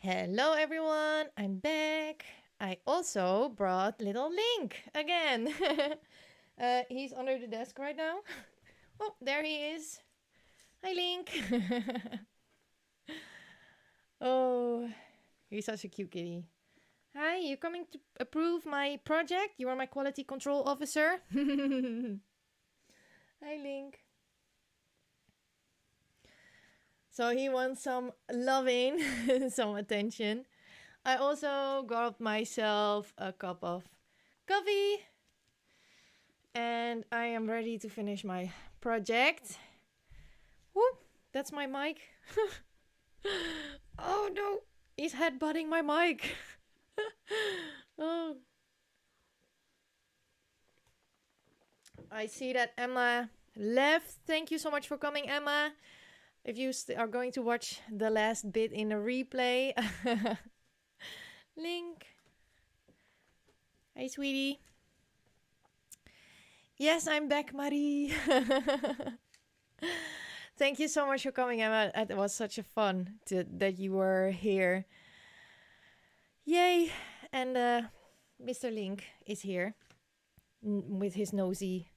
Hello, everyone. I'm back. I also brought little Link again. He's under the desk right now. Oh, there he is. Hi, Link. Oh, he's such a cute kitty. Hi, you coming to approve my project? You are my quality control officer. Hi, Link. So he wants some loving, some attention. I also got myself a cup of coffee and I am ready to finish my project. Whoop, that's my mic. Oh no, he's headbutting my mic. Oh. I see that Emma left. Thank you so much for coming, Emma. If you are going to watch the last bit in a replay. Link. Hey, sweetie. Yes, I'm back, Marie. Thank you so much for coming, Emma. It was such a fun that you were here. Yay. And Mr. Link is here with his nosy.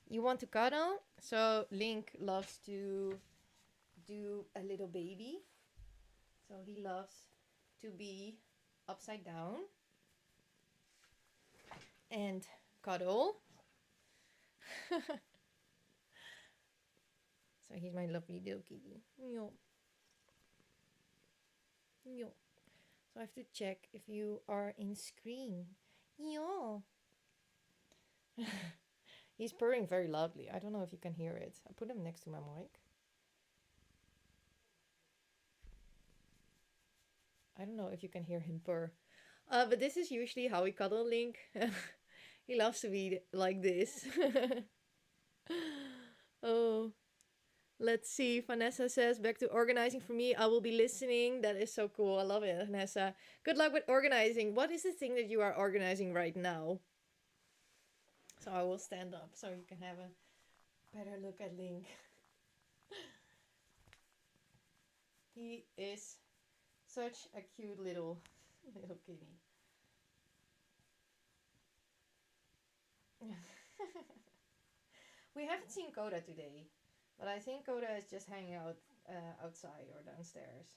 You want to cuddle? So Link loves to do a little baby. So he loves to be upside down and cuddle. So he's my lovely little kitty. Yo. Yo. So I have to check if you are in screen. Yo. He's purring very loudly. I don't know if you can hear it. I put him next to my mic. I don't know if you can hear him purr. But this is usually how we cuddle Link. He loves to be like this. Oh. Let's see. Vanessa says, back to organizing for me. I will be listening. That is so cool. I love it, Vanessa. Good luck with organizing. What is the thing that you are organizing right now? So I will stand up so you can have a better look at Link. He is such a cute little kitty. We haven't seen Coda today, but I think Coda is just hanging out outside or downstairs.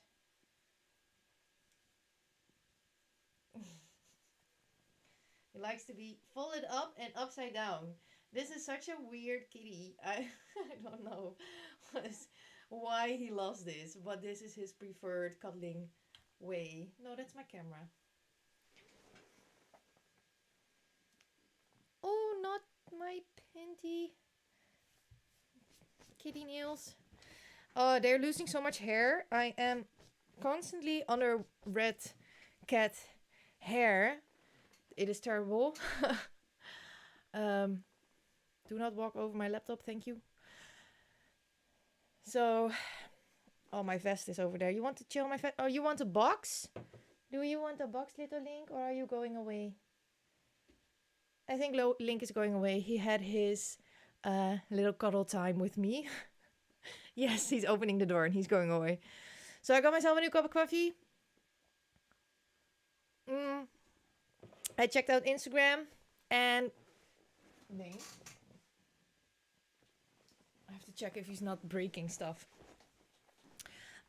He likes to be folded up and upside down. This is such a weird kitty. I don't know why he loves this, but this is his preferred cuddling way. No, that's my camera. Oh, not my panty. Kitty nails. Oh, they're losing so much hair. I am constantly under red cat hair. It is terrible. Do not walk over my laptop, thank you. So, oh, my vest is over there. You want to chill my vest? Oh, you want a box? Do you want a box, little Link, or are you going away? I think Link is going away. He had his little cuddle time with me. Yes, he's opening the door and he's going away. So I got myself a new cup of coffee. I checked out Instagram and... Nee. I have to check if he's not breaking stuff.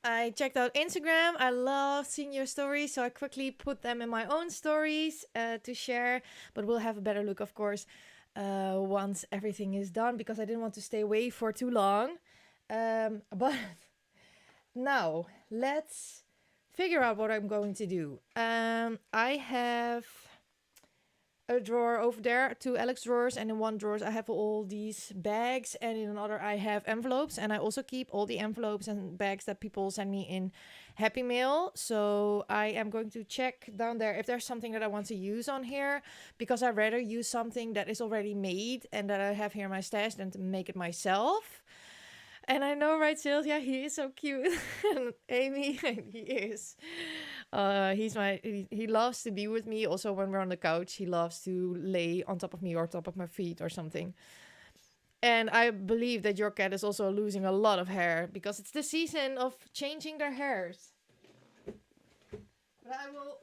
I checked out Instagram. I love seeing your stories, so I quickly put them in my own stories to share. But we'll have a better look, of course, once everything is done, because I didn't want to stay away for too long. But now, let's figure out what I'm going to do. I have a drawer over there, 2 Alex drawers, and in one drawer I have all these bags, and in another I have envelopes, and I also keep all the envelopes and bags that people send me in Happy Mail. So I am going to check down there if there's something that I want to use on here, because I'd rather use something that is already made and that I have here in my stash than to make it myself. And I know, right, Sylvia? He is so cute. And Amy, he is. He loves to be with me. Also, when we're on the couch, he loves to lay on top of me or top of my feet or something. And I believe that your cat is also losing a lot of hair because it's the season of changing their hairs. But I will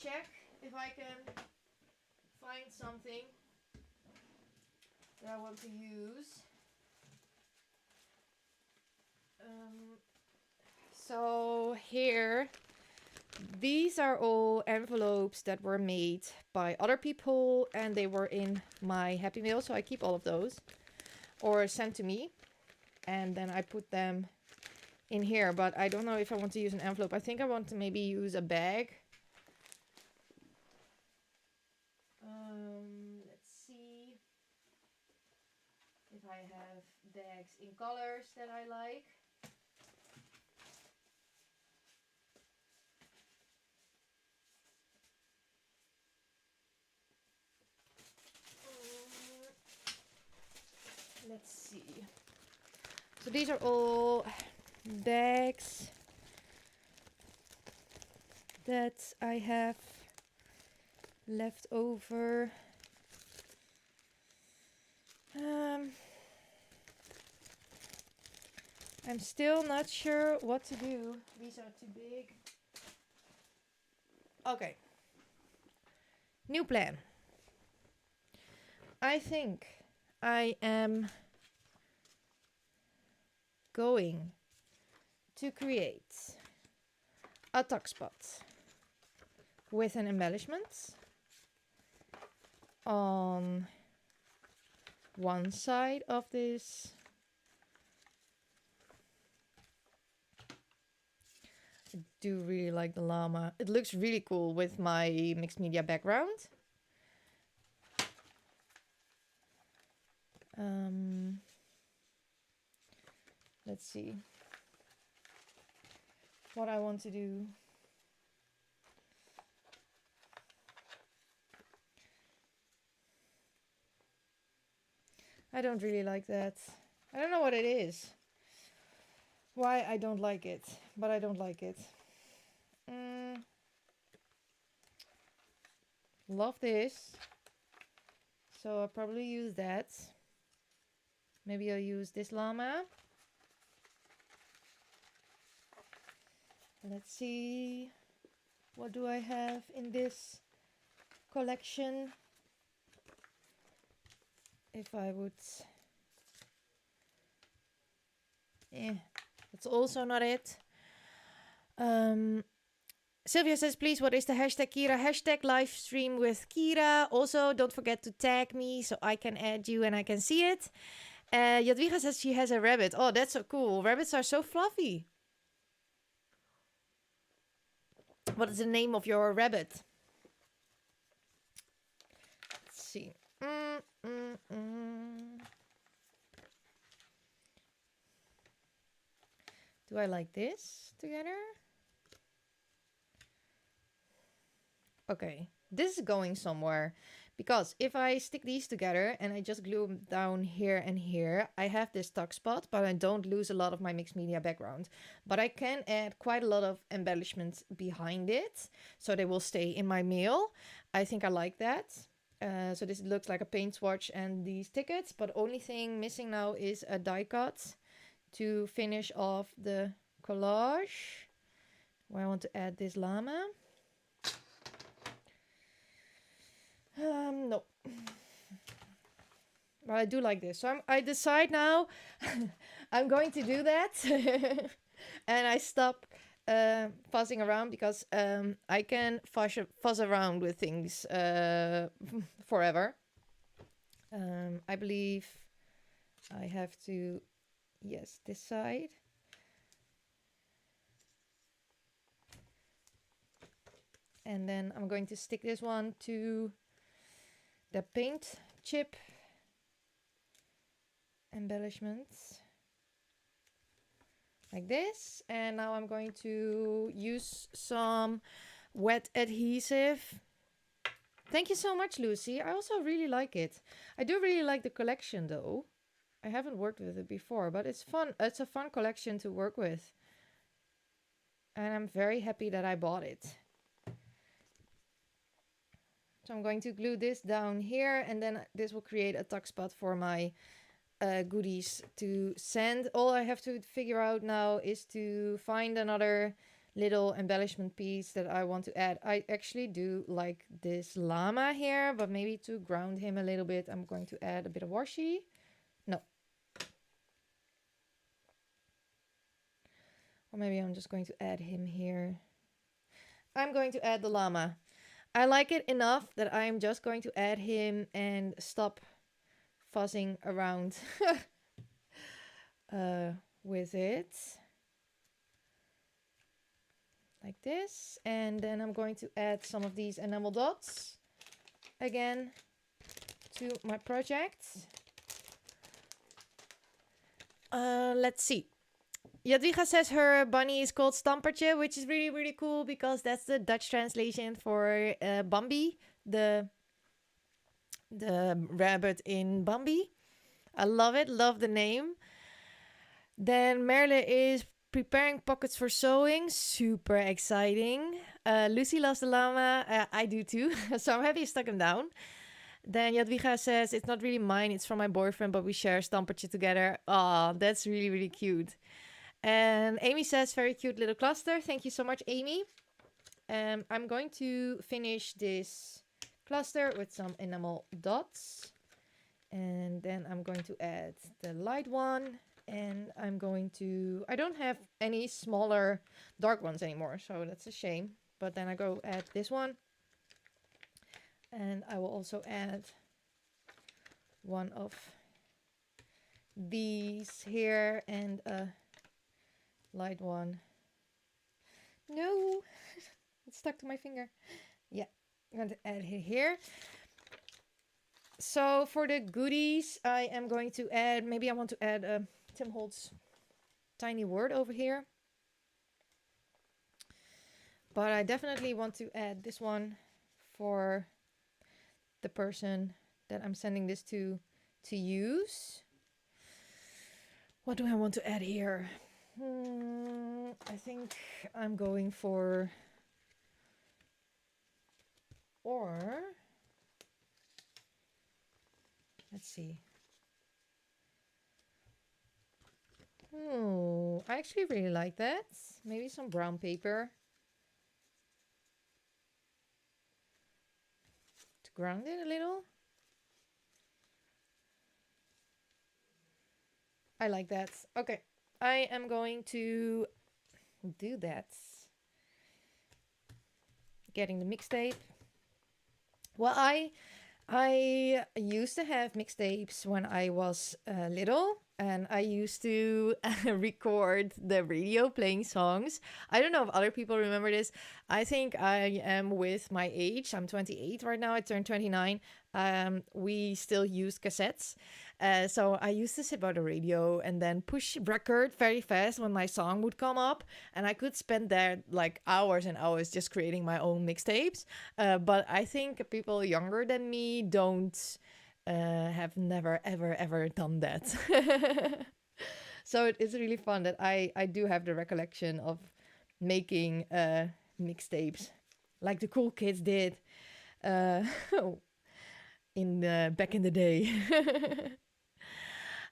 check if I can find something that I want to use. So here, these are all envelopes that were made by other people and they were in my Happy Mail, so I keep all of those, or sent to me, and then I put them in here. But I don't know if I want to use an envelope. I think I want to maybe use a bag. Let's see if I have bags in colors that I like. Let's see. So these are all bags that I have left over. I'm still not sure what to do. These are too big. Okay. New plan. I think I am going to create a tuck spot with an embellishment on one side of this. I do really like the llama. It looks really cool with my mixed media background. Let's see what I want to do. I don't really like that. I don't know what it is. Why I don't like it, but I don't like it. Love this. So I'll probably use that. Maybe I'll use this llama. Let's see. What do I have in this collection? If I would... that's also not it. Sylvia says, please, what is the hashtag, Kyra? Hashtag livestream with Kyra. Also, don't forget to tag me so I can add you and I can see it. Jadwiga says she has a rabbit. Oh, that's so cool. Rabbits are so fluffy. What is the name of your rabbit? Let's see. Do I like this together? Okay, this is going somewhere. Because if I stick these together and I just glue them down here and here, I have this tuck spot, but I don't lose a lot of my mixed media background. But I can add quite a lot of embellishments behind it, so they will stay in my mail. I think I like that. So this looks like a paint swatch and these tickets, but only thing missing now is a die cut to finish off the collage, where I want to add this llama. No. But I do like this. So I decide now I'm going to do that. And I stop fuzzing around because I can fuzz around with things forever. I believe I have to, yes, this side. And then I'm going to stick this one to the paint chip embellishments like this. And now I'm going to use some wet adhesive. Thank you so much, Lucy. I also really like it. I do really like the collection though. I haven't worked with it before, but it's fun. It's a fun collection to work with. And I'm very happy that I bought it. So I'm going to glue this down here, and then this will create a tuck spot for my goodies to send. All I have to figure out now is to find another little embellishment piece that I want to add. I actually do like this llama here, but maybe to ground him a little bit, I'm going to add a bit of washi. No. Or maybe I'm just going to add him here. I'm going to add the llama. I like it enough that I'm just going to add him and stop fussing around with it. Like this. And then I'm going to add some of these enamel dots again to my project. Let's see. Jadwiga says her bunny is called Stampertje, which is really, really cool because that's the Dutch translation for Bambi, the rabbit in Bambi. I love it, love the name. Then Merle is preparing pockets for sewing, super exciting. Lucy loves the llama, I do too, so I'm happy I stuck him down. Then Jadwiga says, it's not really mine, it's from my boyfriend, but we share Stampertje together. Oh, that's really, really cute. And Amy says, very cute little cluster. Thank you so much, Amy. I'm going to finish this cluster with some enamel dots. And then I'm going to add the light one. And I'm going to... I don't have any smaller dark ones anymore, so that's a shame. But then I go add this one. And I will also add one of these here and a light one. No, it's stuck to my finger. Yeah, I'm going to add it here. So for the goodies, I am going to add, maybe I want to add Tim Holtz tiny word over here. But I definitely want to add this one for the person that I'm sending this to use. What do I want to add here? I think I'm going for, or let's see. I actually really like that. Maybe some brown paper to ground it a little. I like that. Okay, I am going to do that. Getting the mixtape. Well, I used to have mixtapes when I was little, and I used to record the radio playing songs. I don't know if other people remember this. I think I am with my age. I'm 28 right now. I turned 29. We still use cassettes. So I used to sit by the radio and then push record very fast when my song would come up. And I could spend there like hours and hours just creating my own mixtapes. But I think people younger than me don't have never, ever, ever done that. So it is really fun that I do have the recollection of making mixtapes like the cool kids did in back in the day.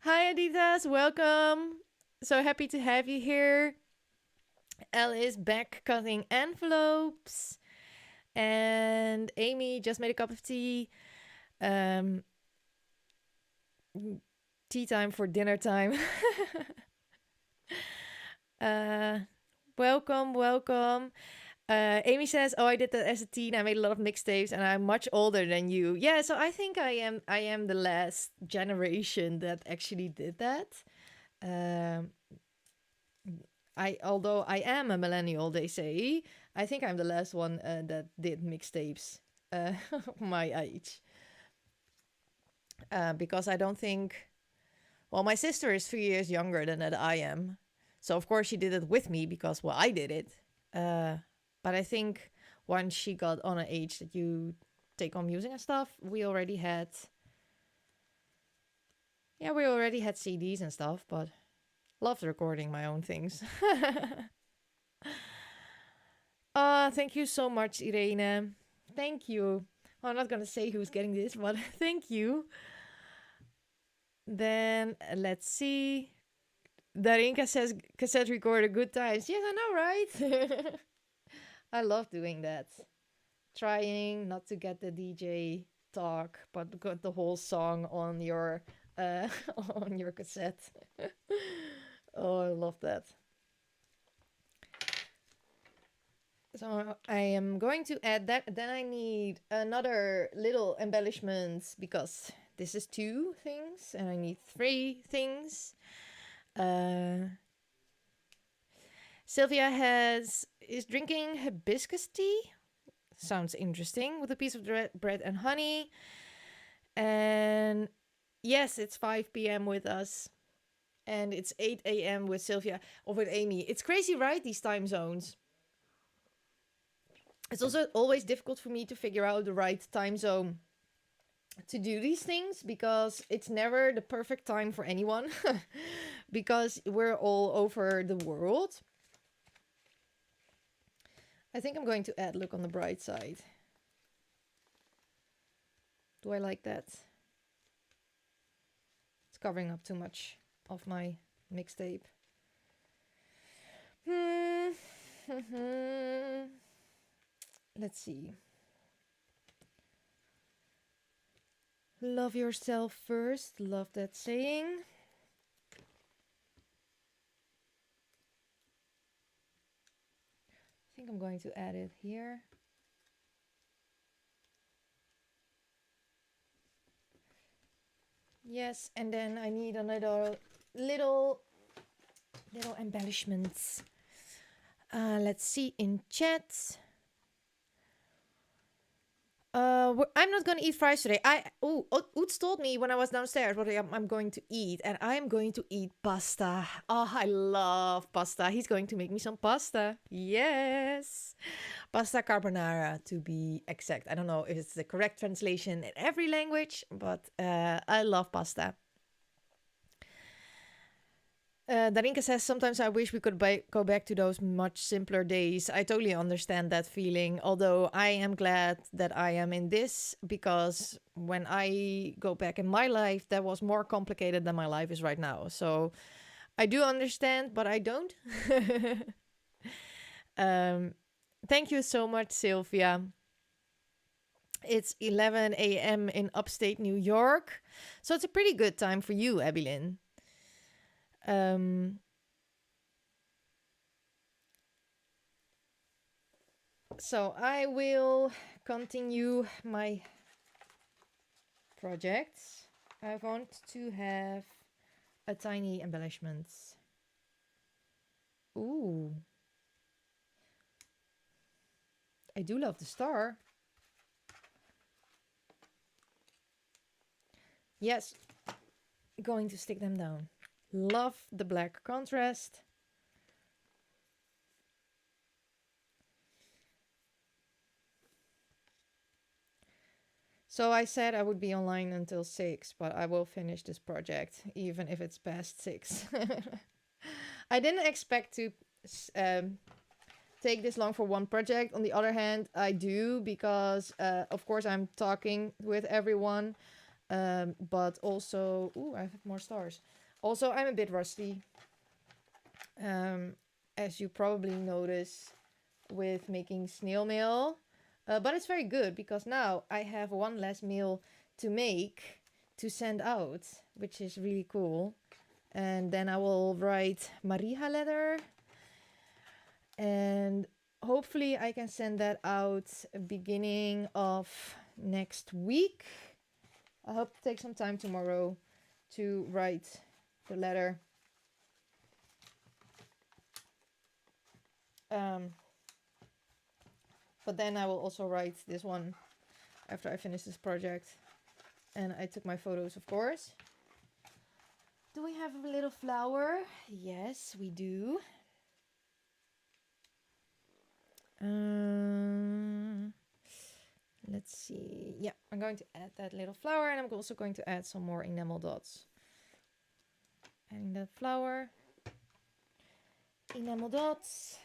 Hi Adidas, welcome. So happy to have you here. Elle is back cutting envelopes. And Amy just made a cup of tea. Tea time for dinner time. Welcome. Amy says, "Oh, I did that as a teen. I made a lot of mixtapes, and I'm much older than you." Yeah, so I think I am the last generation that actually did that. Although I am a millennial, they say, I think I'm the last one that did mixtapes. My age, because I don't think. Well, my sister is 3 years younger than that I am, so of course she did it with me because I did it. But I think once she got on an age that you take on music and stuff, we already had CDs and stuff, but loved recording my own things. Thank you so much, Irene. Thank you. Well, I'm not going to say who's getting this, but thank you. Then let's see. Darinka says cassette recorder, good times. Yes, I know, right? I love doing that. Trying not to get the DJ talk, but got the whole song on your on your cassette. Oh, I love that. So I am going to add that. Then I need another little embellishments because this is 2 things and I need 3 things. Sylvia is drinking hibiscus tea. Sounds interesting, with a piece of bread and honey. And yes, it's 5 p.m. with us. And it's 8 a.m. with Sylvia or with Amy. It's crazy, right? These time zones. It's also always difficult for me to figure out the right time zone to do these things because it's never the perfect time for anyone because we're all over the world. I think I'm going to add look on the bright side. Do I like that? It's covering up too much of my mixtape. Let's see. Love yourself first. Love that saying. I think I'm going to add it here. Yes, and then I need another little embellishments. Let's see in chat. I'm not going to eat fries today. Oots told me when I was downstairs what I'm going to eat, and I'm going to eat pasta. Oh, I love pasta. He's going to make me some pasta. Yes. Pasta carbonara, to be exact. I don't know if it's the correct translation in every language, but I love pasta. Darinka says, sometimes I wish we could go back to those much simpler days. I totally understand that feeling, although I am glad that I am in this, because when I go back in my life, that was more complicated than my life is right now. So I do understand, but I don't. Thank you so much, Sylvia. It's 11 a.m. in upstate New York, so it's a pretty good time for you, Abby-Lynn. So I will continue my projects. I want to have a tiny embellishment. Ooh. I do love the star. Yes. Going to stick them down. Love the black contrast. So I said I would be online until 6, but I will finish this project, even if it's past 6. I didn't expect to take this long for one project. On the other hand, I do because, of course, I'm talking with everyone, but also... Ooh, I have more stars. Also, I'm a bit rusty, as you probably notice with making snail mail. But it's very good because now I have one less mail to make to send out, which is really cool. And then I will write Maria letter. And hopefully I can send that out beginning of next week. I hope to take some time tomorrow to write the letter. But then I will also write this one after I finish this project. And I took my photos, of course. Do we have a little flower? Yes, we do. Let's see. Yeah, I'm going to add that little flower, and I'm also going to add some more enamel dots. Adding that flower. Enamel dots.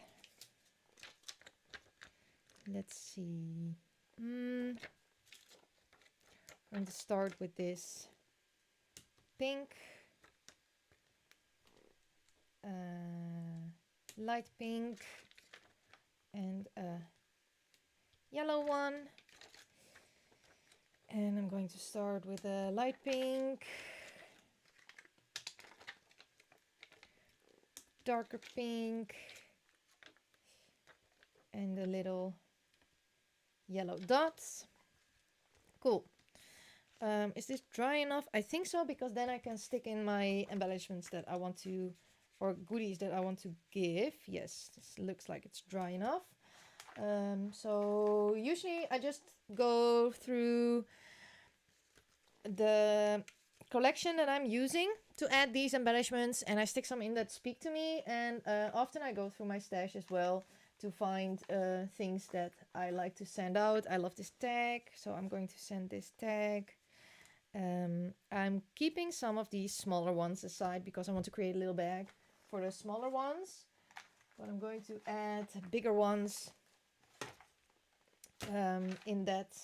Let's see. I'm going to start with this pink. light pink, and a yellow one. And I'm going to start with a light pink, darker pink, and the little yellow dots. Cool. Is this dry enough? I think so, because then I can stick in my embellishments that I want to, or goodies that I want to give. Yes, this looks like it's dry enough. So usually I just go through the collection that I'm using to add these embellishments, and I stick some in that speak to me, and often I go through my stash as well to find things that I like to send out. I love this tag, so I'm going to send this tag. I'm keeping some of these smaller ones aside because I want to create a little bag for the smaller ones, but I'm going to add bigger ones in that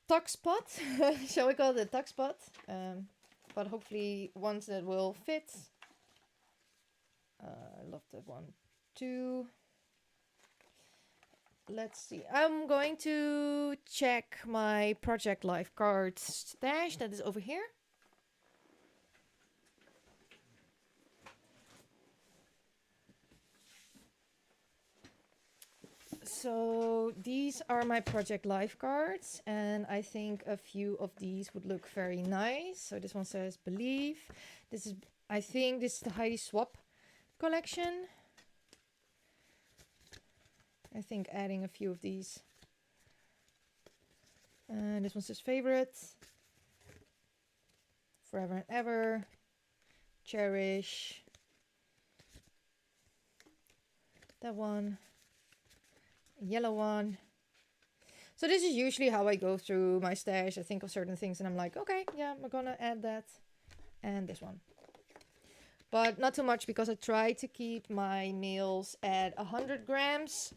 tuck spot. Shall we call it a tuck spot? But hopefully ones that will fit. I love that one too. Let's see. I'm going to check my Project Life card stash that is over here. So these are my Project Life cards, and I think a few of these would look very nice. So this one says Believe. This is, I think this is the Heidi Swap collection. I think adding a few of these. This one says Favorite. Forever and Ever. Cherish. That one. Yellow one. So this is usually how I go through my stash. I think of certain things and I'm like, okay, yeah, I'm gonna add that. And this one. But not too much because I try to keep my meals at 100 grams.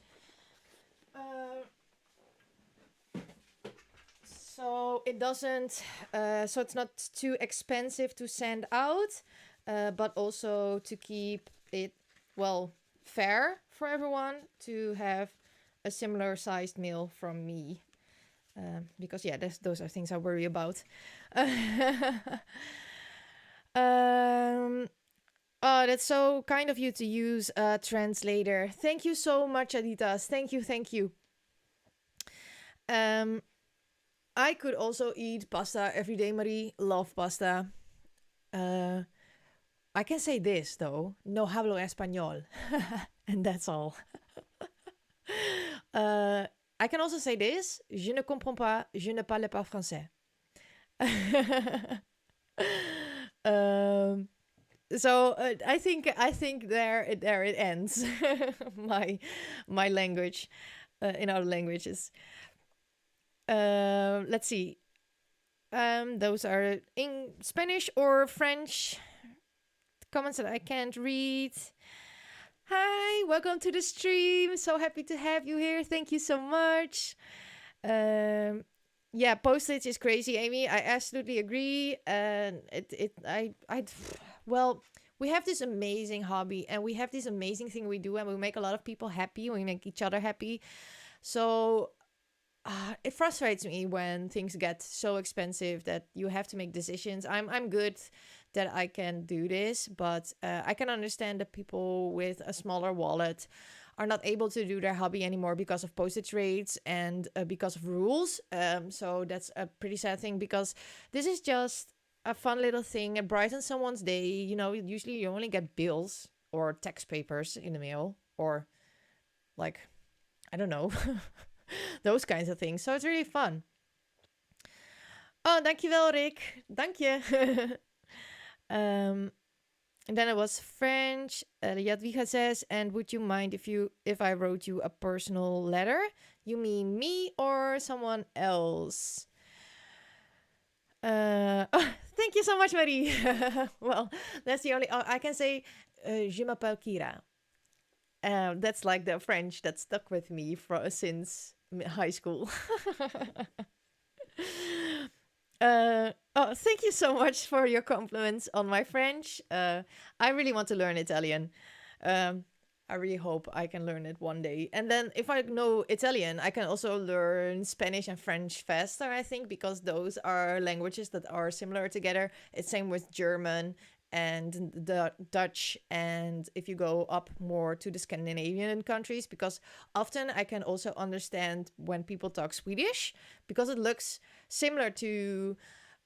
So it doesn't, so it's not too expensive to send out, but also to keep it, well, fair for everyone to have a similar sized meal from me. Because yeah, those are things I worry about. Oh, that's so kind of you to use a translator. Thank you so much, Aditas. Thank you, thank you. I could also eat pasta every day, Marie. Love pasta. I can say this, though. No hablo español. And that's all. I can also say this. Je ne comprends pas. Je ne parle pas français. So I think there it ends. my language in other languages. Let's see. Those are in Spanish or French comments that I can't read. Hi, welcome to the stream. So happy to have you here. Thank you so much. Yeah, postage is crazy, Amy. I absolutely agree. And well, we have this amazing hobby and we have this amazing thing we do, and we make a lot of people happy. We make each other happy. So it frustrates me when things get so expensive that you have to make decisions. I'm good that I can do this, but I can understand that people with a smaller wallet are not able to do their hobby anymore because of postage rates and because of rules. So that's a pretty sad thing, because this is just a fun little thing. It brightens someone's day. You know, usually you only get bills or tax papers in the mail, or like, I don't know, those kinds of things. So it's really fun. Oh, dankjewel, Rick. Dank je. And then it was French. Jadwiga says, and would you mind if I wrote you a personal letter? You mean me or someone else? Oh, thank you so much, Marie. Well, that's the only... I can say, je m'appelle Kyra. That's like the French that stuck with me since high school. Thank you so much for your compliments on my French. I really want to learn Italian. Um, I really hope I can learn it one day. And then if I know Italian, I can also learn Spanish and French faster, I think, because those are languages that are similar together. It's same with German and the Dutch, and if you go up more to the Scandinavian countries, because often I can also understand when people talk Swedish because it looks similar to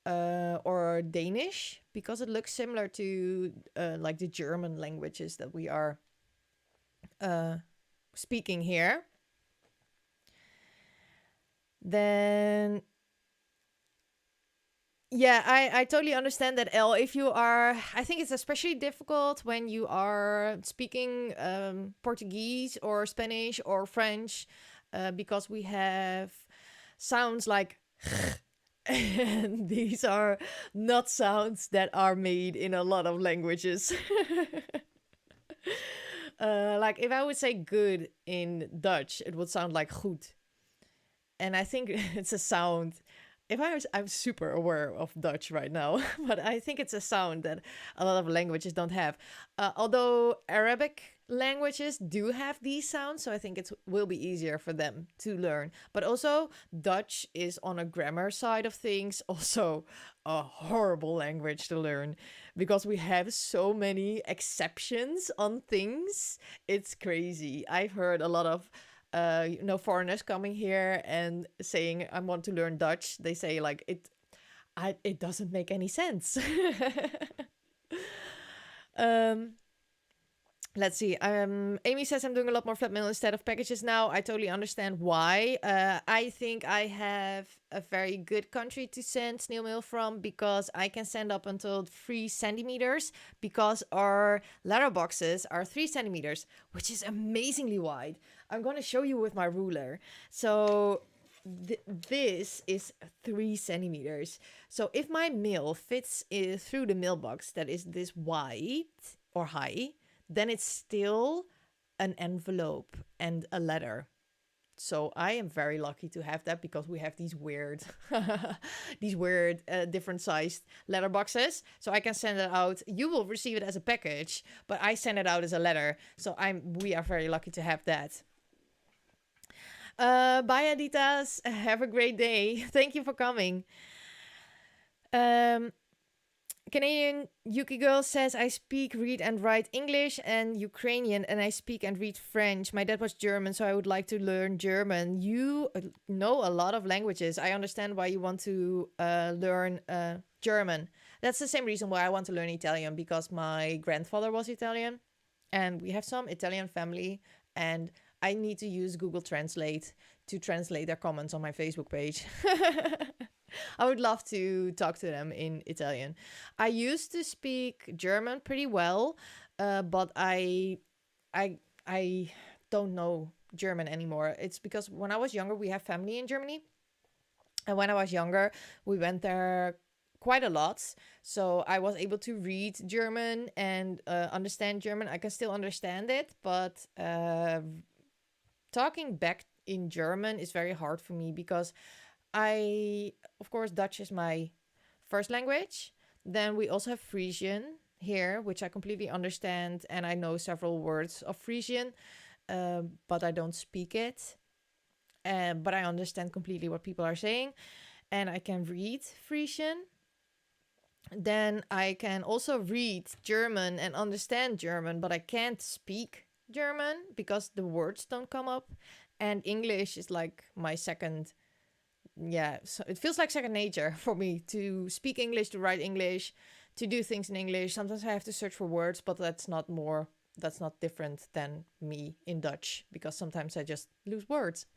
or Danish because it looks similar to like the German languages that we are uh, speaking here. Then yeah, I totally understand that, Elle. If you are, I think it's especially difficult when you are speaking Portuguese or Spanish or French because we have sounds like and these are not sounds that are made in a lot of languages. Like if I would say good in Dutch, it would sound like goed. And I think it's a sound. If I was, I'm super aware of Dutch right now, but I think it's a sound that a lot of languages don't have. Although Arabic languages do have these sounds, so I think it will be easier for them to learn. But also, Dutch is on a grammar side of things, also a horrible language to learn because we have so many exceptions on things. It's crazy. I've heard a lot of foreigners coming here and saying I want to learn Dutch. They say like it doesn't make any sense. um, let's see. Amy says I'm doing a lot more flat mail instead of packages now. I totally understand why. I think I have a very good country to send snail mail from because I can send up until 3 centimeters because our letterboxes are 3 centimeters, which is amazingly wide. I'm going to show you with my ruler. So this is 3 centimeters. So if my mail fits through the mailbox that is this wide or high, then it's still an envelope and a letter. So I am very lucky to have that because we have these weird, different sized letterboxes. So I can send it out. You will receive it as a package, but I send it out as a letter. So we are very lucky to have that. Bye, Aditas. Have a great day. Thank you for coming. Canadian Yuki Girl says, I speak, read, and write English and Ukrainian, and I speak and read French. My dad was German, so I would like to learn German. You know a lot of languages. I understand why you want to learn German. That's the same reason why I want to learn Italian, because my grandfather was Italian, and we have some Italian family, and I need to use Google Translate to translate their comments on my Facebook page. I would love to talk to them in Italian. I used to speak German pretty well, but I don't know German anymore. It's because when I was younger, we have family in Germany. And when I was younger, we went there quite a lot. So I was able to read German and understand German. I can still understand it, but talking back in German is very hard for me because of course, Dutch is my first language. Then we also have Frisian here, which I completely understand. And I know several words of Frisian, but I don't speak it. But I understand completely what people are saying. And I can read Frisian. Then I can also read German and understand German, but I can't speak German because the words don't come up. And English is like my second. Yeah, so it feels like second nature for me to speak English, to write English, to do things in English. Sometimes I have to search for words, but that's not different than me in Dutch because sometimes I just lose words.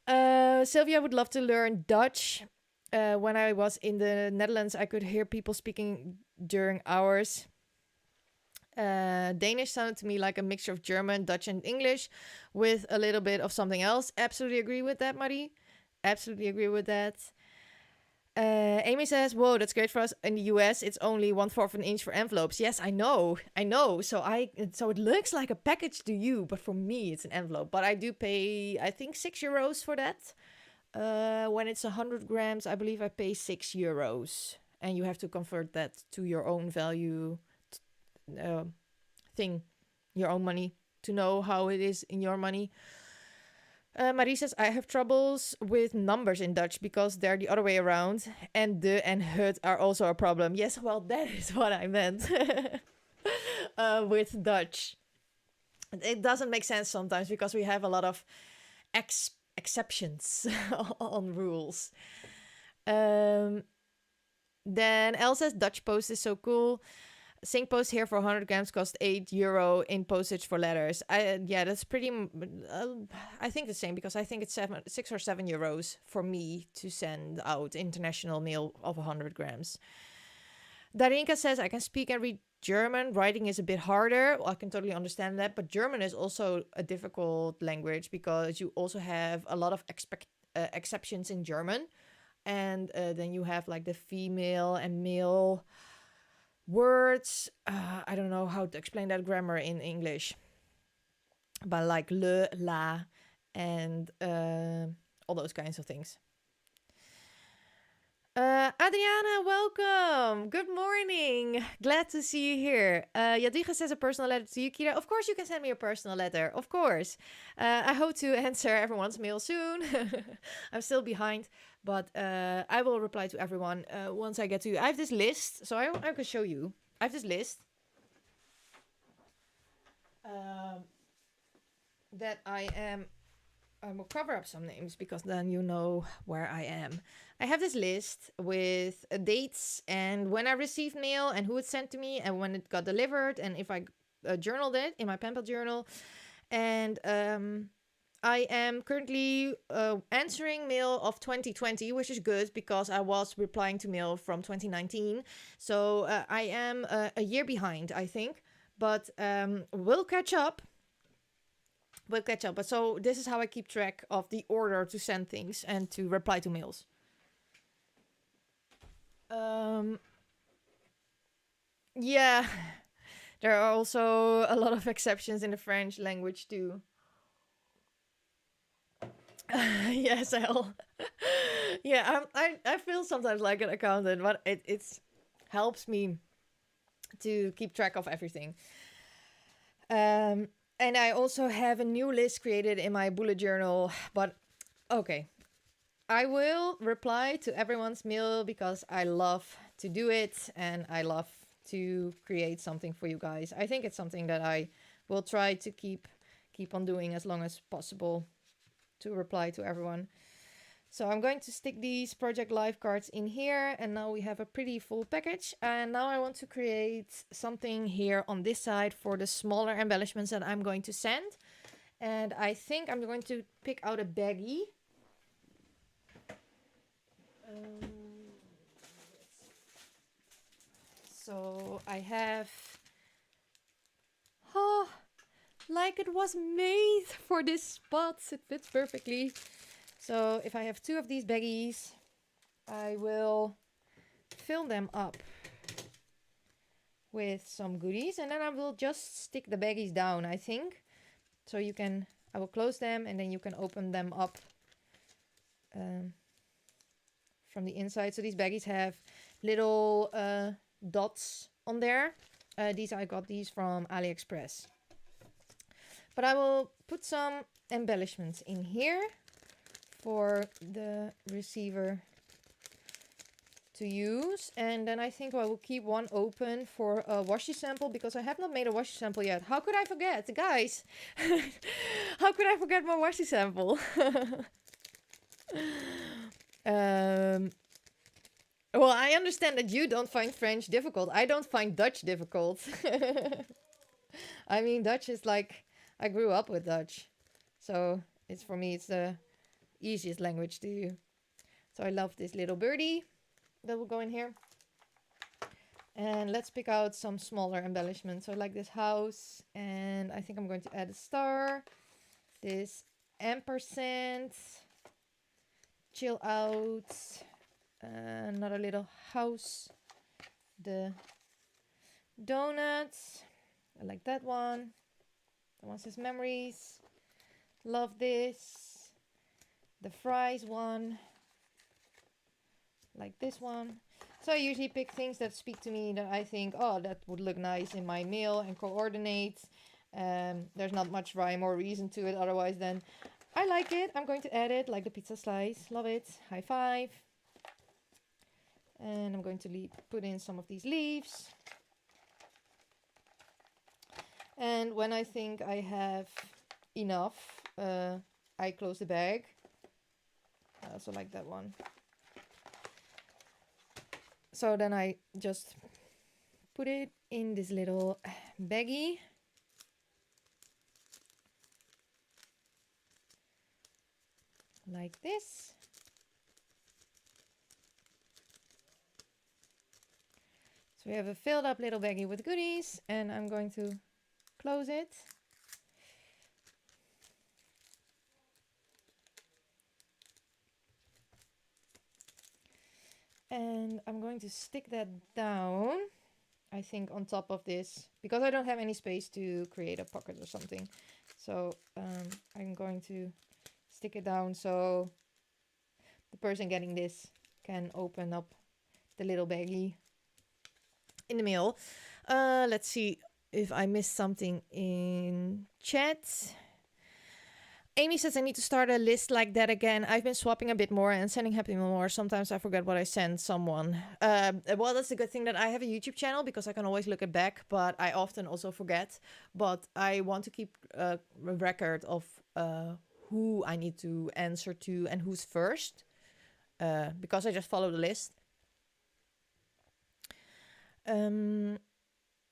Sylvia would love to learn Dutch. When I was in the Netherlands, I could hear people speaking during hours. Danish sounded to me like a mixture of German, Dutch, and English with a little bit of something else. Absolutely agree with that, Marie. Absolutely agree with that. Amy says, whoa, that's great for us. In the US, it's only 1/4 of an inch for envelopes. Yes, I know. So it looks like a package to you, but for me, it's an envelope. But I do pay, I think, €6 for that. When it's 100 grams, I believe I pay €6. And you have to convert that to your own value thing, your own money, to know how it is in your money. Marie says, I have troubles with numbers in Dutch because they're the other way around. And de and het are also a problem. Yes, well, that is what I meant with Dutch. It doesn't make sense sometimes because we have a lot of exceptions on rules. Then Elle says, Dutch post is so cool. Sync post here for 100 grams cost €8 in postage for letters. Yeah, that's pretty. I think the same because I think it's 6 or 7 euros for me to send out international mail of 100 grams. Darinka says, I can speak and read German. Writing is a bit harder. Well, I can totally understand that. But German is also a difficult language because you also have a lot of exceptions in German. And then you have like the female and male words. I don't know how to explain that grammar in English. But like le, la, and all those kinds of things. Adriana, welcome. Good morning. Glad to see you here. Jadwiga says a personal letter to you, Kyra. Of course you can send me a personal letter. Of course. I hope to answer everyone's mail soon. I'm still behind, but I will reply to everyone once I get to you. I have this list, so I can show you. I have this list that I will cover up some names because then you know where I am. I have this list with dates and when I received mail and who it sent to me and when it got delivered and if I journaled it in my pen pal journal. And I am currently answering mail of 2020, which is good because I was replying to mail from 2019. So I am a year behind, I think. But we'll catch up. We'll catch up. But so this is how I keep track of the order to send things and to reply to mails. Yeah, there are also a lot of exceptions in the French language too. Yes, Elle. Yeah, I feel sometimes like an accountant, but it helps me to keep track of everything. And I also have a new list created in my bullet journal, but okay. I will reply to everyone's mail because I love to do it and I love to create something for you guys. I think it's something that I will try to keep on doing as long as possible to reply to everyone. So I'm going to stick these Project Live cards in here and now we have a pretty full package. And now I want to create something here on this side for the smaller embellishments that I'm going to send. And I think I'm going to pick out a baggie. So I have, like it was made for this spot. It fits perfectly. So if I have 2 of these baggies, I will fill them up with some goodies. And then I will just stick the baggies down, I think. So I will close them and then you can open them up from the inside. So these baggies have little dots on there. I got these from AliExpress. But I will put some embellishments in here for the receiver to use. And then I think I will keep one open for a washi sample because I have not made a washi sample yet. How could I forget? Guys, how could I forget my washi sample? Well, I understand that you don't find French difficult. I don't find Dutch difficult. I mean, Dutch is like, I grew up with Dutch. So for me, it's the easiest language to do. So I love this little birdie that will go in here. And let's pick out some smaller embellishments. So like this house. And I think I'm going to add a star. This ampersand. Chill out. Another little house. The donuts. I like that one. That one says memories. Love this. the fries one, like this one. So I usually pick things that speak to me, that I think, oh, that would look nice in my meal, and coordinate. There's not much rhyme or reason to it, otherwise then I like it. I'm going to add it, like the pizza slice. Love it. High five. And I'm going to put in some of these leaves. And when I think I have enough, I close the bag. I also like that one. So then I just put it in this little baggie. Like this. So we have a filled up little baggie with goodies, and I'm going to close it. And I'm going to stick that down, I think, on top of this, because I don't have any space to create a pocket or something. So I'm going to stick it down so the person getting this can open up the little baggie in the mail. Let's see if I missed something in chat. Amy says I need to start a list like that again. I've been swapping a bit more and sending happy meal more. Sometimes I forget what I sent someone. Well, that's a good thing that I have a YouTube channel, because I can always look it back, but I often also forget. But I want to keep a record of who I need to answer to and who's first, because I just follow the list.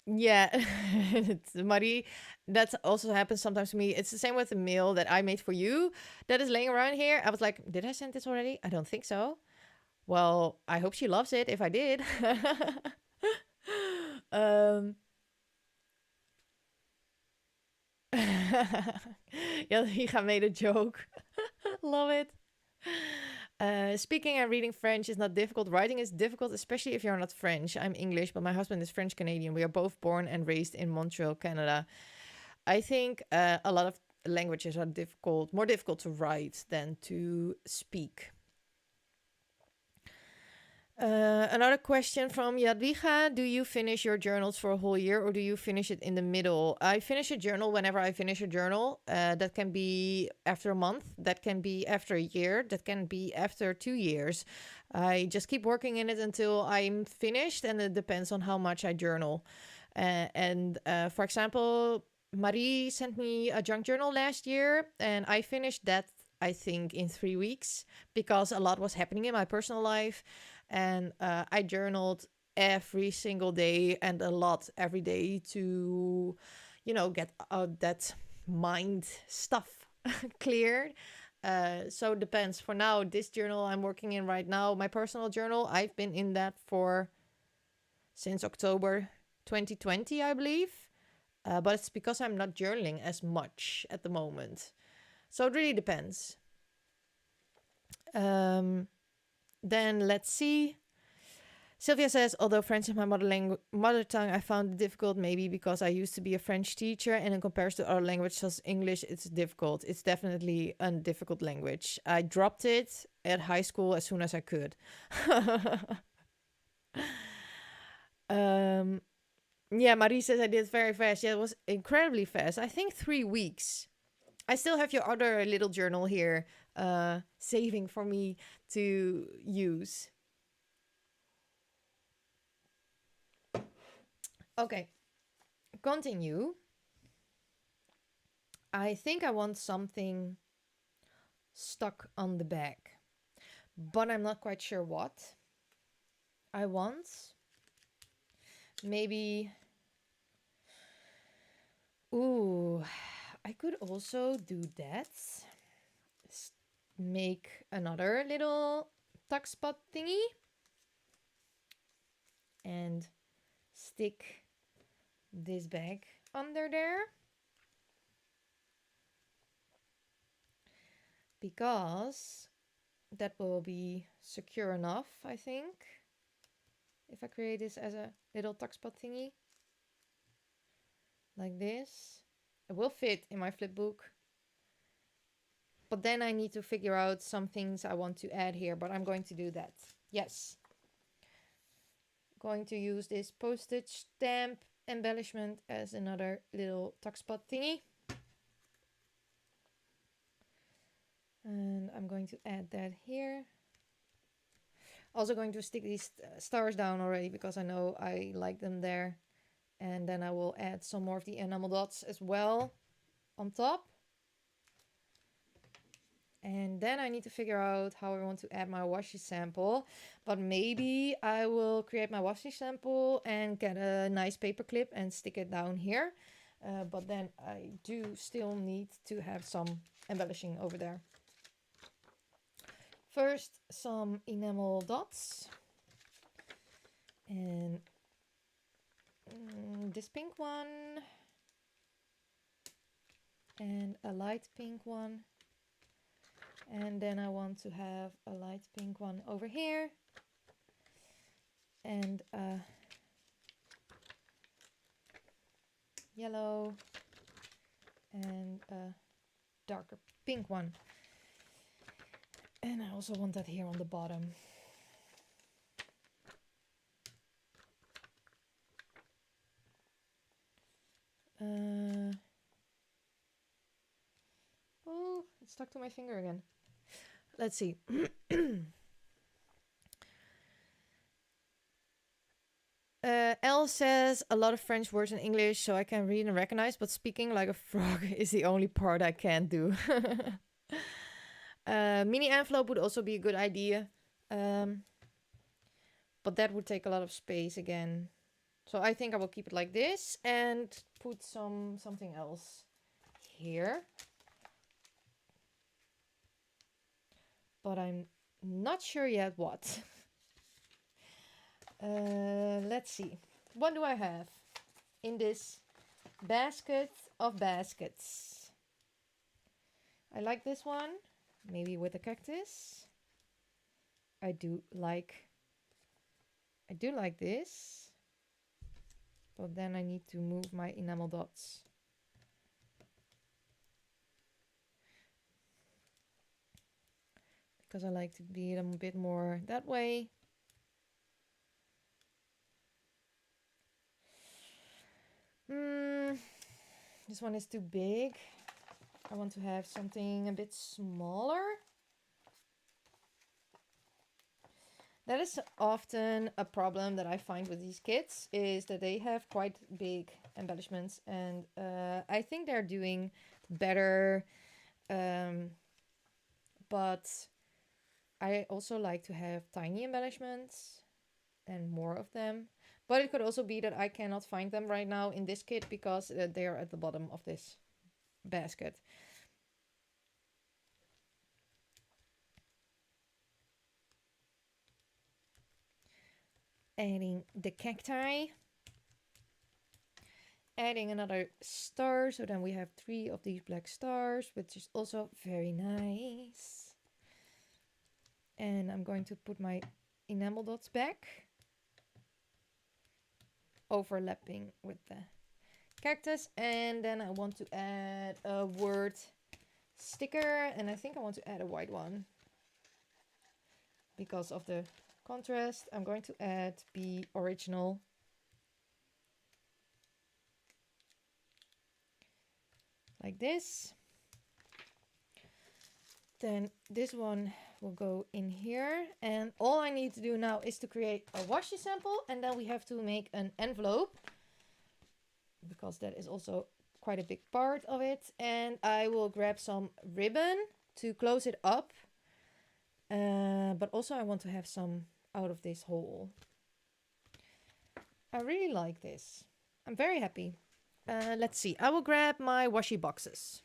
Yeah, Marie, that also happens sometimes to me. It's the same with the meal that I made for you that is laying around here. I was like, did I send this already? I don't think so. Well, I hope she loves it if I did. Yeah, Higa made a joke. Love it. Speaking and reading French is not difficult. Writing is difficult, especially if you're not French. I'm English, but my husband is French Canadian. We are both born and raised in Montreal, Canada. I think a lot of languages are more difficult to write than to speak. Another question from Jadwiga. Do you finish your journals for a whole year, or do you finish it in the middle? I finish a journal whenever I finish a journal. That can be after a month. That can be after a year. That can be after 2 years. I just keep working in it until I'm finished, and it depends on how much I journal. For example, Marie sent me a junk journal last year, and I finished that, I think, in 3 weeks, because a lot was happening in my personal life. And I journaled every single day and a lot every day to, get that mind stuff cleared. So it depends. For now, this journal I'm working in right now, my personal journal, I've been in that since October 2020, I believe. But it's because I'm not journaling as much at the moment. So it really depends. Then let's see. Sylvia says, although French is my mother tongue, I found it difficult, maybe because I used to be a French teacher, and in comparison to other languages such as English, it's difficult. It's definitely a difficult language. I dropped it at high school as soon as I could. Yeah, Marie says I did very fast. Yeah, it was incredibly fast. I think 3 weeks. I still have your other little journal here, saving for me to use. Okay, continue. I think I want something stuck on the back, but I'm not quite sure what. I want maybe... Ooh, I could also do that. Make another little tuck spot thingy and stick this bag under there, because that will be secure enough, I think, if I create this as a little tuck spot thingy like this. It will fit in my flip book. But then I need to figure out some things I want to add here, but I'm going to do that. Yes. Going to use this postage stamp embellishment as another little tuck spot thingy. And I'm going to add that here. Also going to stick these stars down already because I know I like them there. And then I will add some more of the enamel dots as well on top. And then I need to figure out how I want to add my washi sample. But maybe I will create my washi sample and get a nice paper clip and stick it down here. But then I do still need to have some embellishing over there. First, some enamel dots. And this pink one. And a light pink one. And then I want to have a light pink one over here. And a yellow. And a darker pink one. And I also want that here on the bottom. Oh, it stuck to my finger again. Let's see. Elle says a lot of French words in English, so I can read and recognize, but speaking like a frog is the only part I can't do. Mini envelope would also be a good idea. But that would take a lot of space again. So I think I will keep it like this and put something else here. But I'm not sure yet what. Let's see. What do I have in this basket of baskets? I like this one. Maybe with a cactus. I do like this. But then I need to move my enamel dots. Because I like to be a bit more that way. This one is too big. I want to have something a bit smaller. That is often a problem that I find with these kits, is that they have quite big embellishments, and I think they're doing better, but I also like to have tiny embellishments and more of them. But it could also be that I cannot find them right now in this kit because they are at the bottom of this basket. Adding the cacti. Adding another star, so then we have 3 of these black stars, which is also very nice. And I'm going to put my enamel dots back, overlapping with the cactus. And then I want to add a word sticker, and I think I want to add a white one because of the contrast. I'm going to add Be Original. Like this. Then this one will go in here. And all I need to do now is to create a washi sample. And then we have to make an envelope, because that is also quite a big part of it. And I will grab some ribbon to close it up. But also I want to have some out of this hole. I really like this. I'm very happy. Let's see. I will grab my washi boxes.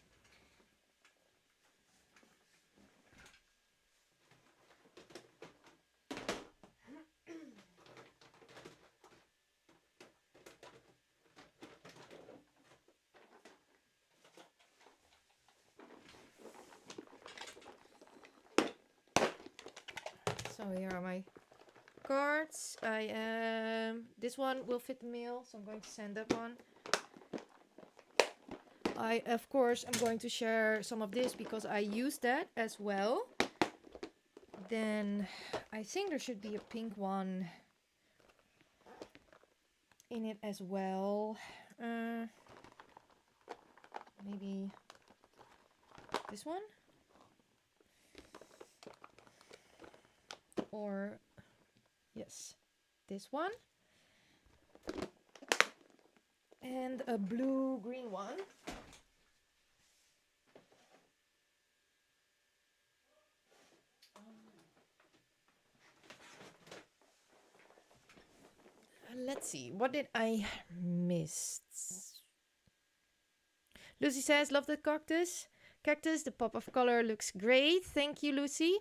So here are my cards. This one will fit the mail, so I'm going to send that one. I, of course, am going to share some of this because I use that as well. Then I think there should be a pink one in it as well. Maybe this one? Or, yes, this one. And a blue-green one. Let's see, what did I miss? Lucy says, love the cactus. Cactus, the pop of color looks great. Thank you, Lucy.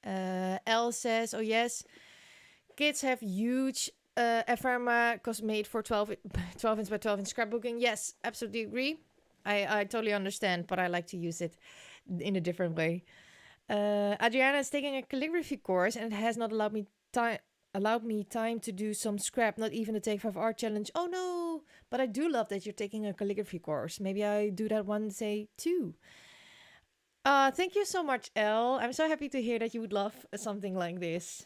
Elle says, oh yes, kids have huge ephemera because made for 12 inch by 12 inch scrapbooking. Yes, absolutely agree. I totally understand, but I like to use it in a different way. Adriana is taking a calligraphy course and it has not allowed me time to do some scrap, not even the Take 5 Art Challenge. Oh no, but I do love that you're taking a calligraphy course. Maybe I do that one day too. Thank you so much, Elle. I'm so happy to hear that you would love something like this.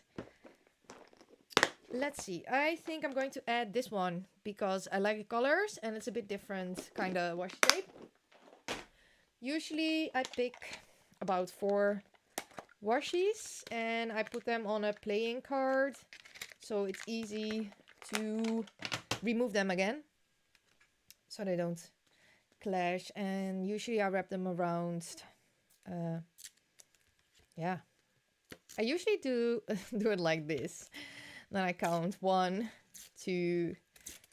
Let's see. I think I'm going to add this one because I like the colors and it's a bit different kind of washi tape. Usually I pick about 4 washies and I put them on a playing card so it's easy to remove them again so they don't clash, and usually I wrap them around. Yeah, I usually do it like this. Then I count 1, 2,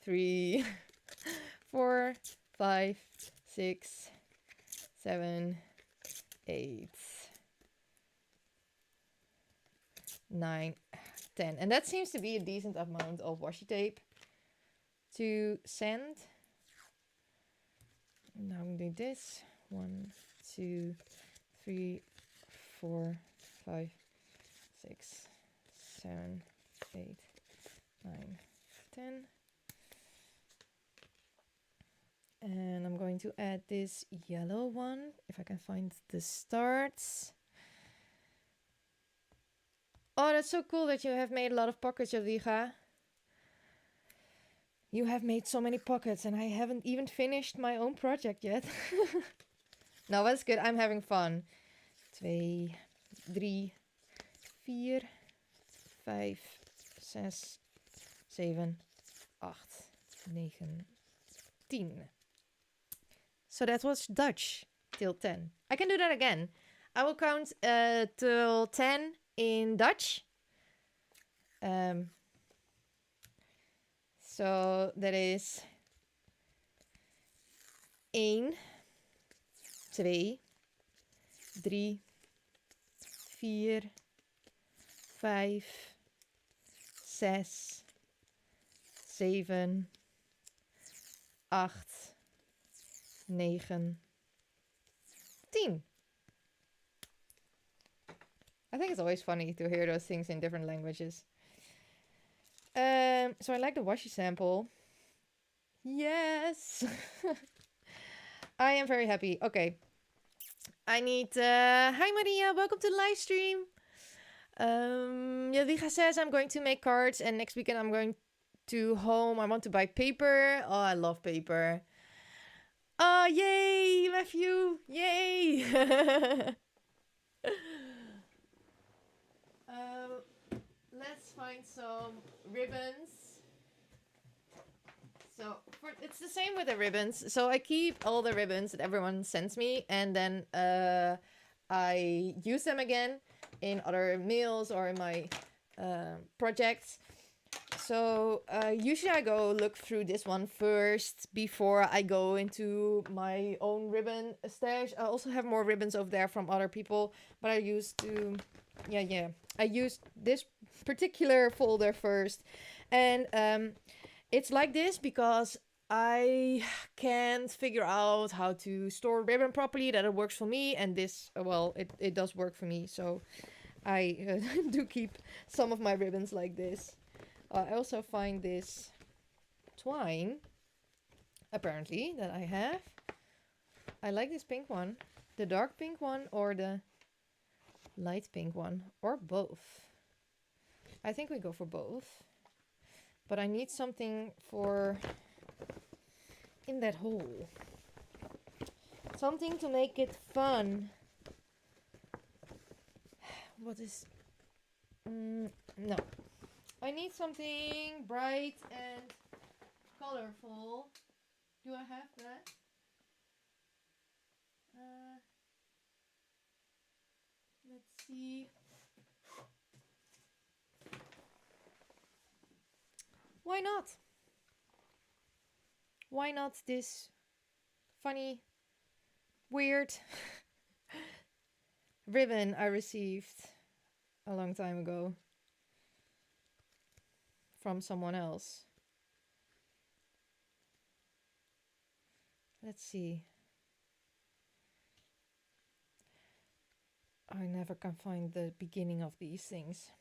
3, 4, 5, 6, 7, 8, 9, 10. And that seems to be a decent amount of washi tape to send. Now I'm going to do this. 1, 2, 3, 4, 5, 6, 7, 8, 9, 10. And I'm going to add this yellow one, if I can find the starts. Oh, that's so cool that you have made a lot of pockets, Jadwiga. You have made so many pockets and I haven't even finished my own project yet. No, that's good. I'm having fun. 2, 3, 4, 5, 6, 7, 8, 9, 10. So that was Dutch till 10. I can do that again. I will count till 10 in Dutch. So that is 1, 2, 3, 4, 5, 6, 7, 8, 9, 10. I think it's always funny to hear those things in different languages. So I like the washi sample. Yes. I am very happy. Okay. I need... Hi Maria, welcome to the live stream. Jadwiga says I'm going to make cards and next weekend I'm going to home. I want to buy paper. Oh, I love paper. Oh, yay, Matthew. Yay. Let's find some ribbons. So it's the same with the ribbons. So I keep all the ribbons that everyone sends me and then I use them again in other mails or in my projects. So usually I go look through this one first before I go into my own ribbon stash. I also have more ribbons over there from other people, but I used to... I used this particular folder first. And it's like this because I can't figure out how to store ribbon properly, that it works for me. And this, well, it does work for me. So I do keep some of my ribbons like this. I also find this twine, apparently, that I have. I like this pink one. The dark pink one or the light pink one. Or both. I think we go for both. But I need something for in that hole. Something to make it fun. What is... no. I need something bright and colorful. Do I have that? Let's see. Why not? Why not this funny, weird ribbon I received a long time ago from someone else? Let's see. I never can find the beginning of these things.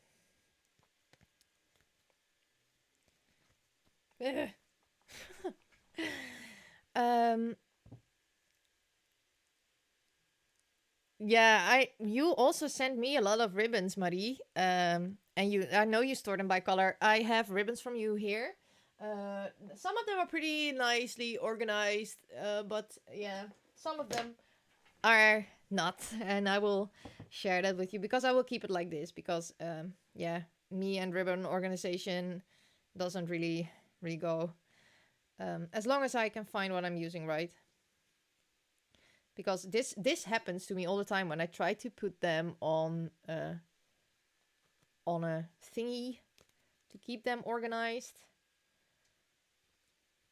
Yeah, you also sent me a lot of ribbons, Marie. And I know you store them by color. I have ribbons from you here. Some of them are pretty nicely organized, but yeah, some of them are not, and I will share that with you because I will keep it like this because yeah, me and ribbon organization doesn't really go as long as I can find what I'm using right. Because this happens to me all the time when I try to put them on a thingy to keep them organized.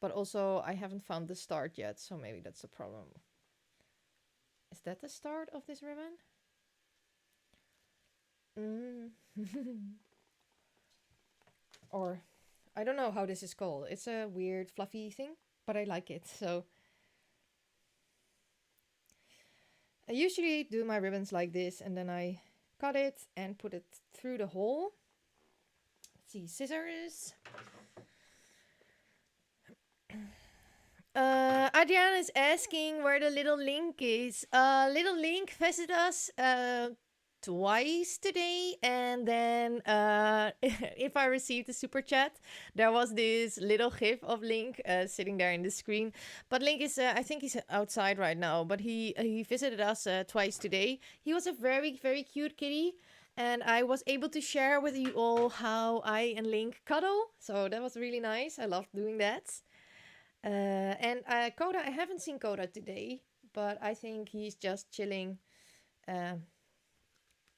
But also I haven't found the start yet, so maybe that's a problem. Is that the start of this ribbon? Or I don't know how this is called. It's a weird fluffy thing, but I like it. So I usually do my ribbons like this and then I cut it and put it through the hole. Let's see, scissors. Adriana is asking where the little link is. Little link visit us twice today, and then if I received a super chat, there was this little gif of Link sitting there in the screen. But Link is, I think he's outside right now, but he visited us twice today. He was a very, very cute kitty, and I was able to share with you all how I and Link cuddle, so that was really nice. I loved doing that. And Coda, I haven't seen Coda today, but I think he's just chilling.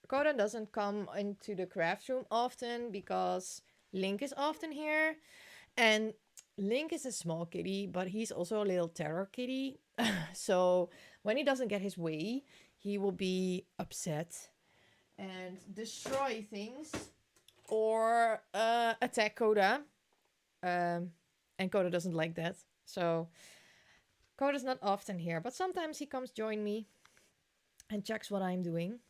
Coda doesn't come into the craft room often because Link is often here. And Link is a small kitty, but he's also a little terror kitty. So when he doesn't get his way, he will be upset and destroy things or attack Coda. And Coda doesn't like that. So Coda's not often here, but sometimes he comes join me and checks what I'm doing.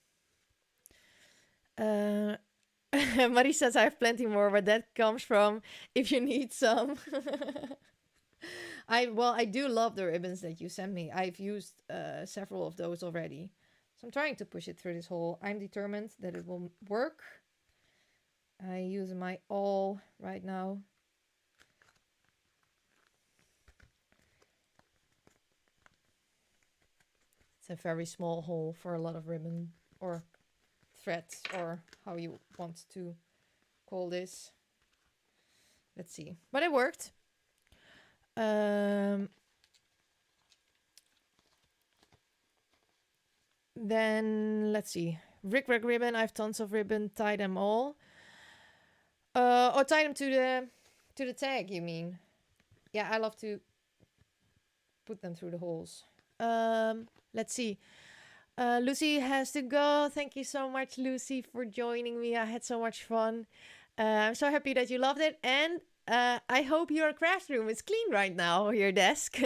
Marie says I have plenty more, but that comes from if you need some. I do love the ribbons that you sent me. I've used several of those already. So I'm trying to push it through this hole. I'm determined that it will work. I use my all right now. It's a very small hole for a lot of ribbon or threads or how you want to call this. Let's see. But it worked. Then let's see. Rick Rack ribbon. I have tons of ribbon. Tie them all. Or tie them to the tag, you mean? Yeah, I love to put them through the holes. Let's see. Lucy has to go. Thank you so much, Lucy, for joining me. I had so much fun. I'm so happy that you loved it. And I hope your craft room is clean right now, your desk.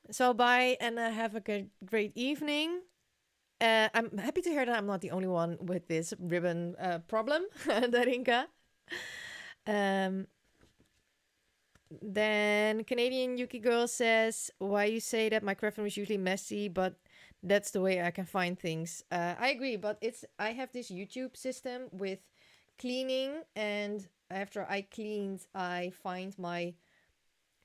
So bye and have a great evening. I'm happy to hear that I'm not the only one with this ribbon problem, Darinka. Then Canadian Yuki Girl says, why you say that my craft room is usually messy, but that's the way I can find things. I agree, but I have this YouTube system with cleaning, and after I cleaned, I find my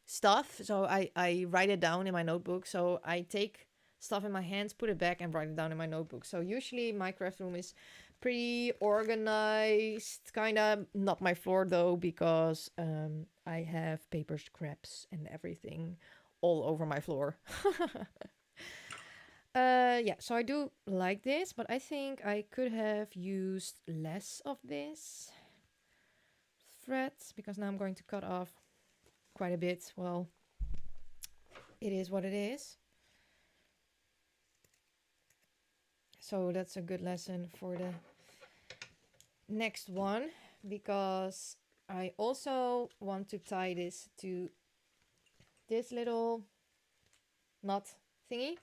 stuff. So I write it down in my notebook. So I take stuff in my hands, put it back, and write it down in my notebook. So usually my craft room is pretty organized, kind of. Not my floor though, because I have paper scraps and everything all over my floor. Yeah, so I do like this, but I think I could have used less of this thread, because now I'm going to cut off quite a bit. Well, it is what it is. So that's a good lesson for the next one, because I also want to tie this to this little knot thingy.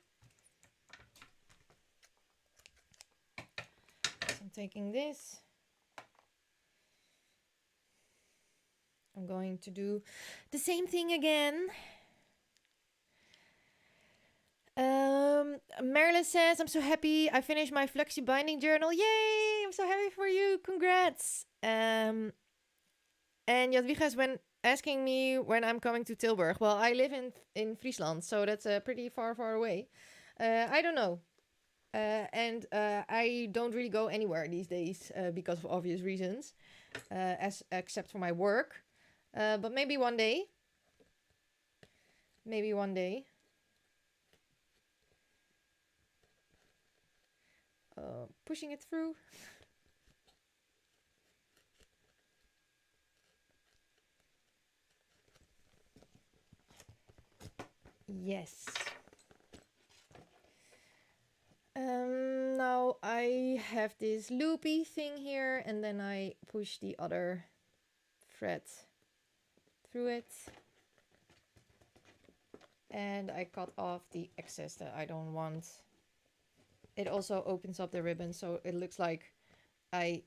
So I'm taking this. I'm going to do the same thing again. Marilyn says, I'm so happy I finished my flexi binding journal. Yay! I'm so happy for you. Congrats. And Jadwiga has been asking me when I'm coming to Tilburg. Well, I live in Friesland, so that's pretty far away. I don't know. And I don't really go anywhere these days because of obvious reasons, except for my work. But maybe one day. Maybe one day. Pushing it through. Yes. Now I have this loopy thing here, and then I push the other thread through it. And I cut off the excess that I don't want. It also opens up the ribbon, so it looks like I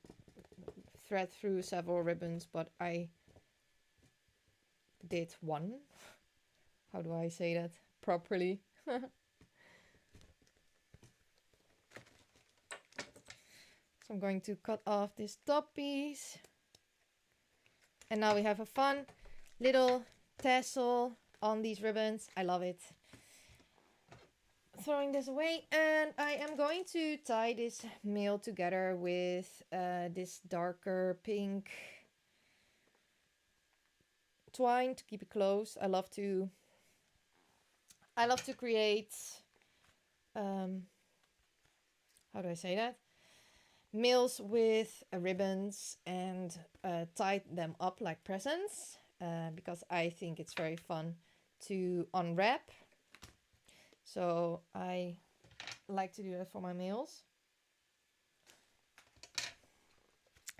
thread through several ribbons, but I did one. How do I say that properly? So I'm going to cut off this top piece. And now we have a fun little tassel on these ribbons. I love it. Throwing this away, and I am going to tie this mail together with this darker pink twine to keep it close. I love to create how do I say that? Mails with ribbons and tie them up like presents, because I think it's very fun to unwrap. So I like to do that for my mails.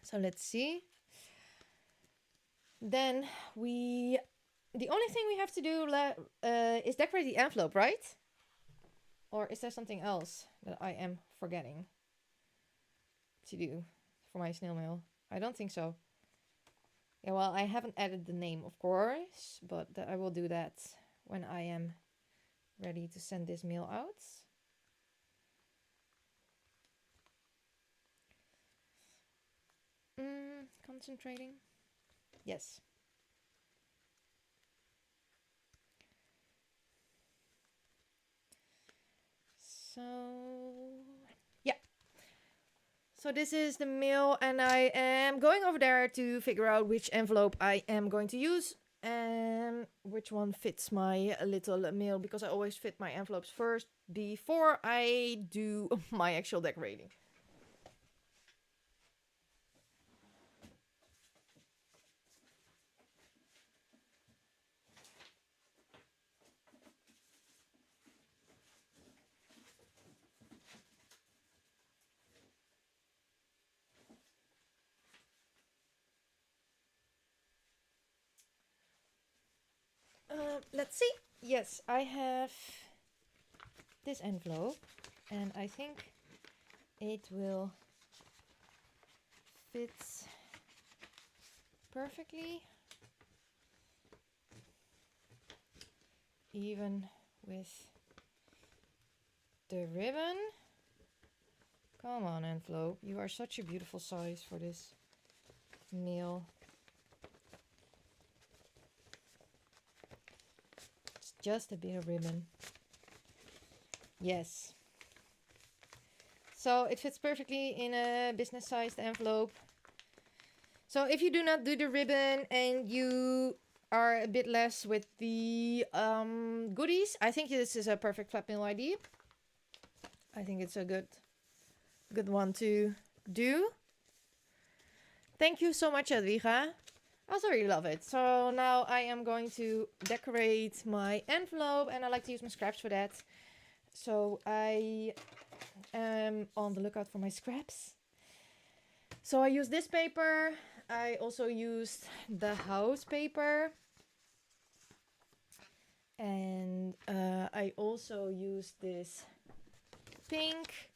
So let's see. Then the only thing we have to do is decorate the envelope, right? Or is there something else that I am forgetting to do for my snail mail? I don't think so. Yeah, well, I haven't added the name, of course, but I will do that when I am ready to send this mail out. Concentrating. Yes. So, yeah. So this is the mail, and I am going over there to figure out which envelope I am going to use and which one fits my little mail, because I always fit my envelopes first before I do my actual decorating. Let's see. Yes, I have this envelope, and I think it will fit perfectly. even with the ribbon. Come on, envelope. You are such a beautiful size for this meal. It's just a bit of ribbon. Yes. So it fits perfectly in a business-sized envelope. So if you do not do the ribbon and you are a bit less with the goodies, I think this is a perfect flap meal idea. I think it's a good one to do. Thank you so much, Edwiga. I also really love it. So now I am going to decorate my envelope, and I like to use my scraps for that. So I am on the lookout for my scraps. So I use this paper. I also used the house paper. And I also used this pink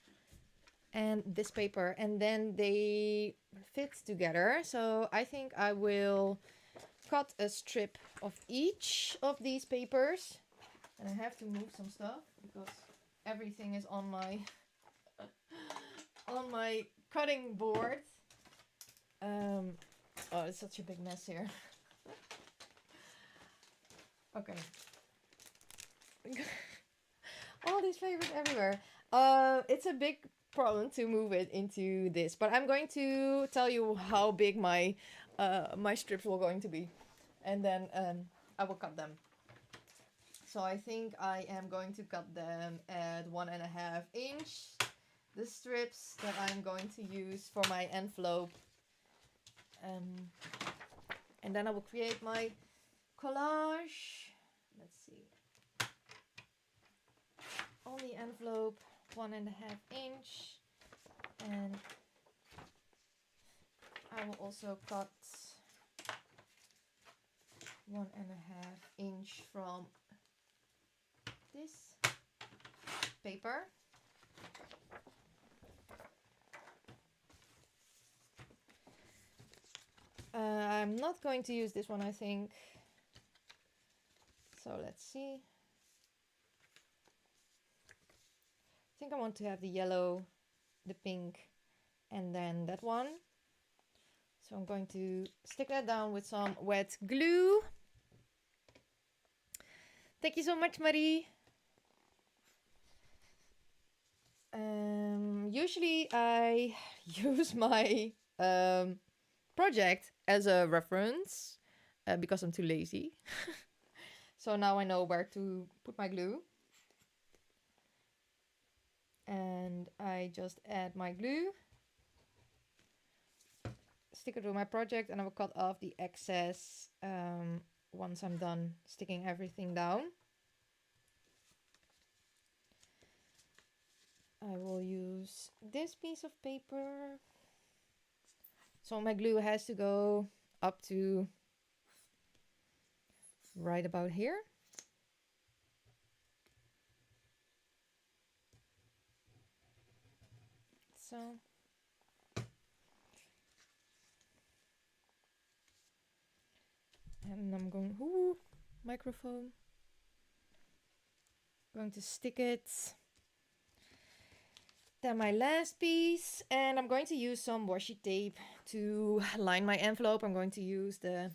and this paper. And then they fit together. So I think I will cut a strip of each of these papers. And I have to move some stuff because everything is on my on my cutting board. Oh, it's such a big mess here. Okay. All these papers everywhere. It's a big problem to move it into this, but I'm going to tell you how big my my strips will going to be, and then I will cut them. So I think I am going to cut them at 1.5 inch. The strips that I'm going to use for my envelope. And then I will create my collage. Let's see. On the envelope, 1.5 inch. And I will also cut 1.5 inch from this paper. I'm not going to use this one, I think. So let's see. I think I want to have the yellow, the pink, and then that one. So I'm going to stick that down with some wet glue. Thank you so much, Marie. Usually I use my project as a reference because I'm too lazy. So now I know where to put my glue. And I just add my glue, stick it to my project, and I will cut off the excess once I'm done sticking everything down. I will use this piece of paper. So my glue has to go up to right about here. So and I'm going, microphone. Going to stick it. Then my last piece, and I'm going to use some washi tape to line my envelope. I'm going to use the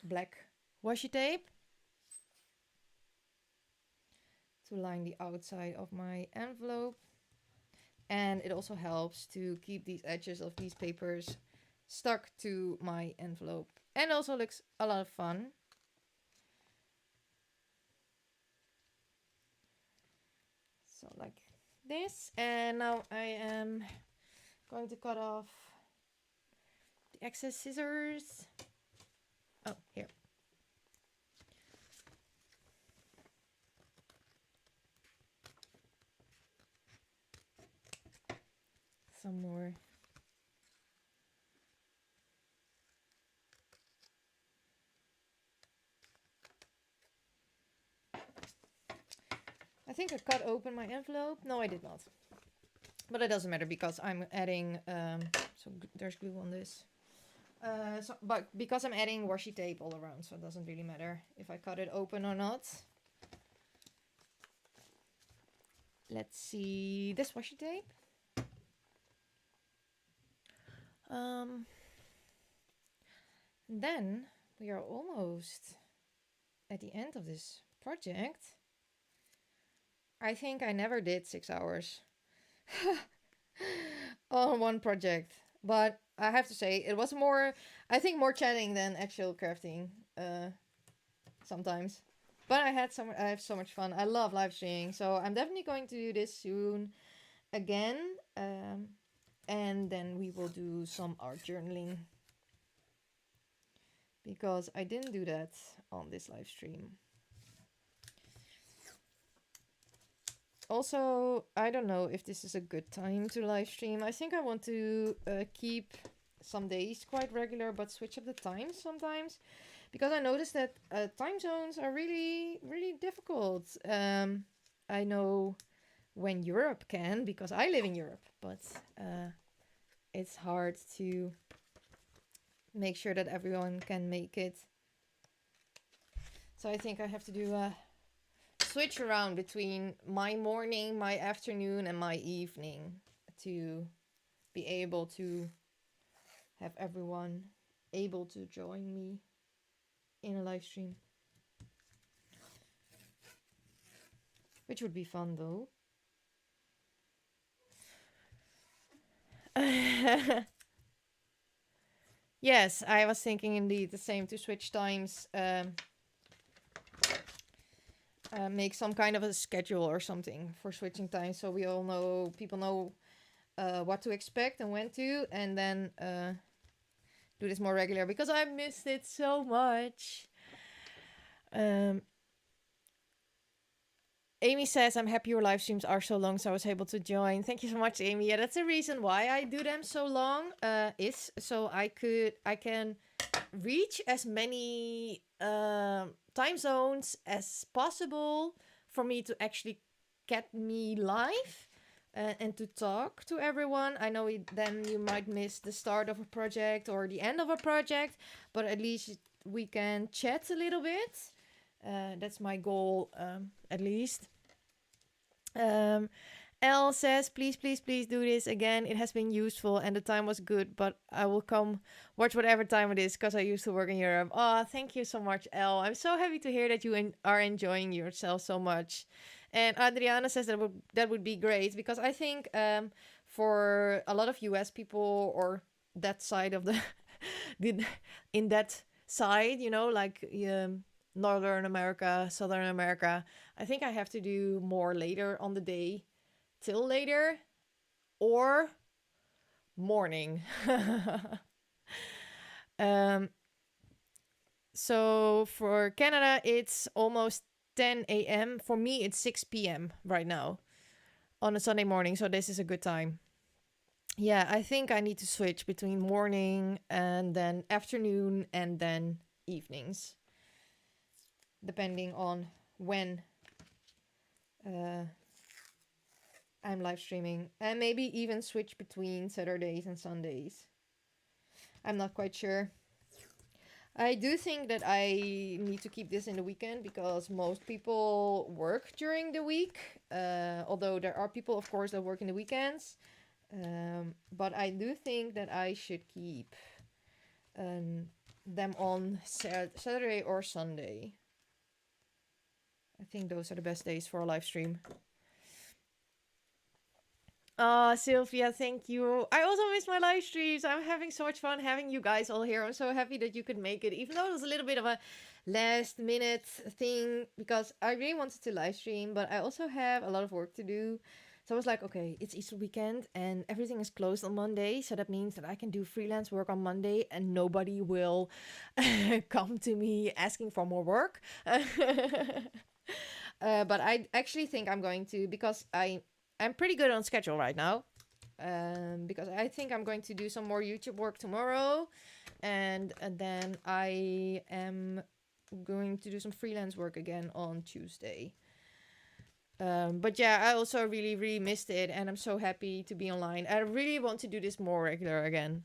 black washi tape to line the outside of my envelope. And it also helps to keep these edges of these papers stuck to my envelope. And also looks a lot of fun. So like this. And now I am going to cut off the excess scissors. Oh, here. Some more. I think I cut open my envelope. No, I did not. But it doesn't matter because I'm adding, so there's glue on this. But because I'm adding washi tape all around, so it doesn't really matter if I cut it open or not. let's see, this washi tape. Then we are almost at the end of this project. I think I never did 6 hours on one project, but I have to say it was more, I think, more chatting than actual crafting sometimes. But I have so much fun. I love live streaming, so I'm definitely going to do this soon again. And then we will do some art journaling, because I didn't do that on this live stream. Also, I don't know if this is a good time to live stream. I think I want to keep some days quite regular, but switch up the times sometimes, because I noticed that time zones are really, really difficult. I know when Europe can, because I live in Europe, but it's hard to make sure that everyone can make it. So I think I have to do a switch around between my morning, my afternoon, and my evening to be able to have everyone able to join me in a live stream. Which would be fun though. Yes, I was thinking indeed the same, to switch times. Make some kind of a schedule or something for switching times, so we all know, people know what to expect and when to, and then do this more regular, because I missed it so much. Amy says, I'm happy your live streams are so long, so I was able to join. Thank you so much, Amy. Yeah, that's the reason why I do them so long, is so I can reach as many time zones as possible for me to actually get me live and to talk to everyone. I know then you might miss the start of a project or the end of a project, but at least we can chat a little bit. That's my goal, at least. Elle says, please, please, please do this again. It has been useful and the time was good, but I will come watch whatever time it is, because I used to work in Europe. Oh, thank you so much, Elle. I'm so happy to hear that you are enjoying yourself so much. And Adriana says that would be great, because I think for a lot of US people, or that side of the in that side, you know, like Northern America, Southern America, I think I have to do more later on the day, till later, or morning. So for Canada, it's almost 10 a.m. For me, it's 6 p.m. right now on a Sunday morning, so this is a good time. Yeah, I think I need to switch between morning and then afternoon and then evenings, depending on when I'm live streaming, and maybe even switch between Saturdays and Sundays. I'm not quite sure. I do think that I need to keep this in the weekend, because most people work during the week. Although there are people, of course, that work in the weekends. But I do think that I should keep them on Saturday or Sunday. I think those are the best days for a live stream. Sylvia, thank you. I also miss my live streams. I'm having so much fun having you guys all here. I'm so happy that you could make it, even though it was a little bit of a last minute thing, because I really wanted to live stream, but I also have a lot of work to do. So I was like, okay, it's Easter weekend and everything is closed on Monday. So that means that I can do freelance work on Monday and nobody will come to me asking for more work. But I actually think I'm going to, because I'm pretty good on schedule right now. Because I think I'm going to do some more YouTube work tomorrow. And then I am going to do some freelance work again on Tuesday. But yeah, I also really, really missed it. And I'm so happy to be online. I really want to do this more regular again.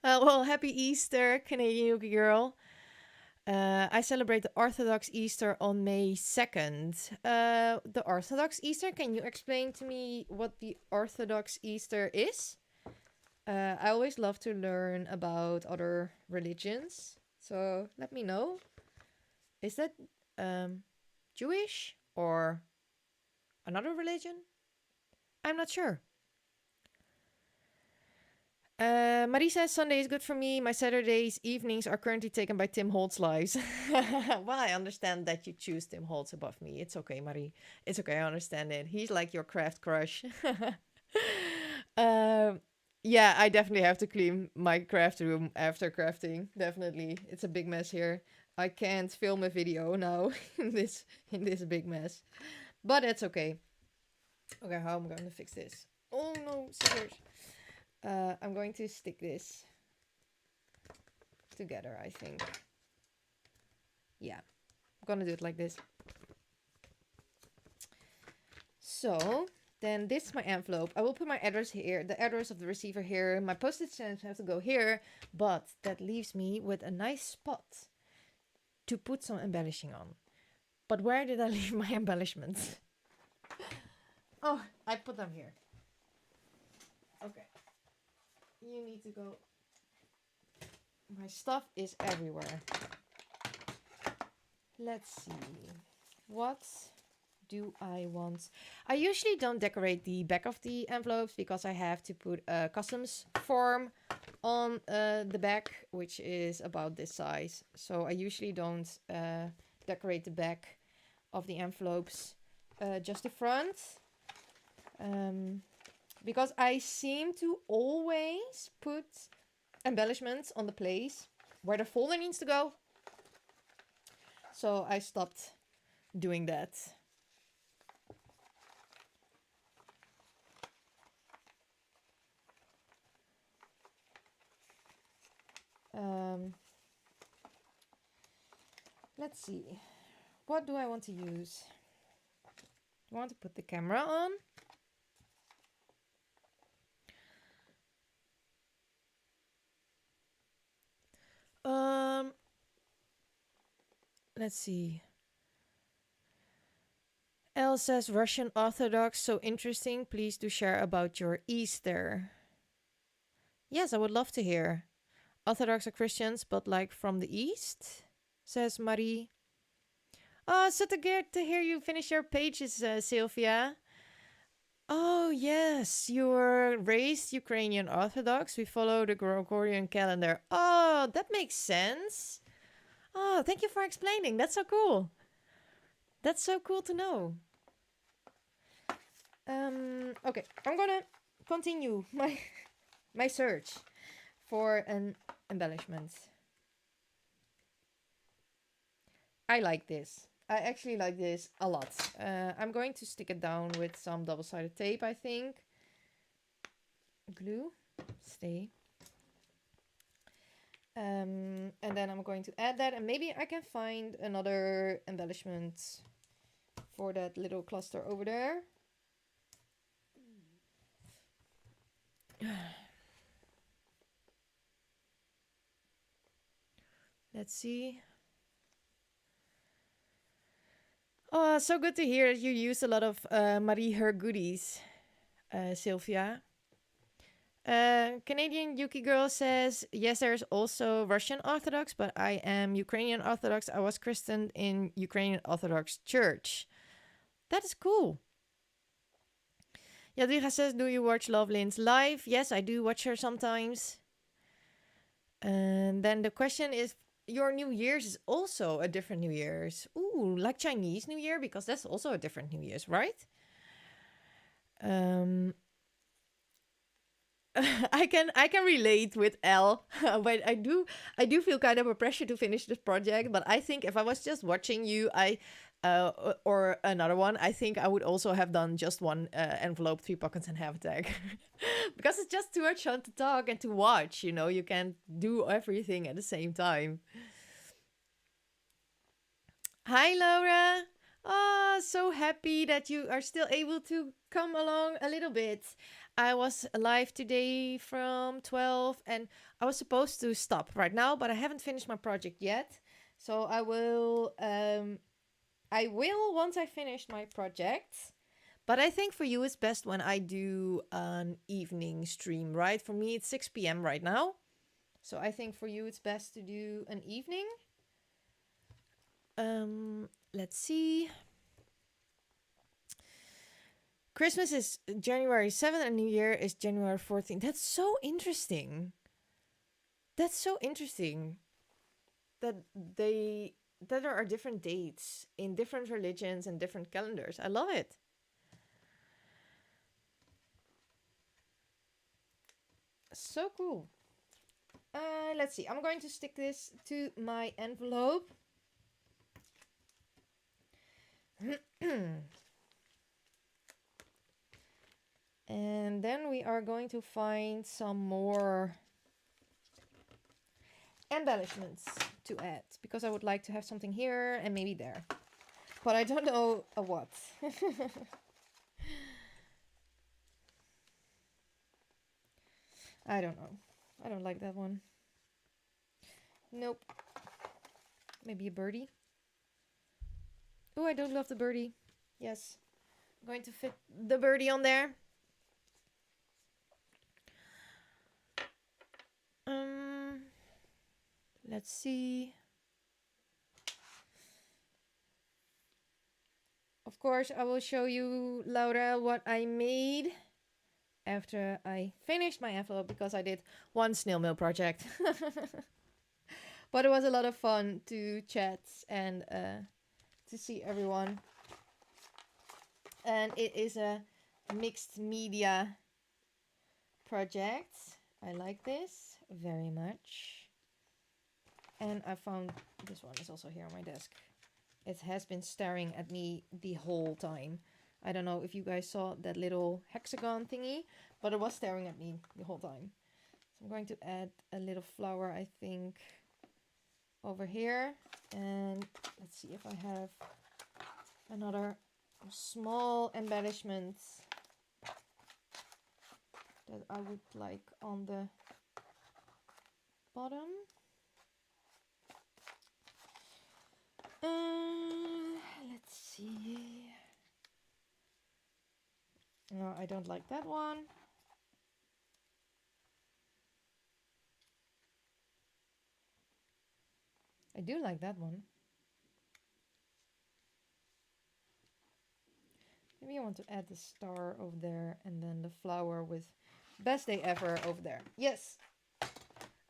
Well, happy Easter, Canadian Yuki girl. I celebrate the Orthodox Easter on May 2nd. The Orthodox Easter, can you explain to me what the Orthodox Easter is? I always love to learn about other religions, so let me know. Is that Jewish or another religion? I'm not sure. Marie says Sunday is good for me. My Saturdays evenings are currently taken by Tim Holtz lives. Well, I understand that you choose Tim Holtz above me. It's okay, Marie. It's okay. I understand it. He's like your craft crush. Yeah, I definitely have to clean my craft room after crafting. Definitely, it's a big mess here. I can't film a video now in this big mess, but it's okay. Okay, how am I going to fix this? Oh no, scissors. I'm going to stick this together, I think. Yeah, I'm gonna do it like this. So, then this is my envelope. I will put my address here, the address of the receiver here. My postage stamps have to go here, but that leaves me with a nice spot to put some embellishing on. But where did I leave my embellishments? Oh, I put them here. Okay. You need to go. My stuff is everywhere. Let's see. What do I want? I usually don't decorate the back of the envelopes because I have to put a customs form on the back, which is about this size. So I usually don't decorate the back of the envelopes, just the front. Because I seem to always put embellishments on the place where the folder needs to go. So I stopped doing that. Let's see. What do I want to use? I want to put the camera on. Let's see. Elle says Russian Orthodox, so interesting. Please do share about your Easter. Yes, I would love to hear. Orthodox are Christians, but like from the East, says Marie. Oh, so good to hear you finish your pages, Sylvia. Oh, yes, you were raised Ukrainian Orthodox. We follow the Gregorian calendar. Oh, that makes sense. Oh, thank you for explaining. That's so cool. That's so cool to know. Okay, I'm gonna continue my search for an embellishment. I like this. I actually like this a lot. I'm going to stick it down with some double-sided tape, I think. Glue. Stay. And then I'm going to add that, and maybe I can find another embellishment for that little cluster over there. Let's see. Oh, so good to hear that you use a lot of Marie Her goodies, Sylvia. Canadian Yuki Girl says, yes, there's also Russian Orthodox, but I am Ukrainian Orthodox. I was christened in Ukrainian Orthodox Church. That is cool. Jadwiga says, do you watch Lovelyn's live? Yes, I do watch her sometimes. And then the question is, your New Year's is also a different New Year's. Ooh, like Chinese New Year, because that's also a different New Year's, right? I can relate with Elle, but I do feel kind of a pressure to finish this project. But I think if I was just watching you, or another one, I think I would also have done just one envelope, 3 pockets, and half a tag, because it's just too much fun to talk and to watch. You know, you can't do everything at the same time. Hi, Laura. Oh, so happy that you are still able to come along a little bit. I was live today from 12 and I was supposed to stop right now, but I haven't finished my project yet. So I will once I finish my project. But I think for you it's best when I do an evening stream, right? For me it's 6 p.m. right now. So I think for you it's best to do an evening. Let's see. Christmas is January 7th and New Year is January 14th. That's so interesting. That's so interesting that there are different dates in different religions and different calendars. I love it. So cool. Let's see. I'm going to stick this to my envelope. And then we are going to find some more embellishments to add, because I would like to have something here and maybe there. But I don't know what. I don't know. I don't like that one. Nope. Maybe a birdie. Oh, I don't love the birdie. Yes. I'm going to fit the birdie on there. Let's see. Of course, I will show you, Laura, what I made after I finished my envelope, because I did one snail mail project. But it was a lot of fun to chat and to see everyone. And it is a mixed media project. I like this very much. And I found this one is also here on my desk. It has been staring at me the whole time. I don't know if you guys saw that little hexagon thingy, but it was staring at me the whole time. So I'm going to add a little flower, I think, over here. And let's see if I have another small embellishment that I would like on the bottom. Let's see. No, I don't like that one. I do like that one. Maybe I want to add the star over there and then the flower with best day ever over there. Yes,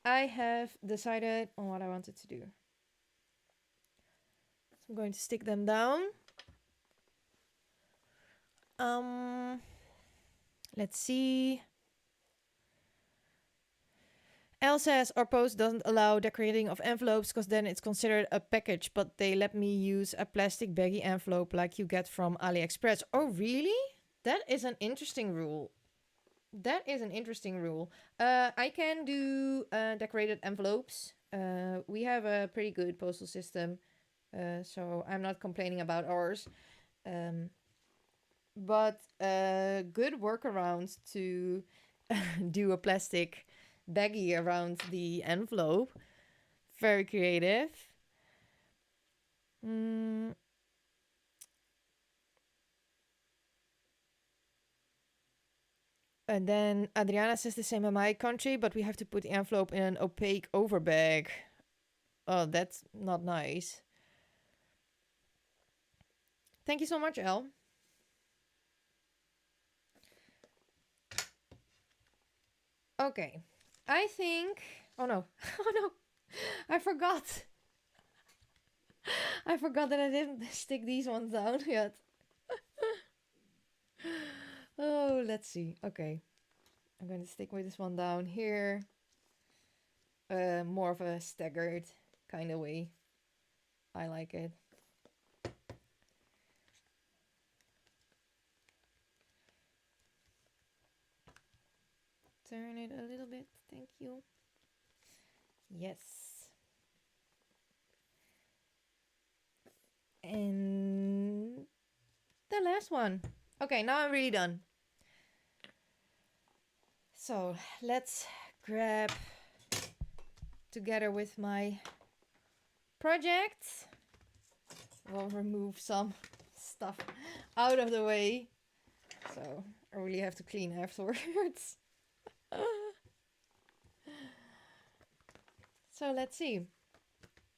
I have decided on what I wanted to do. I'm going to stick them down. Let's see. Elle says our post doesn't allow decorating of envelopes because then it's considered a package, but they let me use a plastic baggy envelope like you get from AliExpress. Oh, really? That is an interesting rule. That is an interesting rule. I can do decorated envelopes. We have a pretty good postal system. So I'm not complaining about ours. But good workaround to do a plastic baggie around the envelope. Very creative. And then Adriana says the same in my country, but we have to put the envelope in an opaque overbag. Oh, that's not nice. Thank you so much, Elle. Okay. I think... Oh, no. Oh, no. I forgot. I forgot that I didn't stick these ones down yet. Oh, let's see. Okay. I'm going to stick with this one down here. More of a staggered kind of way. I like it. Turn it a little bit. Thank you. Yes. And the last one. Okay, now I'm really done. So let's grab together with my project. We'll remove some stuff out of the way. So I really have to clean afterwards. So let's see.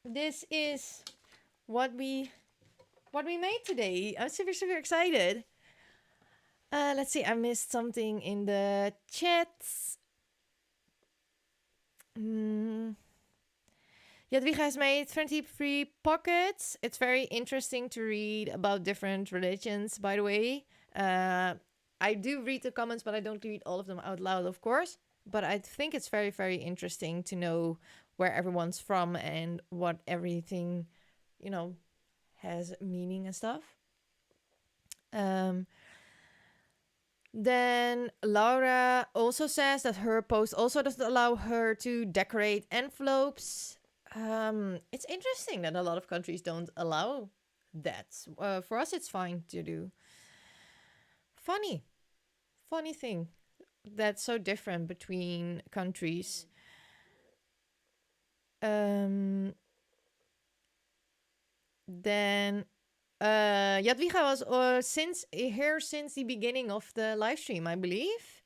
This is what we made today. I'm super, super excited. Let's see. I missed something in the chats. Jadwiga has made 23 pockets. It's very interesting to read about different religions, by the way. I do read the comments, but I don't read all of them out loud, of course. But I think it's very, very interesting to know where everyone's from and what everything, has meaning and stuff. Then Laura also says that her post also doesn't allow her to decorate envelopes. It's interesting that a lot of countries don't allow that. For us, it's fine to do. Funny thing. That's so different between countries. Then Jadwiga was since the beginning of the live stream, I believe.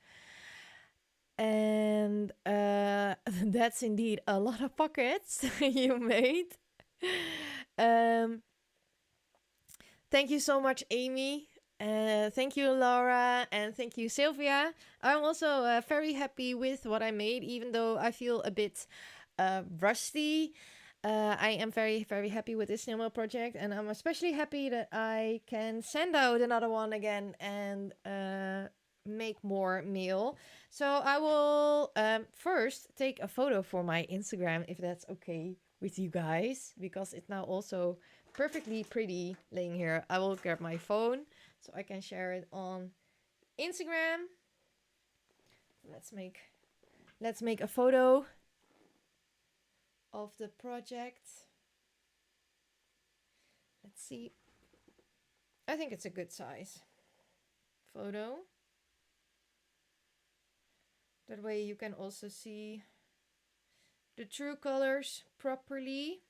And that's indeed a lot of pockets you made. Thank you so much, Amy. Thank you, Laura, and thank you, Sylvia. I'm also very happy with what I made, even though I feel a bit rusty. I am very, very happy with this Snail project, and I'm especially happy that I can send out another one again and make more mail. So I will first take a photo for my Instagram, if that's okay with you guys, because it's now also perfectly pretty laying here. I will grab my phone so I can share it on Instagram. Let's make a photo of the project. Let's see. I think it's a good size photo. That way you can also see the true colors properly.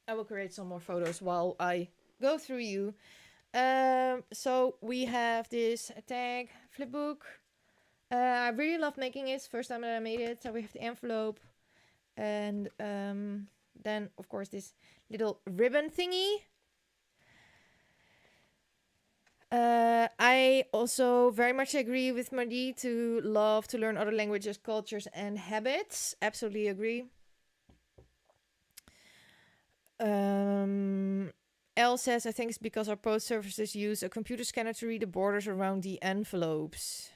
I will create some more photos while I go through you. So we have this tag flipbook. I really love making it. It's the first time that I made it. So we have the envelope. And then, of course, this little ribbon thingy. I also very much agree with Marie to love to learn other languages, cultures, and habits. Absolutely agree. Elle says, I think it's because our post services use a computer scanner to read the borders around the envelopes.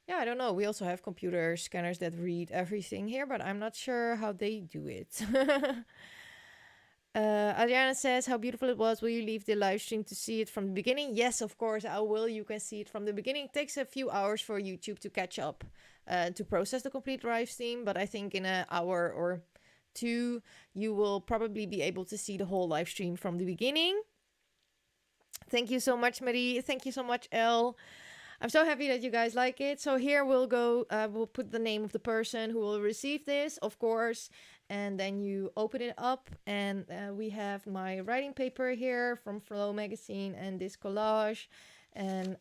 Yeah, I don't know. We also have computer scanners that read everything here, but I'm not sure how they do it. Adriana says, how beautiful it was. Will you leave the live stream to see it from the beginning? Yes, of course, I will. You can see it from the beginning. It takes a few hours for YouTube to catch up, to process the complete live stream, but I think in an hour or two, you will probably be able to see the whole live stream from the beginning. Thank you so much, Marie. Thank you so much, Elle. I'm so happy that you guys like it. So here we'll put the name of the person who will receive this, of course. And then you open it up and we have my writing paper here from Flow magazine and this collage. And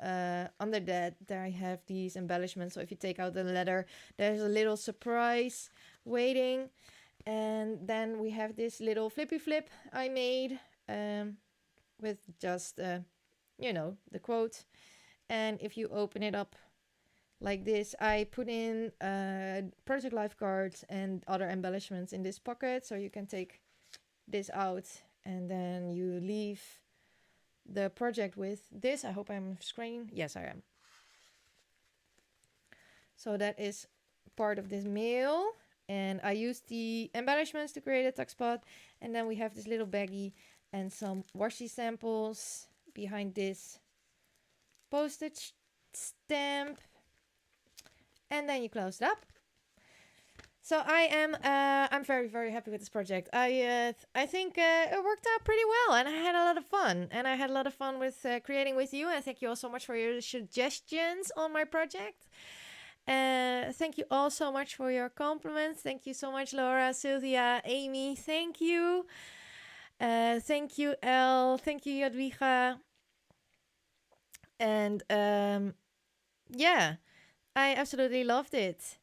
under that, there I have these embellishments. So if you take out the letter, there's a little surprise waiting. And then we have this little flippy flip I made with just, the quote. And if you open it up like this, I put in project life cards and other embellishments in this pocket. So you can take this out and then you leave the project with this. I hope I'm screening. Yes, I am. So that is part of this mail. And I used the embellishments to create a tuck spot. And then we have this little baggie and some washi samples behind this postage stamp. And then you close it up. So I'm very very happy with this project. I think it worked out pretty well, and I had a lot of fun. And I had a lot of fun with creating with you. And thank you all so much for your suggestions on my project. Thank you all so much for your compliments. Thank you so much, Laura, Sylvia, Amy. Thank you. Thank you, Elle. Thank you, Jadwiga. And yeah, I absolutely loved it.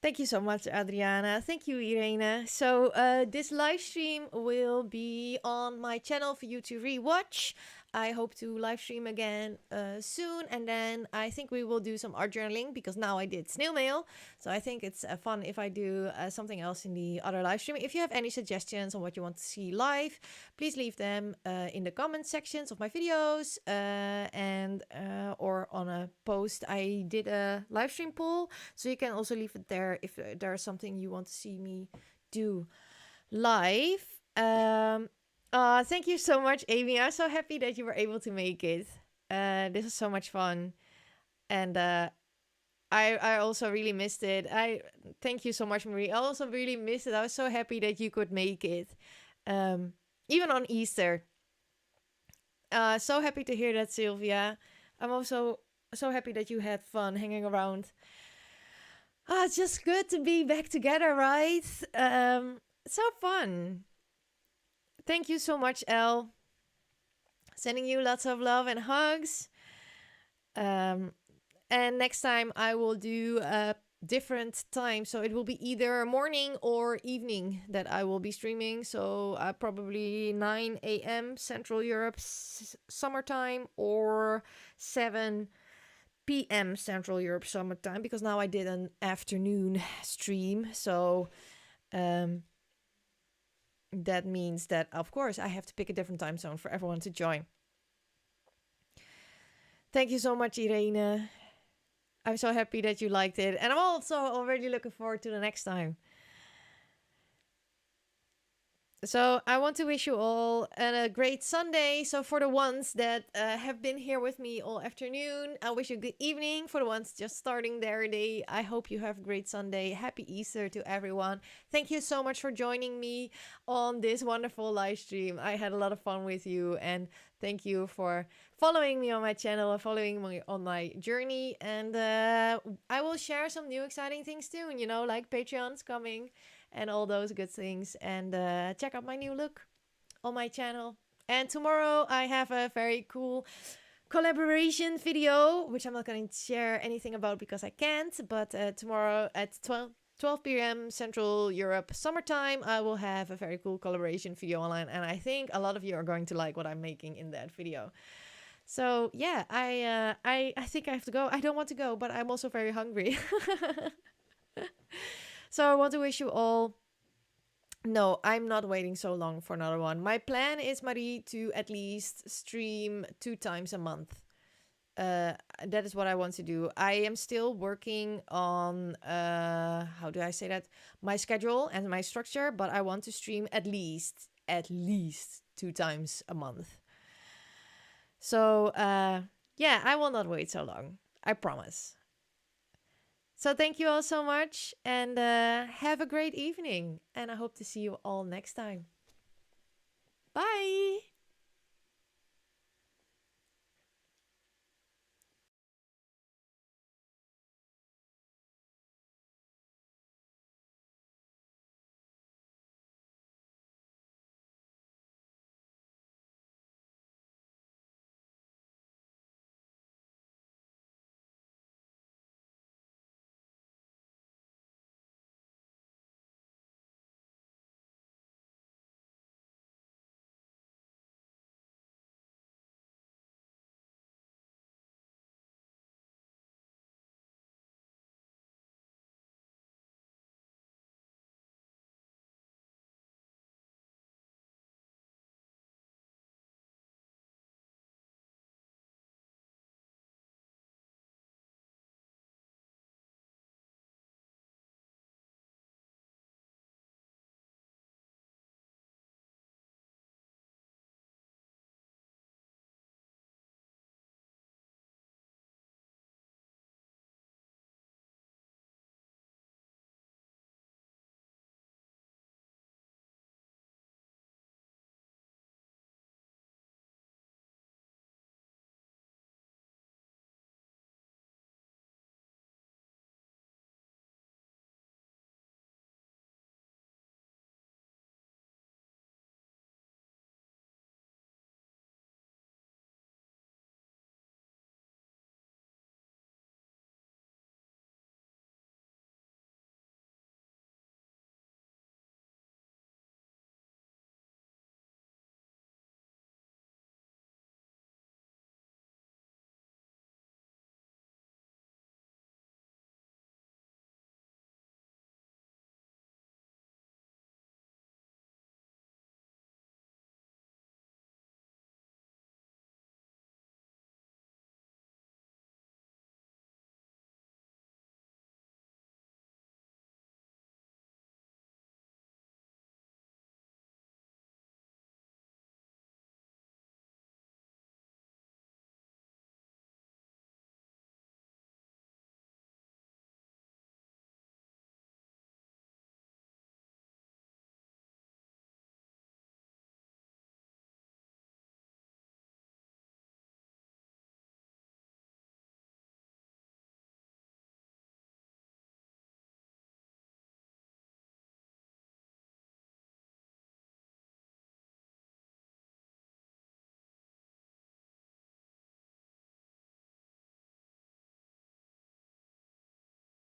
Thank you so much, Adriana. Thank you, Irene. So, this live stream will be on my channel for you to rewatch. I hope to live stream again soon. And then I think we will do some art journaling because now I did snail mail. So, I think it's fun if I do something else in the other live stream. If you have any suggestions on what you want to see live, please leave them in the comment sections of my videos and or on a post. I did a live stream poll, so you can also leave it there if there's something you want to see me do live. Thank you so much, Amy. I'm so happy that you were able to make it. This is so much fun, and I also really missed it. I thank you so much, Marie. I also really missed it. I was so happy that you could make it, even on Easter. So happy to hear that, Sylvia. I'm also so happy that you had fun hanging around. It's just good to be back together, right? So fun. Thank you so much, Elle. Sending you lots of love and hugs. And next time I will do a different time. So it will be either morning or evening that I will be streaming. So probably 9 a.m. Central Europe summertime or 7 p.m. Central Europe summertime. Because now I did an afternoon stream. So that means that, of course, I have to pick a different time zone for everyone to join. Thank you so much, Irene. I'm so happy that you liked it. And I'm also already looking forward to the next time. So I want to wish you all a great Sunday. So for the ones that have been here with me all afternoon, I wish you a good evening. For the ones just starting their day, I hope you have a great Sunday. Happy Easter to everyone. Thank you so much for joining me on this wonderful live stream. I had a lot of fun with you, and thank you for following me on my channel and following me on my journey. And I will share some new exciting things soon, you know, like Patreon's coming and all those good things. And check out my new look on my channel. And tomorrow I have a very cool collaboration video, which I'm not going to share anything about because I can't. But tomorrow at 12 p.m. Central Europe summertime, I will have a very cool collaboration video online. And I think a lot of you are going to like what I'm making in that video. So yeah, I think I have to go. I don't want to go, but I'm also very hungry. So I want to wish you all... No, I'm not waiting so long for another one. My plan is, Marie, to at least stream 2 times a month. That is what I want to do. I am still working on, how do I say that? My schedule and my structure, but I want to stream at least 2 times a month. So, yeah, I will not wait so long. I promise. So thank you all so much, and have a great evening. And I hope to see you all next time. Bye!